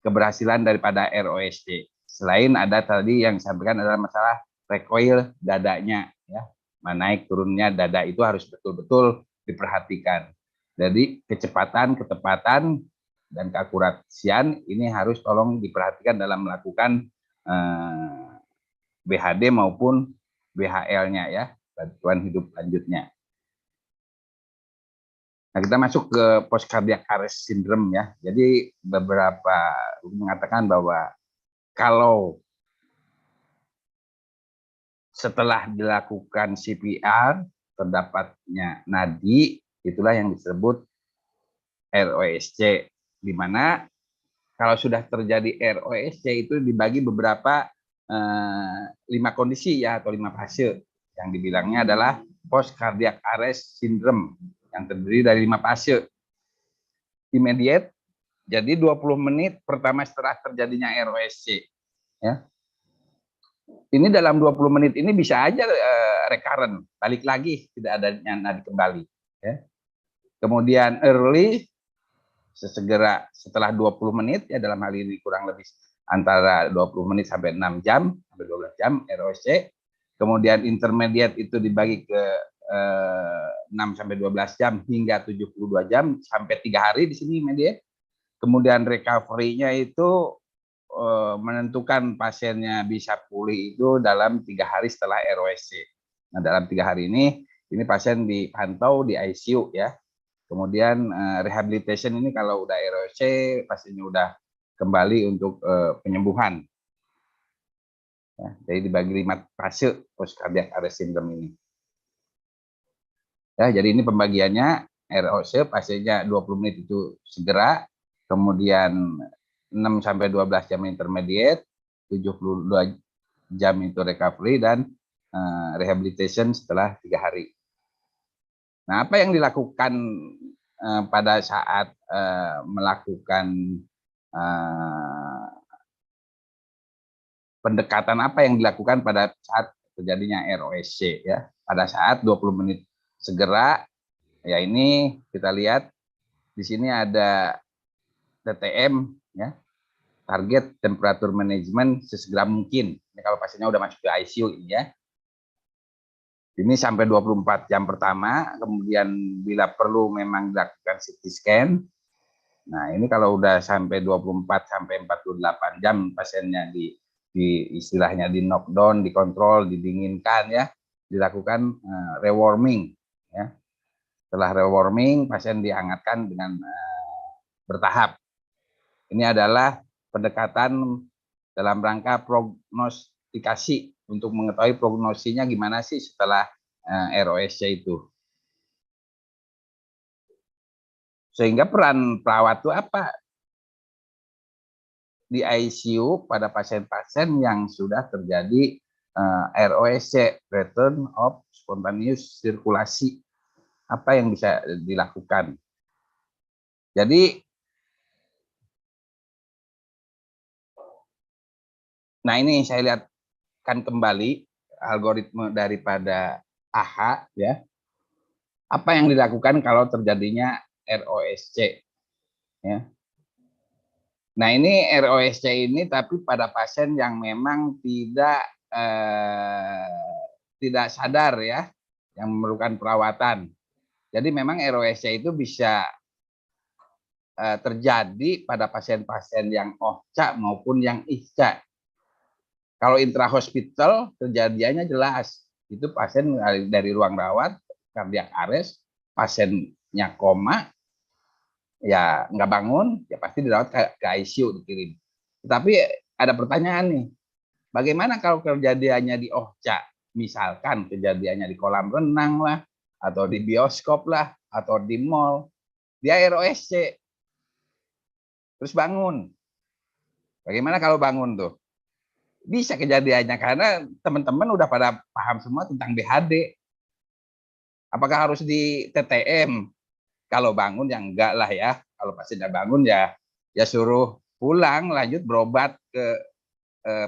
keberhasilan daripada ROSC. Selain ada tadi yang disampaikan adalah masalah recoil dadanya, ya, naik turunnya dada itu harus betul-betul diperhatikan. Jadi kecepatan, ketepatan, dan keakurasian ini harus tolong diperhatikan dalam melakukan BHD maupun BHL-nya ya, bantuan hidup lanjutnya. Nah, kita masuk ke post cardiac arrest syndrome ya. Jadi beberapa mengatakan bahwa kalau setelah dilakukan CPR terdapatnya nadi, itulah yang disebut ROSC, di mana kalau sudah terjadi ROSC itu dibagi beberapa 5 kondisi ya, atau 5 fase. Yang dibilangnya adalah post cardiac arrest syndrome yang terdiri dari 5 fase. Immediate, jadi 20 menit pertama setelah terjadinya ROSC. Ya. Ini dalam 20 menit ini bisa aja recurrent, balik lagi, tidak adanya nadi kembali. Ya. Kemudian early, sesegera setelah 20 menit, ya dalam hal ini kurang lebih antara 20 menit sampai 6 jam, sampai 12 jam ROSC. Kemudian intermediate itu dibagi ke 6 sampai 12 jam hingga 72 jam sampai 3 hari di sini media. Kemudian recovery-nya itu menentukan pasiennya bisa pulih itu dalam 3 hari setelah ROSC. Nah, dalam 3 hari ini pasien dipantau di ICU ya. Kemudian rehabilitation ini kalau udah ROSC pasiennya udah kembali untuk penyembuhan. Ya, jadi dibagi 5 fase post cardiac arrest syndrome ini. Ya, jadi ini pembagiannya ROC pasiennya 20 menit itu segera, kemudian 6 sampai 12 jam intermediate, 72 jam itu recovery dan rehabilitation setelah 3 hari. Nah, apa yang dilakukan pada saat melakukan pendekatan apa yang dilakukan pada saat terjadinya ROSC ya. Pada saat 20 menit segera ya, ini kita lihat di sini ada TTM ya, target temperatur management sesegera mungkin. Ini kalau pasiennya udah masuk ke ICU ini ya. Ini sampai 24 jam pertama, kemudian bila perlu memang dilakukan CT scan. Nah, ini kalau udah sampai 24 sampai 48 jam pasiennya di istilahnya di knockdown, dikontrol, didinginkan ya, dilakukan rewarming ya. Setelah rewarming pasien dihangatkan dengan bertahap. Ini adalah pendekatan dalam rangka prognostikasi untuk mengetahui prognosinya gimana sih setelah ROSC itu. Sehingga peran perawat itu apa? Di ICU pada pasien-pasien yang sudah terjadi ROSC, return of spontaneous sirkulasi, apa yang bisa dilakukan? Jadi, nah ini saya lihatkan kembali algoritma daripada AHA ya. Apa yang dilakukan kalau terjadinya ROSC ya. Nah, ini ROSC ini tapi pada pasien yang memang tidak sadar ya, yang memerlukan perawatan. Jadi memang ROSC itu bisa terjadi pada pasien-pasien yang OHCA maupun yang IHCA. Kalau intrahospital kejadiannya jelas, itu pasien dari ruang rawat, cardiac arrest, pasiennya koma, ya nggak bangun, ya pasti dirawat ke ICU dikirim. Tetapi ada pertanyaan nih, bagaimana kalau kejadiannya di OHCA? Misalkan kejadiannya di kolam renang lah, atau di bioskop lah, atau di mall, dia ROSC, terus bangun. Bagaimana kalau bangun tuh? Bisa kejadiannya karena teman-teman udah pada paham semua tentang BHD. Apakah harus di TTM? Kalau bangun ya enggak lah ya. Kalau pasiennya bangun ya suruh pulang, lanjut berobat ke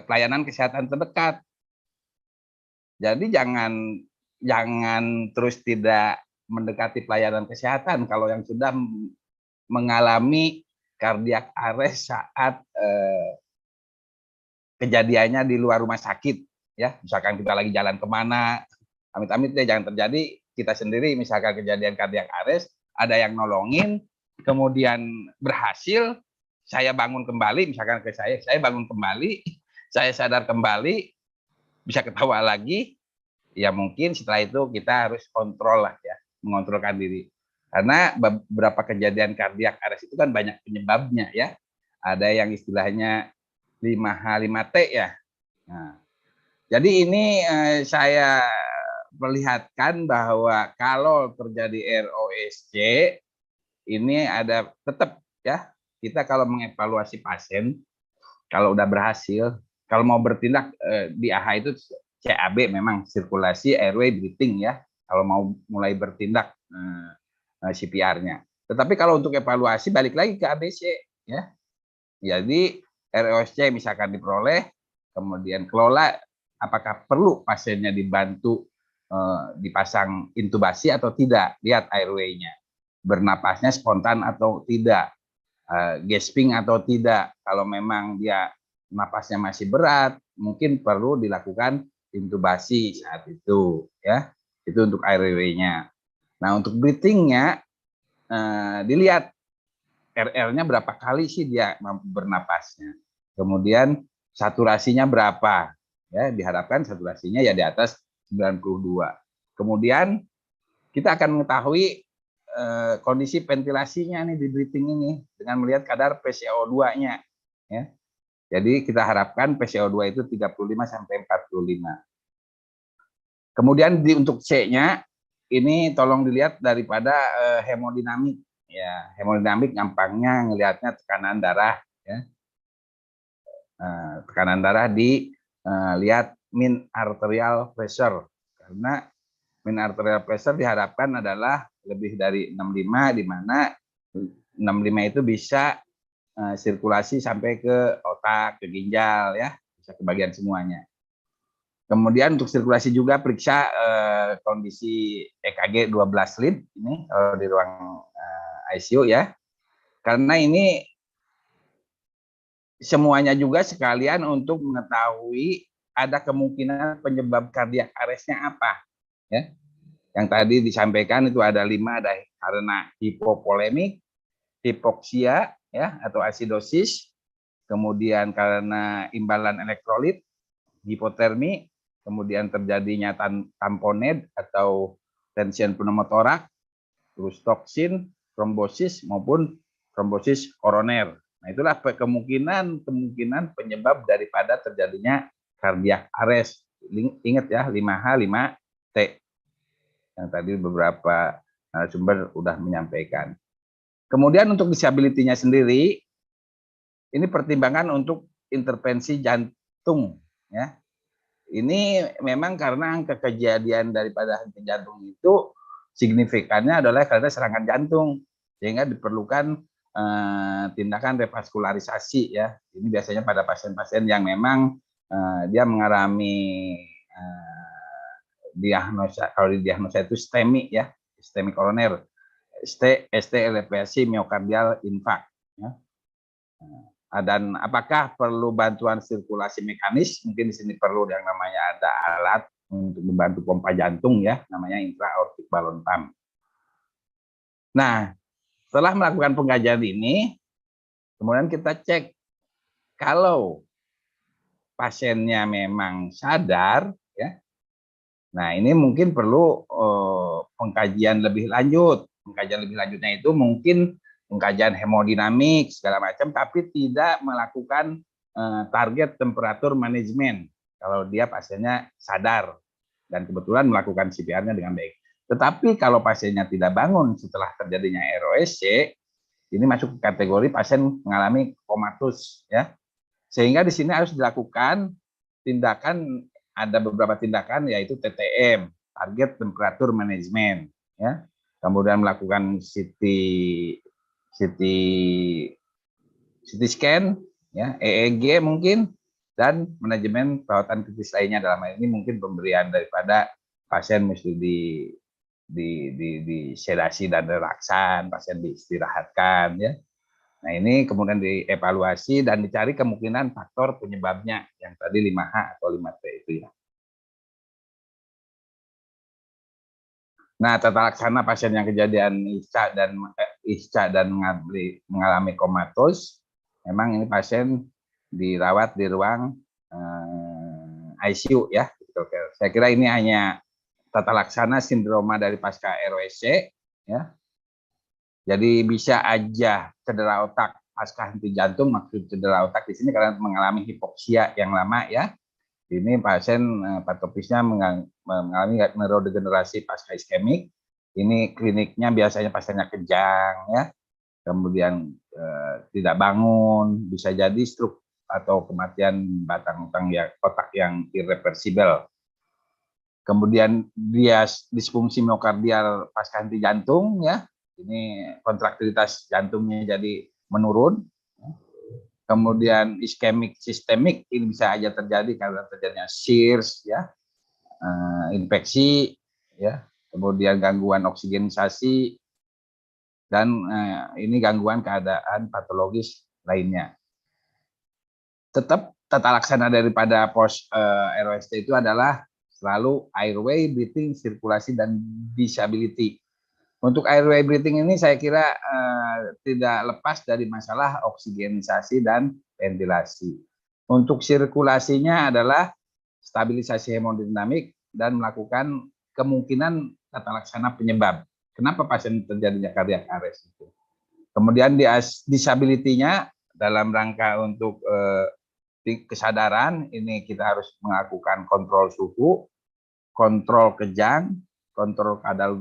pelayanan kesehatan terdekat. Jadi jangan terus tidak mendekati pelayanan kesehatan kalau yang sudah mengalami cardiac arrest saat kejadiannya di luar rumah sakit ya. Misalkan kita lagi jalan kemana, amit-amit deh jangan terjadi kita sendiri misalkan kejadian cardiac arrest, ada yang nolongin, kemudian berhasil, saya bangun kembali, misalkan ke saya bangun kembali, saya sadar kembali, bisa ketawa lagi, ya mungkin setelah itu kita harus kontrol lah ya, mengontrolkan diri. Karena beberapa kejadian cardiac arrest itu kan banyak penyebabnya ya. Ada yang istilahnya 5H 5T ya. Nah, jadi ini saya melihatkan bahwa kalau terjadi ROSC ini ada tetap ya, kita kalau mengevaluasi pasien kalau udah berhasil, kalau mau bertindak di AHA itu CAB memang sirkulasi airway breathing ya, kalau mau mulai bertindak CPR-nya. Tetapi kalau untuk evaluasi balik lagi ke ABC ya. Jadi ROSC misalkan diperoleh, kemudian kelola apakah perlu pasiennya dibantu dipasang intubasi atau tidak, lihat airway-nya, bernapasnya spontan atau tidak, gasping atau tidak. Kalau memang dia napasnya masih berat, mungkin perlu dilakukan intubasi saat itu ya. Itu untuk airway-nya. Nah, untuk breathing-nya dilihat RR-nya berapa kali sih dia mampu bernapasnya. Kemudian saturasinya berapa? Ya, diharapkan saturasinya ya di atas 92. Kemudian kita akan mengetahui kondisi ventilasinya nih di breathing ini dengan melihat kadar PCO2-nya. Ya. Jadi kita harapkan PCO2 itu 35 sampai 45. Kemudian untuk C-nya ini tolong dilihat daripada hemodinamik. Ya, hemodinamik gampangnya ngelihatnya tekanan darah. Ya. Tekanan darah lihat mean arterial pressure, karena mean arterial pressure diharapkan adalah lebih dari 65, di mana 65 itu bisa sirkulasi sampai ke otak, ke ginjal, ya, bisa ke bagian semuanya. Kemudian untuk sirkulasi juga periksa kondisi EKG 12 lead ini kalau di ruang ICU, ya, karena ini semuanya juga sekalian untuk mengetahui ada kemungkinan penyebab kardiak arestnya apa, ya. Yang tadi disampaikan itu ada 5, ada karena hipovolemik, hipoksia, ya, atau asidosis, kemudian karena imbalan elektrolit, hipotermi, kemudian terjadinya tamponade atau tension pneumotorak, terus toksin, trombosis maupun trombosis koroner. Nah, itulah kemungkinan penyebab daripada terjadinya cardiac arrest. Ingat ya, 5H, 5T. Yang tadi beberapa narasumber sudah menyampaikan. Kemudian untuk disability-nya sendiri, ini pertimbangan untuk intervensi jantung, ya. Ini memang karena angka kejadian daripada henti jantung itu signifikannya adalah karena serangan jantung, sehingga diperlukan tindakan revaskularisasi, ya. Ini biasanya pada pasien-pasien yang memang dia mengalami diagnosa, kalau didiagnosa itu STEMI, ya, ischemic koroner, ST elevasi miokardial infarct, ya. Dan apakah perlu bantuan sirkulasi mekanis? Mungkin di sini perlu yang namanya ada alat untuk membantu pompa jantung, ya, namanya intra-aortic balloon pump. Nah, setelah melakukan pengkajian ini, kemudian kita cek kalau pasiennya memang sadar, ya. Nah, ini mungkin perlu pengkajian lebih lanjut. Pengkajian lebih lanjutnya itu mungkin pengkajian hemodinamik segala macam, tapi tidak melakukan target temperatur manajemen kalau dia pasiennya sadar dan kebetulan melakukan CPR-nya dengan baik. Tetapi kalau pasiennya tidak bangun setelah terjadinya ROSC, ini masuk ke kategori pasien mengalami komatus, ya. Sehingga di sini harus dilakukan tindakan, ada beberapa tindakan, yaitu TTM, target temperatur management, ya. Kemudian melakukan CT scan, ya, EEG mungkin, dan manajemen perawatan kritis lainnya. Dalam hal ini mungkin pemberian daripada pasien mesti di sedasi dan relaksan, pasien diistirahatkan, ya. Nah, ini kemudian dievaluasi dan dicari kemungkinan faktor penyebabnya yang tadi 5H atau 5T itu, ya. Nah, tata laksana pasien yang kejadian isca dan mengalami komatus, memang ini pasien dirawat di ruang ICU, ya. Saya kira ini hanya tata laksana sindroma dari pasca ROSC, ya. Jadi bisa aja cedera otak pasca henti jantung, maksud cedera otak di sini karena mengalami hipoksia yang lama, ya. Ini pasien patofisnya mengalami neurodegenerasi pasca iskemik. Ini kliniknya biasanya pasiennya kejang, ya. Kemudian tidak bangun, bisa jadi stroke atau kematian batang otak yang irreversibel. Kemudian dia disfungsi miokardial pasca henti jantung, ya. Ini kontraktilitas jantungnya jadi menurun. Kemudian iskemik sistemik ini bisa aja terjadi karena terjadinya SIRS, ya, infeksi, ya. Kemudian gangguan oksigenisasi dan ini gangguan keadaan patologis lainnya. Tetap tata laksana daripada pos ROST itu adalah Lalu airway, breathing, sirkulasi, dan disability. Untuk airway breathing ini saya kira tidak lepas dari masalah oksigenisasi dan ventilasi. Untuk sirkulasinya adalah stabilisasi hemodinamik dan melakukan kemungkinan tata laksana penyebab. Kenapa pasien terjadinya cardiac arrest itu. Kemudian disability-nya dalam rangka untuk kesadaran, ini kita harus melakukan kontrol suhu, kontrol kejang, kontrol kadar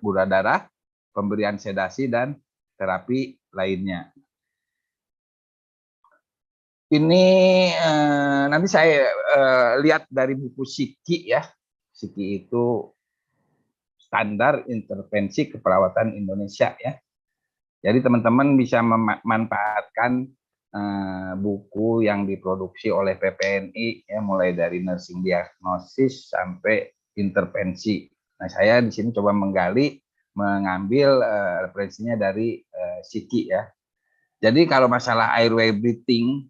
gula darah, pemberian sedasi, dan terapi lainnya. Ini nanti saya lihat dari buku Siki ya. Siki itu standar intervensi keperawatan Indonesia ya. Jadi teman-teman bisa memanfaatkan buku yang diproduksi oleh PPNI ya, mulai dari nursing diagnosis sampai intervensi. Nah, saya di sini coba mengambil referensinya dari Siki ya. Jadi kalau masalah airway breathing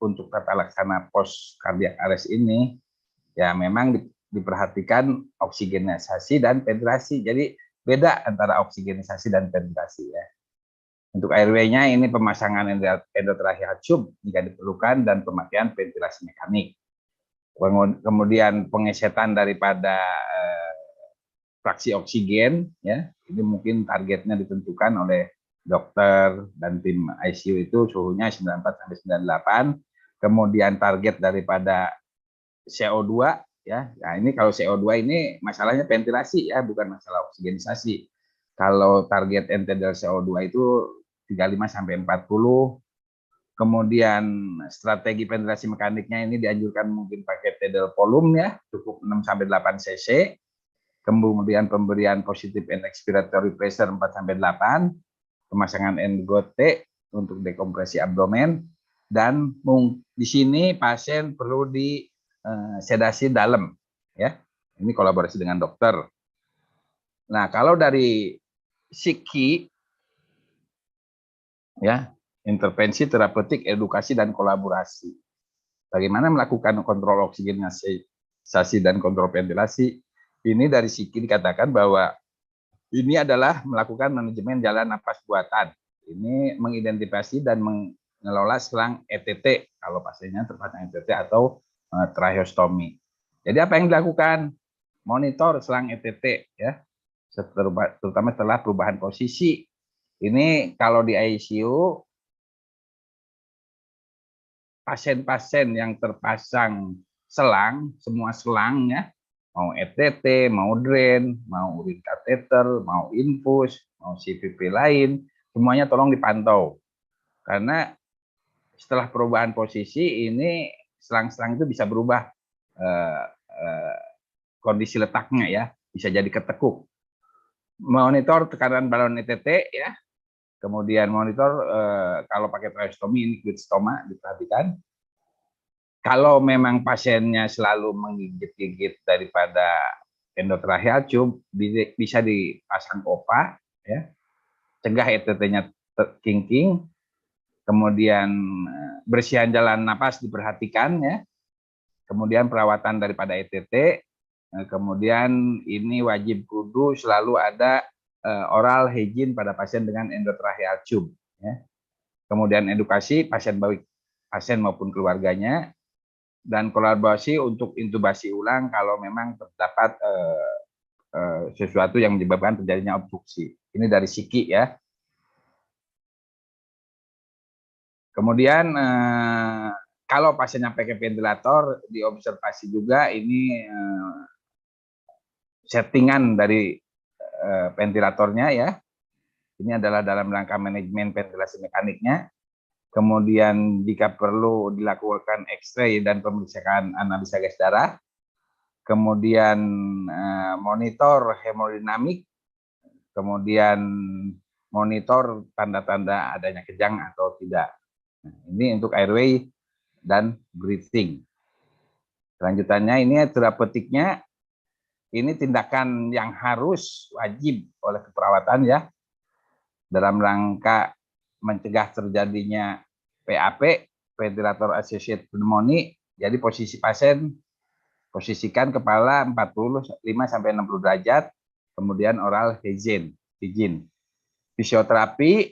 untuk tata laksana post cardiac arrest ini ya memang diperhatikan oksigenisasi dan ventilasi. Jadi beda antara oksigenisasi dan ventilasi ya. Untuk airway-nya ini pemasangan endotracheal tube jika diperlukan dan pemakaian ventilasi mekanik. Kemudian pengesetan daripada fraksi oksigen ya. Ini mungkin targetnya ditentukan oleh dokter dan tim ICU itu suhunya 94 sampai 98. Kemudian target daripada CO2 ya. Nah, ini kalau CO2 ini masalahnya ventilasi ya, bukan masalah oksigenisasi. Kalau target NTDL CO2 itu 35 sampai 40. Kemudian strategi ventilasi mekaniknya ini dianjurkan mungkin pakai tidal volume ya, cukup 6 sampai 8 cc. Kemudian pemberian positive and expiratory pressure 4 sampai 8. Pemasangan NGOT untuk dekompresi abdomen, dan di sini pasien perlu disedasi dalam ya. Ini kolaborasi dengan dokter. Nah, kalau dari Siki ya, intervensi terapeutik, edukasi, dan kolaborasi. Bagaimana melakukan kontrol oksigenisasi dan kontrol ventilasi? Ini dari Siki dikatakan bahwa ini adalah melakukan manajemen jalan napas buatan. Ini mengidentifikasi dan mengelola selang ETT kalau pasiennya terpasang ETT atau tracheostomy. Jadi apa yang dilakukan? Monitor selang ETT ya, terutama setelah perubahan posisi. Ini kalau di ICU pasien-pasien yang terpasang selang, semua selang ya, mau ETT, mau drain, mau urin kateter, mau infus, mau CVP lain, semuanya tolong dipantau. Karena setelah perubahan posisi ini selang-selang itu bisa berubah kondisi letaknya ya, bisa jadi ketekuk. Monitor tekanan balon ETT ya, kemudian monitor kalau pakai tracheostomy ini quit stoma diperhatikan. Kalau memang pasiennya selalu menggigit-gigit daripada endotracheal tube, bisa dipasang OPA, ya, cegah ETT-nya kingking, kemudian bersihan jalan napas diperhatikan, ya, kemudian perawatan daripada ETT, kemudian ini wajib kudu selalu ada oral hygiene pada pasien dengan endotracheal tube, ya. Kemudian edukasi pasien baik pasien maupun keluarganya, dan kolaborasi untuk intubasi ulang kalau memang terdapat sesuatu yang menyebabkan terjadinya obstruksi. Ini dari Siki ya. Kemudian kalau pasiennya pakai ventilator, diobservasi juga ini settingan dari ventilatornya ya. Ini adalah dalam rangka manajemen ventilasi mekaniknya. Kemudian jika perlu dilakukan X-ray dan pemeriksaan analisa gas darah. Kemudian monitor hemodinamik. Kemudian monitor tanda-tanda adanya kejang atau tidak. Nah, ini untuk airway dan breathing. Selanjutnya ini terapeutiknya. Ini tindakan yang harus wajib oleh keperawatan ya. Dalam rangka mencegah terjadinya PAP, ventilator associated pneumonia. Jadi posisi pasien Posisikan kepala 45 sampai 60 derajat, kemudian oral hygiene. Fisioterapi,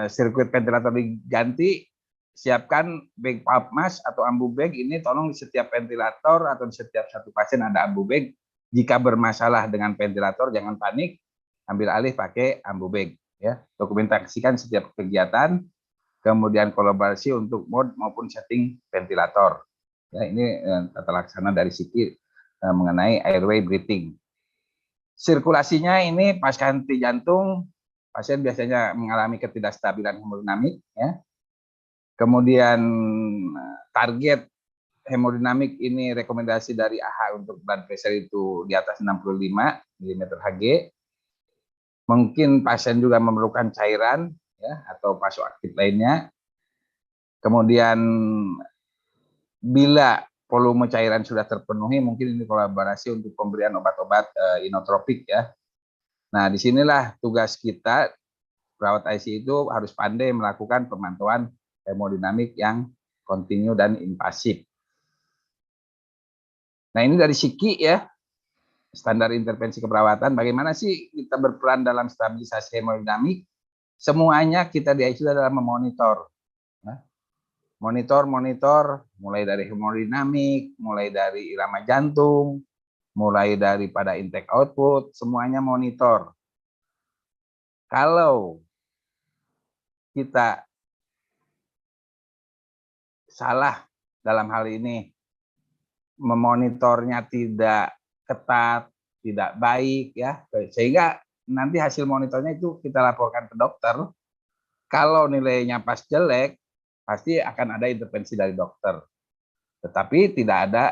sirkuit ventilator diganti, siapkan bag pulp mask atau ambu bag. Ini tolong di setiap ventilator atau di setiap satu pasien ada ambu bag. Jika bermasalah dengan ventilator jangan panik, ambil alih pakai ambu bag. Ya, dokumentasikan setiap kegiatan, kemudian kolaborasi untuk mode maupun setting ventilator. Ya, ini tata laksana dari Siki mengenai airway breathing. Sirkulasinya ini pasca henti jantung, pasien biasanya mengalami ketidakstabilan hemodinamik. Ya. Kemudian target hemodinamik ini rekomendasi dari AHA untuk blood pressure itu di atas 65 mm/Hg. Mungkin pasien juga memerlukan cairan ya atau vasoaktif lainnya. Kemudian bila volume cairan sudah terpenuhi, mungkin ini kolaborasi untuk pemberian obat-obat inotropik ya. Nah, disinilah tugas kita perawat ICU itu harus pandai melakukan pemantauan hemodinamik yang kontinu dan invasif. Nah, ini dari Siki ya, standar intervensi keperawatan. Bagaimana sih kita berperan dalam stabilisasi hemodinamik? Semuanya kita di ICU adalah memonitor. Ya. Monitor, mulai dari hemodinamik, mulai dari irama jantung, mulai daripada intake output, semuanya monitor. Kalau kita salah dalam hal ini, memonitornya tidak ketat, tidak baik ya, sehingga nanti hasil monitornya itu kita laporkan ke dokter. Kalau nilainya pas jelek, pasti akan ada intervensi dari dokter. Tetapi tidak ada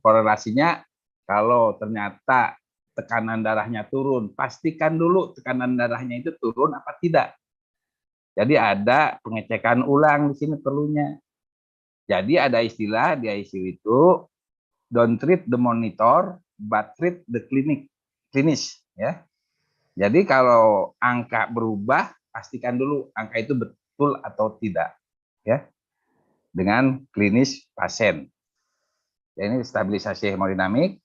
korelasinya. Kalau ternyata tekanan darahnya turun, pastikan dulu tekanan darahnya itu turun apa tidak. Jadi ada pengecekan ulang di sini perlunya. Jadi ada istilah di ICU itu, don't treat the monitor, but treat the klinis. Ya. Jadi kalau angka berubah, pastikan dulu angka itu betul atau tidak. Ya. Dengan klinis pasien. Ya, ini stabilisasi hemodinamik.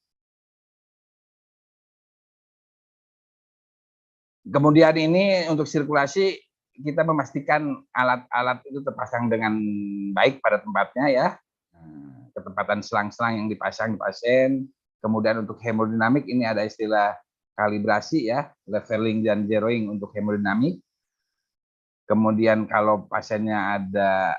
Kemudian ini untuk sirkulasi, kita memastikan alat-alat itu terpasang dengan baik pada tempatnya ya. Ketepatan selang-selang yang dipasang di pasien. Kemudian untuk hemodinamik ini ada istilah kalibrasi ya, leveling dan zeroing untuk hemodinamik. Kemudian kalau pasiennya ada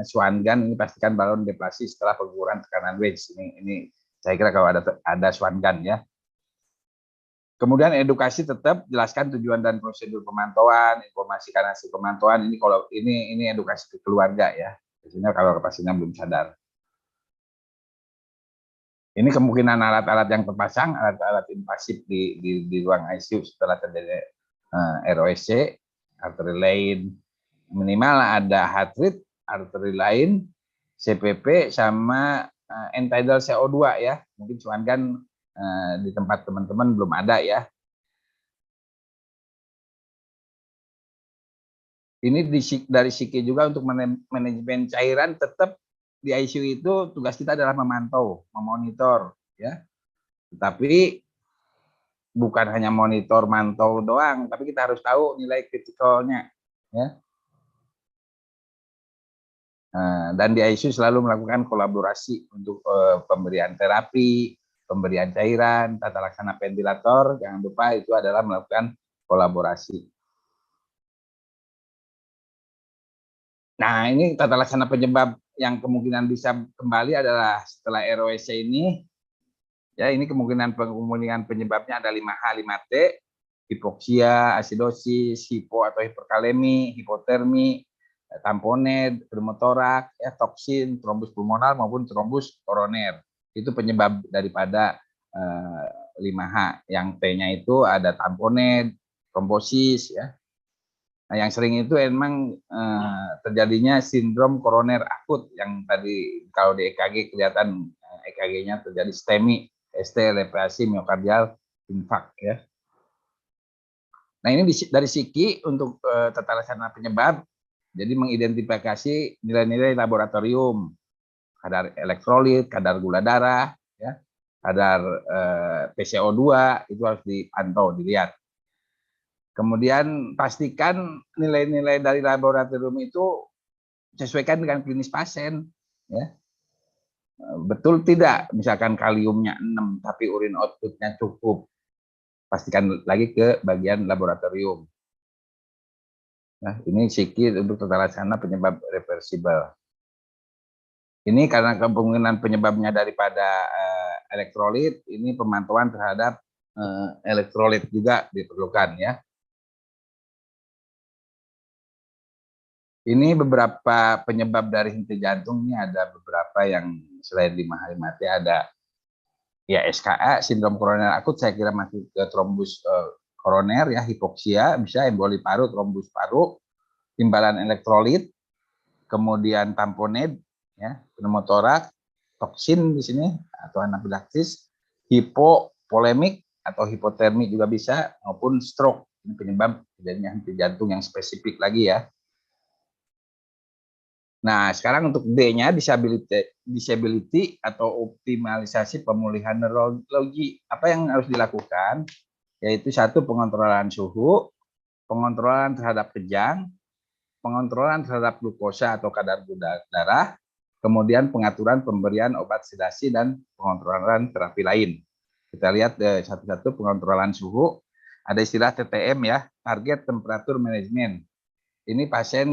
swan gun, ini pastikan balon deflasi setelah pengukuran tekanan wedge. Ini saya kira kalau ada swan gun ya. Kemudian edukasi tetap jelaskan tujuan dan prosedur pemantauan, informasi karena hasil pemantauan. Ini kalau ini edukasi ke keluarga ya. Biasanya kalau pasiennya belum sadar. Ini kemungkinan alat-alat yang terpasang, alat-alat invasif di ruang ICU setelah terjadi ROSC, arteri lain, minimal ada heart rate, arteri lain, CPP sama end-tidal CO2 ya. Mungkin cuman kan di tempat teman-teman belum ada ya. Ini dari Siki juga untuk manajemen cairan, tetap di ICU itu tugas kita adalah memantau, memonitor ya. Tetapi bukan hanya monitor, mantau doang, tapi kita harus tahu nilai kritikalnya ya. Dan di ICU selalu melakukan kolaborasi untuk pemberian terapi, pemberian cairan, tata laksana ventilator. Jangan lupa itu adalah melakukan kolaborasi. Nah, ini tata laksana penyebab yang kemungkinan bisa kembali adalah setelah ROSC ini. Ya, ini kemungkinan penyebabnya ada 5H, 5T, hipoksia, asidosis, hipo atau hiperkalemi, hipotermi, tamponade, pneumotorak, ya, toksin, trombus pulmonar maupun trombus koroner. Itu penyebab daripada 5H. Yang T-nya itu ada tamponade, trombosis, ya. Nah, yang sering itu emang terjadinya sindrom koroner akut yang tadi kalau di EKG kelihatan EKG-nya terjadi STEMI, ST represi miokardial infark ya. Nah, ini dari Siki untuk tata laksana penyebab. Jadi mengidentifikasi nilai-nilai laboratorium, kadar elektrolit, kadar gula darah, ya, kadar PCO2 itu harus dipantau, dilihat. Kemudian pastikan nilai-nilai dari laboratorium itu sesuaikan dengan klinis pasien, ya. Betul tidak, misalkan kaliumnya 6 tapi urin outputnya cukup, pastikan lagi ke bagian laboratorium. Nah, ini psikis untuk tata laksana penyebab reversibel. Ini karena kemungkinan penyebabnya daripada elektrolit, ini pemantauan terhadap elektrolit juga diperlukan, ya. Ini beberapa penyebab dari henti jantung, ini ada beberapa yang selain 5 hari mati, ada ya SKA, sindrom koroner akut, saya kira masih ke trombus koroner, ya, hipoksia, bisa emboli paru, trombus paru, timbalan elektrolit, kemudian tamponade, ya, pneumotoraks, toksin di sini atau anafilaksis, hipopolemik atau hipotermi juga bisa, maupun stroke. Ini penyebab terjadinya henti jantung yang spesifik lagi, ya. Nah, sekarang untuk D-nya, disability atau optimalisasi pemulihan neurologi. Apa yang harus dilakukan? Yaitu 1, pengontrolan suhu, pengontrolan terhadap kejang, pengontrolan terhadap glukosa atau kadar gula darah, kemudian pengaturan pemberian obat sedasi dan pengontrolan terapi lain. Kita lihat satu-satu. Pengontrolan suhu, ada istilah TTM, ya, target temperatur management. Ini pasien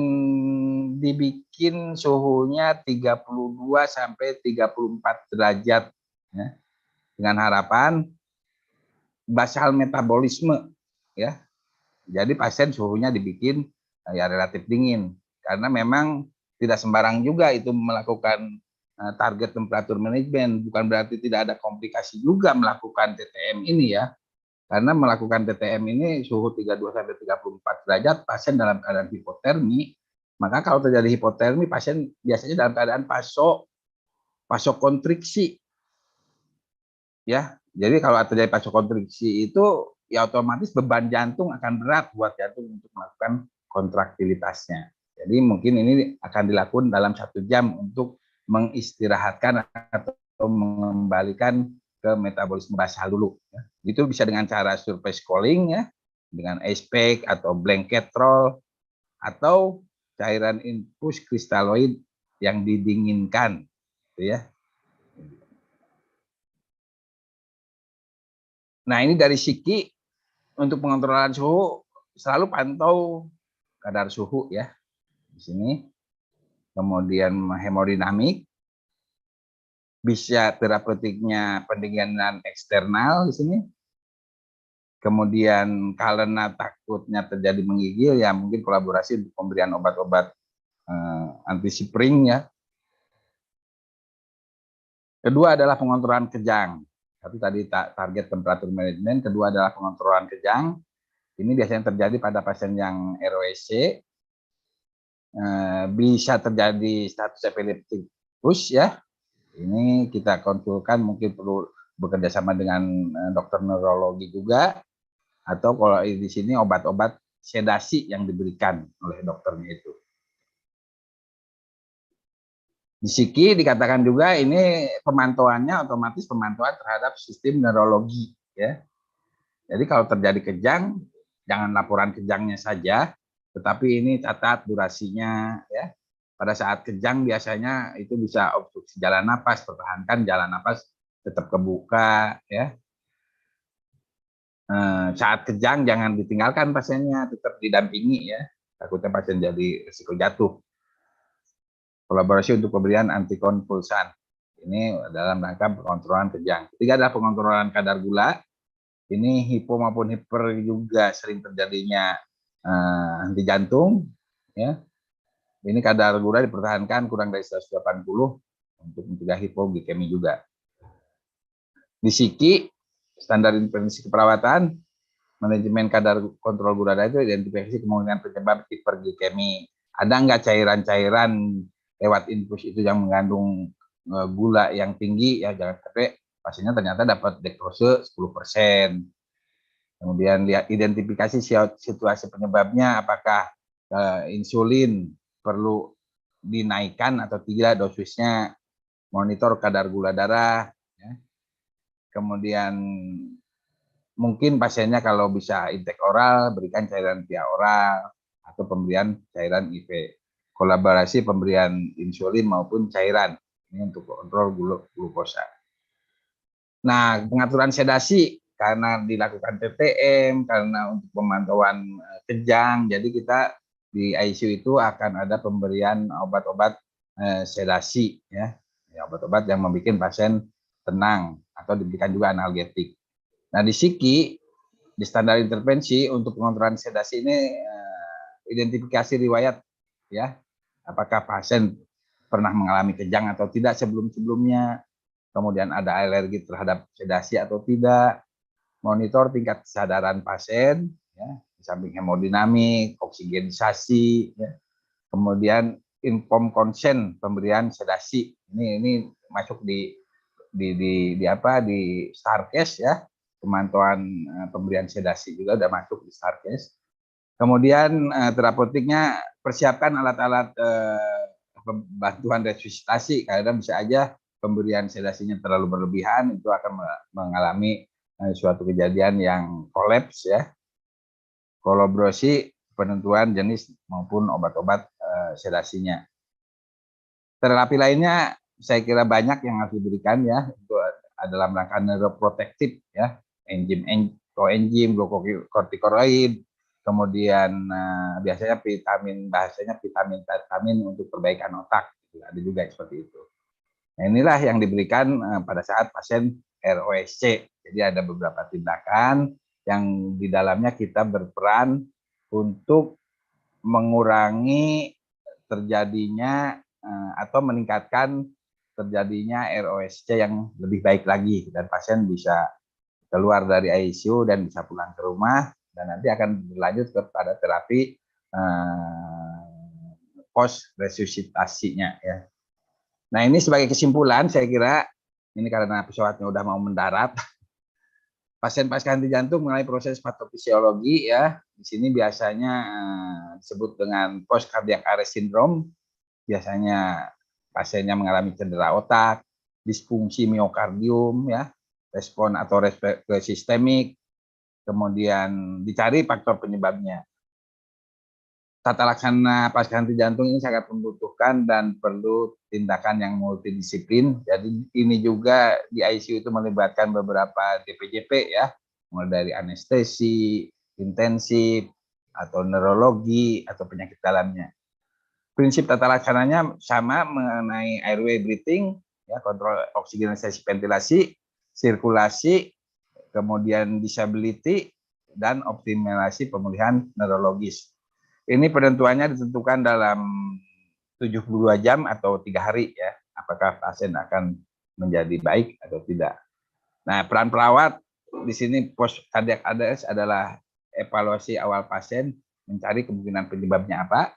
dibikin suhunya 32 sampai 34 derajat, ya, dengan harapan basal metabolisme, ya. Jadi pasien suhunya dibikin ya relatif dingin, karena memang tidak sembarang juga itu melakukan target temperatur management. Bukan berarti tidak ada komplikasi juga melakukan TTM ini, ya. Karena melakukan TTM ini suhu 32 sampai 34 derajat, pasien dalam keadaan hipotermi, maka kalau terjadi hipotermi, pasien biasanya dalam keadaan vasokonstriksi, ya. Jadi kalau terjadi vasokonstriksi itu, ya otomatis beban jantung akan berat buat jantung untuk melakukan kontraktilitasnya. Jadi mungkin ini akan dilakukan dalam 1 jam untuk mengistirahatkan atau mengembalikan ke metabolisme basal dulu, ya. Itu bisa dengan cara surface cooling, ya, dengan ice pack atau blanket roll, atau cairan infus kristaloid yang didinginkan, gitu, ya. Nah, ini dari psiki. Untuk pengontrolan suhu, selalu pantau kadar suhu, ya, di sini. Kemudian hemodinamik, bisa terapeutiknya pendinginan eksternal di sini. Kemudian karena takutnya terjadi menggigil, ya mungkin kolaborasi untuk pemberian obat-obat anti spring, ya. Kedua adalah pengontrolan kejang. Satu tadi target temperatur management, kedua adalah pengontrolan kejang. Ini biasanya terjadi pada pasien yang ROSC, bisa terjadi status epileptikus, ya. Ini kita konsulkan, mungkin perlu bekerja sama dengan dokter neurologi juga, atau kalau di sini obat-obat sedasi yang diberikan oleh dokternya itu. Di psiki dikatakan juga ini pemantauannya otomatis pemantauan terhadap sistem neurologi, ya. Jadi kalau terjadi kejang, jangan laporan kejangnya saja, tetapi ini catat durasinya, ya. Pada saat kejang biasanya itu bisa obstruksi jalan napas, pertahankan jalan napas tetap kebuka, ya. Saat kejang jangan ditinggalkan pasiennya, tetap didampingi, ya. Takutnya pasien jadi risiko jatuh. Kolaborasi untuk pemberian antikonvulsan. Ini dalam rangka pengontrolan kejang. Ketiga adalah pengontrolan kadar gula. Ini hipo maupun hiper juga sering terjadinya henti jantung, ya. Ini kadar gula dipertahankan kurang dari 180 untuk mencegah hipoglikemi juga. Di psiki, standar intervensi keperawatan, manajemen kadar kontrol gula darah itu identifikasi kemungkinan penyebab hiperglikemi. Ada nggak cairan-cairan lewat infus itu yang mengandung gula yang tinggi, ya jangan sampai pasiennya ternyata dapat dekrose 10%. Kemudian lihat identifikasi situasi penyebabnya, apakah insulin perlu dinaikkan atau tidak dosisnya, monitor kadar gula darah, ya. Kemudian mungkin pasiennya kalau bisa intake oral, berikan cairan via oral atau pemberian cairan IV. Kolaborasi pemberian insulin maupun cairan ini untuk kontrol glukosa. Nah, pengaturan sedasi karena dilakukan TTM, karena untuk pemantauan kejang, jadi kita di ICU itu akan ada pemberian obat-obat sedasi, ya, obat-obat yang membuat pasien tenang atau diberikan juga analgetik. Nah, di SIKI, di standar intervensi untuk pengontrolan sedasi ini identifikasi riwayat, ya, apakah pasien pernah mengalami kejang atau tidak sebelum-sebelumnya, kemudian ada alergi terhadap sedasi atau tidak, monitor tingkat kesadaran pasien, ya, di samping hemodinamik, oksigenisasi, ya, kemudian inform consent pemberian sedasi. Ini masuk di STARCASE, ya, pemantauan pemberian sedasi juga udah masuk di STARCASE. Kemudian terapeutiknya persiapkan alat-alat bantuan resusitasi karena bisa aja pemberian sedasinya terlalu berlebihan, itu akan mengalami suatu kejadian yang kolaps, ya. Kolaborasi penentuan jenis maupun obat-obat sedasinya. Terapi lainnya saya kira banyak yang harus diberikan, ya, itu dalam rangka neuroprotektif, ya, coenzim, glukokortikoid, kemudian biasanya vitamin untuk perbaikan otak, gitu. Ada juga seperti itu. Nah, inilah yang diberikan pada saat pasien ROSC. Jadi ada beberapa tindakan yang di dalamnya kita berperan untuk mengurangi terjadinya atau meningkatkan terjadinya ROSC yang lebih baik lagi, dan pasien bisa keluar dari ICU dan bisa pulang ke rumah, dan nanti akan berlanjut kepada terapi post resusitasinya, ya. Nah, ini sebagai kesimpulan, saya kira ini karena pesawatnya udah mau mendarat, pasien pasca henti jantung mengalami proses patofisiologi, ya. Di sini biasanya disebut dengan post cardiac arrest syndrome. Biasanya pasiennya mengalami cedera otak, disfungsi miokardium, ya, respon atau respirasi sistemik, kemudian dicari faktor penyebabnya. Tata laksana pasca henti jantung ini sangat membutuhkan dan perlu tindakan yang multidisiplin. Jadi ini juga di ICU itu melibatkan beberapa DPJP, ya, mulai dari anestesi, intensif, atau neurologi, atau penyakit dalamnya. Prinsip tata laksananya sama mengenai airway breathing, ya, kontrol oksigenisasi ventilasi, sirkulasi, kemudian disability, dan optimalisasi pemulihan neurologis. Ini penentuannya ditentukan dalam 72 jam atau 3 hari, ya, apakah pasien akan menjadi baik atau tidak. Nah, peran perawat di sini post cardiac arrest adalah evaluasi awal pasien, mencari kemungkinan penyebabnya apa.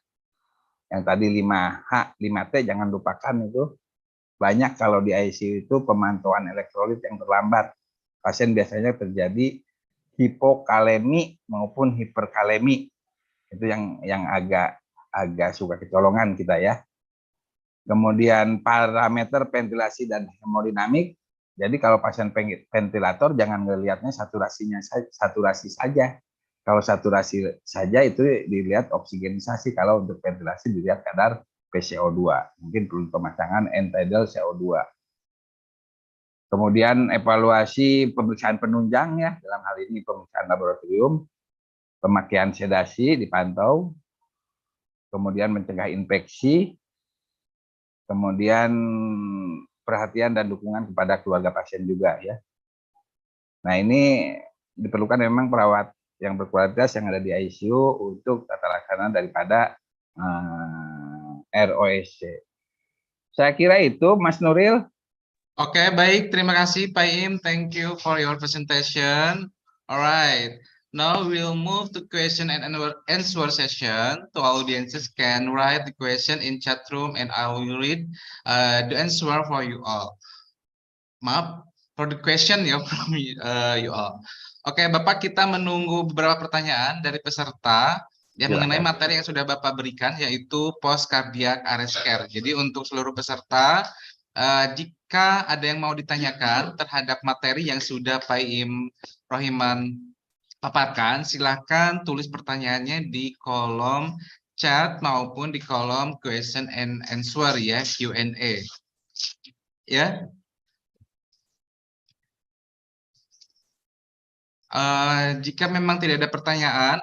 Yang tadi 5H, 5T jangan lupakan itu. Banyak kalau di ICU itu pemantauan elektrolit yang terlambat. Pasien biasanya terjadi hipokalemi maupun hiperkalemi. Itu yang agak suka kecolongan kita, ya. Kemudian parameter ventilasi dan hemodinamik. Jadi kalau pasien ventilator jangan ngelihatnya saturasi saja. Kalau saturasi saja itu dilihat oksigenisasi. Kalau untuk ventilasi dilihat kadar PCO2. Mungkin perlu pemasangan end-tidal CO2. Kemudian evaluasi pemeriksaan penunjang, ya, dalam hal ini pemeriksaan laboratorium, pemakaian sedasi dipantau, kemudian mencegah infeksi, kemudian perhatian dan dukungan kepada keluarga pasien juga, ya. Nah, ini diperlukan memang perawat yang berkualitas yang ada di ICU untuk tata laksana daripada ROSC. Saya kira itu, Mas Nuril. Oke, baik. Terima kasih, Pak Im. Thank you for your presentation. Alright. Now we'll move to question and answer session. To audiences can write the question in chat room and I will read the answer for you all. Maaf for the question, ya, from you all. Oke, Bapak, kita menunggu beberapa pertanyaan dari peserta. Ya, mengenai Silakan. materi yang sudah Bapak berikan, yaitu post cardiac arrest care. Jadi untuk seluruh peserta, jika ada yang mau ditanyakan terhadap materi yang sudah Pak Im Rohiman paparkan, silakan tulis pertanyaannya di kolom chat maupun di kolom question and answer ya, Q&A. Ya. Jika memang tidak ada pertanyaan,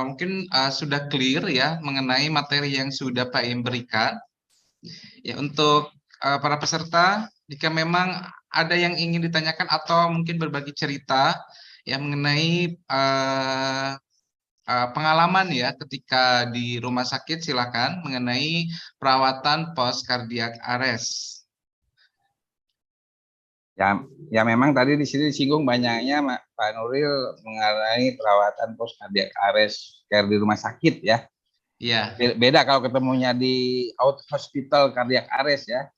mungkin sudah clear ya mengenai materi yang sudah Pak Im berikan. Ya, untuk para peserta, jika memang ada yang ingin ditanyakan atau mungkin berbagi cerita ya mengenai pengalaman ya ketika di rumah sakit, silakan mengenai perawatan post cardiac arrest. Ya memang tadi di sini disinggung banyaknya Pak Nuril mengenai perawatan post cardiac arrest care di rumah sakit ya. Iya. Beda kalau ketemunya di out hospital cardiac arrest ya.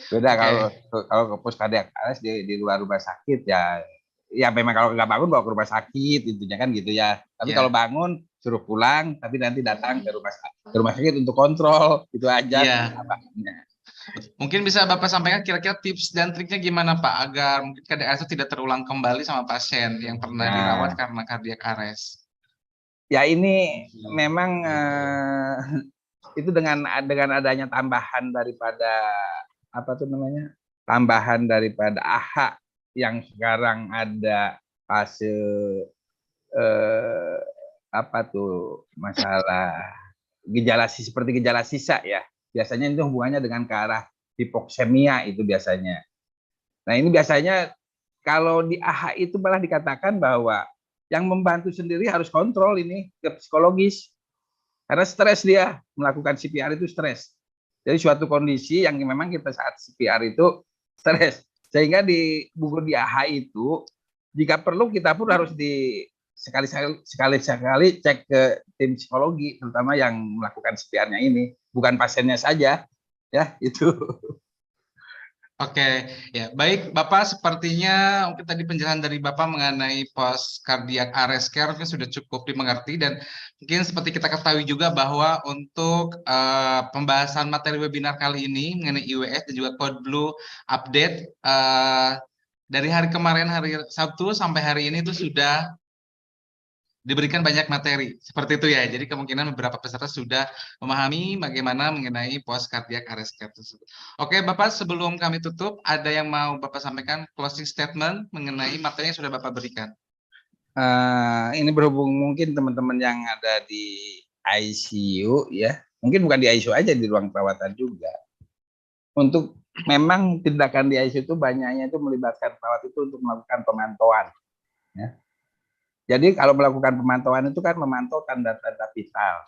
Beda kalau ke post cardiac arrest di luar rumah sakit ya. Ya memang kalau nggak bangun bawa ke rumah sakit intinya kan gitu ya. Tapi kalau bangun suruh pulang tapi nanti datang ke rumah sakit untuk kontrol itu aja. Iya. Mungkin bisa Bapak sampaikan kira-kira tips dan triknya gimana Pak agar mungkin KDARS itu tidak terulang kembali sama pasien yang pernah dirawat karena cardiac arrest. Ya ini memang itu dengan adanya tambahan daripada apa tuh namanya? Tambahan daripada AHA yang sekarang ada fase apa tuh masalah seperti gejala sisa ya. Biasanya itu hubungannya dengan ke arah hipoksemia itu biasanya. Nah ini biasanya kalau di AHA itu malah dikatakan bahwa yang membantu sendiri harus kontrol ini ke psikologis. Karena stres dia, melakukan CPR itu stres. Jadi suatu kondisi yang memang kita saat CPR itu stres. Sehingga di buku di AHA itu, jika perlu kita pun harus sekali-sekali cek ke tim psikologi, terutama yang melakukan CPR-nya ini. Bukan pasiennya saja, ya itu. Oke, ya baik Bapak, sepertinya mungkin tadi penjelasan dari Bapak mengenai post cardiac arrest care sudah cukup dimengerti dan mungkin seperti kita ketahui juga bahwa untuk pembahasan materi webinar kali ini mengenai EWS dan juga Code Blue update dari hari kemarin hari Sabtu sampai hari ini itu sudah diberikan banyak materi seperti itu ya. Jadi kemungkinan beberapa peserta sudah memahami bagaimana mengenai post cardiac arrest care tersebut. Oke, Bapak, sebelum kami tutup, ada yang mau Bapak sampaikan closing statement mengenai materi yang sudah Bapak berikan? Ini berhubung mungkin teman-teman yang ada di ICU ya, mungkin bukan di ICU aja, di ruang perawatan juga. Untuk memang tindakan di ICU itu banyaknya itu melibatkan perawat itu untuk melakukan pemantauan. Ya. Jadi kalau melakukan pemantauan itu kan memantau tanda-tanda vital.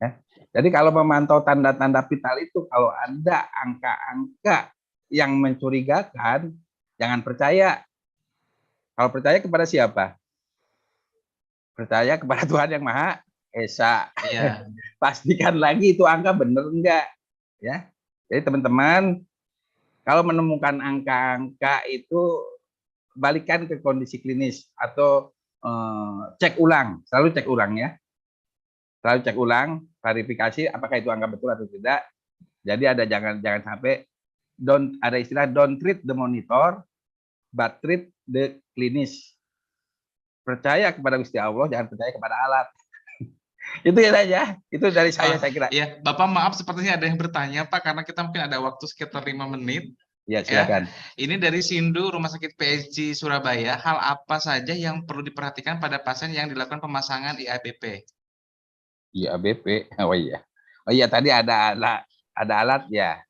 Ya. Jadi kalau memantau tanda-tanda vital itu kalau ada angka-angka yang mencurigakan, jangan percaya. Kalau percaya kepada siapa? Percaya kepada Tuhan yang Maha Esa. Iya. Pastikan lagi itu angka benar enggak. Ya. Jadi teman-teman, kalau menemukan angka-angka itu balikan ke kondisi klinis atau cek ulang, selalu cek ulang ya. Selalu cek ulang, verifikasi apakah itu angka betul atau tidak. Jadi ada jangan sampai ada istilah don't treat the monitor but treat the klinis. Percaya kepada Gusti Allah, jangan percaya kepada alat. Itu ya saja. Itu dari saya kira. Ya, Bapak maaf sepertinya ada yang bertanya Pak karena kita mungkin ada waktu sekitar 5 menit. Ya, silakan. Ini dari Sindu Rumah Sakit PSG Surabaya, hal apa saja yang perlu diperhatikan pada pasien yang dilakukan pemasangan IABP? IABP, oh iya tadi ada alat ya.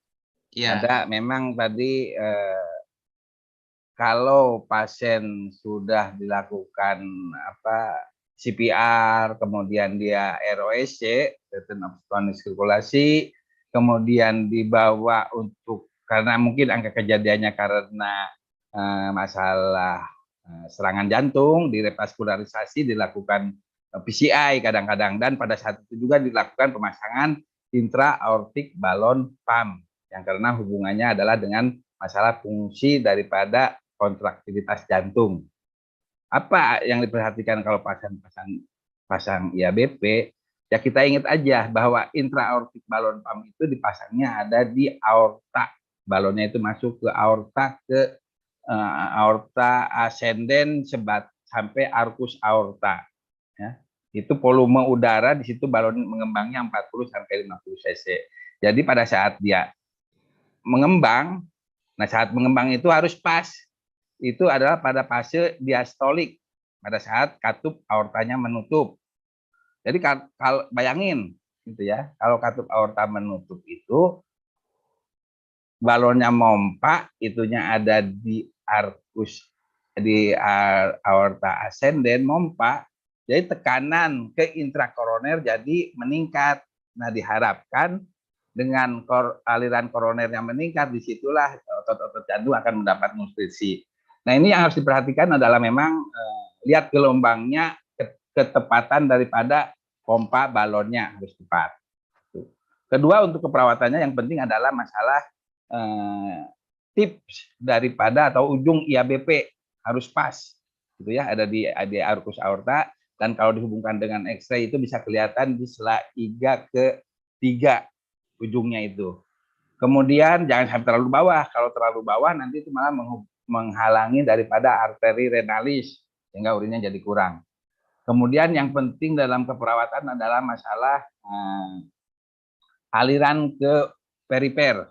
Ya. Ada memang tadi kalau pasien sudah dilakukan CPR, kemudian dia ROSC, return of sirkulasi, kemudian dibawa untuk karena mungkin angka kejadiannya karena masalah serangan jantung, direvaskularisasi, dilakukan PCI kadang-kadang, dan pada saat itu juga dilakukan pemasangan intra-aortic balon pump yang karena hubungannya adalah dengan masalah fungsi daripada kontraktivitas jantung. Apa yang diperhatikan kalau pasang IABP? Ya kita ingat aja bahwa intra-aortic balon pump itu dipasangnya ada di aorta. Balonnya itu masuk ke aorta, aorta ascendens sampai arcus aorta. Ya. Itu volume udara di situ balon mengembangnya 40 sampai 50 cc. Jadi pada saat dia mengembang, nah saat mengembang itu harus pas. Itu adalah pada fase diastolik, pada saat katup aortanya menutup. Jadi kalau bayangin gitu ya, kalau katup aorta menutup itu balonnya mompa, itunya ada di arcus, di aorta ascendens mompa, jadi tekanan ke intrakoroner jadi meningkat. Nah diharapkan dengan aliran koronernya meningkat, disitulah otot-otot jantung akan mendapat nutrisi. Nah ini yang harus diperhatikan adalah memang lihat gelombangnya, ketepatan daripada pompa balonnya harus tepat. Kedua, untuk keperawatannya yang penting adalah masalah tips daripada atau ujung IABP harus pas, gitu ya, ada di arcus aorta, dan kalau dihubungkan dengan X-ray itu bisa kelihatan di sela iga ke-3 ujungnya itu. Kemudian jangan sampai terlalu bawah, kalau terlalu bawah nanti itu malah menghalangi daripada arteri renalis sehingga urinnya jadi kurang. Kemudian yang penting dalam keperawatan adalah masalah aliran ke perifer.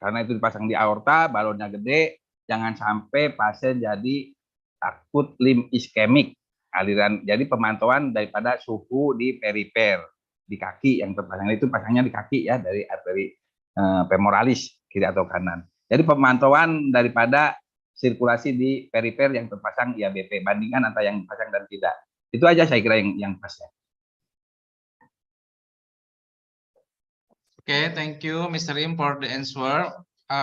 Karena itu dipasang di aorta, balonnya gede, jangan sampai pasien jadi akut limb iskemik. Aliran, jadi pemantauan daripada suhu di perifer, di kaki yang terpasang itu pasangnya di kaki ya, dari arteri femoralis kiri atau kanan. Jadi pemantauan daripada sirkulasi di perifer yang terpasang IABP, bandingkan antara yang dipasang dan tidak. Itu aja saya kira yang pas ya. Okay, thank you, Mr. Im, for the answer.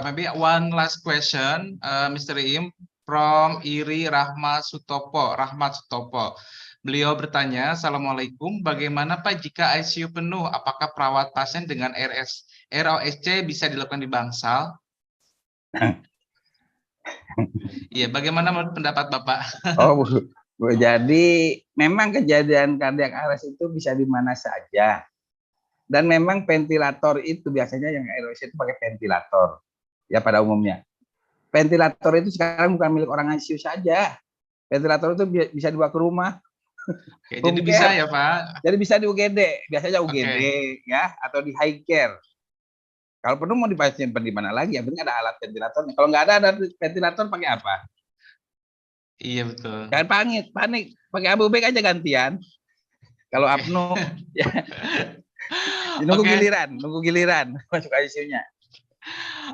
Maybe one last question, Mr. Im, from Iri Rahmat Sutopo. Beliau bertanya, Assalamualaikum, bagaimana Pak jika ICU penuh? Apakah perawat pasien dengan ROSC bisa dilakukan di bangsal? Iya, bagaimana menurut pendapat Bapak? Oh, jadi memang kejadian kardiak arrest itu bisa di mana saja. Dan memang ventilator itu biasanya yang ROSC itu pakai ventilator ya pada umumnya. Ventilator itu sekarang bukan milik orang ICU saja. Ventilator itu bisa dibawa ke rumah. Oke, jadi bisa ya Pak? Jadi bisa di UGD, biasanya UGD ya, atau di high care. Kalau perlu mau dipasang di mana lagi, yang penting ada alat ventilatornya. Kalau nggak ada ventilator pakai apa? Iya betul. Jangan panik, pakai ABUBEK aja gantian. Kalau apno ya. Nunggu giliran masuk ICU-nya.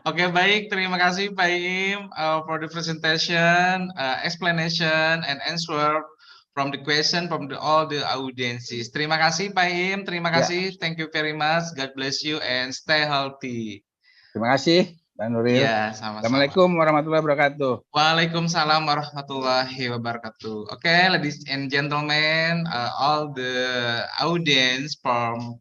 Oke, baik. Terima kasih Pak Im for the presentation, explanation, and answer from the question from all the audiences. Terima kasih Pak Im. Terima kasih. Thank you very much. God bless you and stay healthy. Terima kasih, Bang Nuril. Ya, sama-sama. Assalamualaikum warahmatullahi wabarakatuh. Waalaikumsalam warahmatullahi wabarakatuh. Okay, ladies and gentlemen, all the audience from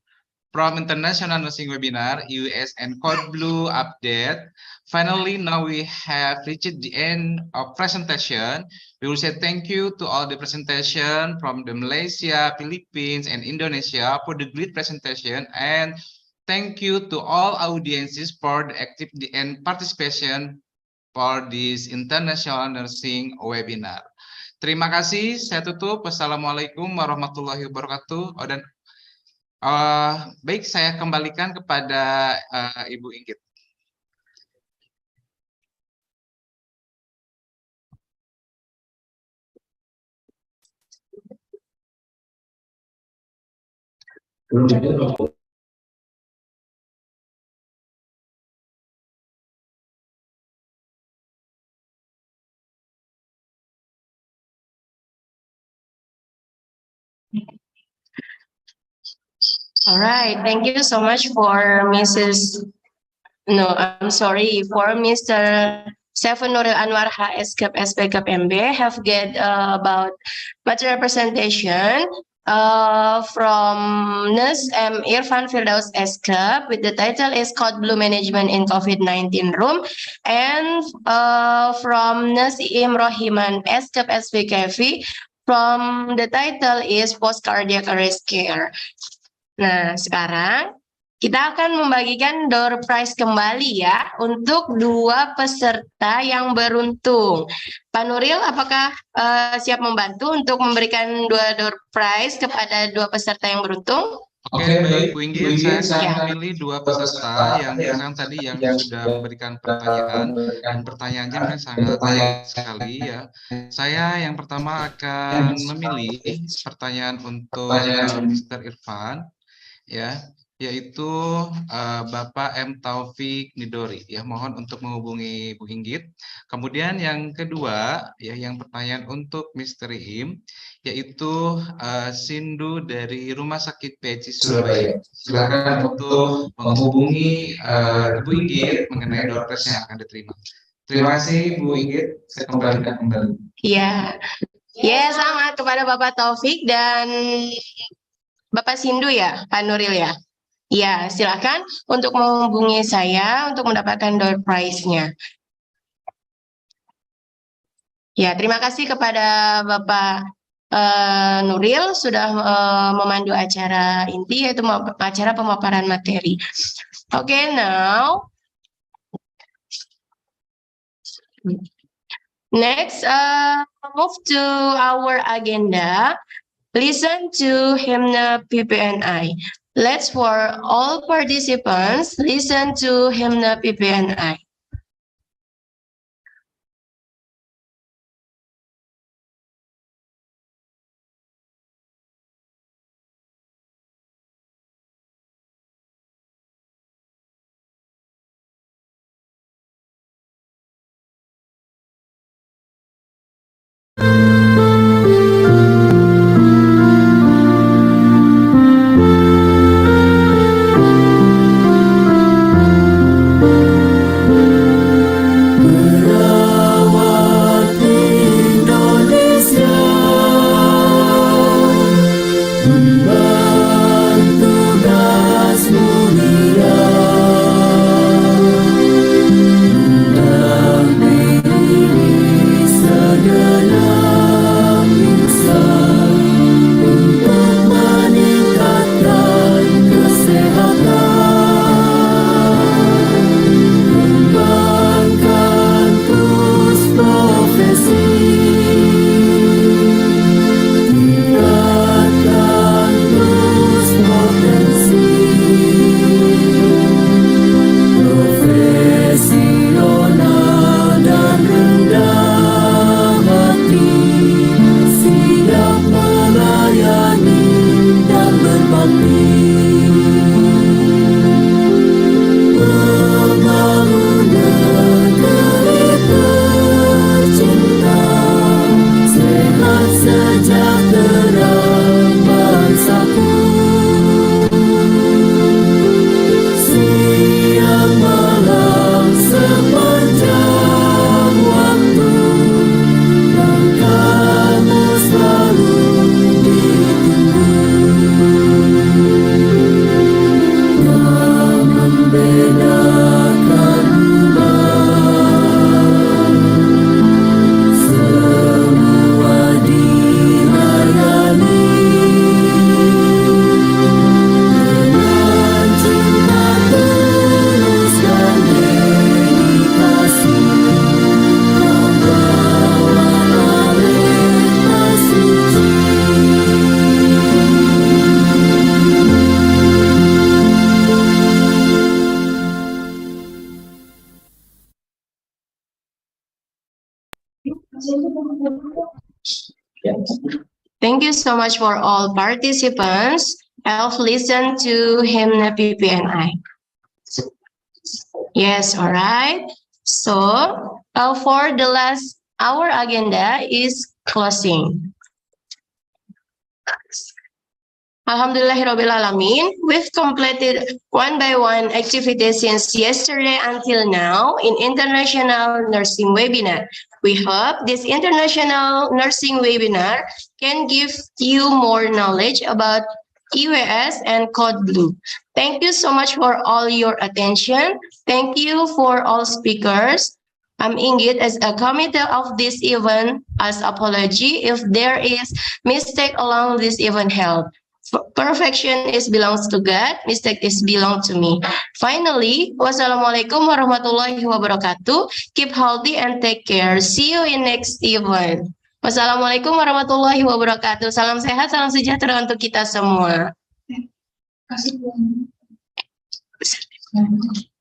International Nursing Webinar, EWS and Code Blue update. Finally, now we have reached the end of presentation. We will say thank you to all the presentation from the Malaysia, Philippines, and Indonesia for the great presentation. And thank you to all audiences for the active and participation for this International Nursing Webinar. Terima kasih, saya tutup. Wassalamualaikum warahmatullahi wabarakatuh. Dan baik, saya kembalikan kepada Ibu Inggit. All right, thank you so much for for Mr. Seven Nuril Anwar HSCAP SPCAP MB have get about material presentation from Nurse M. Irfan Firdaus SCAP with the title is Code Blue Management in COVID-19 Room, and from Nurse Im Rohiman SCAP SPKV from the title is Post Cardiac Arrest Care. Nah, sekarang kita akan membagikan door prize kembali ya untuk 2 peserta yang beruntung. Pak Nuril, apakah siap membantu untuk memberikan 2 door prize kepada 2 peserta yang beruntung? Oke, baik Bu Inggit, saya Ya. akan memilih 2 peserta yang misalkan tadi yang sudah memberikan pertanyaan, dan pertanyaannya mungkin sangat baik sekali ya. Saya yang pertama akan memilih pertanyaan untuk Mr. Irfan, ya, yaitu Bapak M. Taufik Nidori, ya, mohon untuk menghubungi Bu Inggit. Kemudian yang kedua, ya, yang pertanyaan untuk Mr. Im, yaitu Sindu dari Rumah Sakit PJ Surabaya. Silakan untuk menghubungi Ibu Inggit mengenai door prize yang akan diterima. Terima kasih Bu Inggit, saya kembalikan kembali. Ya, selamat kepada Bapak Taufik dan Bapak Sindu ya, Pak Nuril ya. Ya, silakan untuk menghubungi saya untuk mendapatkan door prize-nya. Ya, terima kasih kepada Bapak Nuril sudah memandu acara inti, yaitu acara pemaparan materi. Okay, now next move to our agenda. Listen to hymn PPNI. Let's for all participants listen to hymn PPNI. Merawat Indonesia, emban tugas mulia, mendampingi segenap insan untuk meningkatkan kesehatan, kembangkan terus profesi, tingkatkan terus potensi, profesional dan rendah hati, siap melayani dan berbakti. Membangun negeri tercinta, sehat sejahtera bangsaku. Siang malam sepanjang waktu, langkahmu selalu ditunggu. Tak membedakan umat, semua dilayani dengan cinta tulus dan dedikasi, membawa arena suci. Thank you so much for all participants. Have listened to hymn PPNI. Yes, all right. So, for the last, our agenda is closing. Alhamdulillahirrabbilalamin, we've completed one by one activities since yesterday until now in International Nursing Webinar. We hope this International Nursing Webinar can give you more knowledge about EWS and Code Blue. Thank you so much for all your attention. Thank you for all speakers. I'm Inggit as a committee of this event as apology if there is mistake along this event held. Perfection is belongs to God, mistake is belong to me. Finally, wassalamualaikum warahmatullahi wabarakatuh. Keep healthy and take care. See you in next event. Wassalamualaikum warahmatullahi wabarakatuh. Salam sehat, salam sejahtera untuk kita semua.